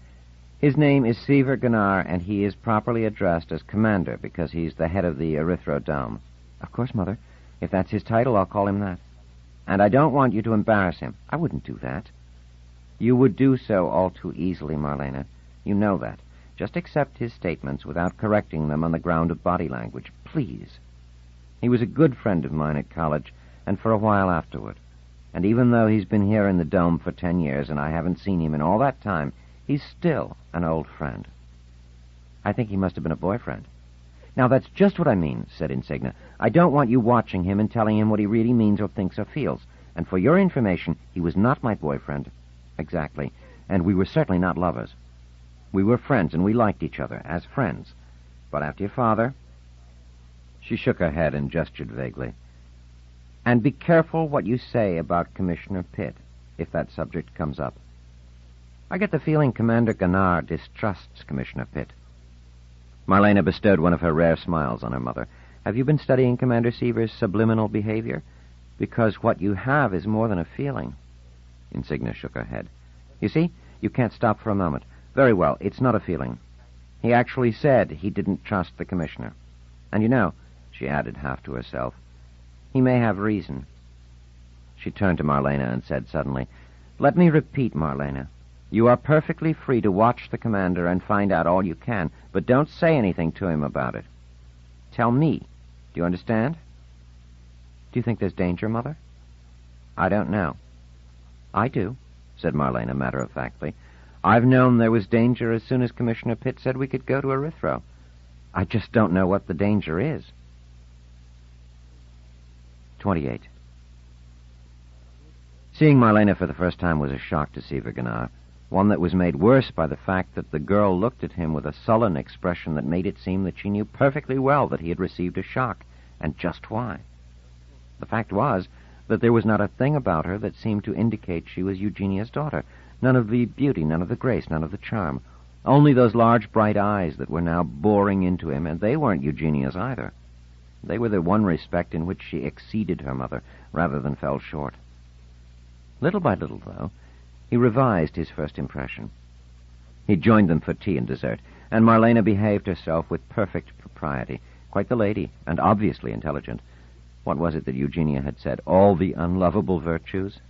S3: His name is Seaver Gunnar, and he is properly addressed as Commander because he's the head of the Erythrodome. Of course, Mother. If that's his title, I'll call him that. And I don't want you to embarrass him. I wouldn't do that. You would do so all too easily, Marlena. You know that. Just accept his statements without correcting them on the ground of body language, please. He was a good friend of mine at college, and for a while afterward. And even though he's been here in the dome for 10 years and I haven't seen him in all that time, he's still an old friend. I think he must have been a boyfriend. Now, that's just what I mean, said Insignia. I don't want you watching him and telling him what he really means or thinks or feels. And for your information, he was not my boyfriend. Exactly. And we were certainly not lovers. We were friends, and we liked each other as friends. But after your father... She shook her head and gestured vaguely. And be careful what you say about Commissioner Pitt, if that subject comes up. I get the feeling Commander Gunnar distrusts Commissioner Pitt. Marlena bestowed one of her rare smiles on her mother. Have you been studying Commander Seaver's subliminal behavior? Because what you have is more than a feeling. Insignia shook her head. You see, you can't stop for a moment. Very well, it's not a feeling. He actually said he didn't trust the commissioner. And you know, she added half to herself, he may have reason. She turned to Marlena and said suddenly, Let me repeat, Marlena. You are perfectly free to watch the commander and find out all you can, but don't say anything to him about it. Tell me. Do you understand? Do you think there's danger, Mother? I don't know. I do, said Marlena matter-of-factly. I've known there was danger as soon as Commissioner Pitt said we could go to Erythro.
S2: I just don't know what the danger is. 28. Seeing Marlena for the first time was a shock to Seaver Gunnar, one that was made worse by the fact that the girl looked at him with a sullen expression that made it seem that she knew perfectly well that he had received a shock, and just why. The fact was that there was not a thing about her that seemed to indicate she was Eugenia's daughter. None of the beauty, none of the grace, none of the charm. Only those large, bright eyes that were now boring into him, and they weren't Eugenia's either. They were the one respect in which she exceeded her mother, rather than fell short. Little by little, though, he revised his first impression. He joined them for tea and dessert, and Marlena behaved herself with perfect propriety, quite the lady, and obviously intelligent. What was it that Eugenia had said? All the unlovable virtues?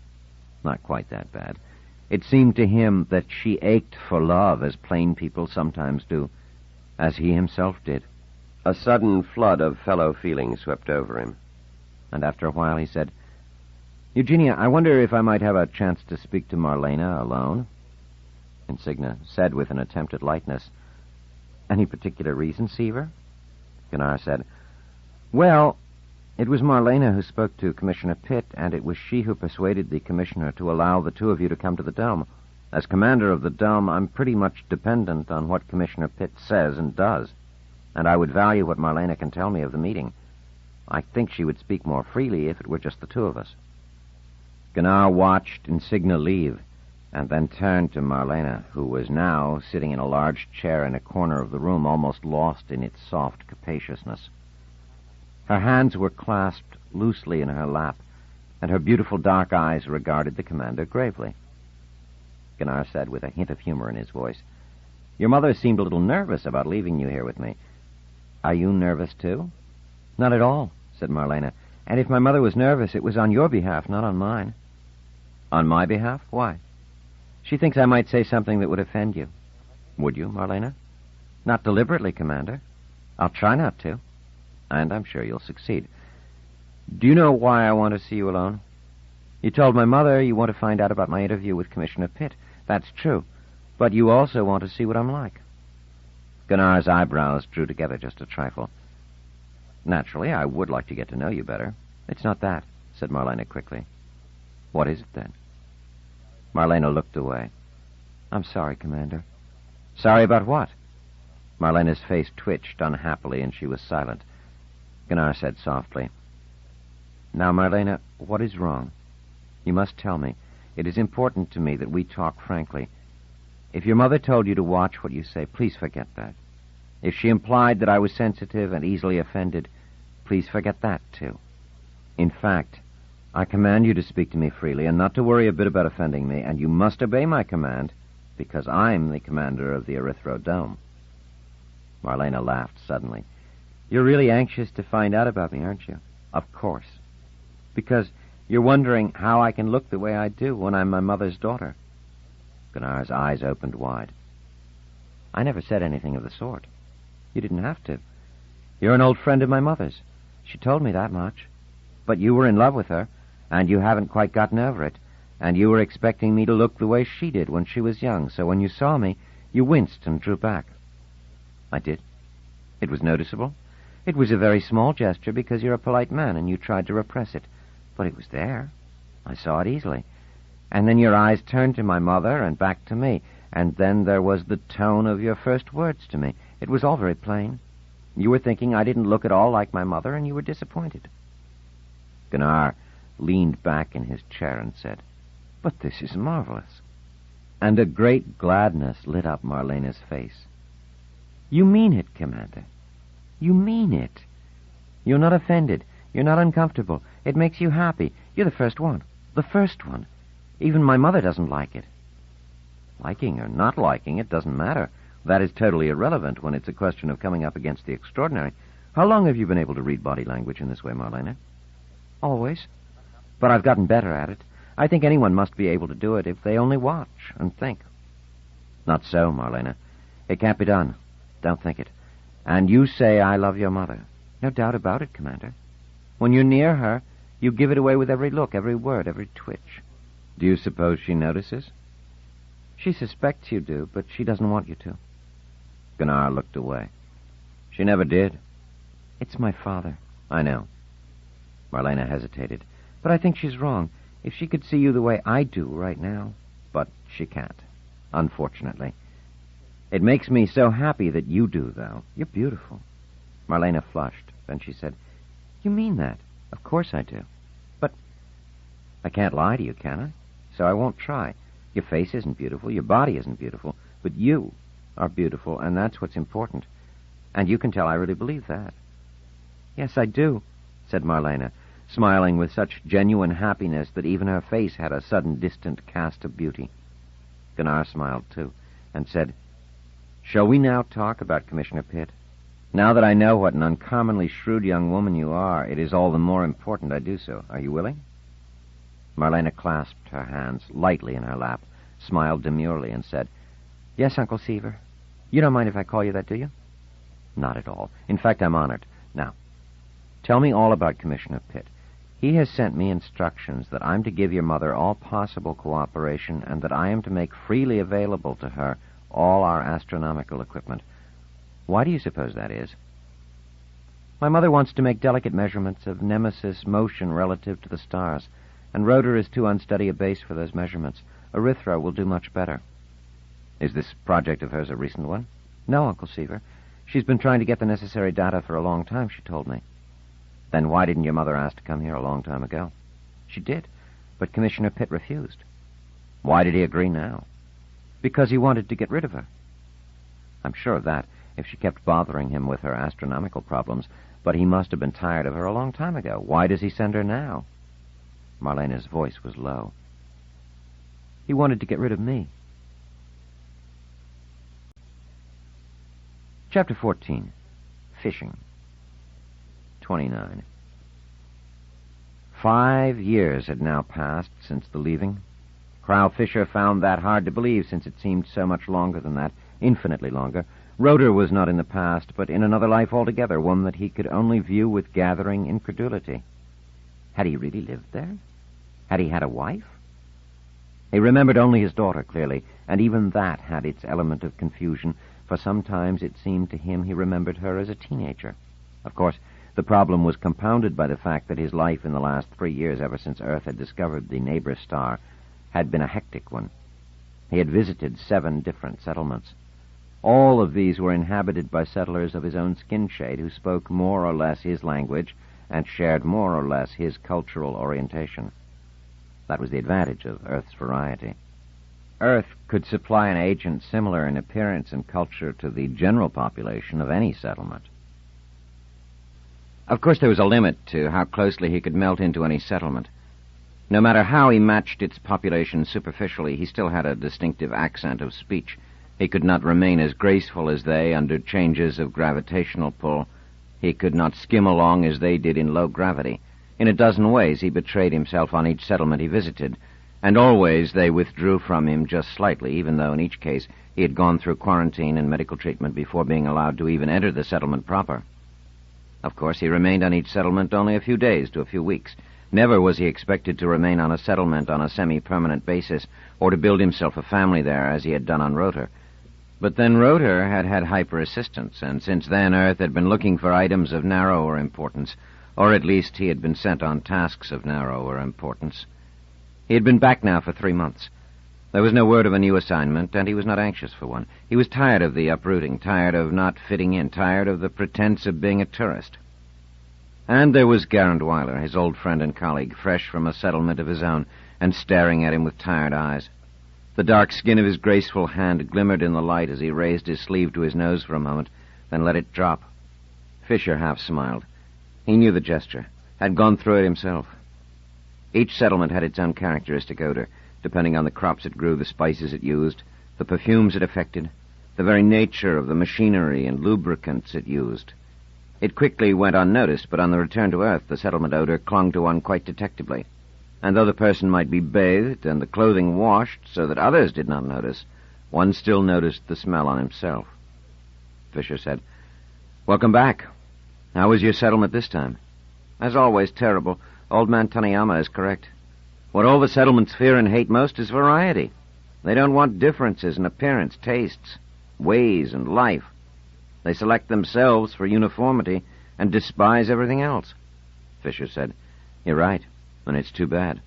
S2: Not quite that bad. It seemed to him that she ached for love, as plain people sometimes do, as he himself did.
S4: A sudden flood of fellow feeling swept over him.
S2: And after a while he said, Eugenia, I wonder if I might have a chance to speak to Marlena alone? Insignia said with an attempt at lightness, Any particular reason, Seaver? Gunnar said, Well, it was Marlena who spoke to Commissioner Pitt, and it was she who persuaded the commissioner to allow the two of you to come to the Dome. As commander of the Dome, I'm pretty much dependent on what Commissioner Pitt says and does, and I would value what Marlena can tell me of the meeting. I think she would speak more freely if it were just the two of us. Gunnar watched Insignia leave, and then turned to Marlena, who was now sitting in a large chair in a corner of the room, almost lost in its soft capaciousness. Her hands were clasped loosely in her lap, and her beautiful dark eyes regarded the commander gravely. Gunnar said with a hint of humor in his voice, Your mother seemed a little nervous about leaving you here with me. Are you nervous, too? Not at all, said Marlena. And if my mother was nervous, it was on your behalf, not on mine. On my behalf? Why? She thinks I might say something that would offend you. Would you, Marlena? Not deliberately, Commander. I'll try not to. And I'm sure you'll succeed. Do you know why I want to see you alone? You told my mother you want to find out about my interview with Commissioner Pitt. That's true. But you also want to see what I'm like. Gunnar's eyebrows drew together just a trifle. Naturally, I would like to get to know you better. It's not that, said Marlena quickly. What is it, then? Marlena looked away. I'm sorry, Commander. Sorry about what? Marlena's face twitched unhappily, and she was silent. Gunnar said softly, Now, Marlena, what is wrong? You must tell me. It is important to me that we talk frankly. If your mother told you to watch what you say, please forget that. If she implied that I was sensitive and easily offended, please forget that, too. In fact, I command you to speak to me freely and not to worry a bit about offending me, and you must obey my command, because I'm the commander of the Erythrodome. Marlena laughed suddenly. You're really anxious to find out about me, aren't you? Of course. Because you're wondering how I can look the way I do when I'm my mother's daughter. Gunnar's eyes opened wide. I never said anything of the sort. You didn't have to. You're an old friend of my mother's. She told me that much. But you were in love with her, and you haven't quite gotten over it, and you were expecting me to look the way she did when she was young, so when you saw me, you winced and drew back. I did. It was noticeable. It was a very small gesture because you're a polite man and you tried to repress it. But it was there. I saw it easily. And then your eyes turned to my mother and back to me, and then there was the tone of your first words to me. It was all very plain. You were thinking I didn't look at all like my mother, and you were disappointed. Gunnar leaned back in his chair and said, But this is marvelous. And a great gladness lit up Marlena's face. You mean it, Commander. You mean it. You're not offended. You're not uncomfortable. It makes you happy. You're the first one. The first one. Even my mother doesn't like it. Liking or not liking it doesn't matter. That is totally irrelevant when it's a question of coming up against the extraordinary. How long have you been able to read body language in this way, Marlena? Always. But I've gotten better at it. I think anyone must be able to do it if they only watch and think. Not so, Marlena. It can't be done. Don't think it. And you say I love your mother. No doubt about it, Commander. When you're near her, you give it away with every look, every word, every twitch. Do you suppose she notices? She suspects you do, but she doesn't want you to. Gunnar looked away.
S1: She never did.
S2: It's my father.
S1: I know.
S2: Marlena hesitated. But I think she's wrong. If she could see you the way I do right now.
S1: But she can't, unfortunately. It makes me so happy that you do, though. You're beautiful.
S2: Marlena flushed. Then she said, You mean that? Of course I do. But
S1: I can't lie to you, can I? So I won't try. Your face isn't beautiful, your body isn't beautiful, but you are beautiful, and that's what's important. And you can tell I really believe that.
S2: Yes, I do,
S1: said Marlena, smiling with such genuine happiness that even her face had a sudden distant cast of beauty. Gunnar smiled, too, and said, Shall we now talk about Commissioner Pitt? Now that I know what an uncommonly shrewd young woman you are, it is all the more important I do so. Are you willing? Marlena clasped her hands lightly in her lap, smiled demurely, and said,
S2: Yes, Uncle Seaver. You don't mind if I call you that, do you?
S1: Not at all. In fact, I'm honored. Now, tell me all about Commissioner Pitt. He has sent me instructions that I'm to give your mother all possible cooperation and that I am to make freely available to her all our astronomical equipment. Why do you suppose that is?
S2: My mother wants to make delicate measurements of Nemesis motion relative to the stars, and Marauder is too unsteady a base for those measurements. Erythra will do much better.
S1: Is this project of hers a recent one?
S2: No, Uncle Seaver. She's been trying to get the necessary data for a long time, she told me.
S1: Then why didn't your mother ask to come here a long time ago?
S2: She did, but Commissioner Pitt refused.
S1: Why did he agree now?
S2: Because he wanted to get rid of her.
S1: I'm sure of that, if she kept bothering him with her astronomical problems, but he must have been tired of her a long time ago. Why does he send her now?
S2: Marlena's voice was low. He wanted to get rid of me.
S1: Chapter 14. Fishing. 29. 5 years had now passed since the leaving. Crowell Fisher found that hard to believe, since it seemed so much longer than that, infinitely longer. Marauder was not in the past, but in another life altogether, one that he could only view with gathering incredulity. Had he really lived there? Had he had a wife? He remembered only his daughter, clearly, and even that had its element of confusion, for sometimes it seemed to him he remembered her as a teenager. Of course, the problem was compounded by the fact that his life in the last 3 years, ever since Earth had discovered the neighbor star, had been a hectic one. He had visited 7 different settlements. All of these were inhabited by settlers of his own skin shade who spoke more or less his language and shared more or less his cultural orientation. That was the advantage of Earth's variety. Earth could supply an agent similar in appearance and culture to the general population of any settlement. Of course, there was a limit to how closely he could melt into any settlement. No matter how he matched its population superficially, he still had a distinctive accent of speech. He could not remain as graceful as they under changes of gravitational pull. He could not skim along as they did in low gravity. In a dozen ways he betrayed himself on each settlement he visited, and always they withdrew from him just slightly, even though in each case he had gone through quarantine and medical treatment before being allowed to even enter the settlement proper. Of course, he remained on each settlement only a few days to a few weeks. Never was he expected to remain on a settlement on a semi-permanent basis, or to build himself a family there, as he had done on Rotor. But then Rotor had had hyper-assistance, and since then Earth had been looking for items of narrower importance, or at least he had been sent on tasks of narrower importance. He had been back now for 3 months. There was no word of a new assignment, and he was not anxious for one. He was tired of the uprooting, tired of not fitting in, tired of the pretense of being a tourist. And there was Garand Weiler, his old friend and colleague, fresh from a settlement of his own, and staring at him with tired eyes. The dark skin of his graceful hand glimmered in the light as he raised his sleeve to his nose for a moment, then let it drop. Fisher half smiled. He knew the gesture, had gone through it himself. Each settlement had its own characteristic odor, depending on the crops it grew, the spices it used, the perfumes it affected, the very nature of the machinery and lubricants it used. It quickly went unnoticed, but on the return to Earth, the settlement odor clung to one quite detectably. And though the person might be bathed and the clothing washed so that others did not notice, one still noticed the smell on himself. Fisher said, "Welcome back. How was your settlement this time?" "As always, terrible. Old man Taniyama is correct. What all the settlements fear and hate most is variety. They don't want differences in appearance, tastes, ways, and life.
S3: They select themselves for uniformity and despise everything else.
S1: Fisher said, "You're right, and it's too bad."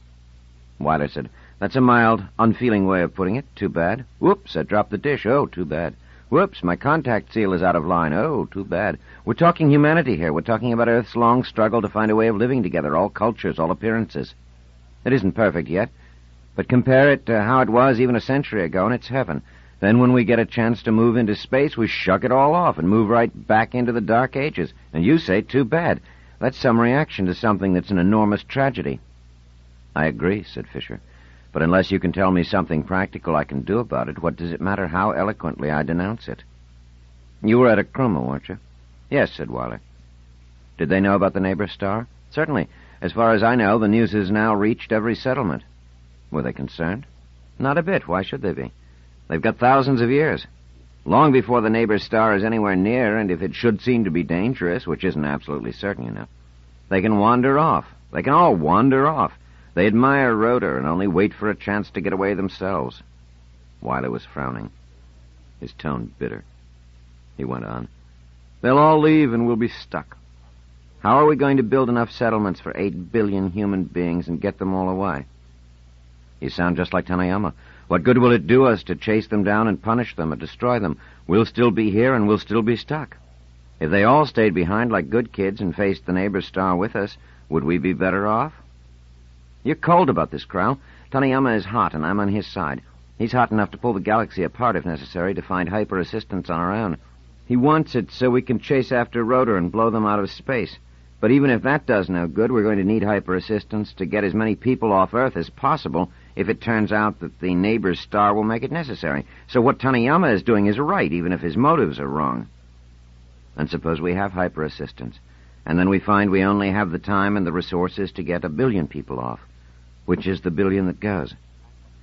S3: Weiler said, "That's a mild, unfeeling way of putting it. Too bad. Whoops, I dropped the dish. Oh, too bad. Whoops, my contact seal is out of line. Oh, too bad. We're talking humanity here. We're talking about Earth's long struggle to find a way of living together, all cultures, all appearances. It isn't perfect yet, but compare it to how it was even a century ago, and it's heaven. Then when we get a chance to move into space, we shuck it all off and move right back into the Dark Ages. And you say, too bad. That's some reaction to something that's an enormous tragedy."
S1: "I agree," said Fisher. "But unless you can tell me something practical I can do about it, what does it matter how eloquently I denounce it?"
S3: "You were at Akruma, weren't you?"
S1: "Yes," said Weiler.
S3: "Did they know about the neighbor star?" "Certainly. As far as I know, the news has now reached every settlement."
S1: "Were they concerned?"
S3: "Not a bit. Why should they be? They've got thousands of years. Long before the neighbor star is anywhere near, and if it should seem to be dangerous, which isn't absolutely certain, you know, they can wander off. They can all wander off. They admire Marauder and only wait for a chance to get away themselves."
S1: Weiler was frowning, his tone bitter. He went on,
S3: "They'll all leave and we'll be stuck. How are we going to build enough settlements for 8 billion human beings and get them all away?"
S1: "You sound just like Tanayama. What good will it do us to chase them down and punish them or destroy them? We'll still be here and we'll still be stuck.
S3: If they all stayed behind like good kids and faced the neighbor star with us, would we be better off?" "You're cold about this, Crow. Tanayama is hot, and I'm on his side. He's hot enough to pull the galaxy apart if necessary to find hyper-assistance on our own. He wants it so we can chase after Marauder and blow them out of space. But even if that does no good, we're going to need hyper-assistance to get as many people off Earth as possible if it turns out that the neighbor's star will make it necessary. So what Tanayama is doing is right, even if his motives are wrong."
S1: "And suppose we have hyper-assistance, and then we find we only have the time and the resources to get 1 billion people off. Which is the billion that goes?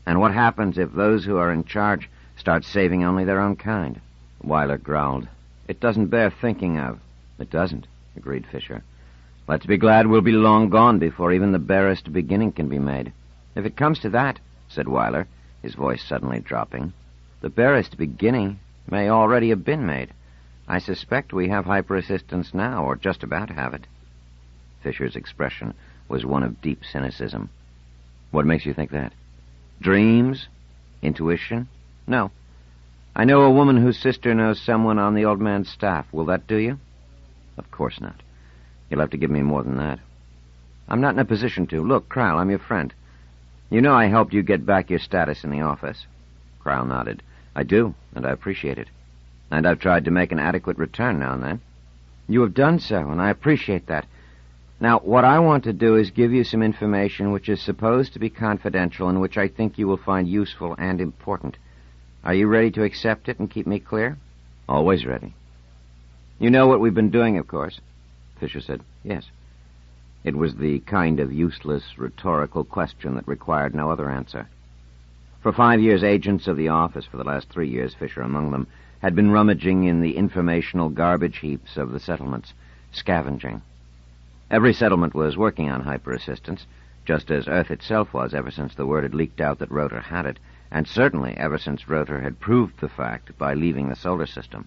S1: And what happens if those who are in charge start saving only their own kind?"
S3: Weiler growled. "It doesn't bear thinking of."
S1: "It doesn't," agreed Fisher.
S3: "Let's be glad we'll be long gone before even the barest beginning can be made." "If it comes to that," said Weiler, his voice suddenly dropping, "the barest beginning may already have been made. I suspect we have hyper-assistance now, or just about have it."
S1: Fisher's expression was one of deep cynicism.
S3: "What makes you think that? Dreams? Intuition? No. I know a woman whose sister knows someone on the old man's staff. Will that do you?"
S1: "Of course not. You'll have to give me more than that."
S3: "I'm not in a position to. Look, Crowell, I'm your friend. You know I helped you get back your status in the office."
S1: Crowell nodded. "I do, and I appreciate it.
S3: "And I've tried to make an adequate return now and then." "You have done so, and I appreciate that. Now, what I want to do is give you some information which is supposed to be confidential and which I think you will find useful and important. Are you ready to accept it and keep me clear?"
S1: "Always ready."
S3: "You know what we've been doing, of course?"
S1: Fisher said, "Yes."
S3: It was the kind of useless, rhetorical question that required no other answer. For 5 years, agents of the office, for the last 3 years, Fisher among them, had been rummaging in the informational garbage heaps of the settlements, scavenging. Every settlement was working on hyper-assistance, just as Earth itself was ever since the word had leaked out that Marauder had it, and certainly ever since Marauder had proved the fact by leaving the solar system.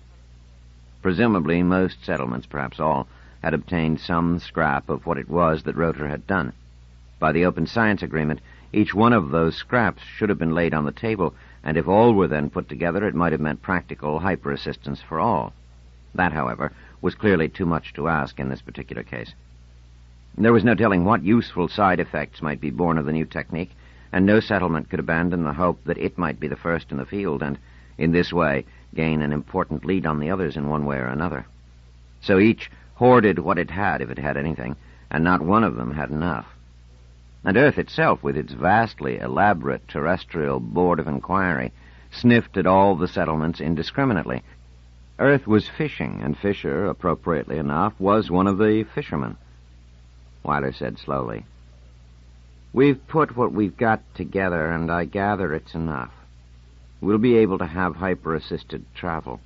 S3: Presumably, most settlements, perhaps all, had obtained some scrap of what it was that Marauder had done. By the open science agreement, each one of those scraps should have been laid on the table, and if all were then put together, it might have meant practical hyper-assistance for all. That, however, was clearly too much to ask in this particular case. There was no telling what useful side effects might be born of the new technique, and no settlement could abandon the hope that it might be the first in the field and, in this way, gain an important lead on the others in one way or another. So each hoarded what it had, if it had anything, and not one of them had enough. And Earth itself, with its vastly elaborate terrestrial board of inquiry, sniffed at all the settlements indiscriminately. Earth was fishing, and Fisher, appropriately enough, was one of the fishermen. Weiler said slowly, "We've put what we've got together, and I gather it's enough. We'll be able to have hyper-assisted travel.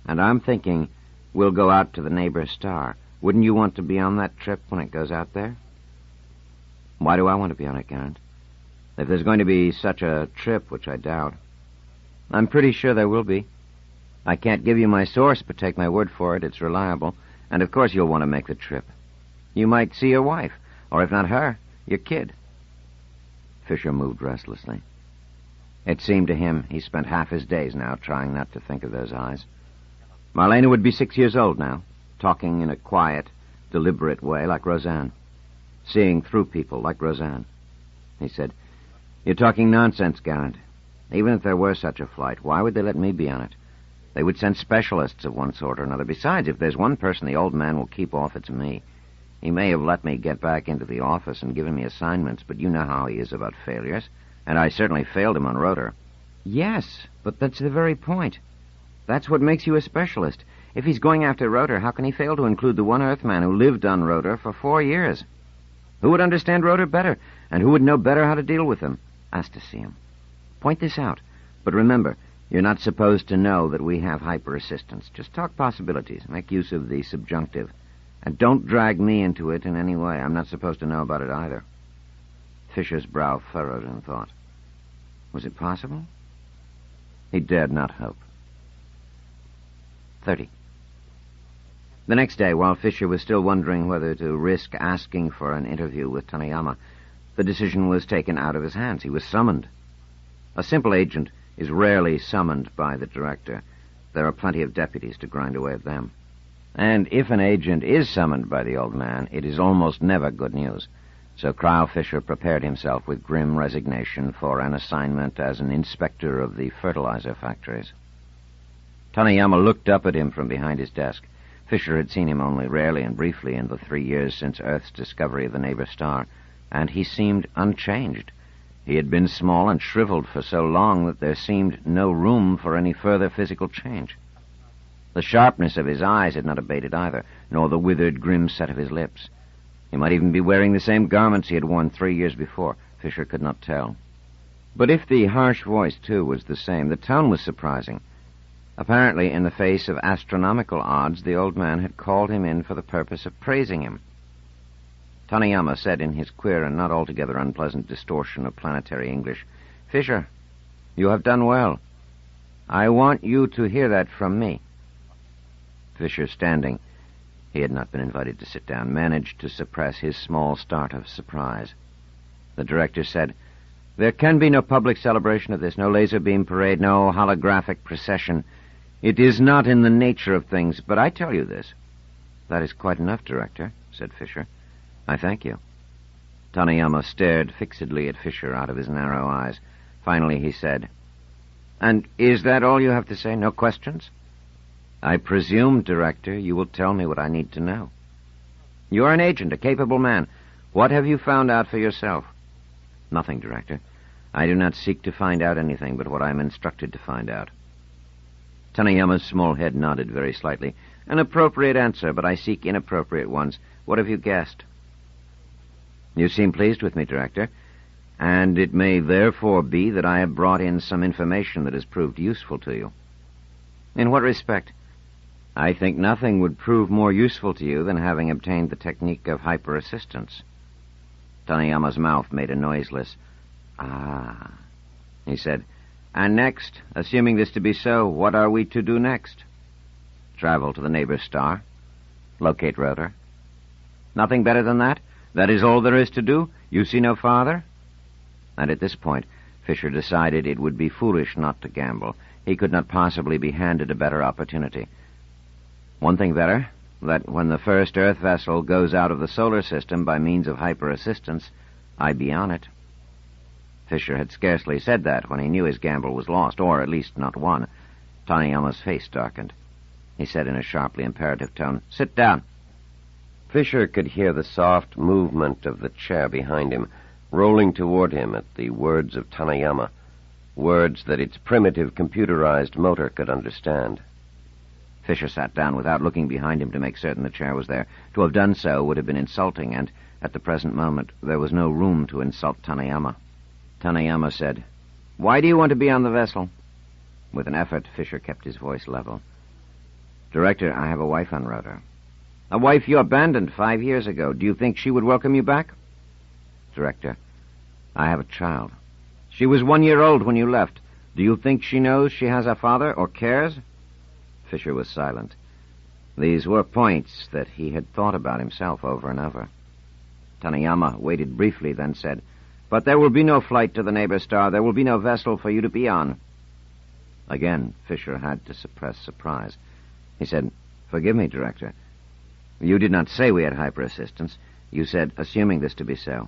S3: And I'm thinking we'll go out to the neighbor star. Wouldn't you want to be on that trip when it goes out there?"
S1: "Why do I want to be on it, Garrett?"
S3: "If there's going to be such a trip, which I doubt." "I'm pretty sure there will be.
S2: I can't give you my source, but take my word for it, it's reliable. And of course you'll want to make the trip. You might see your wife, or if not her, your kid. Fisher moved restlessly. It seemed to him he spent half his days now trying not to think of those eyes. Marlena would be 6 years old now, talking in a quiet, deliberate way like Roseanne, seeing through people like Roseanne. He said, "You're talking nonsense, Garrett. Even if there were such a flight, why would they let me be on it? They would send specialists of one sort or another. Besides, if there's one person the old man will keep off, it's me. He may have let me get back into the office and given me assignments, but you know how he is about failures, and I certainly failed him on Rotor." "Yes, but that's the very point. That's what makes you a specialist. If he's going after Rotor, how can he fail to include the one Earthman who lived on Rotor for 4 years? Who would understand Rotor better, and who would know better how to deal with him? Ask to see him. Point this out. But remember, you're not supposed to know that we have hyper-assistance. Just talk possibilities. Make use of the subjunctive. And don't drag me into it in any way. I'm not supposed to know about it either." Fisher's brow furrowed in thought. Was it possible? He dared not hope. 30. The next day, while Fisher was still wondering whether to risk asking for an interview with Taniyama, the decision was taken out of his hands. He was summoned. A simple agent is rarely summoned by the director. There are plenty of deputies to grind away at them. And if an agent is summoned by the old man, it is almost never good news. So Cryle Fisher prepared himself with grim resignation for an assignment as an inspector of the fertilizer factories. Taniyama looked up at him from behind his desk. Fisher had seen him only rarely and briefly in the 3 years since Earth's discovery of the neighbor star, and he seemed unchanged. He had been small and shriveled for so long that there seemed no room for any further physical change. The sharpness of his eyes had not abated either, nor the withered, grim set of his lips. He might even be wearing the same garments he had worn 3 years before. Fisher could not tell. But if the harsh voice, too, was the same, the tone was surprising. Apparently, in the face of astronomical odds, the old man had called him in for the purpose of praising him. Taniyama said in his queer and not altogether unpleasant distortion of planetary English, "Fisher, you have done well. I want you to hear that from me." Fisher, standing, he had not been invited to sit down, managed to suppress his small start of surprise. The director said, "There can be no public celebration of this, no laser beam parade, no holographic procession. It is not in the nature of things, but I tell you this." "That is quite enough, Director," said Fisher. "I thank you." Taniyama stared fixedly at Fisher out of his narrow eyes. Finally he said, "And is that all you have to say? No questions?" "I presume, Director, you will tell me what I need to know." "You are an agent, a capable man. What have you found out for yourself?" "Nothing, Director. I do not seek to find out anything but what I am instructed to find out." Taniyama's small head nodded very slightly. "An appropriate answer, but I seek inappropriate ones. What have you guessed?" "You seem pleased with me, Director, and it may therefore be that I have brought in some information that has proved useful to you." "In what respect?" "I think nothing would prove more useful to you than having obtained the technique of hyper-assistance." Taniyama's mouth made a noiseless, "Ah," he said. "And next, assuming this to be so, what are we to do next?" "Travel to the neighbor star. Locate Rotor." "Nothing better than that? That is all there is to do? You see no farther?" And at this point, Fisher decided it would be foolish not to gamble. He could not possibly be handed a better opportunity. "One thing better, that when the first Earth vessel goes out of the solar system by means of hyper-assistance, I be on it." Fisher had scarcely said that when he knew his gamble was lost, or at least not won. Taniyama's face darkened. He said in a sharply imperative tone, "Sit down."
S4: Fisher could hear the soft movement of the chair behind him, rolling toward him at the words of Taniyama, words that its primitive computerized motor could understand.
S2: Fisher sat down without looking behind him to make certain the chair was there. To have done so would have been insulting, and at the present moment there was no room to insult Taniyama. Taniyama said, "Why do you want to be on the vessel?" With an effort, Fisher kept his voice level. "Director, I have a wife on Rotor." "A wife you abandoned 5 years ago. Do you think she would welcome you back?" "Director, I have a child." "She was 1 year old when you left. Do you think she knows she has a father or cares?"
S1: Fisher was silent. These were points that he had thought about himself over and over. Taniyama waited briefly, then said, "But there will be no flight to the neighbor star. There will be no vessel for you to be on." Again, Fisher had to suppress surprise. He said, "Forgive me, Director. You did not say we had hyper-assistance. You said, assuming this to be so.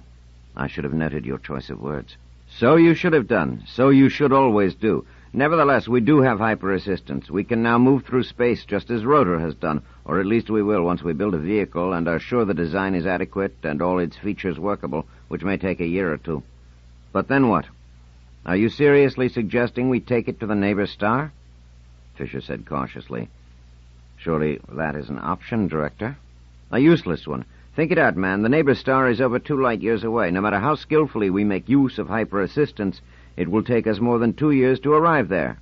S1: I should have noted your choice of words." "So you should have done. So you should always do. Nevertheless, we do have hyper-assistance. We can now move through space just as Rotor has done, or at least we will once we build a vehicle and are sure the design is adequate and all its features workable, which may take a year or two. But then what? Are you seriously suggesting we take it to the neighbor star?" Fisher said cautiously, "Surely that is an option, Director." "A useless one. Think it out, man. The neighbor star is over 2 light years away. No matter how skillfully we make use of hyper-assistance, it will take us more than 2 years to arrive there.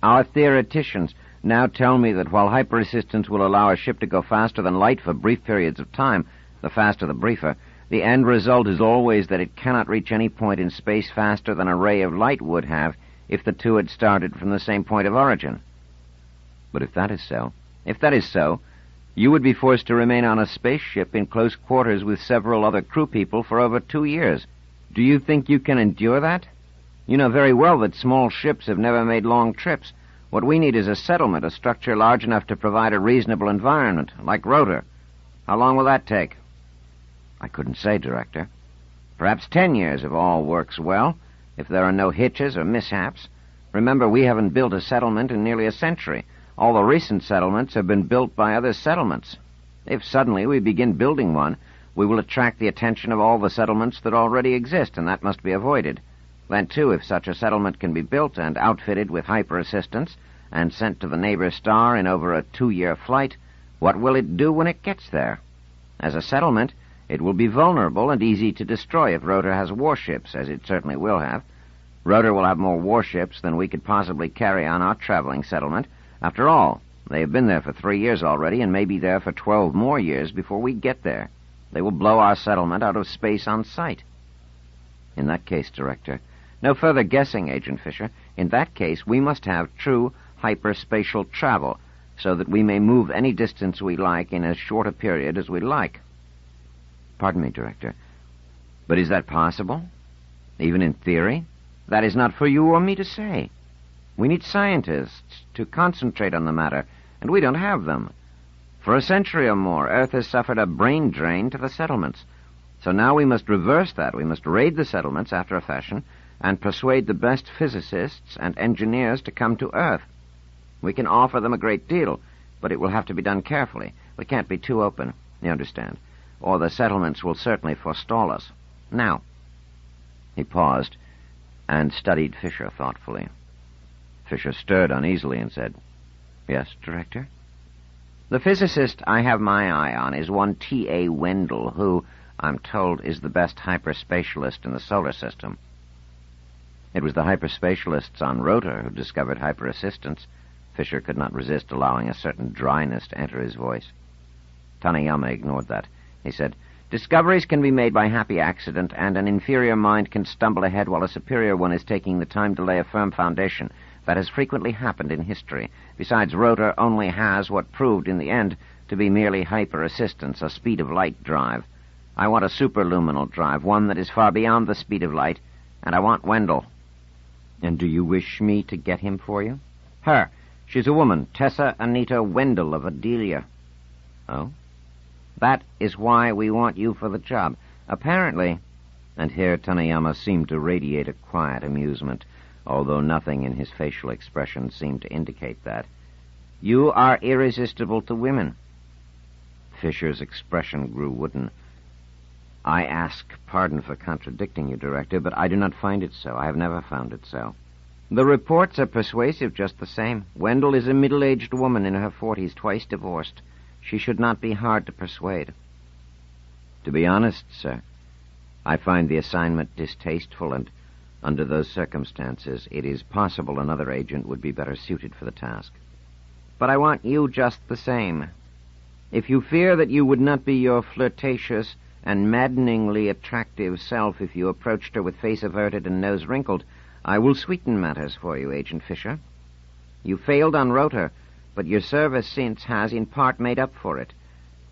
S1: Our theoreticians now tell me that while hyper-assistance will allow a ship to go faster than light for brief periods of time, the faster the briefer, the end result is always that it cannot reach any point in space faster than a ray of light would have if the two had started from the same point of origin." "But if that is so, you would be forced to remain on a spaceship in close quarters with several other crew people for over 2 years. Do you think you can endure that? You know very well that small ships have never made long trips. What we need is a settlement, a structure large enough to provide a reasonable environment, like Rotor. How long will that take?" "I couldn't say, Director. Perhaps 10 years if all works well, if there are no hitches or mishaps. Remember, we haven't built a settlement in nearly a century. All the recent settlements have been built by other settlements. If suddenly we begin building one, we will attract the attention of all the settlements that already exist, and that must be avoided. Then, too, if such a settlement can be built and outfitted with hyper-assistance and sent to the neighbor star in over a 2-year flight, what will it do when it gets there? As a settlement, it will be vulnerable and easy to destroy if Rotor has warships, as it certainly will have. Rotor will have more warships than we could possibly carry on our traveling settlement. After all, they have been there for 3 years already and may be there for 12 more years before we get there. They will blow our settlement out of space on sight." "In that case, Director..." "No further guessing, Agent Fisher. In that case, we must have true hyperspatial travel, so that we may move any distance we like in as short a period as we like." "Pardon me, Director, but is that possible? Even in theory?" "That is not for you or me to say. We need scientists to concentrate on the matter, and we don't have them. For a century or more, Earth has suffered a brain drain to the settlements. So now we must reverse that. We must raid the settlements after a fashion and persuade the best physicists and engineers to come to Earth. We can offer them a great deal, but it will have to be done carefully. We can't be too open, you understand, or the settlements will certainly forestall us. Now..." He paused and studied Fisher thoughtfully. Fisher stirred uneasily and said, "Yes, Director?" "The physicist I have my eye on is one T.A. Wendell, who, I'm told, is the best hyperspatialist in the solar system." "It was the hyperspatialists on Rotor who discovered hyper-assistance." Fisher could not resist allowing a certain dryness to enter his voice. Taniyama ignored that. He said, "Discoveries can be made by happy accident, and an inferior mind can stumble ahead while a superior one is taking the time to lay a firm foundation. That has frequently happened in history. Besides, Rotor only has what proved in the end to be merely hyper-assistance, a speed-of-light drive. I want a superluminal drive, one that is far beyond the speed of light, and I want Wendell." "And do you wish me to get him for you?" "Her. She's a woman, Tessa Anita Wendell of Adelia." "Oh?" "That is why we want you for the job. Apparently..." And here Taniyama seemed to radiate a quiet amusement, although nothing in his facial expression seemed to indicate that. "You are irresistible to women." Fisher's expression grew wooden. "I ask pardon for contradicting you, Director, but I do not find it so. I have never found it so." "The reports are persuasive just the same. Wendell is a middle-aged woman in her 40s, twice divorced. She should not be hard to persuade." "To be honest, sir, I find the assignment distasteful, and under those circumstances it is possible another agent would be better suited for the task." "But I want you just the same. If you fear that you would not be your flirtatious and maddeningly attractive self if you approached her with face averted and nose wrinkled, I will sweeten matters for you, Agent Fisher. You failed on Rotor,
S2: but your service since has in part made up for it.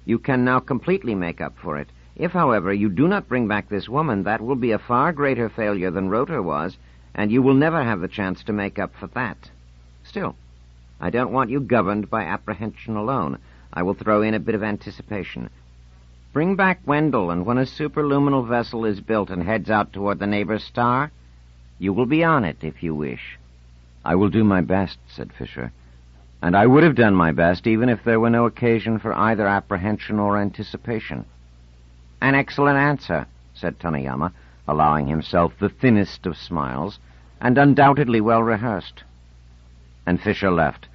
S2: You can now completely make up for it. If, however, you do not bring back this woman, that will be a far greater failure than Rotor was, and you will never have the chance to make up for that. Still, I don't want you governed by apprehension alone. I will throw in a bit of anticipation. Bring back Wendell, and when a superluminal vessel is built and heads out toward the neighbor star, you will be on it if you wish.
S3: I will do my best, said Fisher. And I would have done my best even if there were no occasion for either apprehension or anticipation.
S2: An excellent answer, said Tanayama, allowing himself the thinnest of smiles, and undoubtedly well rehearsed. And Fisher left,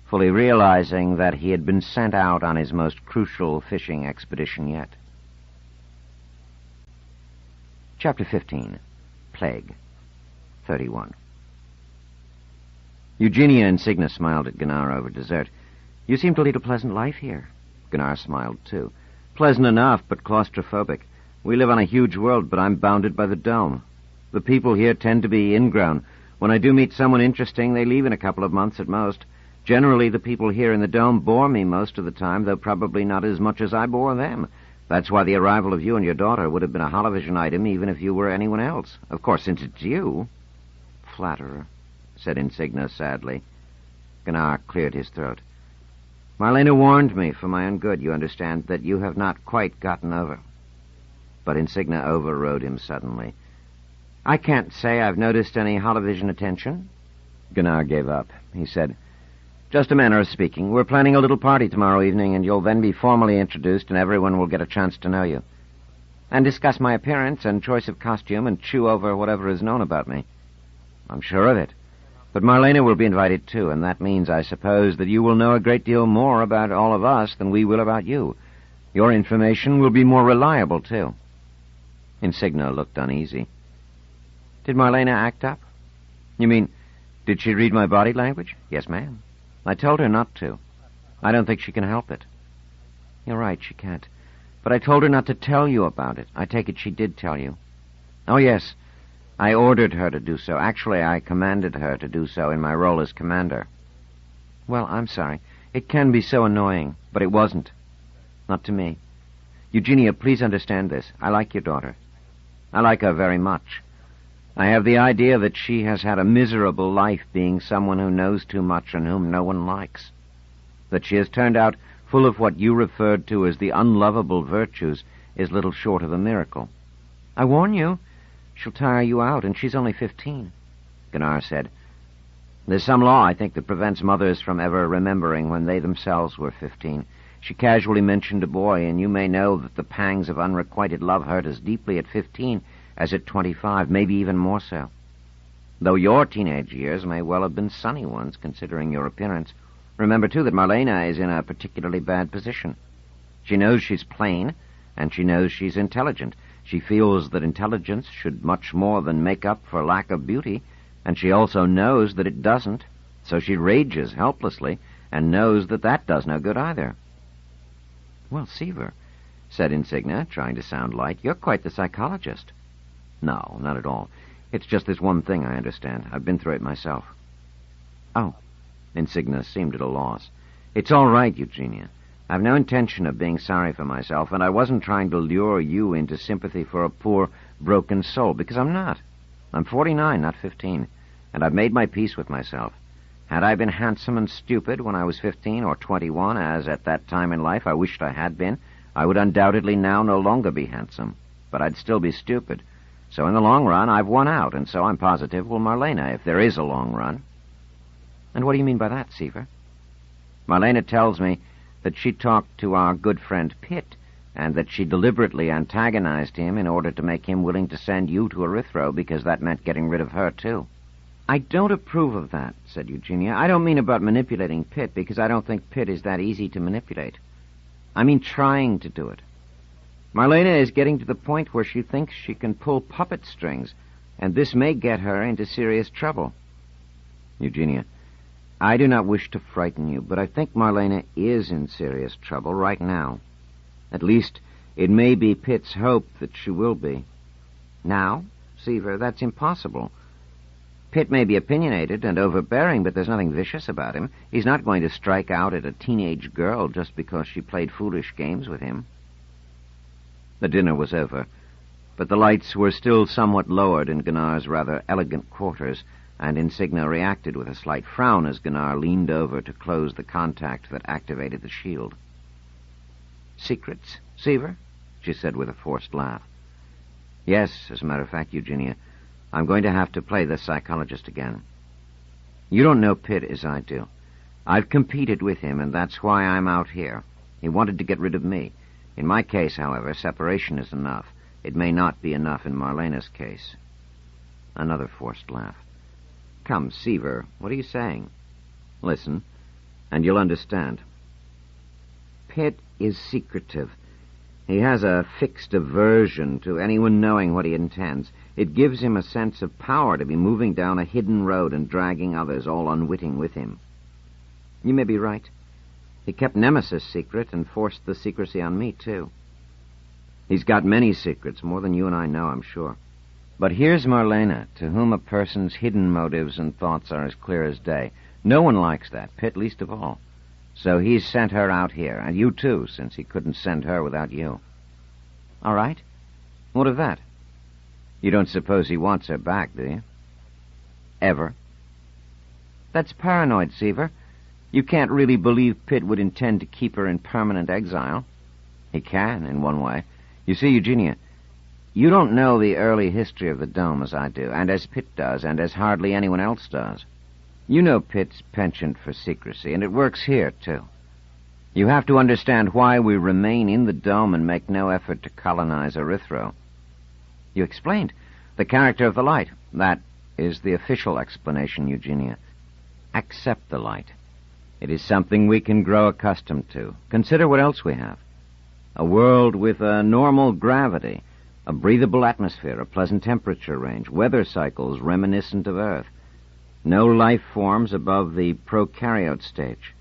S2: fully realizing that he had been sent out on his most crucial fishing expedition yet. Chapter 15. Plague. 31. Eugenia and Cygna smiled at Gunnar over dessert. You seem to lead a pleasant life here. Gunnar smiled, too. Pleasant enough, but claustrophobic. We live on a huge world, but I'm bounded by the dome. The people here tend to be ingrown. When I do meet someone interesting, they leave in a couple of months at most. Generally, the people here in the dome bore me most of the time, though probably not as much as I bore them. That's why the arrival of you and your daughter would have been a holovision item, even if you were anyone else. Of course, since it's you... Flatterer, said Insignia sadly. Gunnar cleared his throat. Marlena warned me for my own good, you understand, that you have not quite gotten over. But Insignia overrode him suddenly. I can't say I've noticed any holovision attention. Gunnar gave up. He said, Just a manner of speaking. We're planning a little party tomorrow evening, and you'll then be formally introduced, and everyone will get a chance to know you. And discuss my appearance and choice of costume and chew over whatever is known about me. I'm sure of it. But Marlena will be invited, too, and that means, I suppose, that you will know a great deal more about all of us than we will about you. Your information will be more reliable, too. Insignia looked uneasy. Did Marlena act up? You mean, did she read my body language? Yes, ma'am. I told her not to. I don't think she can help it. You're right, she can't. But I told her not to tell you about it. I take it she did tell you. Oh, yes. I ordered her to do so. Actually, I commanded her to do so in my role as commander. Well, I'm sorry. It can be so annoying, but it wasn't. Not to me. Eugenia, please understand this. I like your daughter. I like her very much. I have the idea that she has had a miserable life being someone who knows too much and whom no one likes. That she has turned out full of what you referred to as the unlovable virtues is little short of a miracle. I warn you, she'll tire you out, and she's only 15. Gunnar said, There's some law, I think, that prevents mothers from ever remembering when they themselves were 15. She casually mentioned a boy, and you may know that the pangs of unrequited love hurt as deeply at 15 as at 25, maybe even more so. Though your teenage years may well have been sunny ones, considering your appearance. Remember, too, that Marlena is in a particularly bad position. She knows she's plain, and she knows she's intelligent. She feels that intelligence should much more than make up for lack of beauty, and she also knows that it doesn't, so she rages helplessly, and knows that that does no good either. Well, Seaver, said Insignia, trying to sound light, you're quite the psychologist. No, not at all. It's just this one thing I understand. I've been through it myself. Oh. Insignia seemed at a loss. It's all right, Eugenia. I've no intention of being sorry for myself, and I wasn't trying to lure you into sympathy for a poor, broken soul, because I'm not. I'm 49, not 15, and I've made my peace with myself. Had I been handsome and stupid when I was 15 or 21, as at that time in life I wished I had been, I would undoubtedly now no longer be handsome, but I'd still be stupid. So in the long run, I've won out, and so I'm positive will Marlena, if there is a long run. And what do you mean by that, Seaver? Marlena tells me that she talked to our good friend Pitt, and that she deliberately antagonized him in order to make him willing to send you to Erythro, because that meant getting rid of her, too. I don't approve of that, said Eugenia. I don't mean about manipulating Pitt, because I don't think Pitt is that easy to manipulate. I mean trying to do it. Marlena is getting to the point where she thinks she can pull puppet strings, and this may get her into serious trouble. Eugenia, I do not wish to frighten you, but I think Marlena is in serious trouble right now. At least, it may be Pitt's hope that she will be. Now, Seaver, that's impossible. Pitt may be opinionated and overbearing, but there's nothing vicious about him. He's not going to strike out at a teenage girl just because she played foolish games with him. The dinner was over, but the lights were still somewhat lowered in Gunnar's rather elegant quarters, and Insignia reacted with a slight frown as Gunnar leaned over to close the contact that activated the shield. "Secrets, Seaver?" she said with a forced laugh. "Yes, as a matter of fact, Eugenia. I'm going to have to play the psychologist again. You don't know Pitt as I do. I've competed with him, and that's why I'm out here. He wanted to get rid of me. In my case, however, separation is enough. It may not be enough in Marlena's case." Another forced laugh. "Come, Seaver, what are you saying?" "Listen, and you'll understand. Pitt is secretive. He has a fixed aversion to anyone knowing what he intends. It gives him a sense of power to be moving down a hidden road and dragging others, all unwitting, with him. You may be right. He kept Nemesis secret and forced the secrecy on me, too. He's got many secrets, more than you and I know, I'm sure. But here's Marlena, to whom a person's hidden motives and thoughts are as clear as day. No one likes that, Pitt least of all. So he's sent her out here, and you too, since he couldn't send her without you." "All right. What of that?" "You don't suppose he wants her back, do you?" "Ever?" "That's paranoid, Seaver. You can't really believe Pitt would intend to keep her in permanent exile." "He can, in one way. You see, Eugenia, you don't know the early history of the Dome as I do, and as Pitt does, and as hardly anyone else does. You know Pitt's penchant for secrecy, and it works here, too. You have to understand why we remain in the Dome and make no effort to colonize Erythro." "You explained. The character of the light. That is the official explanation, Eugenia. Accept the light. It is something we can grow accustomed to. Consider what else we have. A world with a normal gravity, a breathable atmosphere, a pleasant temperature range, weather cycles reminiscent of Earth. No life forms above the prokaryote stage,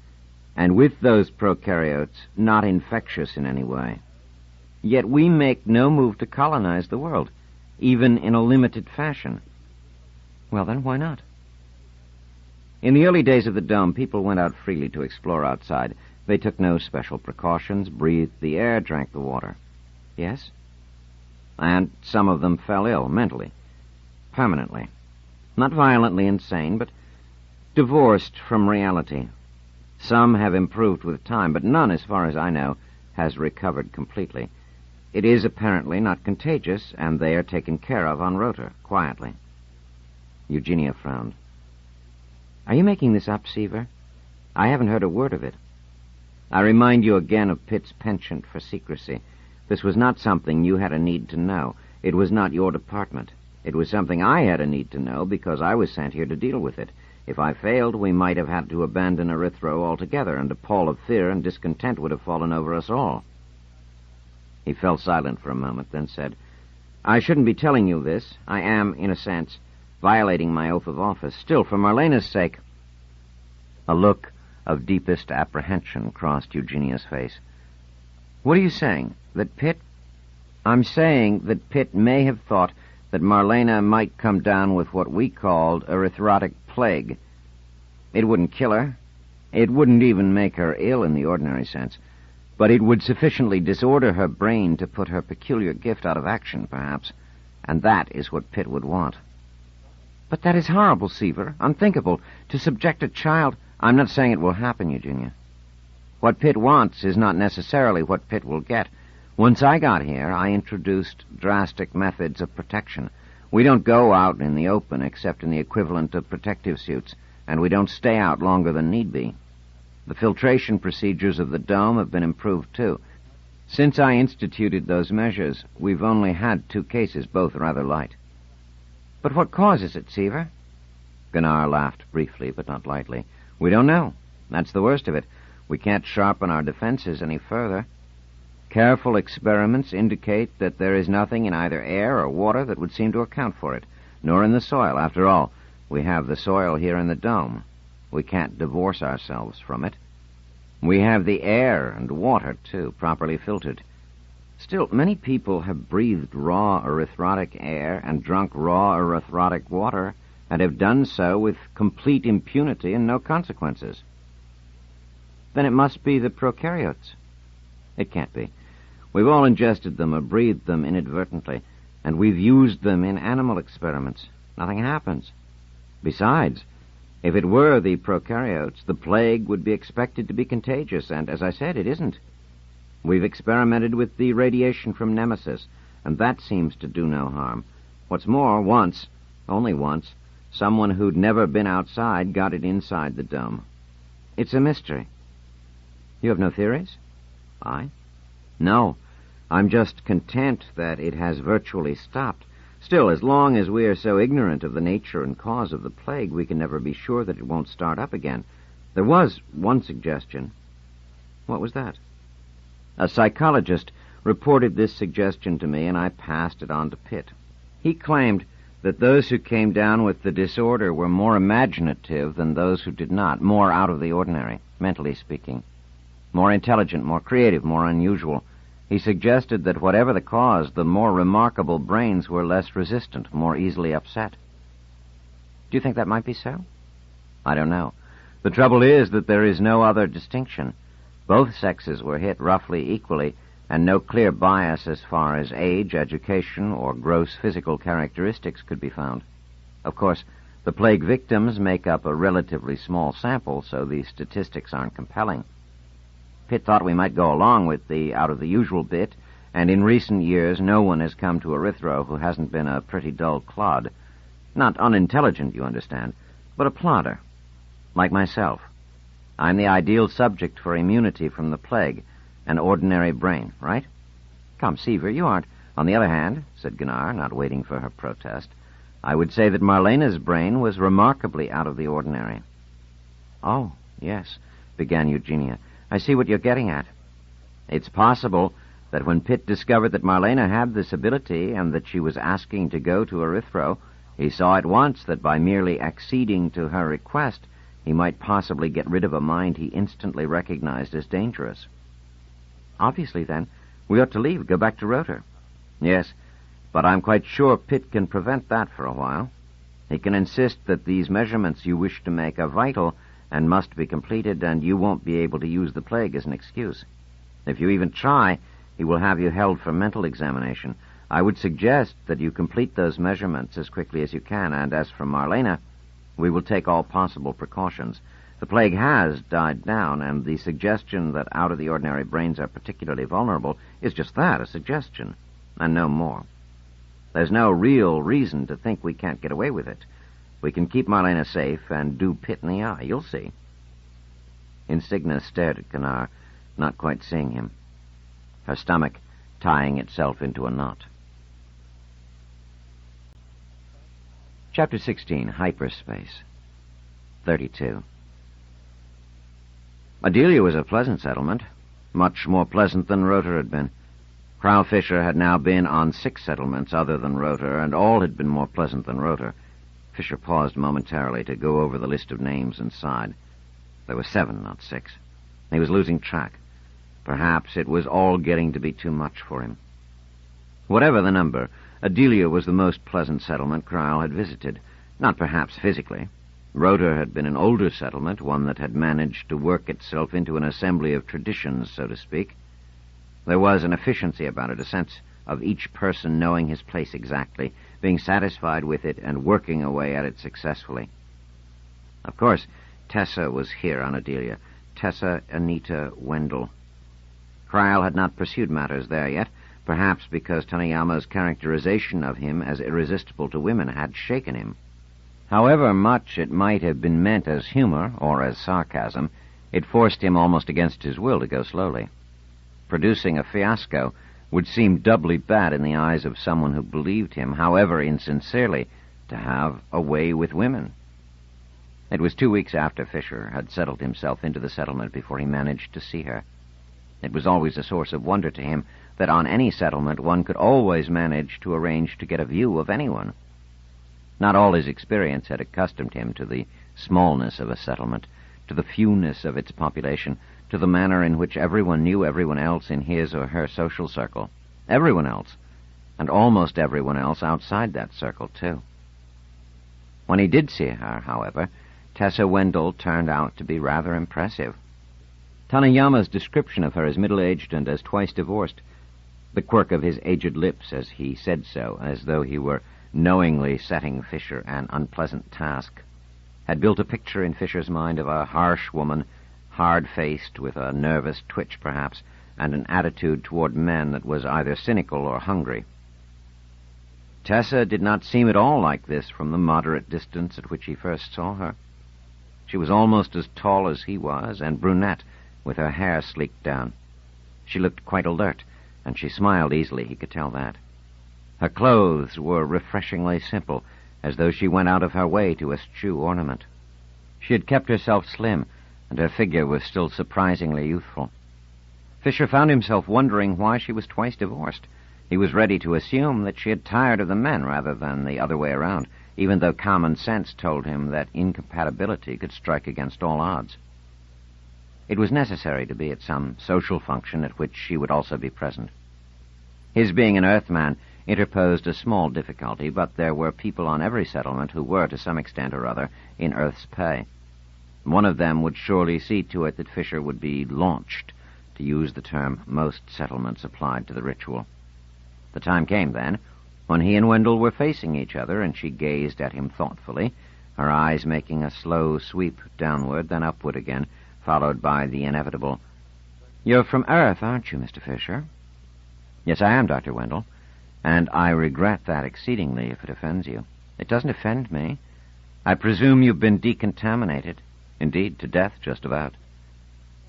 S2: and with those prokaryotes not infectious in any way. Yet we make no move to colonize the world, even in a limited fashion." "Well, then, why not?" "In the early days of the Dome, people went out freely to explore outside. They took no special precautions, breathed the air, drank the water." "Yes?" "And some of them fell ill, mentally. Permanently. Not violently insane, but divorced from reality. Some have improved with time, but none, as far as I know, has recovered completely. It is apparently not contagious, and they are taken care of en route, quietly." Eugenia frowned. "Are you making this up, Seaver? I haven't heard a word of it." "I remind you again of Pitt's penchant for secrecy. This was not something you had a need to know. It was not your department. It was something I had a need to know because I was sent here to deal with it. If I failed, we might have had to abandon Erythro altogether, and a pall of fear and discontent would have fallen over us all." He fell silent for a moment, then said, "I shouldn't be telling you this. I am, in a sense, violating my oath of office. Still, for Marlena's sake—" A look of deepest apprehension crossed Eugenia's face. "What are you saying? That Pitt—" "I'm saying that Pitt may have thought that Marlena might come down with what we called erythrotic plague. It wouldn't kill her. It wouldn't even make her ill in the ordinary sense. But it would sufficiently disorder her brain to put her peculiar gift out of action, perhaps. And that is what Pitt would want." "But that is horrible, Seaver. Unthinkable. To subject a child—" "I'm not saying it will happen, Eugenia. What Pitt wants is not necessarily what Pitt will get. Once I got here, I introduced drastic methods of protection. We don't go out in the open except in the equivalent of protective suits, and we don't stay out longer than need be. The filtration procedures of the Dome have been improved, too. Since I instituted those measures, we've only had 2 cases, both rather light." "But what causes it, Seaver?" Gunnar laughed briefly, but not lightly. "We don't know. That's the worst of it. We can't sharpen our defenses any further. Careful experiments indicate that there is nothing in either air or water that would seem to account for it, nor in the soil. After all, we have the soil here in the Dome. We can't divorce ourselves from it. We have the air and water, too, properly filtered. Still, many people have breathed raw erythrotic air and drunk raw erythrotic water
S3: and have done so with complete impunity and no consequences. Then it must be the prokaryotes. It can't be. We've all ingested them or breathed them inadvertently, and we've used them in animal experiments. Nothing happens. Besides, if it were the prokaryotes, the plague would be expected to be contagious, and, as I said, it isn't. We've experimented with the radiation from Nemesis, and that seems to do no harm. What's more, once, only once, someone who'd never been outside got it inside the dome. It's a mystery. You have no theories? I? No. I'm just content that it has virtually stopped. Still, as long as we are so ignorant of the nature and cause of the plague, we can never be sure that it won't start up again. There was one suggestion. What was that? A psychologist reported this suggestion to me, and I passed it on to Pitt. He claimed that those who came down with the disorder were more imaginative than those who did not, more out of the ordinary, mentally speaking, more intelligent, more creative, more unusual. He suggested that whatever the cause, the more remarkable brains were less resistant, more easily upset. Do you think that might be so? I don't know. The trouble is that there is no other distinction. Both sexes were hit roughly equally, and no clear bias as far as age, education, or gross physical characteristics could be found. Of course, the plague victims make up a relatively small sample, so the statistics aren't compelling. Pitt thought we might go along with the out-of-the-usual bit, and in recent years no one has come to Erythro who hasn't been a pretty dull clod. Not unintelligent, you understand, but a plodder, like myself. I'm the ideal subject for immunity from the plague, an ordinary brain, right? Come, Seaver, you aren't. On the other hand, said Gunnar, not waiting for her protest, I would say that Marlena's brain was remarkably out of the ordinary. Oh, yes, began Eugenia. I see what you're getting at. It's possible that when Pitt discovered that Marlena had this ability and that she was asking to go to Erythro, he saw at once that by merely acceding to her request, he might possibly get rid of a mind he instantly recognized as dangerous. Obviously, then, we ought to leave, go back to Rotor. Yes, but I'm quite sure Pitt can prevent that for a while. He can insist that these measurements you wish to make are vital and must be completed, and you won't be able to use the plague as an excuse. If you even try, he will have you held for mental examination. I would suggest that you complete those measurements as quickly as you can, and as for Marlena, we will take all possible precautions. The plague has died down, and the suggestion that out-of-the-ordinary brains are particularly vulnerable is just that, a suggestion, and no more. There's no real reason to think we can't get away with it. We can keep Marlena safe and do Pitt in the eye. You'll see. Insignia stared at Gunnar, not quite seeing him, her stomach tying itself into a knot. Chapter 16, Hyperspace. 32. Adelia was a pleasant settlement, much more pleasant than Rotor had been. Crowell Fisher had now been on 6 settlements other than Rotor, and all had been more pleasant than Rotor. Fisher paused momentarily to go over the list of names and sighed. There were 7, not 6. He was losing track. Perhaps it was all getting to be too much for him. Whatever the number, Adelia was the most pleasant settlement Crowell had visited. Not perhaps physically. Rotor had been an older settlement, one that had managed to work itself into an assembly of traditions, so to speak. There was an efficiency about it, a sense of each person knowing his place exactly, being satisfied with it and working away at it successfully. Of course, Tessa was here on Adelia. Tessa, Anita, Wendell. Crowell had not pursued matters there yet, perhaps because Taniyama's characterization of him as irresistible to women had shaken him. However much it might have been meant as humor or as sarcasm, it forced him almost against his will to go slowly. Producing a fiasco would seem doubly bad in the eyes of someone who believed him, however insincerely, to have a way with women. It was 2 weeks after Fisher had settled himself into the settlement before he managed to see her. It was always a source of wonder to him that on any settlement one could always manage to arrange to get a view of anyone. Not all his experience had accustomed him to the smallness of a settlement, to the fewness of its population, to the manner in which everyone knew everyone else in his or her social circle. Everyone else, and almost everyone else outside that circle, too.
S2: When he did see her, however, Tessa Wendell turned out to be rather impressive. Tanayama's description of her as middle-aged and as twice divorced, the quirk of his aged lips as he said so, as though he were knowingly setting Fisher an unpleasant task, had built a picture in Fisher's mind of a harsh woman, hard-faced, with a nervous twitch perhaps, and an attitude toward men that was either cynical or hungry. Tessa did not seem at all like this from the moderate distance at which he first saw her. She was almost as tall as he was, and brunette, with her hair sleeked down. She looked quite alert, and she smiled easily, he could tell that. Her clothes were refreshingly simple, as though she went out of her way to eschew ornament. She had kept herself slim, and her figure was still surprisingly youthful. Fisher found himself wondering why she was twice divorced. He was ready to assume that she had tired of the men rather than the other way around, even though common sense told him that incompatibility could strike against all odds. It was necessary to be at some social function at which she would also be present. His being an Earthman interposed a small difficulty, but there were people on every settlement who were, to some extent or other, in Earth's pay. One of them would surely see to it that Fisher would be launched, to use the term most settlements applied to the ritual. The time came, then, when he and Wendell were facing each other, and she gazed at him thoughtfully, her eyes making a slow sweep downward, then upward again, followed by the inevitable, "You're from Earth, aren't you, Mr. Fisher?" "Yes, I am, Dr. Wendell, and I regret that exceedingly if it offends you." "It doesn't offend me. I presume you've been decontaminated." "Indeed, to death, just about."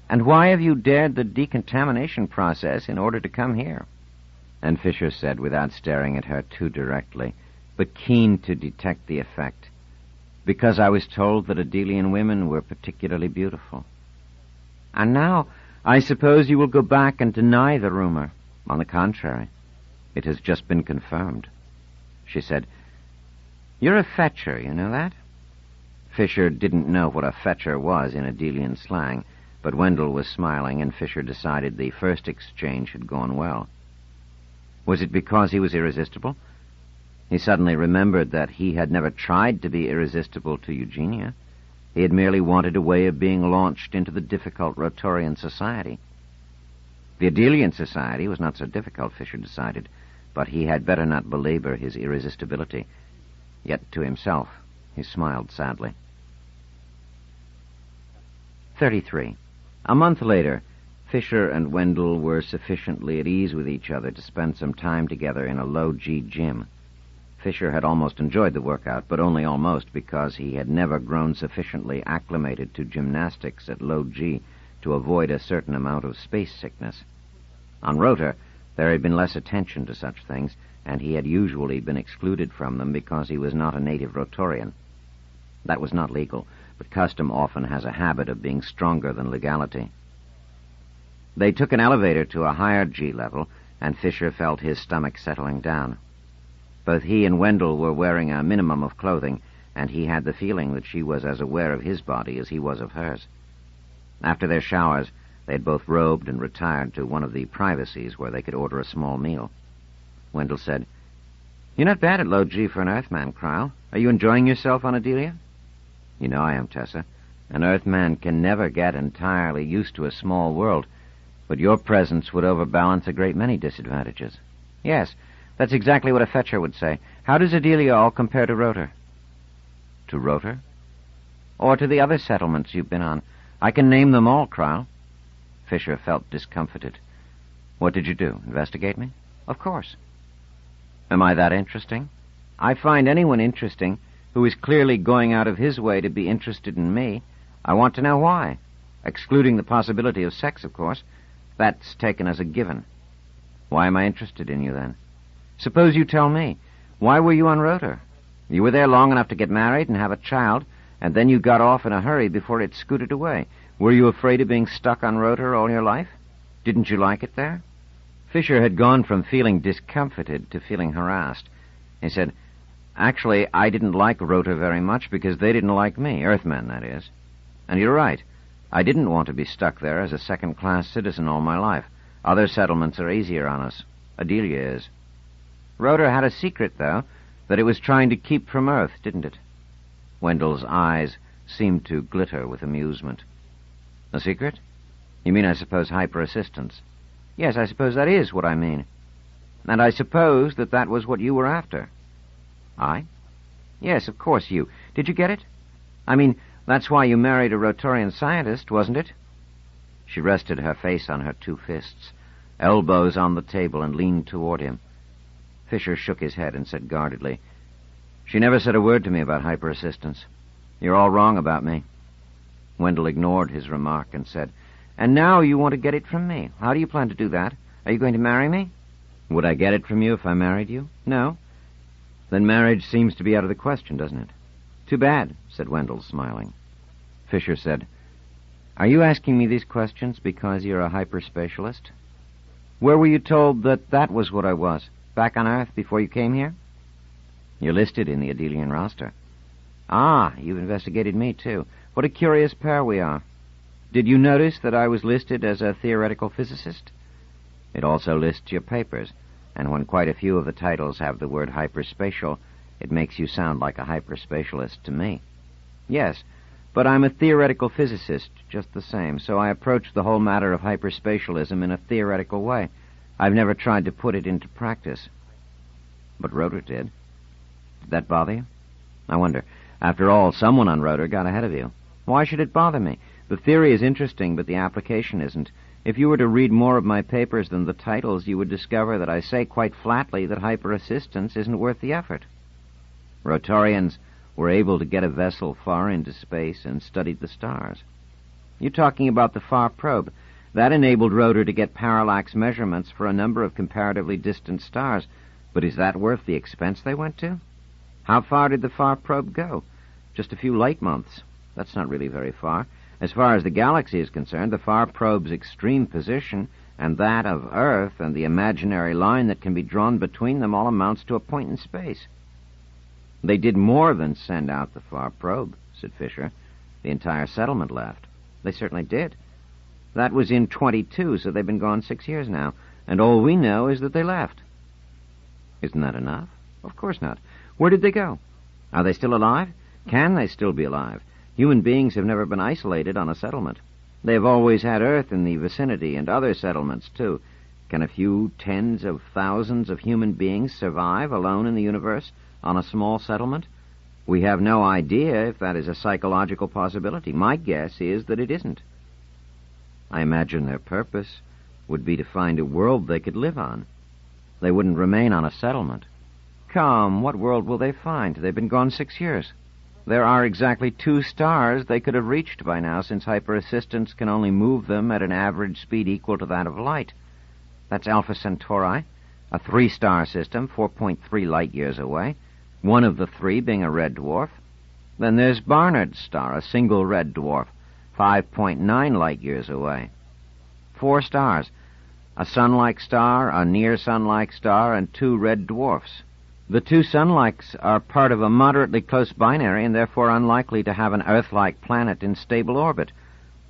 S2: "And why have you dared the decontamination process in order to come here?" And Fisher said, without staring at her too directly, but keen to detect the effect, "Because I was told that Adelian women were particularly beautiful." "And now, I suppose you will go back and deny the rumor." "On the contrary, it has just been confirmed." She said, "You're a fetcher, you know that?" Fisher didn't know what a fetcher was in Adelian slang, but Wendell was smiling, and Fisher decided the first exchange had gone well. Was it because he was irresistible? He suddenly remembered that he had never tried to be irresistible to Eugenia. He had merely wanted a way of being launched into the difficult Rotorian society. The Adelian society was not so difficult, Fisher decided, but he had better not belabor his irresistibility. Yet to himself, he smiled sadly. 33. A month later, Fisher and Wendell were sufficiently at ease with each other to spend some time together in a low-G gym. Fisher had almost enjoyed the workout, but only almost, because he had never grown sufficiently acclimated to gymnastics at low-G to avoid a certain amount of space sickness. On Rotor, there had been less attention to such things, and he had usually been excluded from them because he was not a native Rotorian. That was not legal, but custom often has a habit of being stronger than legality. They took an elevator to a higher G level, and Fisher felt his stomach settling down. Both he and Wendell were wearing a minimum of clothing, and he had the feeling that she was as aware of his body as he was of hers. After their showers, they had both robed and retired to one of the privacies where they could order a small meal. Wendell said, "You're not bad at low G for an Earthman, Cryle. Are you enjoying yourself on Adelia?" "You know I am, Tessa. An Earthman can never get entirely used to a small world, but your presence would overbalance a great many disadvantages." "Yes, that's exactly what a fetcher would say. How does Adelia all compare to Rotor?" "To Rotor?" "Or to the other settlements you've been on. I can name them all, Cryle." Fisher felt discomfited. "What did you do? Investigate me?" "Of course." "Am I that interesting?" "I find anyone interesting who is clearly going out of his way to be interested in me. I want to know why. Excluding the possibility of sex, of course. That's taken as a given." "Why am I interested in you, then?" "Suppose you tell me. Why were you on Rotor? You were there long enough to get married and have a child, and then you got off in a hurry before it scooted away. Were you afraid of being stuck on Rotor all your life? Didn't you like it there?" Fisher had gone from feeling discomfited to feeling harassed. He said, "Actually, I didn't like Rotor very much because they didn't like me, Earthmen, that is. And you're right. I didn't want to be stuck there as a second-class citizen all my life. Other settlements are easier on us. Adelia is." "Rotor had a secret, though, that it was trying to keep from Earth, didn't it?"
S3: Wendell's eyes seemed to glitter with amusement. A secret? You mean, I suppose, hyper-assistance? Yes, I suppose that is what I mean. And I suppose that was what you were after. I? Yes, of course you. Did you get it? I mean, that's why you married a Rotorian scientist, wasn't it? She rested her face on her two fists, elbows on the table, and leaned toward him. Fisher shook his head and said guardedly, "She never said a word to me about hyper-assistance. You're all wrong about me." Wendell ignored his remark and said, "And now you want to get it from me. How do you plan to do that? Are you going to marry me?" "Would I get it from you if I married you?" "No." "Then marriage seems to be out of the question, doesn't it?" "Too bad," said Wendell, smiling. Fisher said, "Are you asking me these questions because you're a hyperspatialist? Where were you told that was what I was? Back on Earth before you came here?" "You're listed in the Adelian roster." "Ah, you've investigated me, too. What a curious pair we are. Did you notice that I was listed as a theoretical physicist? It also lists your papers, and when quite a few of the titles have the word hyperspatial, it makes you sound like a hyperspatialist to me." "Yes, but I'm a theoretical physicist just the same, so I approach the whole matter of hyperspatialism in a theoretical way. I've never tried to put it into practice." "But Rotor did. Did that bother you? I wonder. After all, someone on Rotor got ahead of you. Why should it bother me? The theory is interesting, but the application isn't. If you were to read more of my papers than the titles, you would discover that I say quite flatly that hyper-assistance isn't worth the effort. Rotorians were able to get a vessel far into space and studied the stars. You're talking about the FAR probe. That enabled Rotor to get parallax measurements for a number of comparatively distant stars. But is that worth the expense they went to? How far did the FAR probe go? Just a few light months. That's not really very far. As far as the galaxy is concerned, the FAR probe's extreme position and that of Earth and the imaginary line that can be drawn between them all amounts to a point in space. They did more than send out the FAR probe, said Fisher. The entire settlement left. They certainly did. That was in 22, so they've been gone 6 years now, and all we know is that they left. Isn't that enough? Of course not. Where did they go? Are they still alive? Can they still be alive? Human beings have never been isolated on a settlement. They have always had Earth in the vicinity and other settlements, too. Can a few tens of thousands of human beings survive alone in the universe on a small settlement? We have no idea if that is a psychological possibility. My guess is that it isn't. I imagine their purpose would be to find a world they could live on. They wouldn't remain on a settlement. Come, what world will they find? They've been gone 6 years. There are exactly 2 stars they could have reached by now, since hyper-assistance can only move them at an average speed equal to that of light. That's Alpha Centauri, a 3-star system, 4.3 light-years away, one of the 3 being a red dwarf. Then there's Barnard's star, a single red dwarf, 5.9 light-years away. 4 stars, a sun-like star, a near-sun-like star, and 2 red dwarfs. The 2 sun-likes are part of a moderately close binary and therefore unlikely to have an Earth-like planet in stable orbit.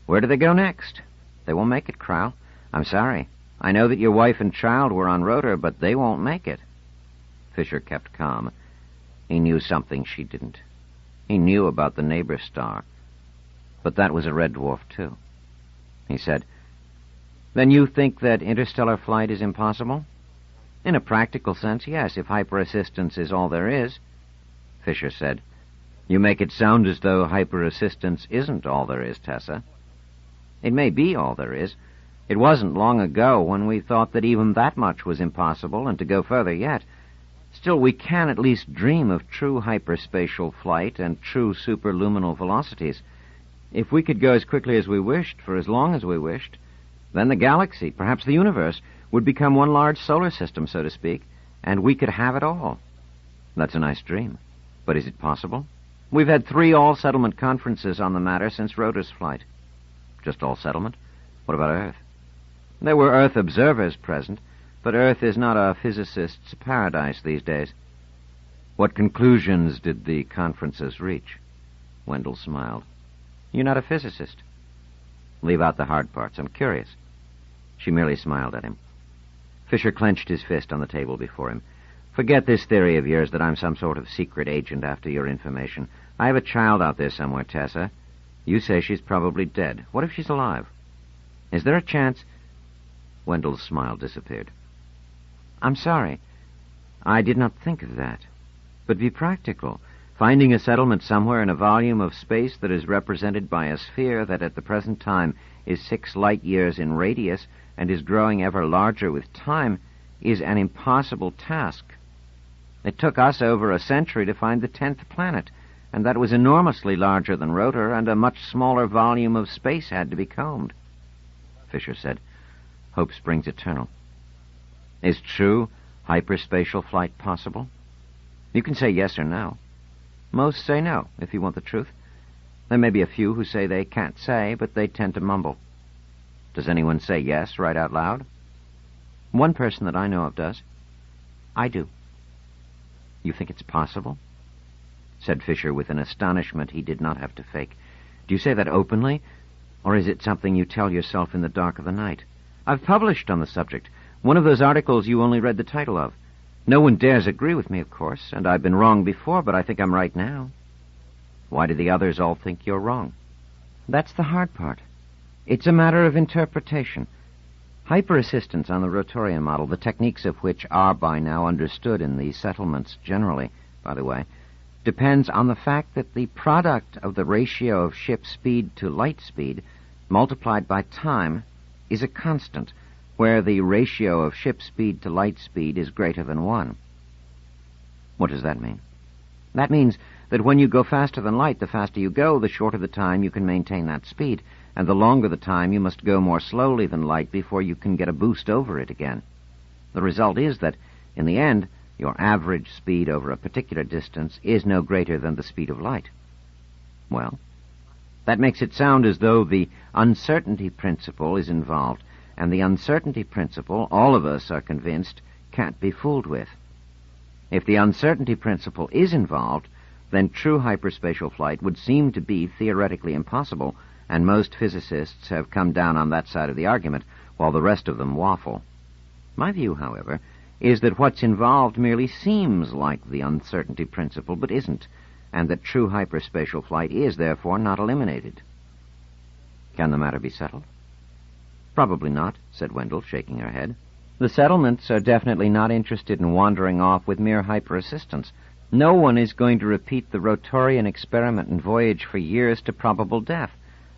S3: Where do they go next? They won't make it, Crowell. I'm sorry. I know that your wife and child were on Rotor, but they won't make it. Fisher kept calm. He knew something she didn't. He knew about the neighbor star. But that was a red dwarf, too. He said, "Then you think that interstellar flight is impossible?" "In a practical sense, yes, if hyper-assistance is all there is." Fisher said, "You make it sound as though hyper-assistance isn't all there is, Tessa." "It may be all there is. It wasn't long ago when we thought that even that much was impossible, and to go further yet. Still, we can at least dream of true hyperspatial flight and true superluminal velocities. If we could go as quickly as we wished, for as long as we wished, then the galaxy, perhaps the universe, would become one large solar system, so to speak, and we could have it all." "That's a nice dream. But is it possible?" "We've had 3 all-settlement conferences on the matter since Rotor's flight." "Just all-settlement? What about Earth?" "There were Earth observers present, but Earth is not a physicist's paradise these days." "What conclusions did the conferences reach?" Wendell smiled. "You're not a physicist." "Leave out the hard parts. I'm curious." She merely smiled at him. Fisher clenched his fist on the table before him. "Forget this theory of yours that I'm some sort of secret agent after your information. I have a child out there somewhere, Tessa. You say she's probably dead. What if she's alive? Is there a chance... Wendell's smile disappeared. I'm sorry. I did not think of that. But be practical. Finding a settlement somewhere in a volume of space that is represented by a sphere that at the present time is 6 light-years in radius and is growing ever larger with time is an impossible task. It took us over a century to find the 10th planet, and that was enormously larger than Rotor, and a much smaller volume of space had to be combed. Fisher said, Hope springs eternal. Is true hyperspatial flight possible? You can say yes or no. Most say no, if you want the truth. There may be a few who say they can't say, but they tend to mumble. Does anyone say yes right out loud? One person that I know of does. I do. You think it's possible? Said Fisher with an astonishment he did not have to fake. Do you say that openly, or is it something you tell yourself in the dark of the night? I've published on the subject. One of those articles you only read the title of. No one dares agree with me, of course, and I've been wrong before, but I think I'm right now. Why do the others all think you're wrong? That's the hard part. It's a matter of interpretation. Hyperassistance on the Rotorian model, the techniques of which are by now understood in the settlements generally, by the way, depends on the fact that the product of the ratio of ship speed to light speed multiplied by time is a constant, where the ratio of ship speed to light speed is greater than 1. What does that mean? That means that when you go faster than light, the faster you go, the shorter the time you can maintain that speed, and the longer the time you must go more slowly than light before you can get a boost over it again. The result is that, in the end, your average speed over a particular distance is no greater than the speed of light. Well, that makes it sound as though the uncertainty principle is involved, and the uncertainty principle, all of us are convinced, can't be fooled with. If the uncertainty principle is involved, then true hyperspatial flight would seem to be theoretically impossible, and most physicists have come down on that side of the argument, while the rest of them waffle. My view, however, is that what's involved merely seems like the uncertainty principle, but isn't, and that true hyperspatial flight is, therefore, not eliminated. Can the matter be settled? Probably not, said Wendell, shaking her head. The settlements are definitely not interested in wandering off with mere hyperassistance. No one is going to repeat the Rotorian experiment and voyage for years to probable death.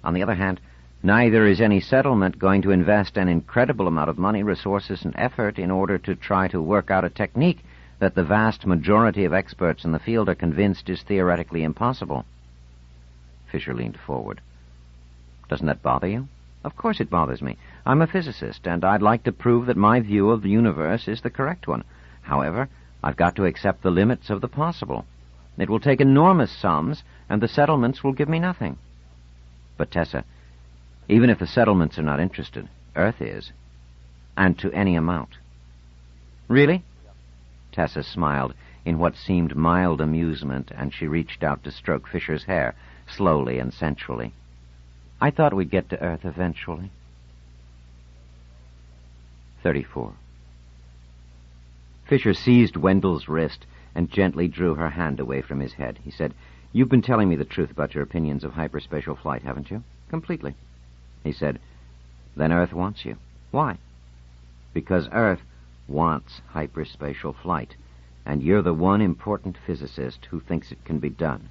S3: On the other hand, neither is any settlement going to invest an incredible amount of money, resources, and effort in order to try to work out a technique that the vast majority of experts in the field are convinced is theoretically impossible. Fisher leaned forward. Doesn't that bother you? Of course it bothers me. I'm a physicist, and I'd like to prove that my view of the universe is the correct one. However, I've got to accept the limits of the possible. It will take enormous sums, and the settlements will give me nothing. But, Tessa, even if the settlements are not interested, Earth is, and to any amount. Really? Tessa smiled in what seemed mild amusement, and she reached out to stroke Fisher's hair, slowly and sensually. I thought we'd get to Earth eventually. 34. Fisher seized Wendell's wrist and gently drew her hand away from his head. He said, You've been telling me the truth about your opinions of hyperspatial flight, haven't you? Completely. He said, Then Earth wants you. Why? Because Earth wants hyperspatial flight, and you're the one important physicist who thinks it can be done.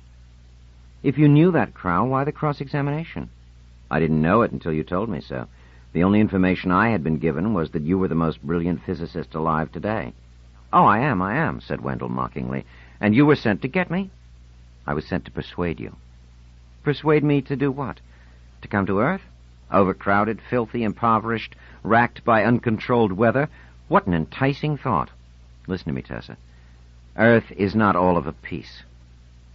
S3: If you knew that, Crow, why the cross-examination? I didn't know it until you told me so. The only information I had been given was that you were the most brilliant physicist alive today. Oh, I am, said Wendell mockingly. And you were sent to get me? I was sent to persuade you. Persuade me to do what? To come to Earth? Overcrowded, filthy, impoverished, racked by uncontrolled weather? What an enticing thought. Listen to me, Tessa. Earth is not all of a piece.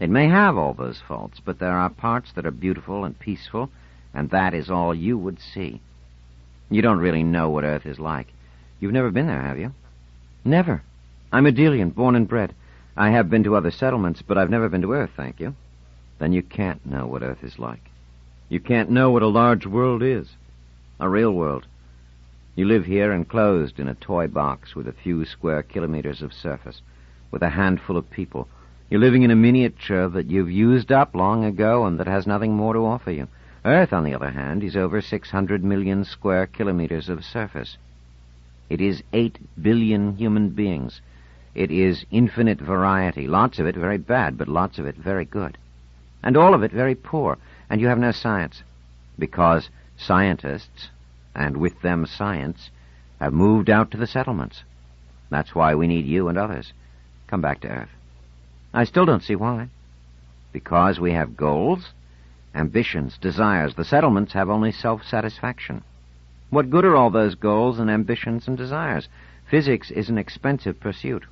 S3: It may have all those faults, but there are parts that are beautiful and peaceful, and that is all you would see. You don't really know what Earth is like. You've never been there, have you? Never. I'm a Delian, born and bred. I have been to other settlements, but I've never been to Earth, thank you. Then you can't know what Earth is like. You can't know what a large world is. A real world. You live here enclosed in a toy box with a few square kilometers of surface, with a handful of people, You're living in a miniature that you've used up long ago and that has nothing more to offer you. Earth, on the other hand, is over 600 million square kilometers of surface. It is 8 billion human beings. It is infinite variety, lots of it very bad, but lots of it very good. And all of it very poor, and you have no science. Because scientists, and with them science, have moved out to the settlements. That's why we need you and others. Come back to Earth. I still don't see why. Because we have goals, ambitions, desires. The settlements have only self-satisfaction. What good are all those goals and ambitions and desires? Physics is an expensive pursuit.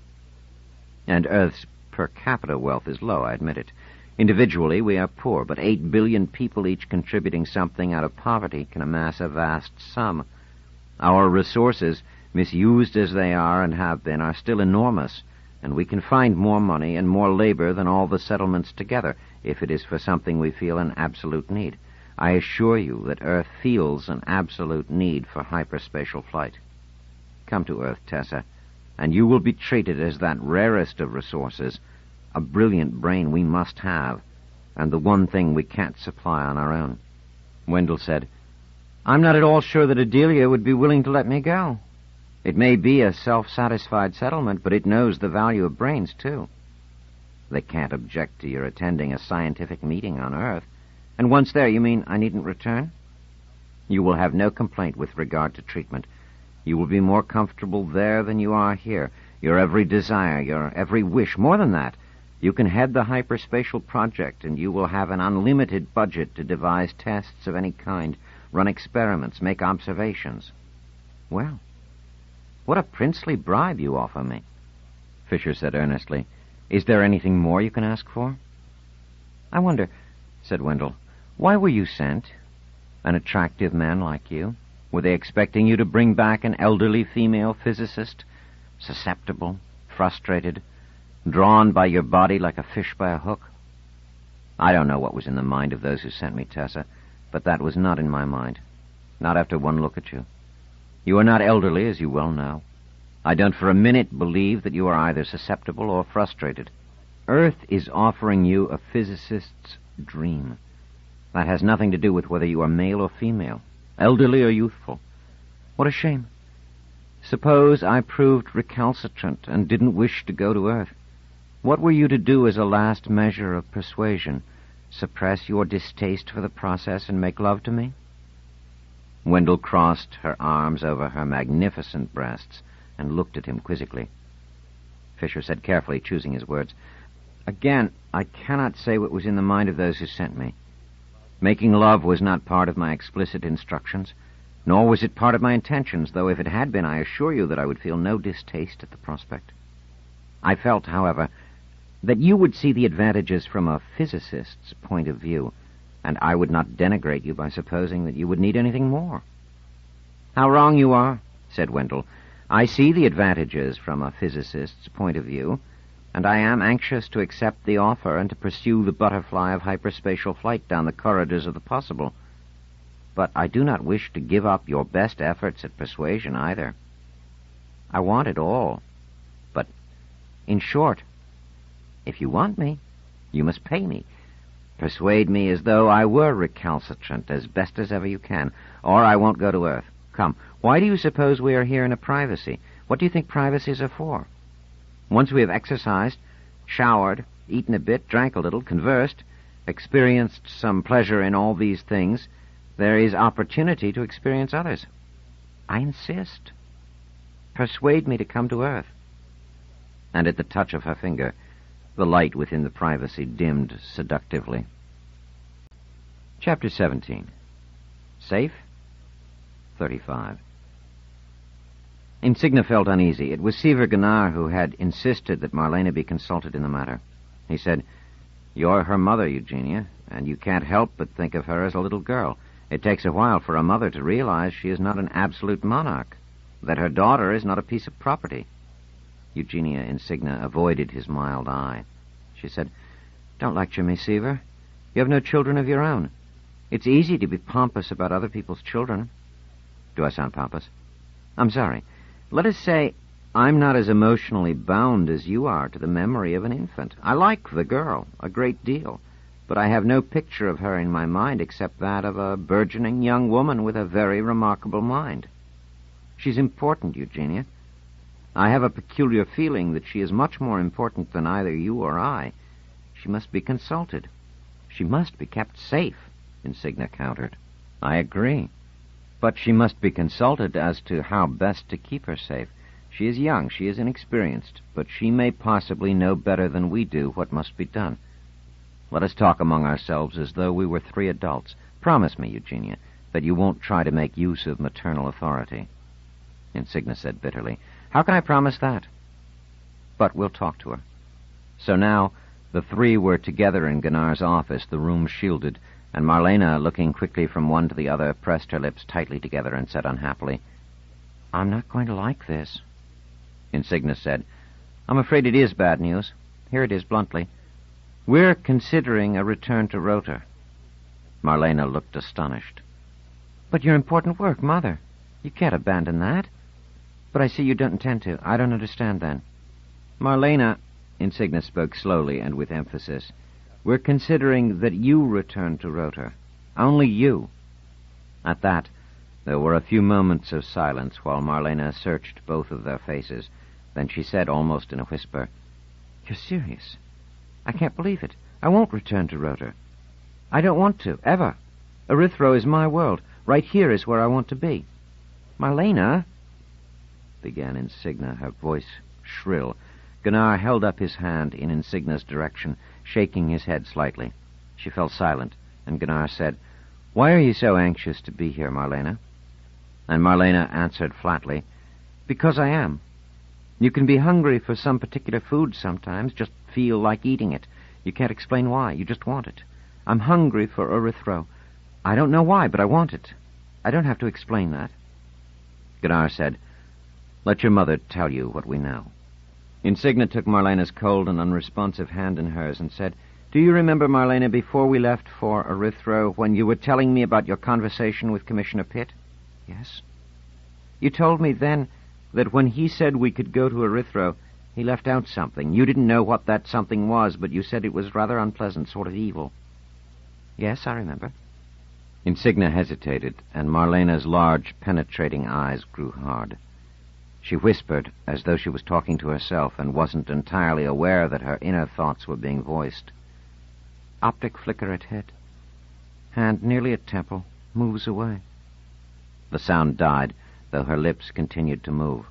S3: And Earth's per capita wealth is low, I admit it. Individually, we are poor, but 8 billion people each contributing something out of poverty can amass a vast sum. Our resources, misused as they are and have been, are still enormous, and we can find more money and more labor than all the settlements together, if it is for something we feel an absolute need. I assure you that Earth feels an absolute need for hyperspatial flight. Come to Earth, Tessa, and you will be treated as that rarest of resources, a brilliant brain we must have, and the one thing we can't supply on our own. Wendell said, I'm not at all sure that Adelia would be willing to let me go. It may be a self-satisfied settlement, but it knows the value of brains, too. They can't object to your attending a scientific meeting on Earth. And once there, you mean I needn't return? You will have no complaint with regard to treatment. You will be more comfortable there than you are here. Your every desire, your every wish, more than that. You can head the hyperspatial project, and you will have an unlimited budget to devise tests of any kind, run experiments, make observations. Well, what a princely bribe you offer me. Fisher said earnestly, Is there anything more you can ask for? I wonder, said Wendell, why were you sent? An attractive man like you? Were they expecting you to bring back an elderly female physicist? Susceptible, frustrated, drawn by your body like a fish by a hook? I don't know what was in the mind of those who sent me, Tessa, but that was not in my mind. Not after one look at you. You are not elderly, as you well know. I don't for a minute believe that you are either susceptible or frustrated. Earth is offering you a physicist's dream. That has nothing to do with whether you are male or female, elderly or youthful. What a shame. Suppose I proved recalcitrant and didn't wish to go to Earth. What were you to do as a last measure of persuasion? Suppress your distaste for the process and make love to me? Wendell crossed her arms over her magnificent breasts and looked at him quizzically. Fisher said carefully, choosing his words, Again, I cannot say what was in the mind of those who sent me. Making love was not part of my explicit instructions, nor was it part of my intentions, though if it had been, I assure you that I would feel no distaste at the prospect. I felt, however, that you would see the advantages from a physicist's point of view, and I would not denigrate you by supposing that you would need anything more. How wrong you are, said Wendell. I see the advantages from a physicist's point of view, and I am anxious to accept the offer and to pursue the butterfly of hyperspatial flight down the corridors of the possible. But I do not wish to give up your best efforts at persuasion either. I want it all. But, in short, if you want me, you must pay me. Persuade me as though I were recalcitrant as best as ever you can, or I won't go to Earth. Come, why do you suppose we are here in a privacy? What do you think privacies are for? Once we have exercised, showered, eaten a bit, drank a little, conversed, experienced some pleasure in all these things, there is opportunity to experience others. I insist. Persuade me to come to Earth. And at the touch of her finger, the light within the privacy dimmed seductively. Chapter 17. Safe? 35. Insignia felt uneasy. It was Seaver Gunnar who had insisted that Marlena be consulted in the matter. He said, You're her mother, Eugenia, and you can't help but think of her as a little girl. It takes a while for a mother to realize she is not an absolute monarch, that her daughter is not a piece of property. Eugenia Insignia avoided his mild eye. She said, Don't lecture me, Seaver. You have no children of your own. It's easy to be pompous about other people's children. Do I sound pompous? I'm sorry. Let us say
S2: I'm not as emotionally bound as you are to the memory of an infant. I like the girl a great deal, but I have no picture of her in my mind except that of a burgeoning young woman with a very remarkable mind. She's important, Eugenia. I have a peculiar feeling that she is much more important than either you or I. She must be consulted. She must be kept safe, Insignia countered. I agree. But she must be consulted as to how best to keep her safe. She is young, she is inexperienced, but she may possibly know better than we do what must be done. Let us talk among ourselves as though we were 3 adults. Promise me, Eugenia, that you won't try to make use of maternal authority. Insignia said bitterly, How can I promise that? But we'll talk to her. So now the 3 were together in Gunnar's office, the room shielded, and Marlena, looking quickly from one to the other, pressed her lips tightly together and said unhappily, I'm not going to like this. Insignia said, I'm afraid it is bad news. Here it is bluntly. We're considering a return to Rota. Marlena looked astonished. But your important work, Mother. You can't abandon that. But I see you don't intend to. I don't understand, then. Marlena, Insignia spoke slowly and with emphasis, we're considering that you return to Rota. Only you. At that, there were a few moments of silence while Marlena searched both of their faces. Then she said almost in a whisper, You're serious? I can't believe it. I won't return to Rota. I don't want to, ever. Erythro is my world. Right here is where I want to be. Marlena, began Insignia, her voice shrill. Gunnar held up his hand in Insignia's direction, shaking his head slightly. She fell silent, and Gunnar said, Why are you so anxious to be here, Marlena? And Marlena answered flatly, Because I am. You can be hungry for some particular food sometimes, just feel like eating it. You can't explain why, you just want it. I'm hungry for Erythro. I don't know why, but I want it. I don't have to explain that. Gunnar said, Let your mother tell you what we know. Insignia took Marlena's cold and unresponsive hand in hers and said, Do you remember, Marlena, before we left for Erythro, when you were telling me about your conversation with Commissioner Pitt? Yes. You told me then that when he said we could go to Erythro, he left out something. You didn't know what that something was, but you said it was rather unpleasant, sort of evil. Yes, I remember. Insignia hesitated, and Marlena's large, penetrating eyes grew hard. She whispered, as though she was talking to herself and wasn't entirely aware that her inner thoughts were being voiced. Optic flicker at head. Hand nearly at temple. Moves away. The sound died, though her lips continued to move.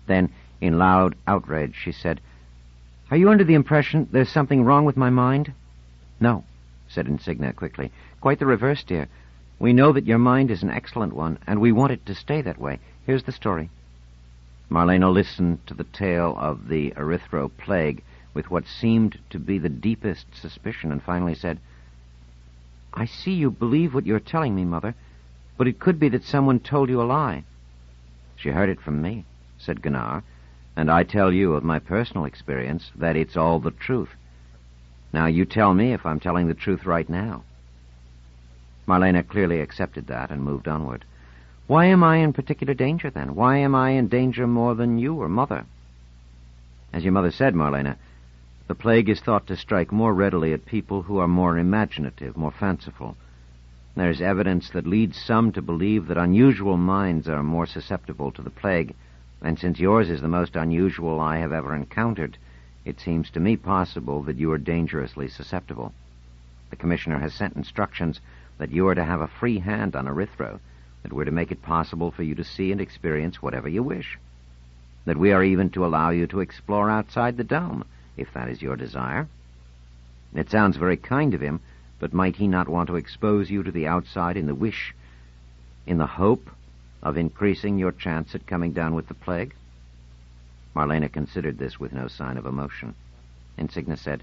S2: Then, in loud outrage, she said, Are you under the impression there's something wrong with my mind? No, said Insignia quickly. Quite the reverse, dear. We know that your mind is an excellent one, and we want it to stay that way. Here's the story. Marlena listened to the tale of the Erythro plague with what seemed to be the deepest suspicion, and finally said, I see you believe what you're telling me, Mother, but it could be that someone told you a lie. She heard it from me, said Gunnar, and I tell you of my personal experience that it's all the truth. Now you tell me if I'm telling the truth right now. Marlena clearly accepted that and moved onward. Why am I in particular danger, then? Why am I in danger more than you or Mother? As your mother said, Marlena, the plague is thought to strike more readily at people who are more imaginative, more fanciful. There's evidence that leads some to believe that unusual minds are more susceptible to the plague, and since yours is the most unusual I have ever encountered, it seems to me possible that you are dangerously susceptible. The Commissioner has sent instructions that you are to have a free hand on Erythro, that we're to make it possible for you to see and experience whatever you wish, that we are even to allow you to explore outside the dome, if that is your desire. It sounds very kind of him, but might he not want to expose you to the outside in the hope of increasing your chance at coming down with the plague? Marlena considered this with no sign of emotion. Insignia said,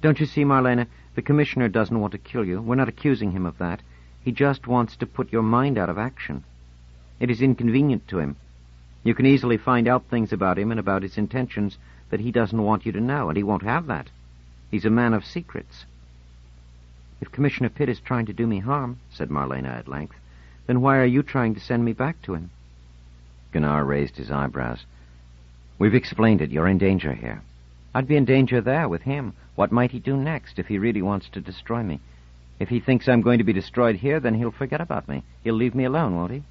S2: Don't you see, Marlena, the Commissioner doesn't want to kill you. We're not accusing him of that. He just wants to put your mind out of action. It is inconvenient to him. You can easily find out things about him and about his intentions that he doesn't want you to know, and he won't have that. He's a man of secrets. If Commissioner Pitt is trying to do me harm, said Marlena at length, then why are you trying to send me back to him? Gunnar raised his eyebrows. We've explained it. You're in danger here. I'd be in danger there with him. What might he do next if he really wants to destroy me? If he thinks I'm going to be destroyed here, then he'll forget about me. He'll leave me alone, won't he?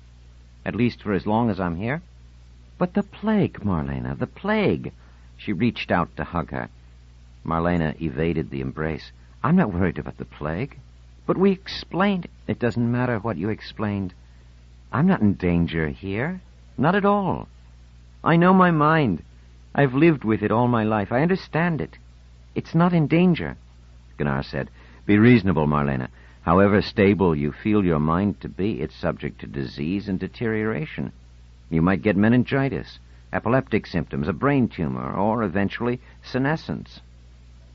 S2: At least for as long as I'm here. But the plague, Marlena, the plague. She reached out to hug her. Marlena evaded the embrace. I'm not worried about the plague. But we explained. It doesn't matter what you explained. I'm not in danger here. Not at all. I know my mind. I've lived with it all my life. I understand it. It's not in danger. Gunnar said, Be reasonable, Marlena. However stable you feel your mind to be, it's subject to disease and deterioration. You might get meningitis, epileptic symptoms, a brain tumor, or eventually senescence.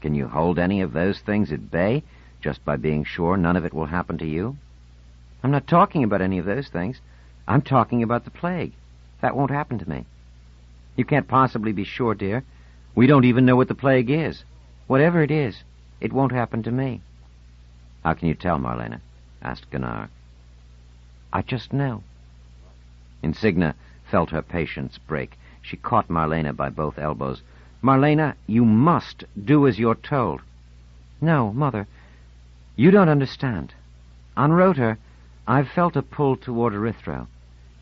S2: Can you hold any of those things at bay just by being sure none of it will happen to you? I'm not talking about any of those things. I'm talking about the plague. That won't happen to me. You can't possibly be sure, dear. We don't even know what the plague is. Whatever it is, it won't happen to me. How can you tell, Marlena? Asked Gunnar. I just know. Insignia felt her patience break. She caught Marlena by both elbows. Marlena, you must do as you're told. No, Mother, you don't understand. On Rotor, I've felt a pull toward Erythro.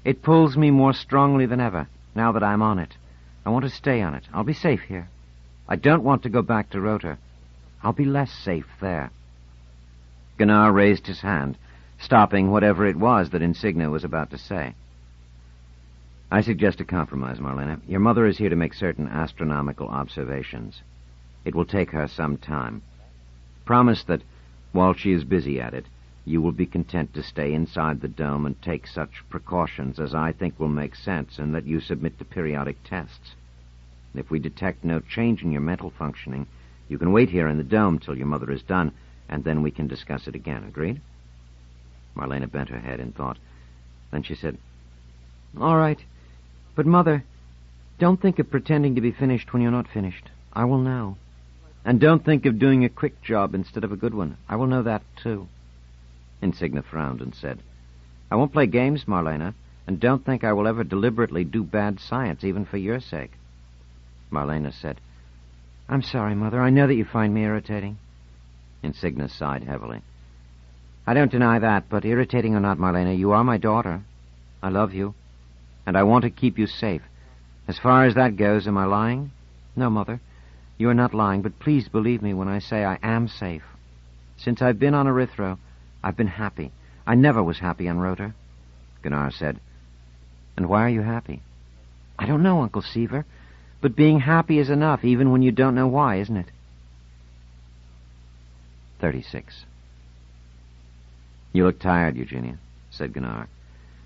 S2: It pulls me more strongly than ever, now that I'm on it. I want to stay on it. I'll be safe here. I don't want to go back to Rotor. I'll be less safe there. Gunnar raised his hand, stopping whatever it was that Insignia was about to say. I suggest a compromise, Marlena. Your mother is here to make certain astronomical observations. It will take her some time. Promise that, while she is busy at it, you will be content to stay inside the dome and take such precautions as I think will make sense, and that you submit to periodic tests. If we detect no change in your mental functioning, you can wait here in the dome till your mother is done, and then we can discuss it again. Agreed? Marlena bent her head in thought. Then she said, All right. But, Mother, don't think of pretending to be finished when you're not finished. I will know. And don't think of doing a quick job instead of a good one. I will know that, too. Insignia frowned and said, I won't play games, Marlena, and don't think I will ever deliberately do bad science, even for your sake. Marlena said, I'm sorry, Mother. I know that you find me irritating. Insignia sighed heavily. I don't deny that, but irritating or not, Marlena, you are my daughter. I love you, and I want to keep you safe. As far as that goes, am I lying? No, Mother, you are not lying, but please believe me when I say I am safe. Since I've been on Erythro, I've been happy. I never was happy on Rotor. Gunnar said, And why are you happy? I don't know, Uncle Seaver, but being happy is enough, even when you don't know why, isn't it? 36. You look tired, Eugenia, said Gunnar.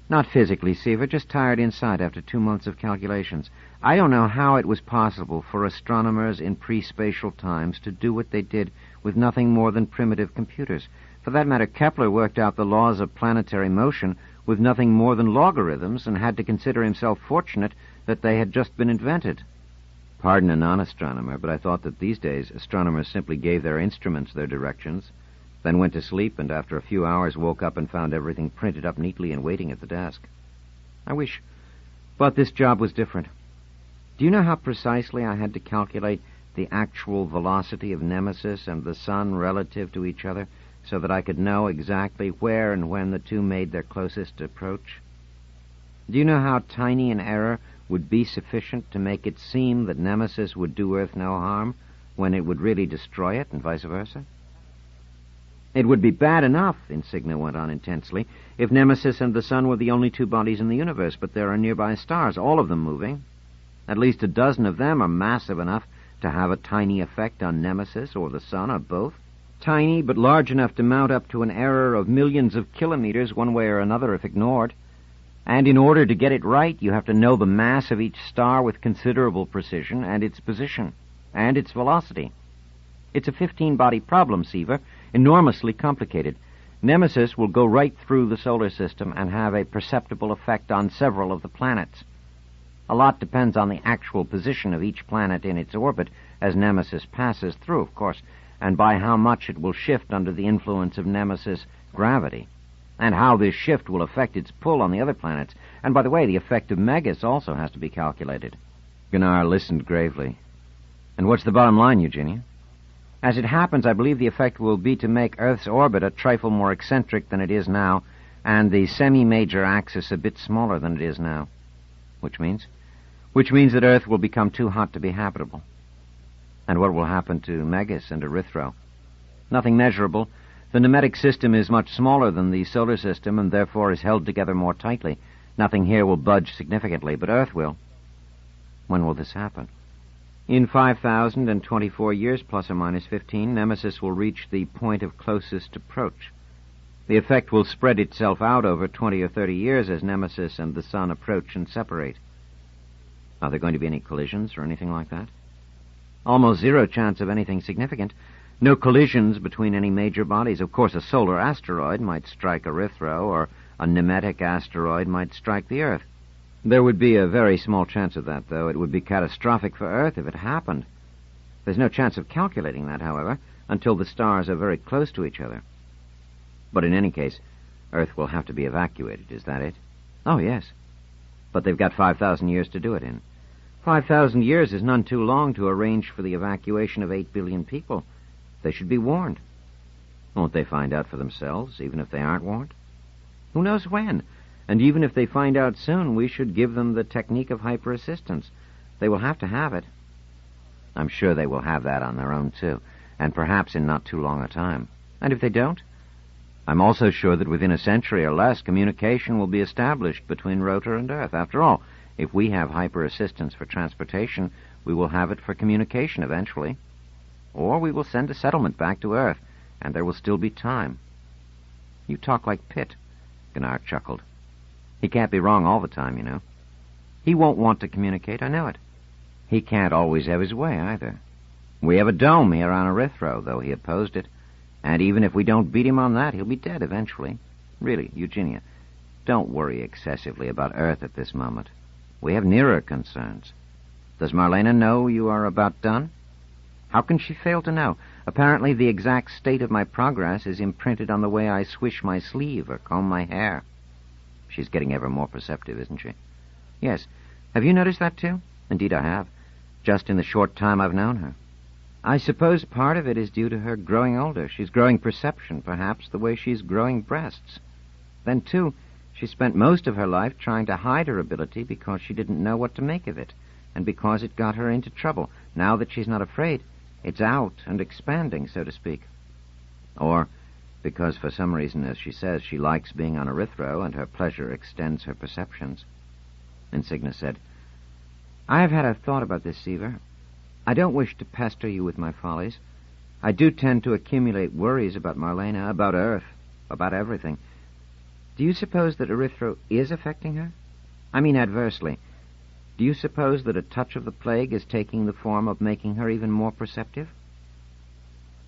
S2: Not physically, Seaver, just tired inside after 2 months of calculations. I don't know how it was possible for astronomers in pre-spatial times to do what they did with nothing more than primitive computers. For that matter, Kepler worked out the laws of planetary motion with nothing more than logarithms and had to consider himself fortunate that they had just been invented. Pardon a non-astronomer, but I thought that these days astronomers simply gave their instruments their directions, then went to sleep, and after a few hours woke up and found everything printed up neatly and waiting at the desk. I wish. But this job was different. Do you know how precisely I had to calculate the actual velocity of Nemesis and the sun relative to each other so that I could know exactly where and when the two made their closest approach? Do you know how tiny an error would be sufficient to make it seem that Nemesis would do Earth no harm when it would really destroy it, and vice versa? It would be bad enough, Insignia went on intensely, if Nemesis and the sun were the only two bodies in the universe, but there are nearby stars, all of them moving. At least a dozen of them are massive enough to have a tiny effect on Nemesis or the sun, or both. Tiny, but large enough to mount up to an error of millions of kilometers one way or another if ignored. And in order to get it right, you have to know the mass of each star with considerable precision, and its position, and its velocity. It's a 15-body problem, Seaver, enormously complicated. Nemesis will go right through the solar system and have a perceptible effect on several of the planets. A lot depends on the actual position of each planet in its orbit as Nemesis passes through, of course, and by how much it will shift under the influence of Nemesis' gravity, and how this shift will affect its pull on the other planets. And by the way, the effect of Megas also has to be calculated.
S3: Gunnar listened gravely. And what's the bottom line, Eugenia? As it happens, I believe the effect will be to make Earth's orbit a trifle more eccentric than it is now, and the semi-major axis a bit smaller than it is now. Which means? Which means that Earth will become too hot to be habitable. And what will happen to Megas and Erythro? Nothing measurable. The Nemetic system is much smaller than the solar system and therefore is held together more tightly. Nothing here will budge significantly, but Earth will. When will this happen? In 5,024 years, plus or minus 15, Nemesis will reach the point of closest approach. The effect will spread itself out over 20 or 30 years as Nemesis and the Sun approach and separate. Are there going to be any collisions or anything like that? Almost zero chance of anything significant. No collisions between any major bodies. Of course, a solar asteroid might strike Erythro, or a Nemetic asteroid might strike the Earth. There would be a very small chance of that, though. It would be catastrophic for Earth if it happened. There's no chance of calculating that, however, until the stars are very close to each other. But in any case, Earth will have to be evacuated, is that it? Oh, yes. But they've got 5,000 years to do it in. 5,000 years is none too long to arrange for the evacuation of 8 billion people. They should be warned. Won't they find out for themselves, even if they aren't warned? Who knows when? And even if they find out soon, we should give them the technique of hyper-assistance. They will have to have it. I'm sure they will have that on their own, too, and perhaps in not too long a time. And if they don't, I'm also sure that within a century or less, communication will be established between Rotor and Earth. After all, if we have hyper-assistance for transportation, we will have it for communication eventually. Or we will send a settlement back to Earth, and there will still be time. You talk like Pitt, Gunnar chuckled. He can't be wrong all the time, you know. He won't want to communicate, I know it. He can't always have his way, either. We have a dome here on Erythro, though he opposed it. And even if we don't beat him on that, he'll be dead eventually. Really, Eugenia, don't worry excessively about Earth at this moment. We have nearer concerns. Does Marlena know you are about done? How can she fail to know? Apparently the exact state of my progress is imprinted on the way I swish my sleeve or comb my hair. She's getting ever more perceptive, isn't she? Yes. Have you noticed that, too? Indeed, I have. Just in the short time I've known her. I suppose part of it is due to her growing older. She's growing perception, perhaps, the way she's growing breasts. Then, too, she spent most of her life trying to hide her ability because she didn't know what to make of it, and because it got her into trouble. Now that she's not afraid, it's out and expanding, so to speak. Or because for some reason, as she says, she likes being on Erythro and her pleasure extends her perceptions. Insignia said, I have had a thought about this, Seaver. I don't wish to pester you with my follies. I do tend to accumulate worries about Marlena, about Earth, about everything. Do you suppose that Erythro is affecting her? I mean adversely. Do you suppose that a touch of the plague is taking the form of making her even more perceptive?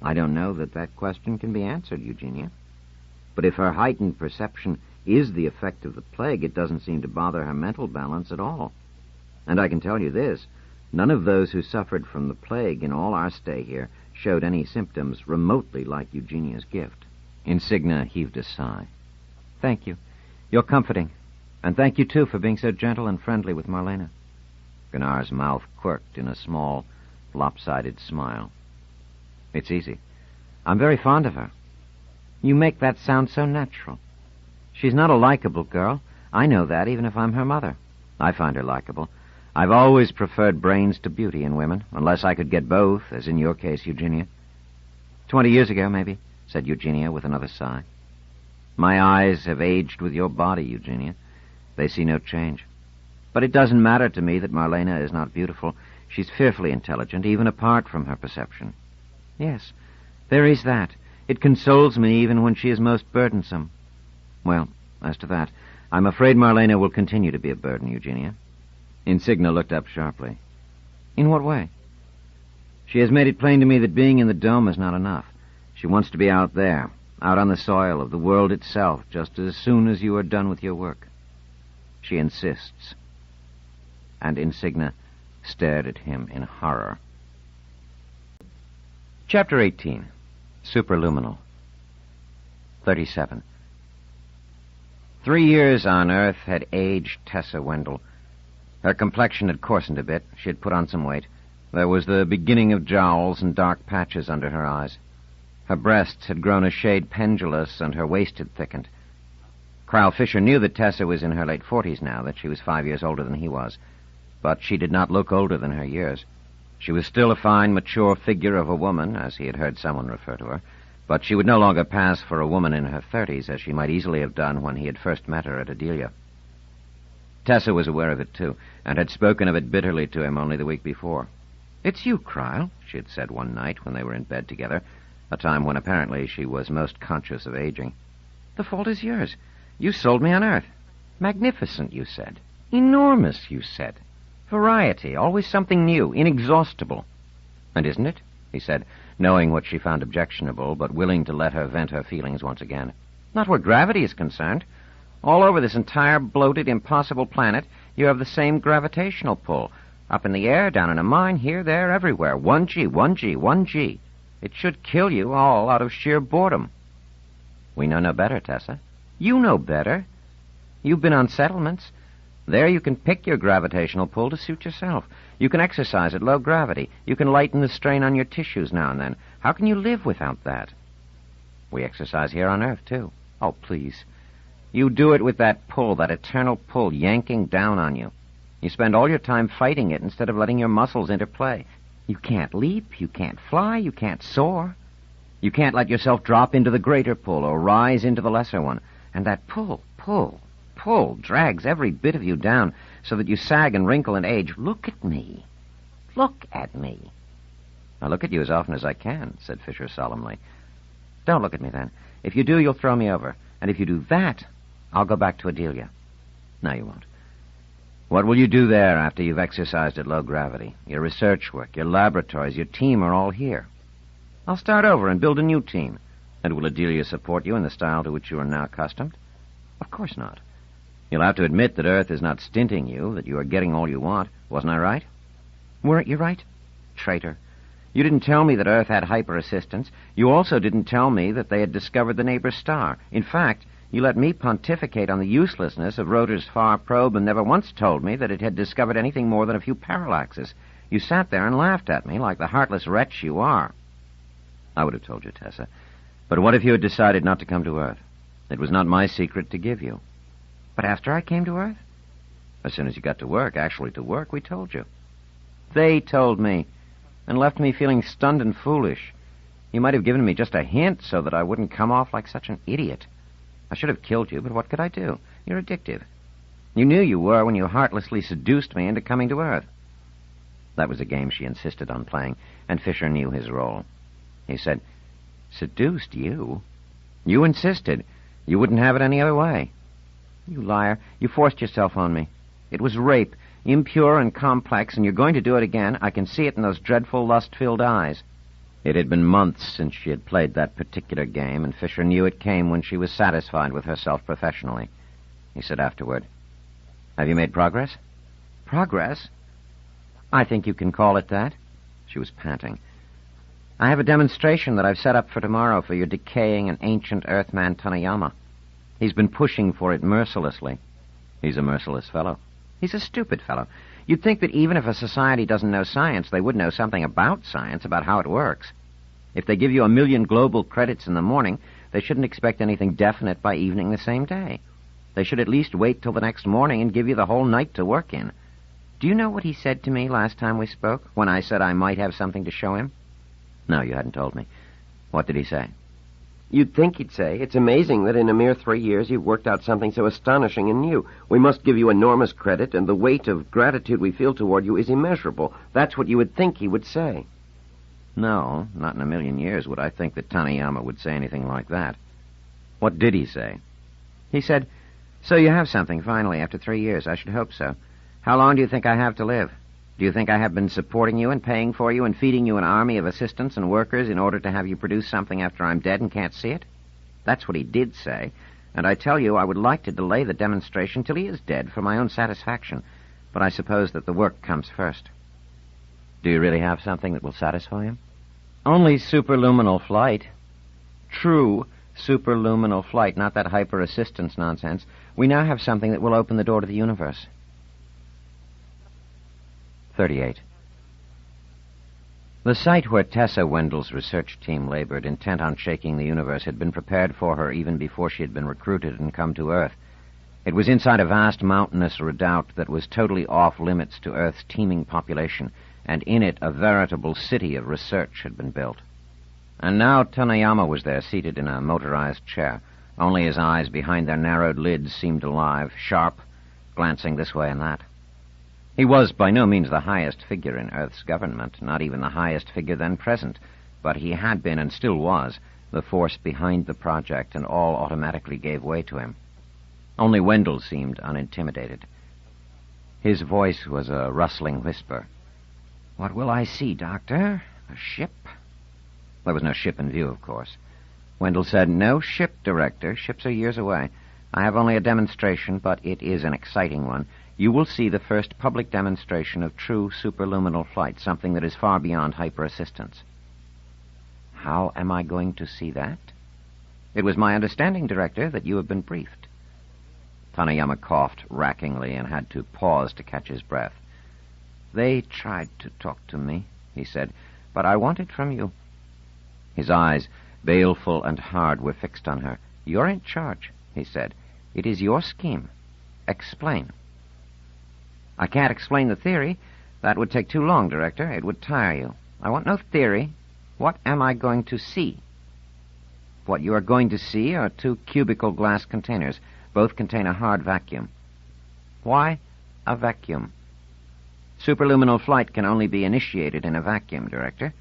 S3: I don't know that that question can be answered, Eugenia. But if her heightened perception is the effect of the plague, it doesn't seem to bother her mental balance at all. And I can tell you this, none of those who suffered from the plague in all our stay here showed any symptoms remotely like Eugenia's gift. Insignia heaved a sigh. Thank you. You're comforting. And thank you, too, for being so gentle and friendly with Marlena. Gunnar's mouth quirked in a small, lopsided smile. It's easy. I'm very fond of her. You make that sound so natural. She's not a likable girl. I know that, even if I'm her mother. I find her likable. I've always preferred brains to beauty in women, unless I could get both, as in your case, Eugenia. 20 years ago, maybe, said Eugenia with another sigh. My eyes have aged with your body, Eugenia. They see no change. But it doesn't matter to me that Marlena is not beautiful. She's fearfully intelligent, even apart from her perception. Yes, there is that. It consoles me even when she is most burdensome. Well, as to that, I'm afraid Marlena will continue to be a burden, Eugenia. Insignia looked up sharply. In what way? She has made it plain to me that being in the dome is not enough. She wants to be out there, out on the soil of the world itself, just as soon as you are done with your work. She insists. And Insignia stared at him in horror. Chapter 18. Superluminal. 37. 3 years on Earth had aged Tessa Wendell.
S1: Her complexion had coarsened a bit. She had put on some weight. There was the beginning of jowls and dark patches under her eyes. Her breasts had grown a shade pendulous, and her waist had thickened. Carl Fisher knew that Tessa was in her late 40s now, that she was 5 years older than he was. But she did not look older than her years. She was still a fine, mature figure of a woman, as he had heard someone refer to her, but she would no longer pass for a woman in her 30s, as she might easily have done when he had first met her at Adelia. Tessa was aware of it, too, and had spoken of it bitterly to him only the week before. "It's you, Carl," she had said one night when they were in bed together, a time when apparently she was most conscious of aging. "The fault is yours. You sold me on Earth. Magnificent, you said. Enormous, you said. Variety, always something new, inexhaustible." "And isn't it?" he said, knowing what she found objectionable, but willing to let her vent her feelings once again. "Not where gravity is concerned. All over this entire bloated, impossible planet, you have the same gravitational pull. Up in the air, down in a mine, here, there, everywhere. 1G, 1G, 1G. It should kill you all out of sheer boredom." "We know no better, Tessa." "You know better. You've been on settlements. There you can pick your gravitational pull to suit yourself. You can exercise at low gravity. You can lighten the strain on your tissues now and then. How can you live without that?" "We exercise here on Earth, too." "Oh, please. You do it with that pull, that eternal pull, yanking down on you. You spend all your time fighting it instead of letting your muscles interplay. You can't leap, you can't fly, you can't soar. You can't let yourself drop into the greater pull or rise into the lesser one. And that pull drags every bit of you down so that you sag and wrinkle and age. Look at me. Look at me." "I'll look at you as often as I can," said Fisher solemnly. "Don't look at me, then. If you do, you'll throw me over. And if you do that, I'll go back to Adelia." "No, you won't." "What will you do there after you've exercised at low gravity? Your research work, your laboratories, your team are all here." "I'll start over and build a new team." "And will Adelia support you in the style to which you are now accustomed?" "Of course not." "You'll have to admit that Earth is not stinting you, that you are getting all you want. Wasn't I right?" "Weren't you right?" "Traitor. You didn't tell me that Earth had hyper-assistance. You also didn't tell me that they had discovered the neighbor star. In fact, you let me pontificate on the uselessness of Rotor's far probe and never once told me that it had discovered anything more than a few parallaxes. You sat there and laughed at me like the heartless wretch you are." "I would have told you, Tessa. But what if you had decided not to come to Earth? It was not my secret to give you." "But after I came to Earth?" "As soon as you got to work, actually to work, we told you." "They told me, and left me feeling stunned and foolish. You might have given me just a hint so that I wouldn't come off like such an idiot. I should have killed you, but what could I do? You're addictive. You knew you were when you heartlessly seduced me into coming to Earth." That was a game she insisted on playing, and Fisher knew his role. He said, "Seduced you? You insisted. You wouldn't have it any other way." "You liar. You forced yourself on me. It was rape, impure and complex, and you're going to do it again. I can see it in those dreadful, lust-filled eyes." It had been months since she had played that particular game, and Fisher knew it came when she was satisfied with herself professionally. He said afterward, "Have you made progress?" "Progress? I think you can call it that." She was panting. "I have a demonstration that I've set up for tomorrow for your decaying and ancient Earthman Tanayama. He's been pushing for it mercilessly." "He's a merciless fellow." "He's a stupid fellow. You'd think that even if a society doesn't know science, they would know something about science, about how it works. If they give you 1,000,000 global credits in the morning, they shouldn't expect anything definite by evening the same day. They should at least wait till the next morning and give you the whole night to work in. Do you know what he said to me last time we spoke, when I said I might have something to show him?" "No, you hadn't told me. What did he say?"
S4: You'd think he'd say, "It's amazing that in a mere 3 years you've worked out something so astonishing and new. We must give you enormous credit, and the weight of gratitude we feel toward you is immeasurable." That's what you would think he would say.
S1: No, not in a million years would I think that Tanayama would say anything like that. What did he say? He said, "So you have something, finally, after 3 years. I should hope so. How long do you think I have to live? Do you think I have been supporting you and paying for you and feeding you an army of assistants and workers in order to have you produce something after I'm dead and can't see it?" That's what he did say, and I tell you I would like to delay the demonstration till he is dead for my own satisfaction, but I suppose that the work comes first. Do you really have something that will satisfy him? Only superluminal flight. True superluminal flight, not that hyper-assistance nonsense. We now have something that will open the door to the universe. 38. The site where Tessa Wendell's research team labored, intent on shaking the universe, had been prepared for her even before she had been recruited and come to Earth. It was inside a vast mountainous redoubt that was totally off-limits to Earth's teeming population, and in it a veritable city of research had been built. And now Tanayama was there, seated in a motorized chair. Only his eyes behind their narrowed lids seemed alive, sharp, glancing this way and that. He was by no means the highest figure in Earth's government, not even the highest figure then present, but he had been, and still was, the force behind the project, and all automatically gave way to him. Only Wendell seemed unintimidated. His voice was a rustling whisper. "What will I see, Doctor? A ship?" There was no ship in view, of course. Wendell said, "No ship, Director. Ships are years away. I have only a demonstration, but it is an exciting one. You will see the first public demonstration of true superluminal flight, something that is far beyond hyper-assistance." "How am I going to see that?" "It was my understanding, Director, that you have been briefed." Tanayama coughed rackingly and had to pause to catch his breath. "They tried to talk to me," he said, "but I want it from you." His eyes, baleful and hard, were fixed on her. "You're in charge," he said. "It is your scheme. Explain." "I can't explain the theory. That would take too long, Director. It would tire you. I want no theory. What am I going to see?" "What you are going to see are two cubical glass containers. Both contain a hard vacuum." "Why a vacuum?" "Superluminal flight can only be initiated in a vacuum, Director.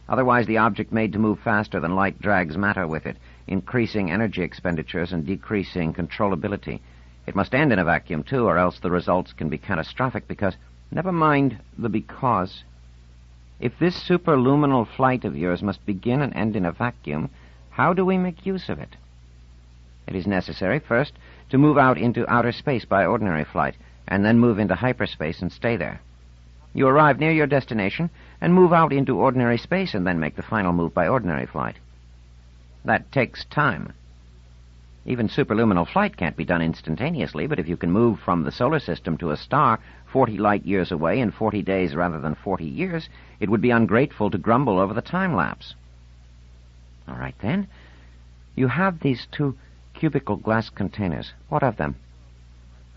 S1: Otherwise the object made to move faster than light drags matter with it, increasing energy expenditures and decreasing controllability. It must end in a vacuum, too, or else the results can be catastrophic because—" "Never mind the because. If this superluminal flight of yours must begin and end in a vacuum, how do we make use of it?" "It is necessary, first, to move out into outer space by ordinary flight, and then move into hyperspace and stay there. You arrive near your destination and move out into ordinary space and then make the final move by ordinary flight. That takes time. Even superluminal flight can't be done instantaneously, but if you can move from the solar system to a star 40 light years away in 40 days rather than 40 years, it would be ungrateful to grumble over the time lapse." "All right, then. You have these two cubical glass containers. What of them?"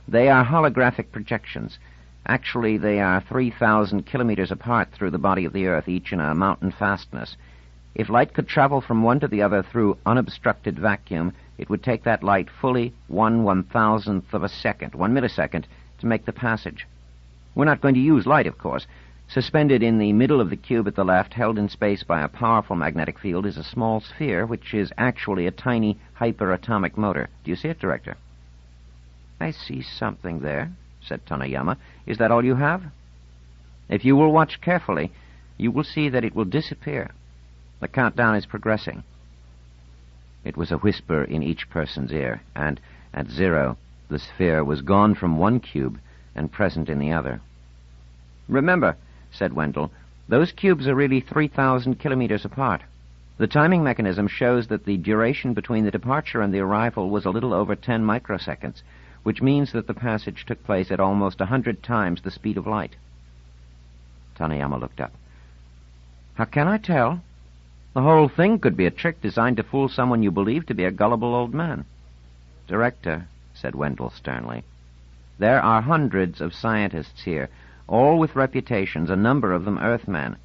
S1: "They are holographic projections. Actually, they are 3,000 kilometers apart through the body of the Earth, each in a mountain fastness. If light could travel from one to the other through unobstructed vacuum, it would take that light fully 1/1000th of a second, 1 millisecond, to make the passage. We're not going to use light, of course. Suspended in the middle of the cube at the left, held in space by a powerful magnetic field, is a small sphere, which is actually a tiny hyperatomic motor. Do you see it, Director?" "I see something there," said Tanayama. "Is that all you have?" "If you will watch carefully, you will see that it will disappear. The countdown is progressing." It was a whisper in each person's ear, and at 0, the sphere was gone from one cube and present in the other. "Remember," said Wendell, "those cubes are really 3,000 kilometers apart. The timing mechanism shows that the duration between the departure and the arrival was a little over 10 microseconds, which means that the passage took place at almost 100 times the speed of light." Tanayama looked up. "How can I tell? The whole thing could be a trick designed to fool someone you believe to be a gullible old man." "Director," said Wendell sternly, "there are hundreds of scientists here, all with reputations, a number of them Earthmen.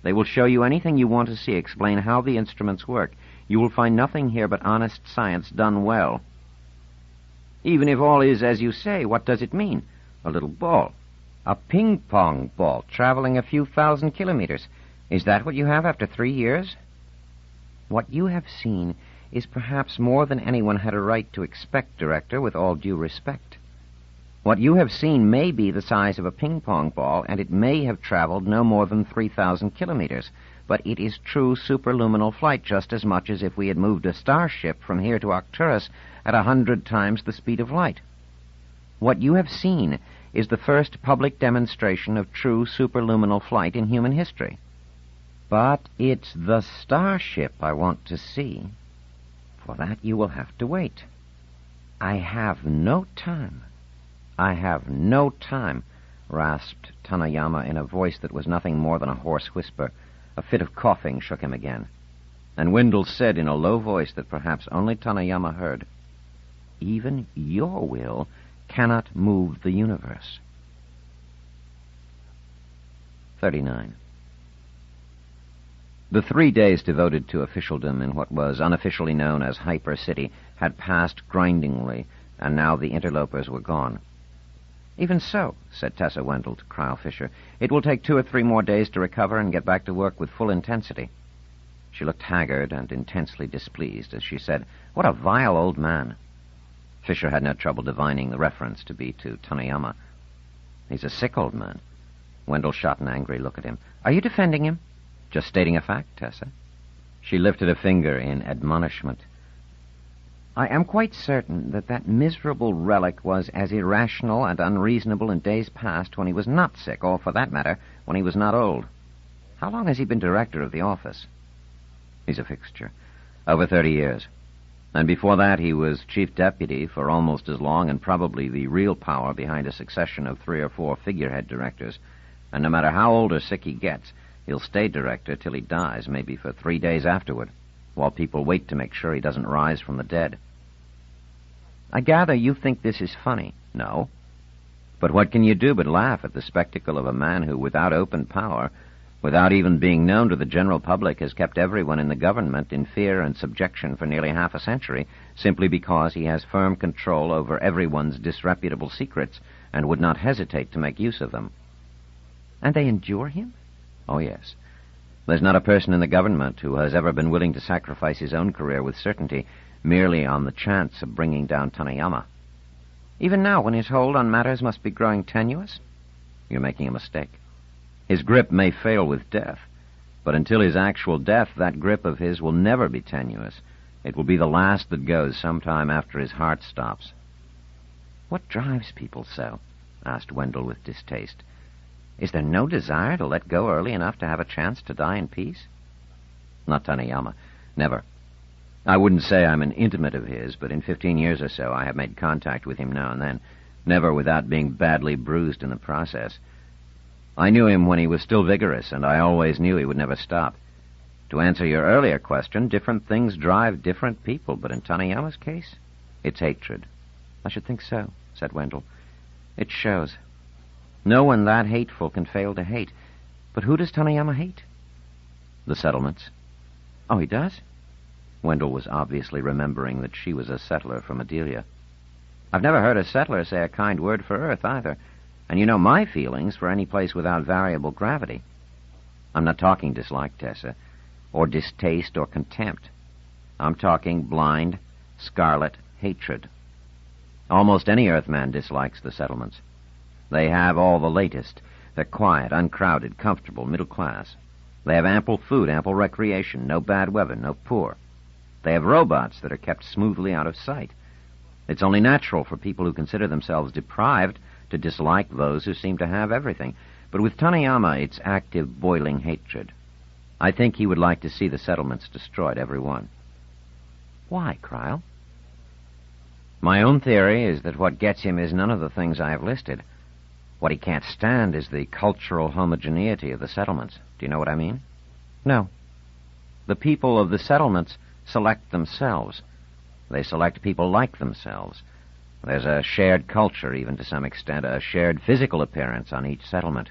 S1: They will show you anything you want to see, explain how the instruments work. You will find nothing here but honest science done well." "Even if all is as you say, what does it mean? A little ball. A ping-pong ball traveling a few thousand kilometers. Is that what you have after 3 years?" "What you have seen is perhaps more than anyone had a right to expect, Director, with all due respect. What you have seen may be the size of a ping-pong ball, and it may have traveled no more than 3,000 kilometers, but it is true superluminal flight just as much as if we had moved a starship from here to Arcturus at 100 times the speed of light. What you have seen is the first public demonstration of true superluminal flight in human history. But it's the starship I want to see. For that you will have to wait. I have no time.
S2: rasped Tanayama in a voice that was nothing more than a hoarse whisper. A fit of coughing shook him again. And Wendell said in a low voice that perhaps only Tanayama heard, "Even your will cannot move the universe." 39. The 3 days devoted to officialdom in what was unofficially known as Hyper City had passed grindingly, and now the interlopers were gone. "Even so," said Tessa Wendell to Cryle Fisher, "it will take 2 or 3 more days to recover and get back to work with full intensity." She looked haggard and intensely displeased as she said, "What a vile old man." Fisher had no trouble divining the reference to be to Tanayama. "He's a sick old man." Wendell shot an angry look at him. "Are you defending him?" "Just stating a fact, Tessa." She lifted a finger in admonishment. "I am quite certain that that miserable relic was as irrational and unreasonable in days past when he was not sick, or, for that matter, when he was not old. How long has he been director of the office?" "He's a fixture. Over 30 years. And before that he was chief deputy for almost as long, and probably the real power behind a succession of 3 or 4 figurehead directors. And no matter how old or sick he gets, he'll stay director till he dies, maybe for 3 days afterward, while people wait to make sure he doesn't rise from the dead." "I gather you think this is funny." "No. But what can you do but laugh at the spectacle of a man who, without open power, without even being known to the general public, has kept everyone in the government in fear and subjection for nearly half a century, simply because he has firm control over everyone's disreputable secrets and would not hesitate to make use of them?" "And they endure him?" "Oh, yes. There's not a person in the government who has ever been willing to sacrifice his own career with certainty merely on the chance of bringing down Tanayama." "Even now, when his hold on matters must be growing tenuous?" "You're making a mistake. His grip may fail with death, but until his actual death, that grip of his will never be tenuous. It will be the last that goes sometime after his heart stops." "What drives people so?" asked Wendell with distaste. "Is there no desire to let go early enough to have a chance to die in peace?" "Not Tanayama. Never. I wouldn't say I'm an intimate of his, but in 15 years or so I have made contact with him now and then, never without being badly bruised in the process. I knew him when he was still vigorous, and I always knew he would never stop. To answer your earlier question, different things drive different people, but in Tanayama's case, it's hatred." "I should think so," said Wendell. "It shows. No one that hateful can fail to hate. But who does Tanayama hate?" "The settlements." "Oh, he does?" Wendell was obviously remembering that she was a settler from Adelia. "I've never heard a settler say a kind word for Earth, either. And you know my feelings for any place without variable gravity." "I'm not talking dislike, Tessa, or distaste or contempt. I'm talking blind, scarlet hatred. Almost any Earthman dislikes the settlements. They have all the latest. They're quiet, uncrowded, comfortable, middle class. They have ample food, ample recreation, no bad weather, no poor. They have robots that are kept smoothly out of sight. It's only natural for people who consider themselves deprived to dislike those who seem to have everything. But with Tanayama, it's active, boiling hatred. I think he would like to see the settlements destroyed, every one." "Why, Cryle?" "My own theory is that what gets him is none of the things I have listed. What he can't stand is the cultural homogeneity of the settlements. Do you know what I mean?" "No. The people of the settlements select themselves. They select people like themselves. There's a shared culture, even to some extent, a shared physical appearance on each settlement.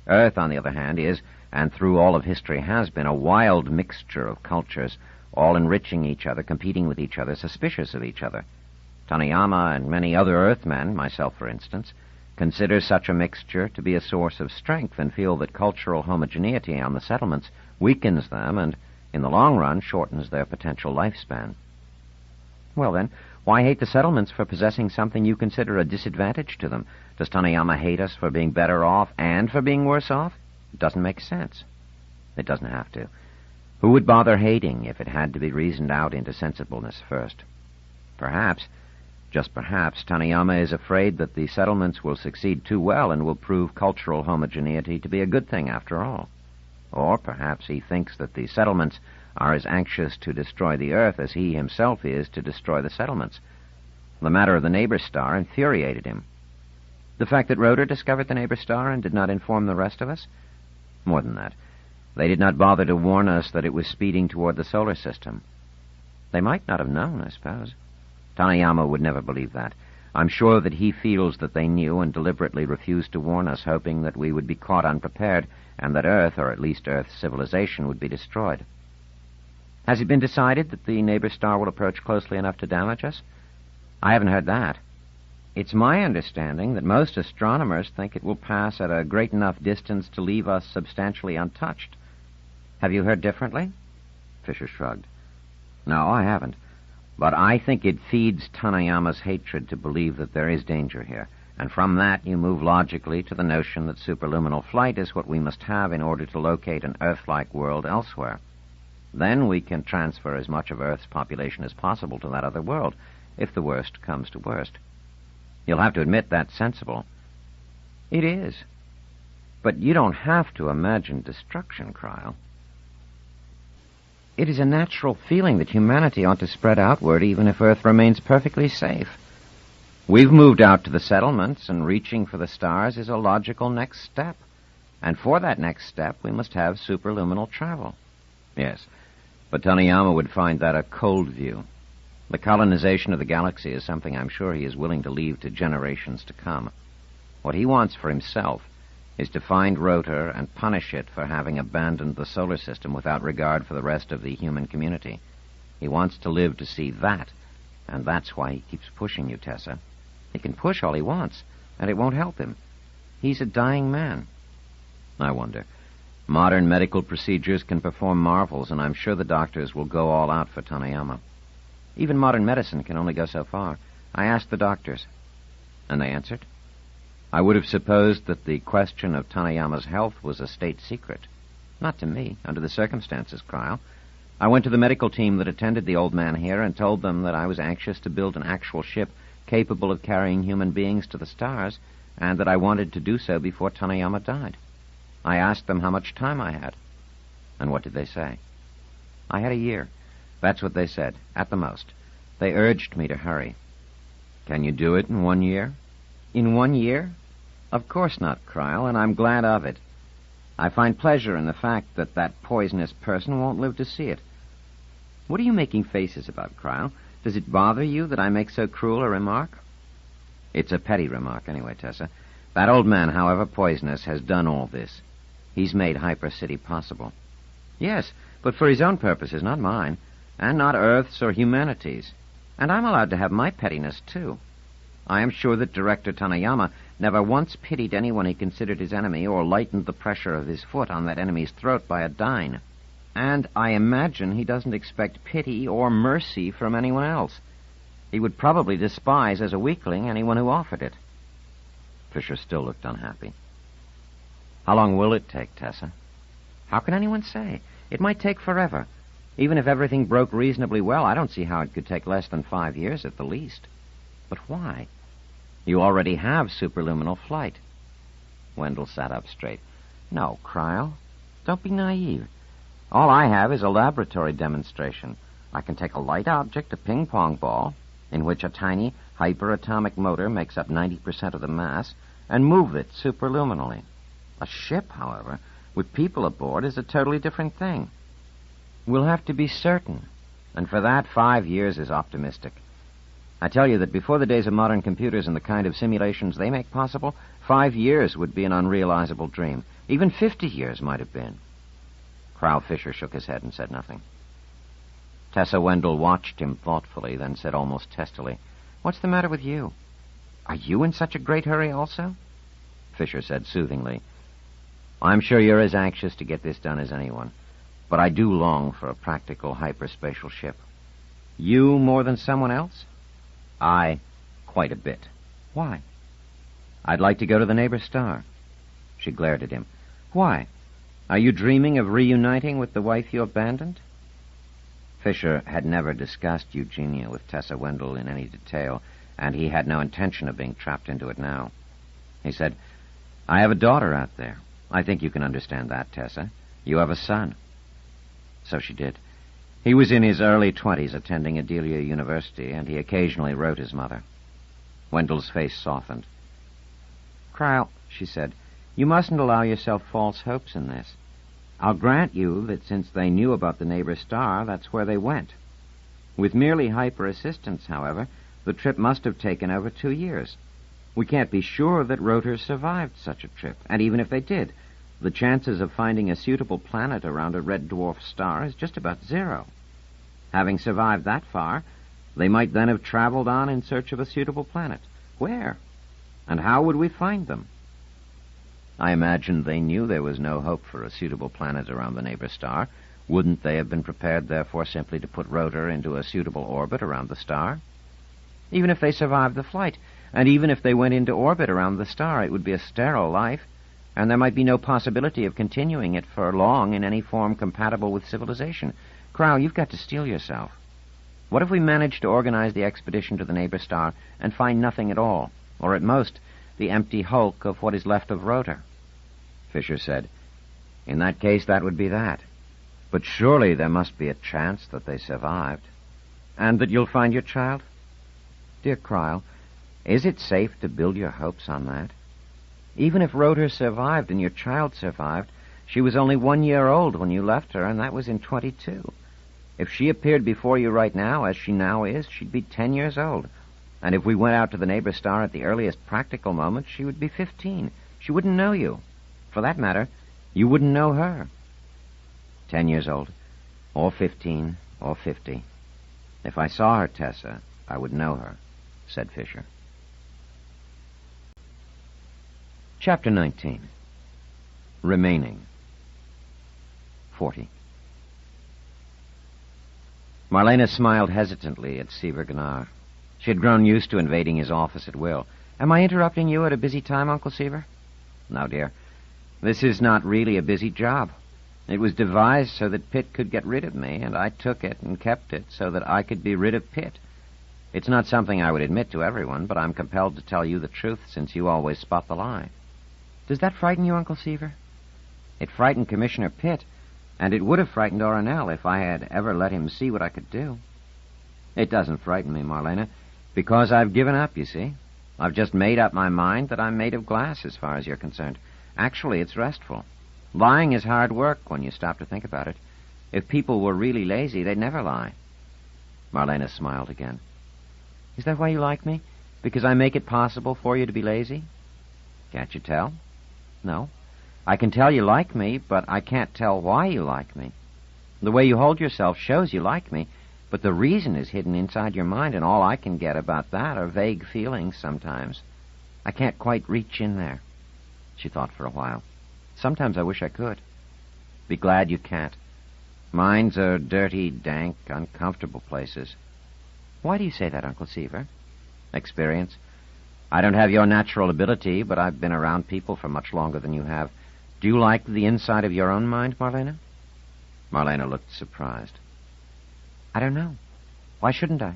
S2: Earth, on the other hand, is, and through all of history has been, a wild mixture of cultures, all enriching each other, competing with each other, suspicious of each other. Tanayama and many other Earthmen, myself for instance, consider such a mixture to be a source of strength and feel that cultural homogeneity on the settlements weakens them and, in the long run, shortens their potential lifespan." "Well, then, why hate the settlements for possessing something you consider a disadvantage to them? Does Tanayama hate us for being better off and for being worse off? It doesn't make sense." "It doesn't have to. Who would bother hating if it had to be reasoned out into sensibleness first? Perhaps, just perhaps, Tanayama is afraid that the settlements will succeed too well and will prove cultural homogeneity to be a good thing after all. Or perhaps he thinks that the settlements are as anxious to destroy the Earth as he himself is to destroy the settlements. The matter of the neighbor star infuriated him." The fact that Rotor discovered the neighbor star and did not inform the rest of us? More than that. They did not bother to warn us that it was speeding toward the solar system. They might not have known, I suppose. Tanayama would never believe that. I'm sure that he feels that they knew and deliberately refused to warn us, hoping that we would be caught unprepared and that Earth, or at least Earth's civilization, would be destroyed. Has it been decided that the neighbor star will approach closely enough to damage us? I haven't heard that. It's my understanding that most astronomers think it will pass at a great enough distance to leave us substantially untouched. Have you heard differently? Fisher shrugged. No, I haven't. But I think it feeds Tanayama's hatred to believe that there is danger here, and from that you move logically to the notion that superluminal flight is what we must have in order to locate an Earth-like world elsewhere. Then we can transfer as much of Earth's population as possible to that other world, if the worst comes to worst. You'll have to admit that's sensible. It is. But you don't have to imagine destruction, Cryle. It is a natural feeling that humanity ought to spread outward even if Earth remains perfectly safe. We've moved out to the settlements, and reaching for the stars is a logical next step. And for that next step, we must have superluminal travel. Yes, but Tanayama would find that a cold view. The colonization of the galaxy is something I'm sure he is willing to leave to generations to come. What he wants for himself is to find Rotor and punish it for having abandoned the solar system without regard for the rest of the human community. He wants to live to see that, and that's why he keeps pushing you, Tessa. He can push all he wants, and it won't help him. He's a dying man. I wonder. Modern medical procedures can perform marvels, and I'm sure the doctors will go all out for Tanayama. Even modern medicine can only go so far. I asked the doctors, and they answered. I would have supposed that the question of Tanayama's health was a state secret. Not to me, under the circumstances, Cryle. I went to the medical team that attended the old man here and told them that I was anxious to build an actual ship capable of carrying human beings to the stars, and that I wanted to do so before Tanayama died. I asked them how much time I had. And what did they say? I had a year. That's what they said, at the most. They urged me to hurry. Can you do it in 1 year? In 1 year? Of course not, Cryle, and I'm glad of it. I find pleasure in the fact that that poisonous person won't live to see it. What are you making faces about, Cryle? Does it bother you that I make so cruel a remark? It's a petty remark, anyway, Tessa. That old man, however poisonous, has done all this. He's made Hyper City possible. Yes, but for his own purposes, not mine, and not Earth's or humanity's. And I'm allowed to have my pettiness, too. I am sure that Director Tanayama never once pitied anyone he considered his enemy or lightened the pressure of his foot on that enemy's throat by a dine. And I imagine he doesn't expect pity or mercy from anyone else. He would probably despise as a weakling anyone who offered it. Fisher still looked unhappy. How long will it take, Tessa? How can anyone say? It might take forever. Even if everything broke reasonably well, I don't see how it could take less than 5 years at the least. But why? You already have superluminal flight. Wendell sat up straight. No, Cryle. Don't be naive. All I have is a laboratory demonstration. I can take a light object, a ping-pong ball, in which a tiny hyperatomic motor makes up 90% of the mass, and move it superluminally. A ship, however, with people aboard is a totally different thing. We'll have to be certain, and for that 5 years is optimistic. I tell you that before the days of modern computers and the kind of simulations they make possible, 5 years would be an unrealizable dream. Even 50 years might have been. Cryle Fisher shook his head and said nothing. Tessa Wendell watched him thoughtfully, then said almost testily, "What's the matter with you? Are you in such a great hurry also?" Fisher said soothingly, "I'm sure you're as anxious to get this done as anyone, but I do long for a practical hyperspatial ship." "You more than someone else?" "I, quite a bit." "Why?" "I'd like to go to the neighbor star." She glared at him. "Why? Are you dreaming of reuniting with the wife you abandoned?" Fisher had never discussed Eugenia with Tessa Wendell in any detail, and he had no intention of being trapped into it now. He said, "I have a daughter out there. I think you can understand that, Tessa. You have a son." So she did. He was in his early 20s, attending Adelia University, and he occasionally wrote his mother. Wendell's face softened. Cryle, she said, you mustn't allow yourself false hopes in this. I'll grant you that since they knew about the neighbor star, that's where they went. With merely hyper-assistance, however, the trip must have taken over 2 years. We can't be sure that Rotors survived such a trip, and even if they did, the chances of finding a suitable planet around a red dwarf star is just about 0. Having survived that far, they might then have traveled on in search of a suitable planet. Where? And how would we find them? I imagine they knew there was no hope for a suitable planet around the neighbor star. Wouldn't they have been prepared, therefore, simply to put Rotor into a suitable orbit around the star? Even if they survived the flight, and even if they went into orbit around the star, it would be a sterile life, and there might be no possibility of continuing it for long in any form compatible with civilization. Cryle, you've got to steel yourself. What if we manage to organize the expedition to the neighbor star and find nothing at all, or at most, the empty hulk of what is left of Rotor? Fisher said, in that case, that would be that. But surely there must be a chance that they survived. And that you'll find your child? Dear Cryle, is it safe to build your hopes on that? Even if Rotor survived and your child survived, she was only 1 year old when you left her, and that was in 22. If she appeared before you right now, as she now is, she'd be 10 years old. And if we went out to the neighbor star at the earliest practical moment, she would be 15. She wouldn't know you. For that matter, you wouldn't know her. 10 years old, or 15, or 50. If I saw her, Tessa, I would know her, said Fisher. Chapter 19. Remaining. 40. Marlena smiled hesitantly at Seaver Gunnar. She had grown used to invading his office at will. Am I interrupting you at a busy time, Uncle Seaver? No, dear. This is not really a busy job. It was devised so that Pitt could get rid of me, and I took it and kept it so that I could be rid of Pitt. It's not something I would admit to everyone, but I'm compelled to tell you the truth since you always spot the lie. Does that frighten you, Uncle Seaver? It frightened Commissioner Pitt, and it would have frightened Oronel if I had ever let him see what I could do. It doesn't frighten me, Marlena, because I've given up, you see. I've just made up my mind that I'm made of glass as far as you're concerned. Actually, it's restful. Lying is hard work when you stop to think about it. If people were really lazy, they'd never lie. Marlena smiled again. Is that why you like me? Because I make it possible for you to be lazy? Can't you tell? No. I can tell you like me, but I can't tell why you like me. The way you hold yourself shows you like me, but the reason is hidden inside your mind, and all I can get about that are vague feelings sometimes. I can't quite reach in there. She thought for a while. Sometimes I wish I could. Be glad you can't. Minds are dirty, dank, uncomfortable places. Why do you say that, Uncle Seaver? Experience. I don't have your natural ability, but I've been around people for much longer than you have. Do you like the inside of your own mind, Marlena? Marlena looked surprised. I don't know. Why shouldn't I?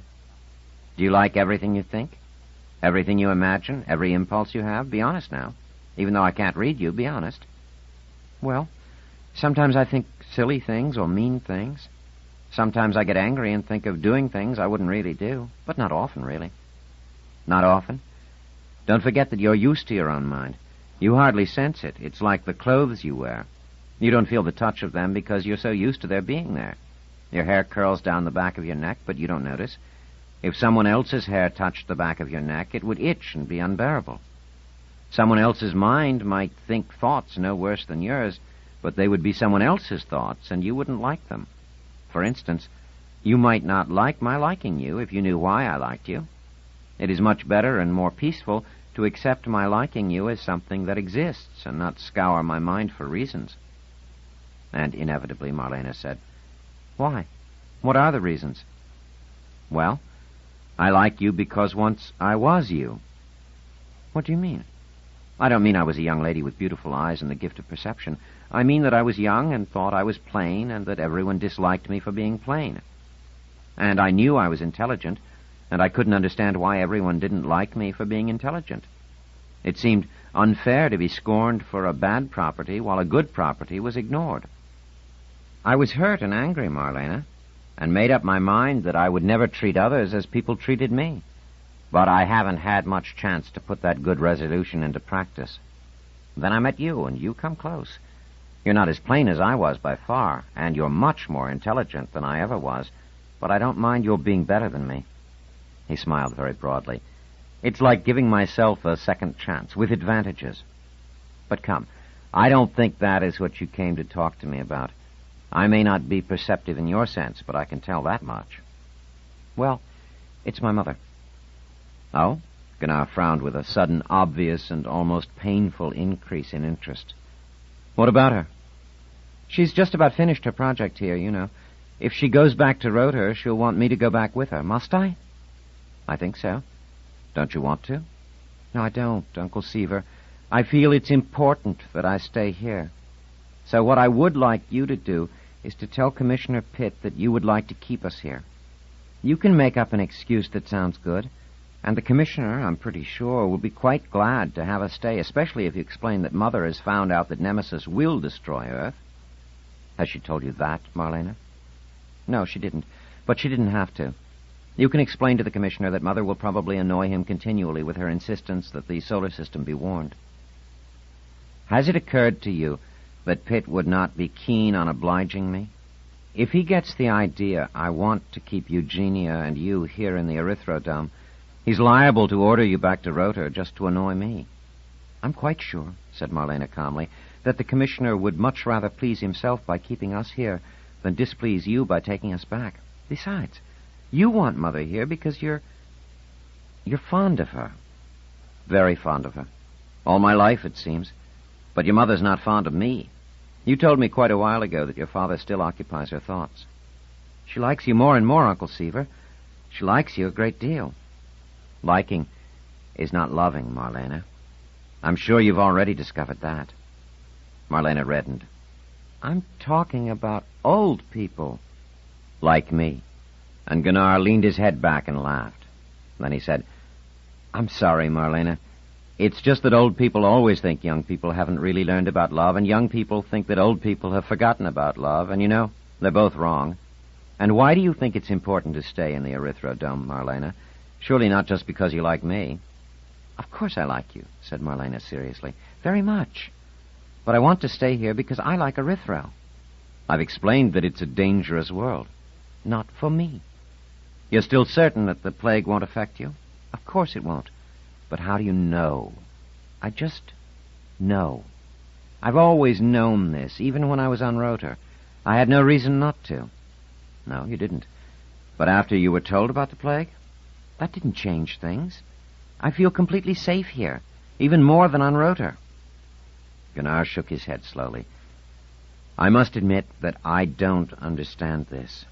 S2: Do you like everything you think? Everything you imagine? Every impulse you have? Be honest now. Even though I can't read you, be honest. Well, sometimes I think silly things or mean things. Sometimes I get angry and think of doing things I wouldn't really do, but not often, really. Not often? Don't forget that you're used to your own mind. You hardly sense it. It's like the clothes you wear. You don't feel the touch of them because you're so used to their being there. Your hair curls down the back of your neck, but you don't notice. If someone else's hair touched the back of your neck, it would itch and be unbearable. Someone else's mind might think thoughts no worse than yours, but they would be someone else's thoughts, and you wouldn't like them. For instance, you might not like my liking you if you knew why I liked you. It is much better and more peaceful to accept my liking you as something that exists and not scour my mind for reasons. And inevitably, Marlena said, Why? What are the reasons? Well, I like you because once I was you. What do you mean? I don't mean I was a young lady with beautiful eyes and the gift of perception. I mean that I was young and thought I was plain and that everyone disliked me for being plain. And I knew I was intelligent, and I couldn't understand why everyone didn't like me for being intelligent. It seemed unfair to be scorned for a bad property while a good property was ignored. I was hurt and angry, Marlena, and made up my mind that I would never treat others as people treated me. But I haven't had much chance to put that good resolution into practice. Then I met you, and you come close. You're not as plain as I was by far, and you're much more intelligent than I ever was, but I don't mind your being better than me." He smiled very broadly. "It's like giving myself a second chance, with advantages. But come, I don't think that is what you came to talk to me about. I may not be perceptive in your sense, but I can tell that much." "Well, it's my mother." "Oh?" Gunnar frowned with a sudden, obvious, and almost painful increase in interest. "What about her?" "She's just about finished her project here, you know. If she goes back to Rotor, she'll want me to go back with her. Must I?" "I think so. Don't you want to?" "No, I don't, Uncle Seaver. I feel it's important that I stay here. So what I would like you to do is to tell Commissioner Pitt that you would like to keep us here. You can make up an excuse that sounds good, and the Commissioner, I'm pretty sure, will be quite glad to have us stay, especially if you explain that Mother has found out that Nemesis will destroy Earth." "Has she told you that, Marlena?" "No, she didn't. But she didn't have to. You can explain to the Commissioner that Mother will probably annoy him continually with her insistence that the solar system be warned." "Has it occurred to you that Pitt would not be keen on obliging me? If he gets the idea I want to keep Eugenia and you here in the Erythrodome, he's liable to order you back to Rotor just to annoy me." "I'm quite sure," said Marlena calmly, "that the Commissioner would much rather please himself by keeping us here than displease you by taking us back. Besides, you want Mother here because you're fond of her." "Very fond of her. All my life, it seems. But your mother's not fond of me. You told me quite a while ago that your father still occupies her thoughts." "She likes you more and more, Uncle Seaver. She likes you a great deal." "Liking is not loving, Marlena. I'm sure you've already discovered that." Marlena reddened. "I'm talking about old people." "Like me." And Gunnar leaned his head back and laughed. Then he said, "I'm sorry, Marlena. It's just that old people always think young people haven't really learned about love, and young people think that old people have forgotten about love, and you know, they're both wrong. And why do you think it's important to stay in the Erythrodome, Marlena? Surely not just because you like me." "Of course I like you," said Marlena seriously. "Very much. But I want to stay here because I like Erythro." "I've explained that it's a dangerous world." "Not for me." "You're still certain that the plague won't affect you?" "Of course it won't. But how do you know?" "I just know. I've always known this, even when I was on Rotor. I had no reason not to." "No, you didn't. But after you were told about the plague?" "That didn't change things. I feel completely safe here, even more than on Rotor." Gunnar shook his head slowly. "I must admit that I don't understand this."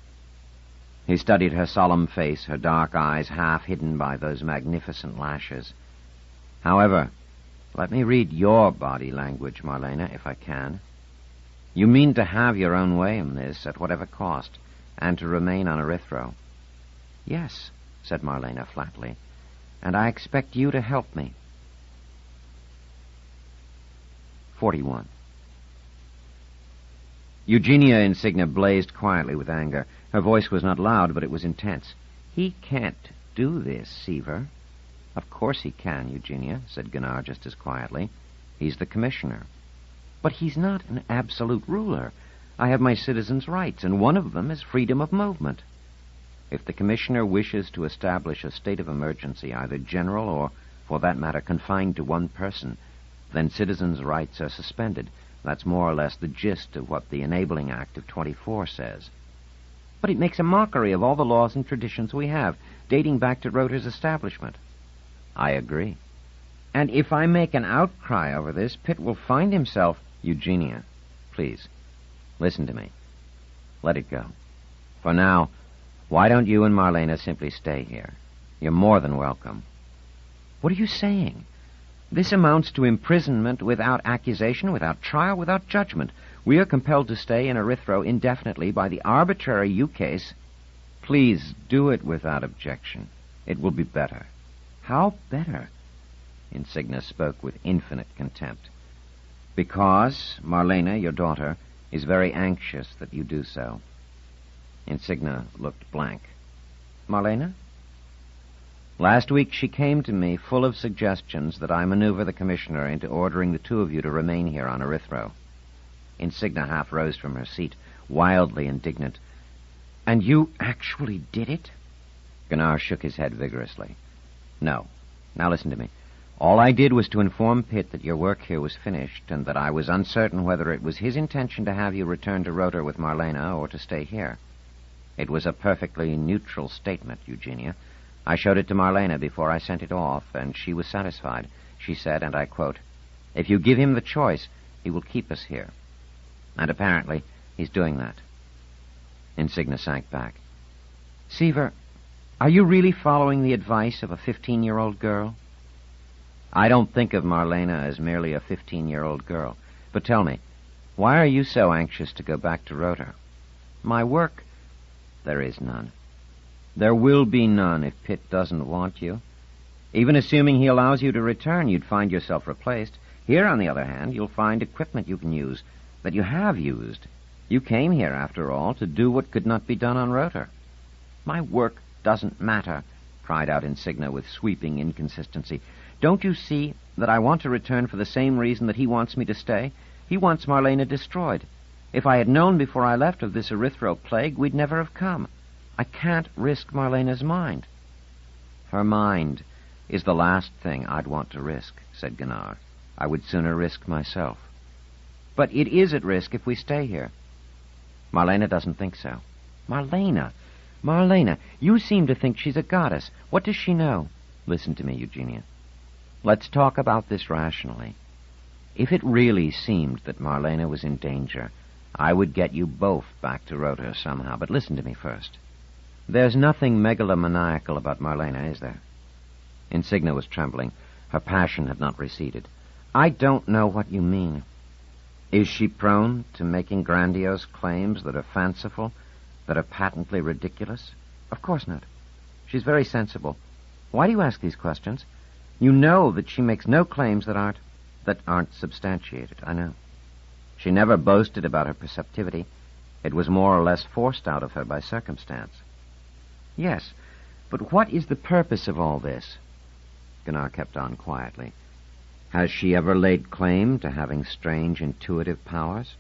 S2: He studied her solemn face, her dark eyes half hidden by those magnificent lashes. "However, let me read your body language, Marlena, if I can. You mean to have your own way in this, at whatever cost, and to remain on Erythro." "Yes," said Marlena flatly, "and I expect you to help me." 41. Eugenia Insignia blazed quietly with anger. Her voice was not loud, but it was intense. "He can't do this, Seaver." "Of course he can, Eugenia," said Gunnar just as quietly. "He's the Commissioner." "But he's not an absolute ruler. I have my citizens' rights, and one of them is freedom of movement." "If the Commissioner wishes to establish a state of emergency, either general or, for that matter, confined to one person, then citizens' rights are suspended. That's more or less the gist of what the Enabling Act of 24 says." "But it makes a mockery of all the laws and traditions we have, dating back to Rotor's establishment." "I agree." "And if I make an outcry over this, Pitt will find himself—" "Eugenia, please, listen to me. Let it go. For now, why don't you and Marlena simply stay here? You're more than welcome." "What are you saying? This amounts to imprisonment without accusation, without trial, without judgment. We are compelled to stay in Erythro indefinitely by the arbitrary ukase." "Please do it without objection. It will be better." "How better?" Insignia spoke with infinite contempt. "Because Marlena, your daughter, is very anxious that you do so." Insignia looked blank. "Marlena?"
S3: Last week she came to me full of suggestions that I maneuver the commissioner into ordering the two of you to remain here on Erythro. Insignia half rose from her seat, wildly indignant. And you actually did it? Gunnar shook his head vigorously. No. Now listen to me. All I did was to inform Pitt that your work here was finished and that I was uncertain whether it was his intention to have you return to Rotor with Marlena or to stay here. It was a perfectly neutral statement, Eugenia. I showed it to Marlena before I sent it off, and she was satisfied. She said, and I quote, "If you give him the choice, he will keep us here." And apparently, he's doing that. Insignia sank back. Seaver, are you really following the advice of a 15-year-old girl? I don't think of Marlena as merely a 15-year-old girl. But tell me, why are you so anxious to go back to Rotor? My work? There is none. There will be none if Pitt doesn't want you. Even assuming he allows you to return, you'd find yourself replaced. Here, on the other hand, you'll find equipment you can use, that you have used. You came here, after all, to do what could not be done on Rotor. My work doesn't matter, cried out Insignia with sweeping inconsistency. Don't you see that I want to return for the same reason that he wants me to stay? He wants Marlena destroyed. If I had known before I left of this Erythro plague, we'd never have come. I can't risk Marlena's mind. Her mind is the last thing I'd want to risk, said Gunnar. I would sooner risk myself. But it is at risk if we stay here. Marlena doesn't think so. Marlena, you seem to think she's a goddess. What does she know? Listen to me, Eugenia. Let's talk about this rationally. If it really seemed that Marlena was in danger, I would get you both back to Rotor somehow. But listen to me first. There's nothing megalomaniacal about Marlena, is there? Insignia was trembling. Her passion had not receded. I don't know what you mean. Is she prone to making grandiose claims that are fanciful, that are patently ridiculous? Of course not. She's very sensible. Why do you ask these questions? You know that she makes no claims that aren't substantiated. I know. She never boasted about her perceptivity. It was more or less forced out of her by circumstance. Yes, but what is the purpose of all this? Gunnar kept on quietly. Has she ever laid claim to having strange intuitive powers?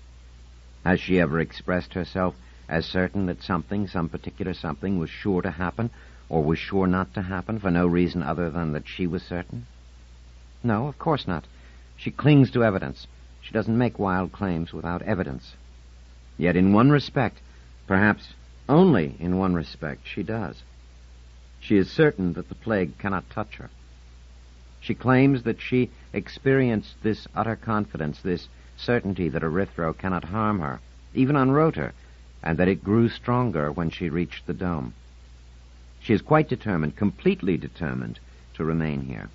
S3: Has she ever expressed herself as certain that something, some particular something, was sure to happen, or was sure not to happen, for no reason other than that she was certain? No, of course not. She clings to evidence. She doesn't make wild claims without evidence. Yet in one respect, perhaps only in one respect, she does. She is certain that the plague cannot touch her. She claims that she experienced this utter confidence, this certainty that Erythro cannot harm her, even on Rotor, and that it grew stronger when she reached the dome. She is quite determined, completely determined, to remain here.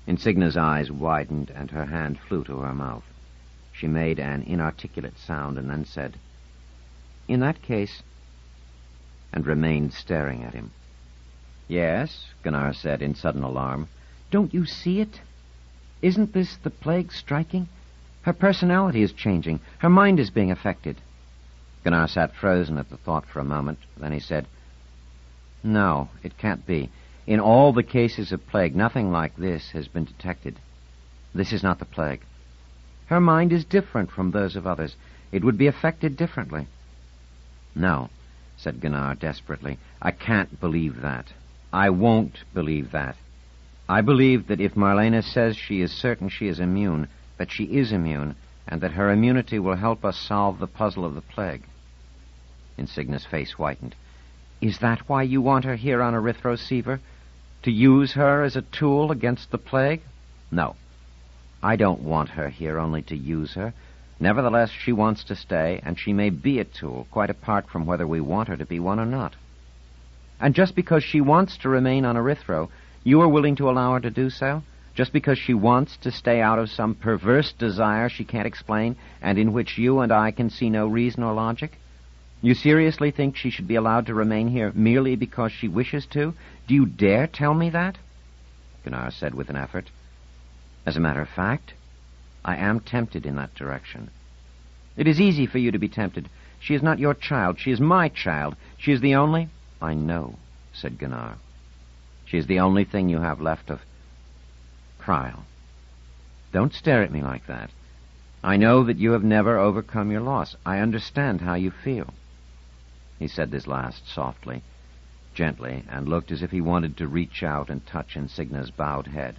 S3: Insignia's eyes widened, and her hand flew to her mouth. She made an inarticulate sound and then said, "In that case," and remained staring at him. "Yes," Gunnar said in sudden alarm. "Don't you see it? Isn't this the plague striking? Her personality is changing. Her mind is being affected." Gunnar sat frozen at the thought for a moment. Then he said, "No, it can't be. In all the cases of plague, nothing like this has been detected. This is not the plague. Her mind is different from those of others. It would be affected differently." "No," said Gunnar desperately. "I can't believe that. I won't believe that. I believe that if Marlena says she is certain she is immune, that she is immune, and that her immunity will help us solve the puzzle of the plague." Insignia's face whitened. "Is that why you want her here on Erythro, Seaver? To use her as a tool against the plague?" "No. I don't want her here only to use her. Nevertheless, she wants to stay, and she may be a tool, quite apart from whether we want her to be one or not. And just because she wants to remain on Erythro, you are willing to allow her to do so? Just because she wants to stay out of some perverse desire she can't explain, and in which you and I can see no reason or logic? You seriously think she should be allowed to remain here merely because she wishes to? Do you dare tell me that?" Gunnar said with an effort. "As a matter of fact, I am tempted in that direction." "It is easy for you to be tempted. She is not your child. She is my child. She is the only—" "I know," said Gunnar. She is the only thing you have left of... Cryle, don't stare at me like that. I know that you have never overcome your loss. I understand how you feel. He said this last softly, gently, and looked as if he wanted to reach out and touch Insigna's bowed head.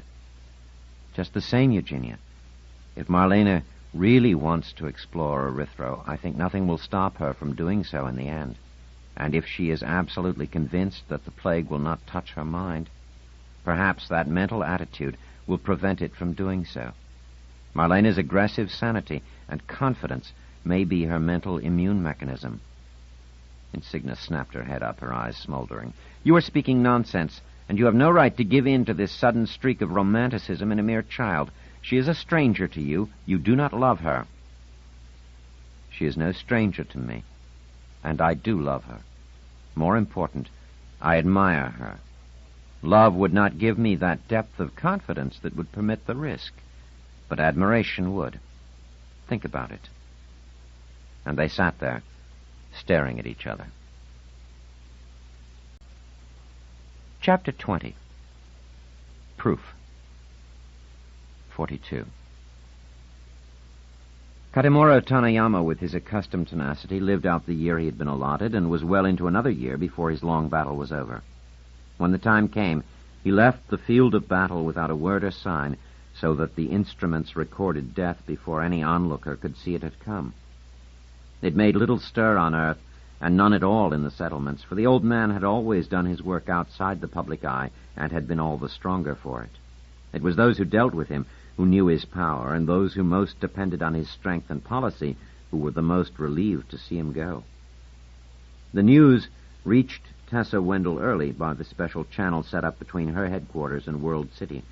S3: Just the same, Eugenia, if Marlena really wants to explore Erythro, I think nothing will stop her from doing so in the end. And if she is absolutely convinced that the plague will not touch her mind, perhaps that mental attitude will prevent it from doing so. Marlena's aggressive sanity and confidence may be her mental immune mechanism. Insignia snapped her head up, her eyes smoldering. You are speaking nonsense, and you have no right to give in to this sudden streak of romanticism in a mere child. She is a stranger to you. You do not love her. She is no stranger to me, and I do love her. More important, I admire her. Love would not give me that depth of confidence that would permit the risk, but admiration would. Think about it. And they sat there, staring at each other. Chapter 20. Proof. 42. Katemura Tanayama, with his accustomed tenacity, lived out the year he had been allotted and was well into another year before his long battle was over. When the time came, he left the field of battle without a word or sign, so that the instruments recorded death before any onlooker could see it had come. It made little stir on earth, and none at all in the settlements, for the old man had always done his work outside the public eye and had been all the stronger for it. It was those who dealt with him who knew his power, and those who most depended on his strength and policy who were the most relieved to see him go. The news reached Tessa Wendell early by the special channel set up between her headquarters and World City.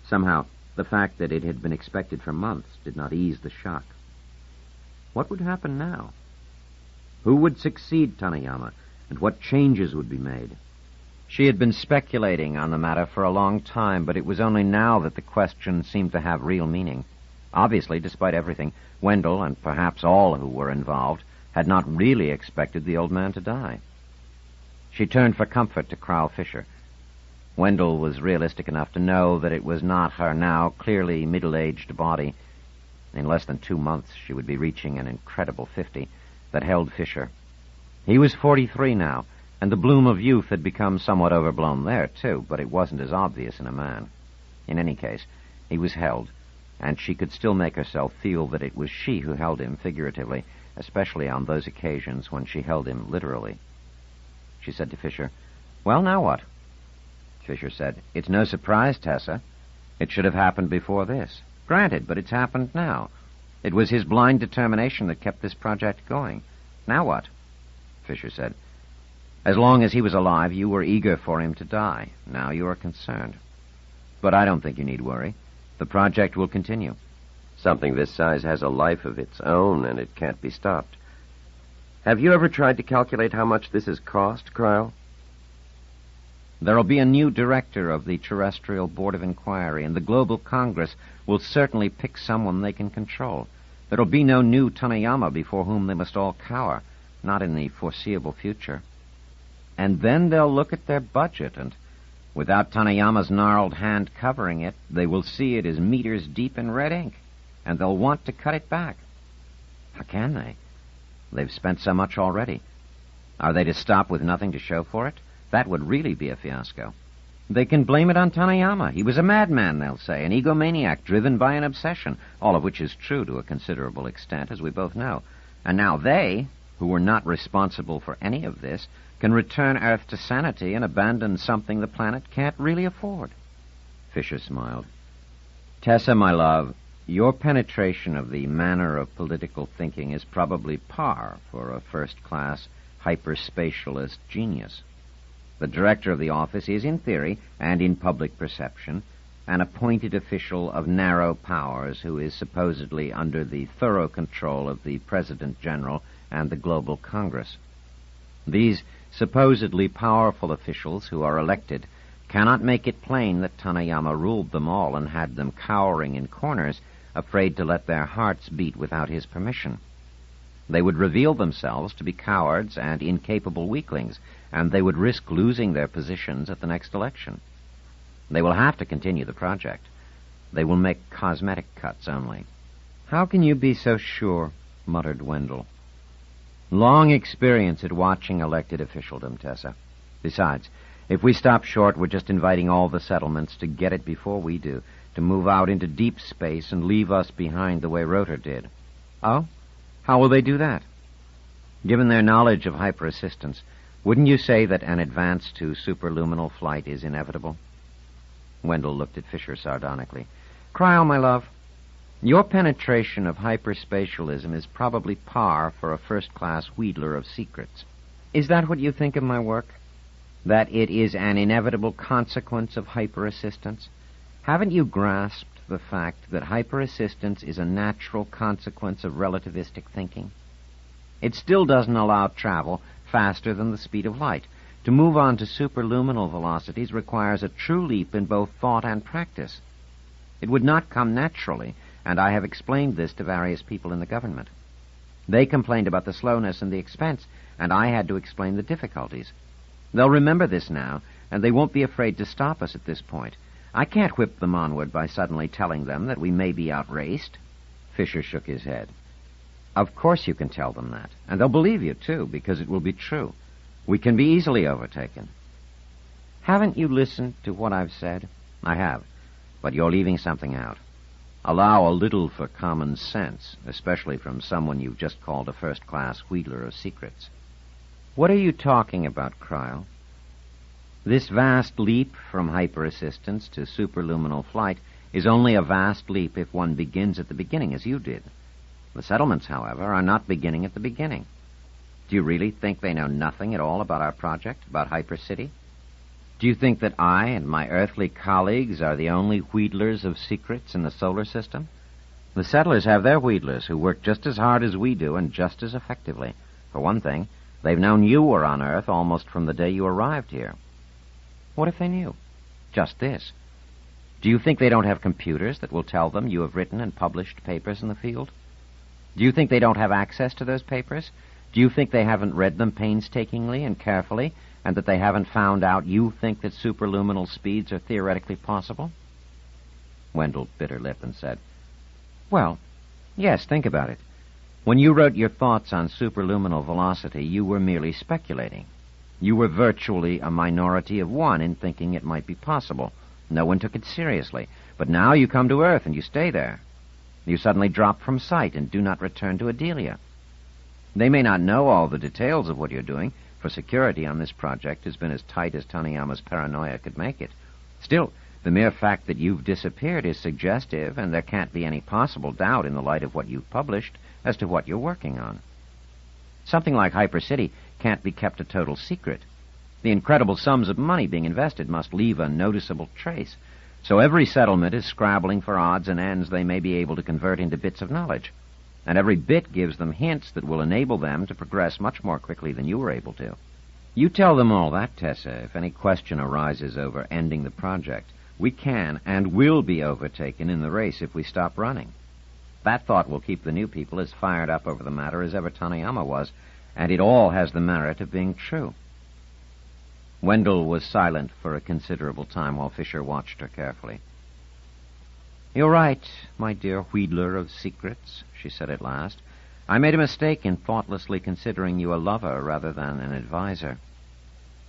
S3: Somehow, the fact that it had been expected for months did not ease the shock. What would happen now? Who would succeed Tanayama, and what changes would be made? She had been speculating on the matter for a long time, but it was only now that the question seemed to have real meaning. Obviously, despite everything, Wendell, and perhaps all who were involved, had not really expected the old man to die. She turned for comfort to Cryle Fisher. Wendell was realistic enough to know that it was not her now clearly middle-aged body, in less than 2 months she would be reaching an incredible 50, that held Fisher. He was 43 now, and the bloom of youth had become somewhat overblown there, too, but it wasn't as obvious in a man. In any case, he was held, and she could still make herself feel that it was she who held him figuratively, especially on those occasions when she held him literally. She said to Fisher, "Well, now what?" Fisher said, "It's no surprise, Tessa. It should have happened before this. Granted, but it's happened now. It was his blind determination that kept this project going. Now what?" Fisher said, "As long as he was alive, you were eager for him to die. Now you are concerned. But I don't think you need worry. The project will continue."
S4: Something this size has a life of its own, and it can't be stopped. Have you ever tried to calculate how much this has cost, Cryle?
S3: There'll be a new director of the Terrestrial Board of Inquiry, and the Global Congress will certainly pick someone they can control. There'll be no new Tanayama before whom they must all cower, not in the foreseeable future. And then they'll look at their budget, and without Tanayama's gnarled hand covering it, they will see it as meters deep in red ink, and they'll want to cut it back. How can they? They've spent so much already. Are they to stop with nothing to show for it? That would really be a fiasco. They can blame it on Tanayama. He was a madman, they'll say, an egomaniac driven by an obsession, all of which is true to a considerable extent, as we both know. And now they, who were not responsible for any of this, can return Earth to sanity and abandon something the planet can't really afford. Fisher smiled. "Tessa, my love, your penetration of the manner of political thinking is probably par for a first-class hyperspatialist genius. The director of the office is, in theory, and in public perception, an appointed official of narrow powers who is supposedly under the thorough control of the President General and the Global Congress. These supposedly powerful officials who are elected cannot make it plain that Tanayama ruled them all and had them cowering in corners, afraid to let their hearts beat without his permission. They would reveal themselves to be cowards and incapable weaklings, and they would risk losing their positions at the next election. They will have to continue the project. They will make cosmetic cuts only. How can you be so sure? Muttered Wendell. Long experience at watching elected officialdom, Tessa. Besides, if we stop short, we're just inviting all the settlements to get it before we do, to move out into deep space and leave us behind the way Rotor did. Oh? How will they do that? Given their knowledge of hyperassistance, wouldn't you say that an advance to superluminal flight is inevitable? Wendell looked at Fisher sardonically. Cryle, my love, your penetration of hyperspatialism is probably par for a first-class wheedler of secrets. Is that what you think of my work? That it is an inevitable consequence of hyperassistance? Haven't you grasped the fact that hyperassistance is a natural consequence of relativistic thinking? It still doesn't allow travel faster than the speed of light. To move on to superluminal velocities requires a true leap in both thought and practice. It would not come naturally, and I have explained this to various people in the government. They complained about the slowness and the expense, and I had to explain the difficulties. They'll remember this now, and they won't be afraid to stop us at this point. I can't whip them onward by suddenly telling them that we may be outraced. Fisher shook his head. Of course you can tell them that, and they'll believe you, too, because it will be true. We can be easily overtaken. Haven't you listened to what I've said? I have, but you're leaving something out. Allow a little for common sense, especially from someone you've just called a first-class wheedler of secrets. What are you talking about, Cryle? This vast leap from hyperassistance to superluminal flight is only a vast leap if one begins at the beginning, as you did. The settlements, however, are not beginning at the beginning. Do you really think they know nothing at all about our project, about Hypercity? Do you think that I and my earthly colleagues are the only wheedlers of secrets in the solar system? The settlers have their wheedlers who work just as hard as we do and just as effectively. For one thing, they've known you were on Earth almost from the day you arrived here. What if they knew? Just this. Do you think they don't have computers that will tell them you have written and published papers in the field? Do you think they don't have access to those papers? Do you think they haven't read them painstakingly and carefully, and that they haven't found out you think that superluminal speeds are theoretically possible? Wendell bit her lip and said, Well, yes, think about it. When you wrote your thoughts on superluminal velocity, you were merely speculating. You were virtually a minority of one in thinking it might be possible. No one took it seriously. But now you come to Earth and you stay there. You suddenly drop from sight and do not return to Adelia. They may not know all the details of what you're doing, for security on this project has been as tight as Taniyama's paranoia could make it. Still, the mere fact that you've disappeared is suggestive, and there can't be any possible doubt in the light of what you've published as to what you're working on. Something like Hypercity can't be kept a total secret. The incredible sums of money being invested must leave a noticeable trace. So every settlement is scrabbling for odds and ends they may be able to convert into bits of knowledge. And every bit gives them hints that will enable them to progress much more quickly than you were able to. You tell them all that, Tessa. If any question arises over ending the project, we can and will be overtaken in the race if we stop running. That thought will keep the new people as fired up over the matter as ever Taniyama was, and it all has the merit of being true. Wendell was silent for a considerable time while Fisher watched her carefully. You're right, my dear wheedler of secrets, she said at last. I made a mistake in thoughtlessly considering you a lover rather than an advisor.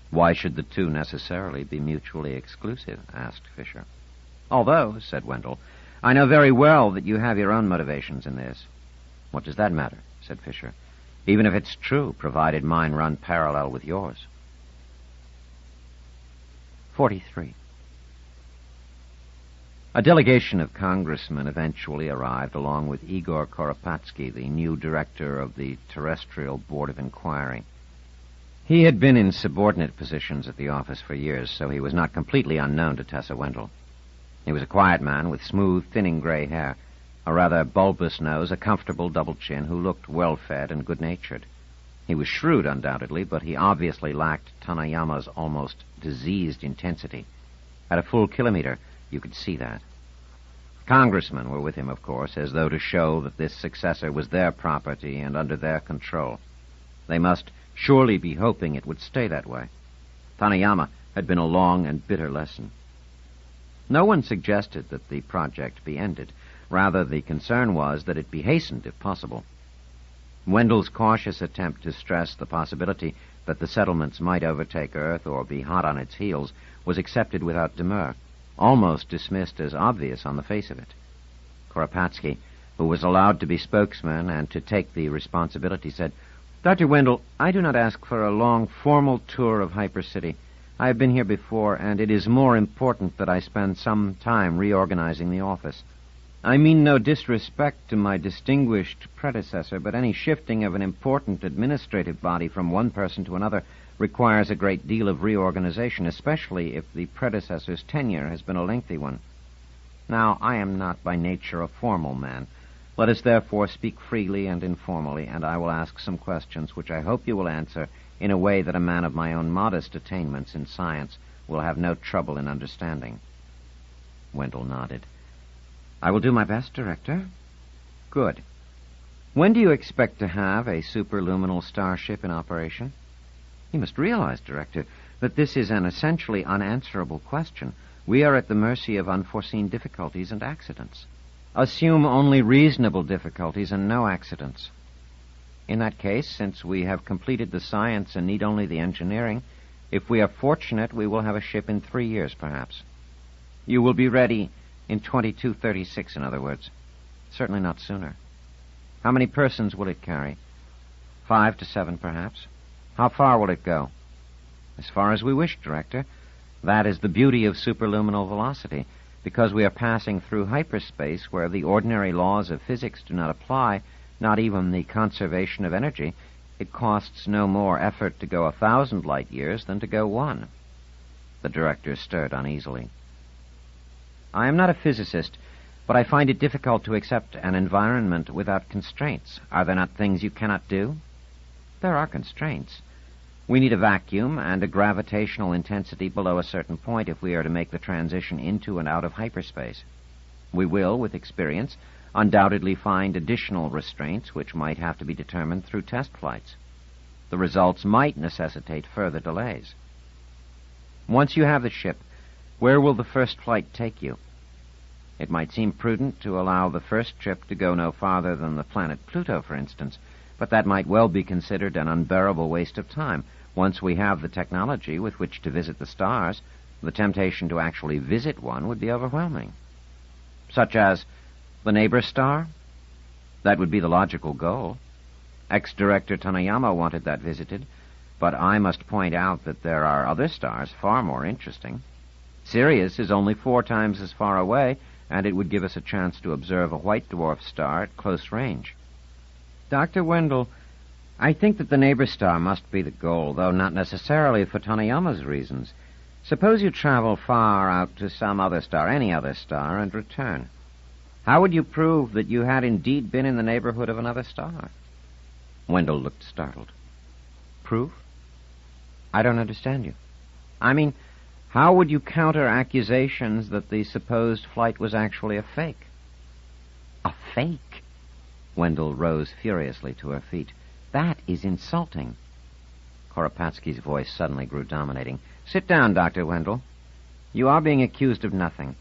S3: Why should the two necessarily be mutually exclusive? Asked Fisher. Although, said Wendell, I know very well that you have your own motivations in this. What does that matter? Said Fisher. Even if it's true, provided mine run parallel with yours. 43. A delegation of congressmen eventually arrived along with Igor Koropatsky, the new director of the Terrestrial Board of Inquiry. He had been in subordinate positions at the office for years, so he was not completely unknown to Tessa Wendell. He was a quiet man with smooth, thinning gray hair, a rather bulbous nose, a comfortable double chin, who looked well-fed and good-natured. He was shrewd, undoubtedly, but he obviously lacked Taniyama's almost diseased intensity. At a full kilometer, you could see that. Congressmen were with him, of course, as though to show that this successor was their property and under their control. They must surely be hoping it would stay that way. Taniyama had been a long and bitter lesson. No one suggested that the project be ended. Rather, the concern was that it be hastened, if possible. Wendell's cautious attempt to stress the possibility that the settlements might overtake Earth or be hot on its heels was accepted without demur, almost dismissed as obvious on the face of it. Koropatsky, who was allowed to be spokesman and to take the responsibility, said, "Dr. Wendell, I do not ask for a long, formal tour of Hyper City. I have been here before, and it is more important that I spend some time reorganizing the office. I mean no disrespect to my distinguished predecessor, but any shifting of an important administrative body from one person to another requires a great deal of reorganization, especially if the predecessor's tenure has been a lengthy one. Now, I am not by nature a formal man. Let us therefore speak freely and informally, and I will ask some questions which I hope you will answer in a way that a man of my own modest attainments in science will have no trouble in understanding." Wendell nodded. "I will do my best, Director." "Good. When do you expect to have a superluminal starship in operation?" "You must realize, Director, that this is an essentially unanswerable question. We are at the mercy of unforeseen difficulties and accidents." "Assume only reasonable difficulties and no accidents." "In that case, since we have completed the science and need only the engineering, if we are fortunate, we will have a ship in 3 years, perhaps." "You will be ready in 2236, in other words?" "Certainly not sooner." "How many persons will it carry?" 5 to 7, perhaps." "How far will it go?" "As far as we wish, Director. That is the beauty of superluminal velocity. Because we are passing through hyperspace where the ordinary laws of physics do not apply, not even the conservation of energy, it costs no more effort to go 1,000 light years than to go 1. The Director stirred uneasily. "I am not a physicist, but I find it difficult to accept an environment without constraints. Are there not things you cannot do?" "There are constraints. We need a vacuum and a gravitational intensity below a certain point if we are to make the transition into and out of hyperspace. We will, with experience, undoubtedly find additional restraints which might have to be determined through test flights. The results might necessitate further delays. Once you have the ship, where will the first flight take you? It might seem prudent to allow the first trip to go no farther than the planet Pluto, for instance, but that might well be considered an unbearable waste of time. Once we have the technology with which to visit the stars, the temptation to actually visit one would be overwhelming." "Such as the neighbor star?" "That would be the logical goal. Ex-Director Tanayama wanted that visited, but I must point out that there are other stars far more interesting. Sirius is only 4 times as far away, and it would give us a chance to observe a white dwarf star at close range." "Dr. Wendell, I think that the neighbor star must be the goal, though not necessarily for Tanayama's reasons. Suppose you travel far out to some other star, any other star, and return. How would you prove that you had indeed been in the neighborhood of another star?" Wendell looked startled. "Proof? I don't understand you." "I mean, how would you counter accusations that the supposed flight was actually a fake?" "A fake?" Wendell rose furiously to her feet. "That is insulting." Koropatsky's voice suddenly grew dominating. "Sit down, Dr. Wendell. You are being accused of nothing.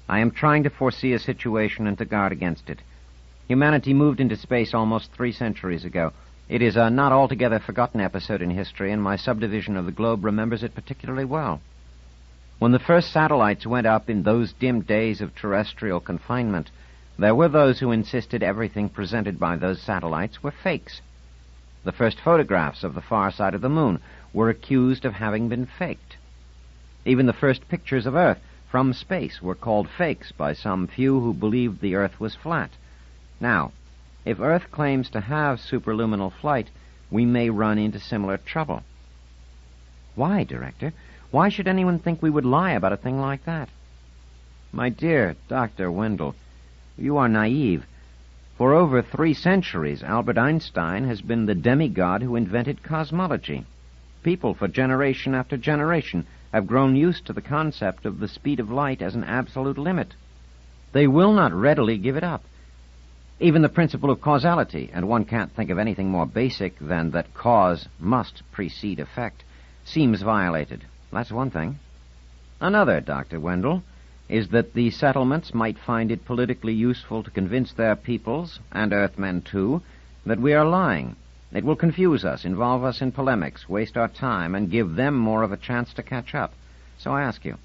S3: I am trying to foresee a situation and to guard against it. Humanity moved into space almost 3 centuries ago. It is a not altogether forgotten episode in history, and my subdivision of the globe remembers it particularly well. When the first satellites went up in those dim days of terrestrial confinement, there were those who insisted everything presented by those satellites were fakes. The first photographs of the far side of the moon were accused of having been faked. Even the first pictures of Earth from space were called fakes by some few who believed the Earth was flat. Now, if Earth claims to have superluminal flight, we may run into similar trouble." "Why, Director? Why should anyone think we would lie about a thing like that?" "My dear Dr. Wendell, you are naive. For over 3 centuries, Albert Einstein has been the demigod who invented cosmology. People, for generation after generation, have grown used to the concept of the speed of light as an absolute limit. They will not readily give it up. Even the principle of causality, and one can't think of anything more basic than that cause must precede effect, seems violated. That's one thing. Another, Dr. Wendell, is that the settlements might find it politically useful to convince their peoples, and Earthmen too, that we are lying. It will confuse us, involve us in polemics, waste our time, and give them more of a chance to catch up. So I ask you,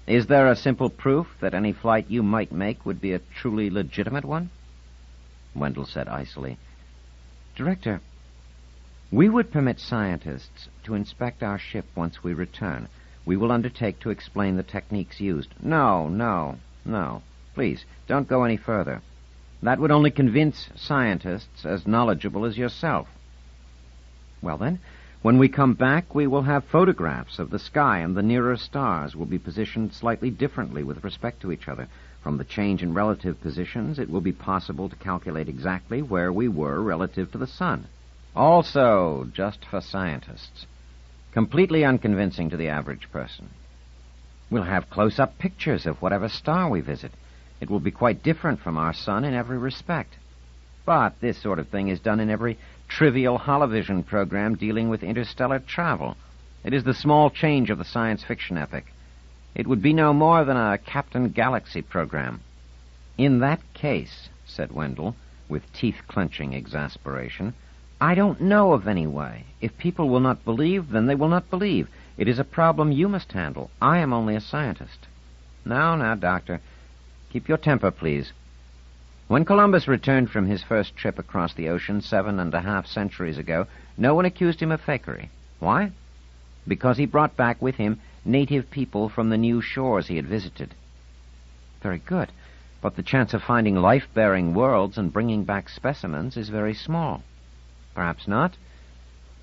S3: is there a simple proof that any flight you might make would be a truly legitimate one? Wendell said icily, Director, we would permit scientists to inspect our ship once we return. We will undertake to explain the techniques used. No. Please, don't go any further. That would only convince scientists as knowledgeable as yourself. Well, then, when we come back, we will have photographs of the sky, and the nearer stars will be positioned slightly differently with respect to each other. From the change in relative positions, it will be possible to calculate exactly where we were relative to the sun. Also, just for scientists. Completely unconvincing to the average person. We'll have close-up pictures of whatever star we visit. It will be quite different from our sun in every respect. But this sort of thing is done in every trivial holovision program dealing with interstellar travel. It is the small change of the science fiction epic. It would be no more than a Captain Galaxy program. In that case, said Wendell, with teeth-clenching exasperation, I don't know of any way. If people will not believe, then they will not believe. It is a problem you must handle. I am only a scientist. Now, Doctor, keep your temper, please. When Columbus returned from his first trip across the ocean 7.5 centuries ago, no one accused him of fakery. Why? Because he brought back with him native people from the new shores he had visited. Very good, but the chance of finding life-bearing worlds and bringing back specimens is very small. Perhaps not.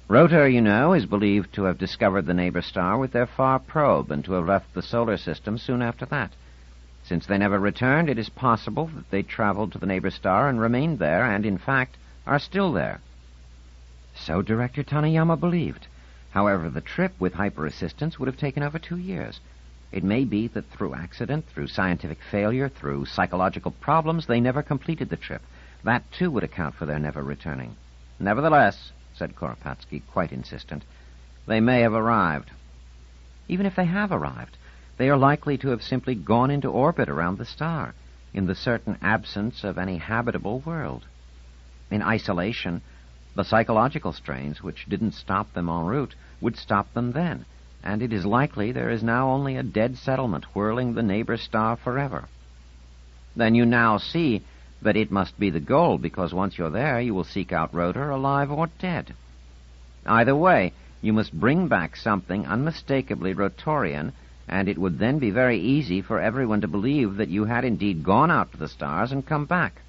S3: Rotor, you know, is believed to have discovered the neighbor star with their far probe and to have left the solar system soon after that. Since they never returned, it is possible that they traveled to the neighbor star and remained there, and, in fact, are still there. So Director Taniyama believed. However, the trip with hyper-assistance would have taken over 2 years. It may be that through accident, through scientific failure, through psychological problems, they never completed the trip. That, too, would account for their never returning. Nevertheless, said Koropatsky, quite insistent, they may have arrived. Even if they have arrived, they are likely to have simply gone into orbit around the star, in the certain absence of any habitable world. In isolation, the psychological strains which didn't stop them en route would stop them then, and it is likely there is now only a dead settlement whirling the neighbor star forever. Then you now see that it must be the goal, because once you're there, you will seek out Rotor, alive or dead. Either way, you must bring back something unmistakably Rotorian, and it would then be very easy for everyone to believe that you had indeed gone out to the stars and come back.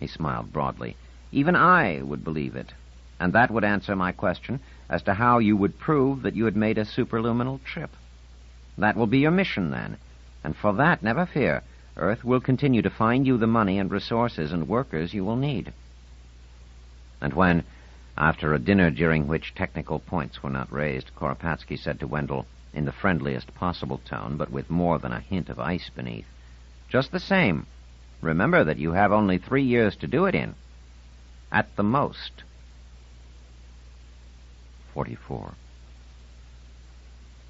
S3: He smiled broadly. Even I would believe it, and that would answer my question as to how you would prove that you had made a superluminal trip. That will be your mission, then, and for that, never fear, Earth will continue to find you the money and resources and workers you will need. And when, after a dinner during which technical points were not raised, Koropatsky said to Wendell, in the friendliest possible tone, but with more than a hint of ice beneath, just the same, remember that you have only 3 years to do it in. At the most. 44.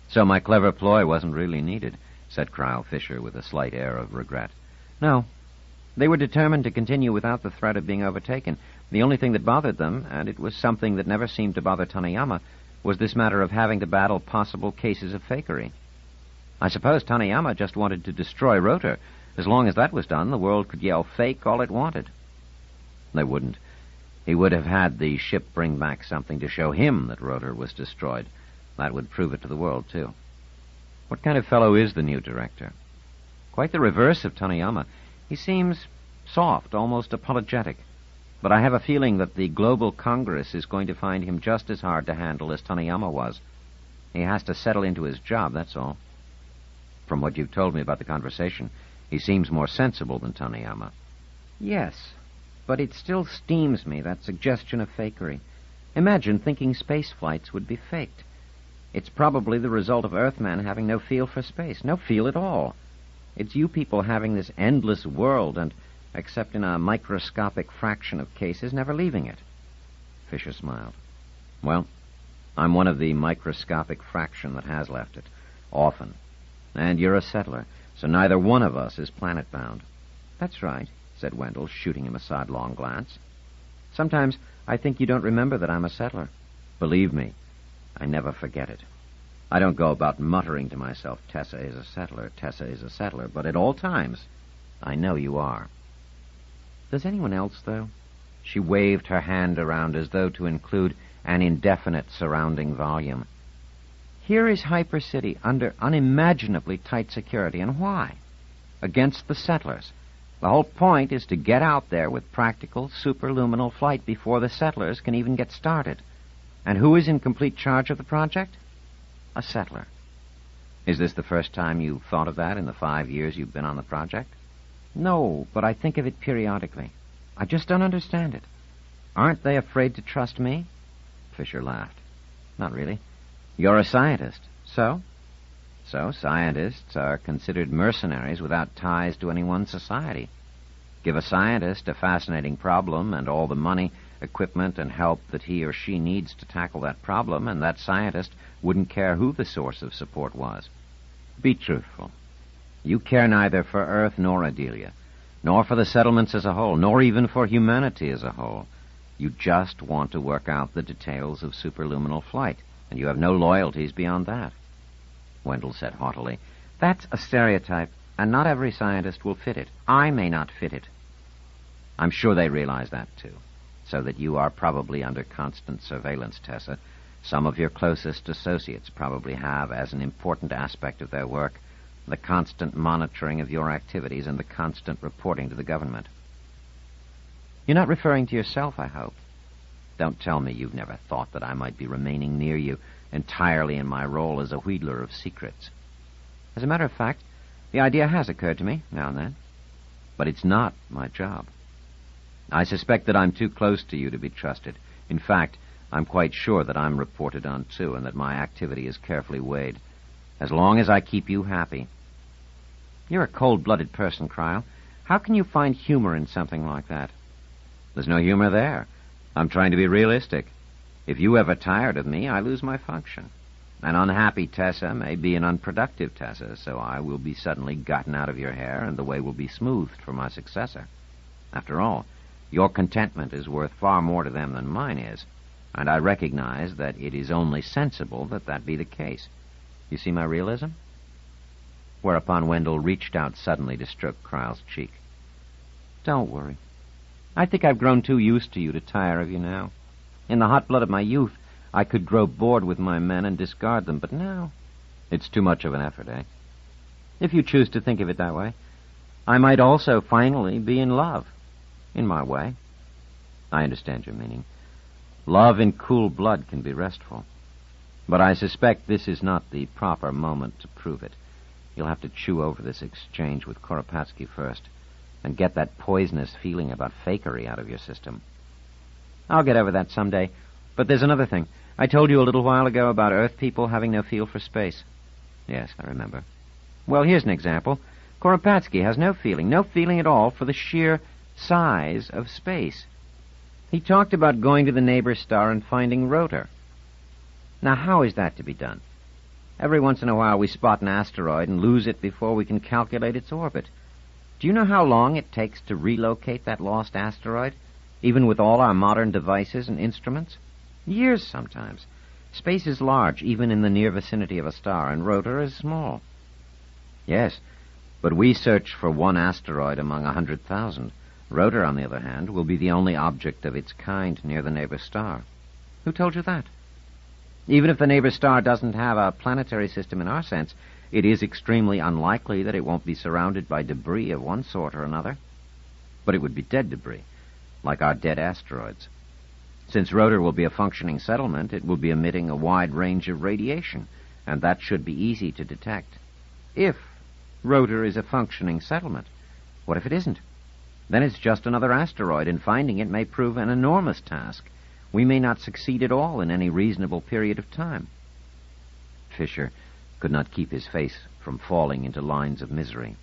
S3: So my clever ploy wasn't really needed, said Cryle Fisher with a slight air of regret. No. They were determined to continue without the threat of being overtaken. The only thing that bothered them, and it was something that never seemed to bother Taniyama, was this matter of having to battle possible cases of fakery. I suppose Taniyama just wanted to destroy Rotor. As long as that was done, the world could yell fake all it wanted. They wouldn't. He would have had the ship bring back something to show him that Rotor was destroyed. That would prove it to the world, too. What kind of fellow is the new director? Quite the reverse of Taniyama. He seems soft, almost apologetic. But I have a feeling that the Global Congress is going to find him just as hard to handle as Taniyama was. He has to settle into his job, that's all. From what you've told me about the conversation, he seems more sensible than Taniyama. Yes, but it still steams me, that suggestion of fakery. Imagine thinking space flights would be faked. It's probably the result of Earthmen having no feel for space, no feel at all. It's you people having this endless world and, except in a microscopic fraction of cases, never leaving it. Fisher smiled. Well, I'm one of the microscopic fraction that has left it. Often. And you're a settler, So neither one of us is planet-bound.
S2: That's right, said Wendell, shooting him a sidelong glance. Sometimes I think you don't remember that I'm a settler.
S3: Believe me, I never forget it. I don't go about muttering to myself, Tessa is a settler, Tessa is a settler, but at all times, I know you are.
S2: Does anyone else, though?
S3: She waved her hand around as though to include an indefinite surrounding volume.
S2: Here is Hyper City under unimaginably tight security, and why? Against the settlers. The whole point is to get out there with practical superluminal flight before the settlers can even get started. And who is in complete charge of the project? A settler.
S3: Is this the first time you've thought of that in the 5 years you've been on the project?
S2: No, but I think of it periodically. I just don't understand it. Aren't they afraid to trust me?
S3: Fisher laughed.
S2: Not really.
S3: You're a scientist.
S2: So?
S3: So scientists are considered mercenaries without ties to any one society. Give a scientist a fascinating problem and all the money, equipment, and help that he or she needs to tackle that problem, and that scientist wouldn't care who the source of support was. Be truthful. You care neither for Earth nor Adelia, nor for the settlements as a whole, nor even for humanity as a whole. You just want to work out the details of superluminal flight, and you have no loyalties beyond that. Wendell said haughtily,
S2: That's a stereotype, and not every scientist will fit it. I may not fit it.
S3: I'm sure they realize that, too, so that you are probably under constant surveillance, Tessa. Some of your closest associates probably have, as an important aspect of their work, the constant monitoring of your activities and the constant reporting to the government.
S2: You're not referring to yourself, I hope.
S3: Don't tell me you've never thought that I might be remaining near you entirely in my role as a wheedler of secrets.
S2: As a matter of fact, the idea has occurred to me now and then.
S3: But it's not my job. I suspect that I'm too close to you to be trusted. In fact, I'm quite sure that I'm reported on, too, and that my activity is carefully weighed. As long as I keep you happy.
S2: You're a cold-blooded person, Cryle. How can you find humor in something like that?
S3: There's no humor there. I'm trying to be realistic. If you ever tired of me, I lose my function. An unhappy Tessa may be an unproductive Tessa, so I will be suddenly gotten out of your hair, and the way will be smoothed for my successor. After all, your contentment is worth far more to them than mine is, and I recognize that it is only sensible that that be the case. You see my realism?
S2: Whereupon Wendell reached out suddenly to stroke Cryle's cheek. Don't worry. I think I've grown too used to you to tire of you now. In the hot blood of my youth, I could grow bored with my men and discard them, but now
S3: it's too much of an effort, eh?
S2: If you choose to think of it that way, I might also finally be in love, in my way.
S3: I understand your meaning. Love in cool blood can be restful. But I suspect this is not the proper moment to prove it. You'll have to chew over this exchange with Koropatsky first and get that poisonous feeling about fakery out of your system.
S2: I'll get over that someday. But there's another thing. I told you a little while ago about Earth people having no feel for space.
S3: Yes, I remember.
S2: Well, here's an example. Koropatsky has no feeling at all for the sheer size of space. He talked about going to the neighbor star and finding Rotor. Now, how is that to be done? Every once in a while we spot an asteroid and lose it before we can calculate its orbit. Do you know how long it takes to relocate that lost asteroid, even with all our modern devices and instruments? Years sometimes. Space is large, even in the near vicinity of a star, and Rotor is small.
S3: Yes, but we search for one asteroid among 100,000. Rotor, on the other hand, will be the only object of its kind near the neighbor star.
S2: Who told you that? Even if the neighbor star doesn't have a planetary system in our sense, it is extremely unlikely that it won't be surrounded by debris of one sort or another.
S3: But it would be dead debris, like our dead asteroids. Since Rotor will be a functioning settlement, it will be emitting a wide range of radiation, and that should be easy to detect.
S2: If Rotor is a functioning settlement. What if it isn't? Then it's just another asteroid, and finding it may prove an enormous task. We may not succeed at all in any reasonable period of time.
S3: Fisher could not keep his face from falling into lines of misery.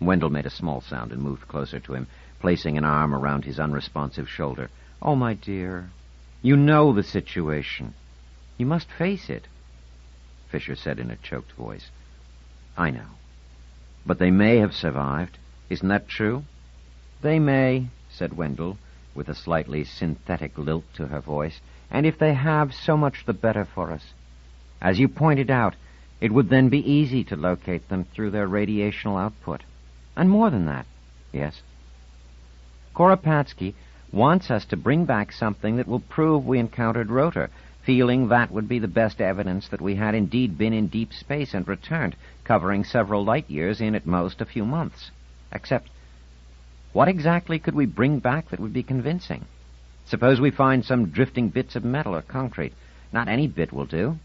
S2: Wendell made a small sound and moved closer to him, placing an arm around his unresponsive shoulder. Oh, my dear, you know the situation. You must face it,
S3: Fisher said in a choked voice.
S2: I know.
S3: But they may have survived. Isn't that true?
S2: They may, said Wendell, with a slightly synthetic lilt to her voice, and if they have, so much the better for us. As you pointed out, it would then be easy to locate them through their radiational output. And more than that. Yes? Koropatsky wants us to bring back something that will prove we encountered Rotor, feeling that would be the best evidence that we had indeed been in deep space and returned, covering several light years in at most a few months. Except, what exactly could we bring back that would be convincing? Suppose we find some drifting bits of metal or concrete. Not any bit will do.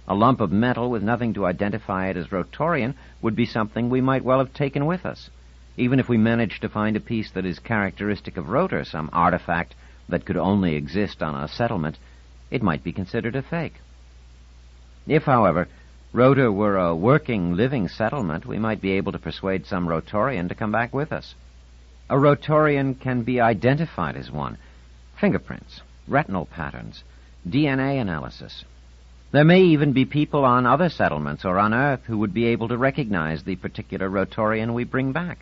S2: A lump of metal with nothing to identify it as Rotorian would be something we might well have taken with us. Even if we managed to find a piece that is characteristic of Rotor, some artifact that could only exist on a settlement, it might be considered a fake. If, however, Rotor were a working, living settlement, we might be able to persuade some Rotorian to come back with us. A Rotorian can be identified as one. Fingerprints, retinal patterns, DNA analysis. There may even be people on other settlements or on Earth who would be able to recognize the particular Rotorian we bring back.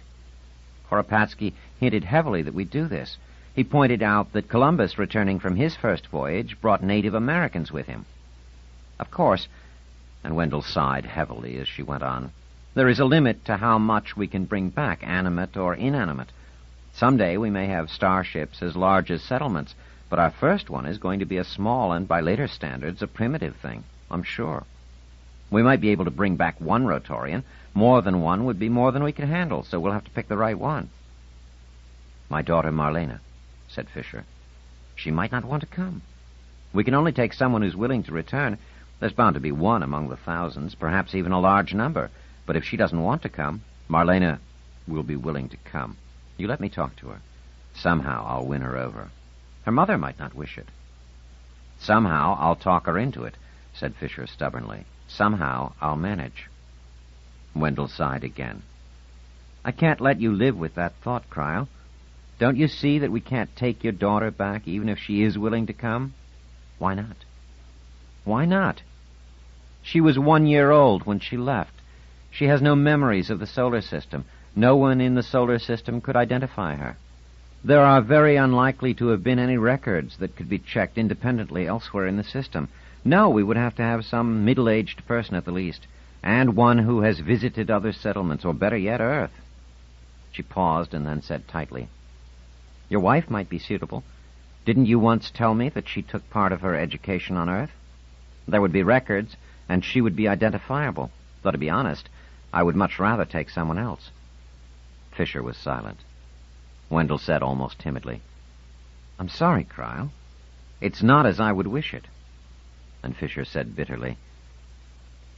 S2: Koropatsky hinted heavily that we do this. He pointed out that Columbus, returning from his first voyage, brought Native Americans with him. Of course, and Wendell sighed heavily as she went on, there is a limit to how much we can bring back, animate or inanimate. Someday we may have starships as large as settlements, but our first one is going to be a small and, by later standards, a primitive thing, I'm sure. We might be able to bring back one Rotorian. More than one would be more than we can handle, so we'll have to pick the right one. My daughter Marlena, said Fisher. She might not want to come. We can only take someone who's willing to return. There's bound to be one among the thousands, perhaps even a large number. But if she doesn't want to come, Marlena will be willing to come. You let me talk to her. Somehow I'll win her over. Her mother might not wish it. Somehow I'll talk her into it, said Fisher stubbornly. Somehow I'll manage. Wendell sighed again. I can't let you live with that thought, Cryle. Don't you see that we can't take your daughter back even if she is willing to come? Why not? Why not? She was 1 year old when she left. She has no memories of the solar system. No one in the solar system could identify her. There are very unlikely to have been any records that could be checked independently elsewhere in the system. No, we would have to have some middle-aged person at the least, and one who has visited other settlements, or better yet, Earth. She paused and then said tightly, Your wife might be suitable. Didn't you once tell me that she took part of her education on Earth? There would be records, and she would be identifiable. Though, to be honest, I would much rather take someone else. Fisher was silent. Wendell said almost timidly, I'm sorry, Cryle. It's not as I would wish it. And Fisher said bitterly,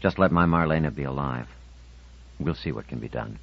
S2: Just let my Marlena be alive. We'll see what can be done.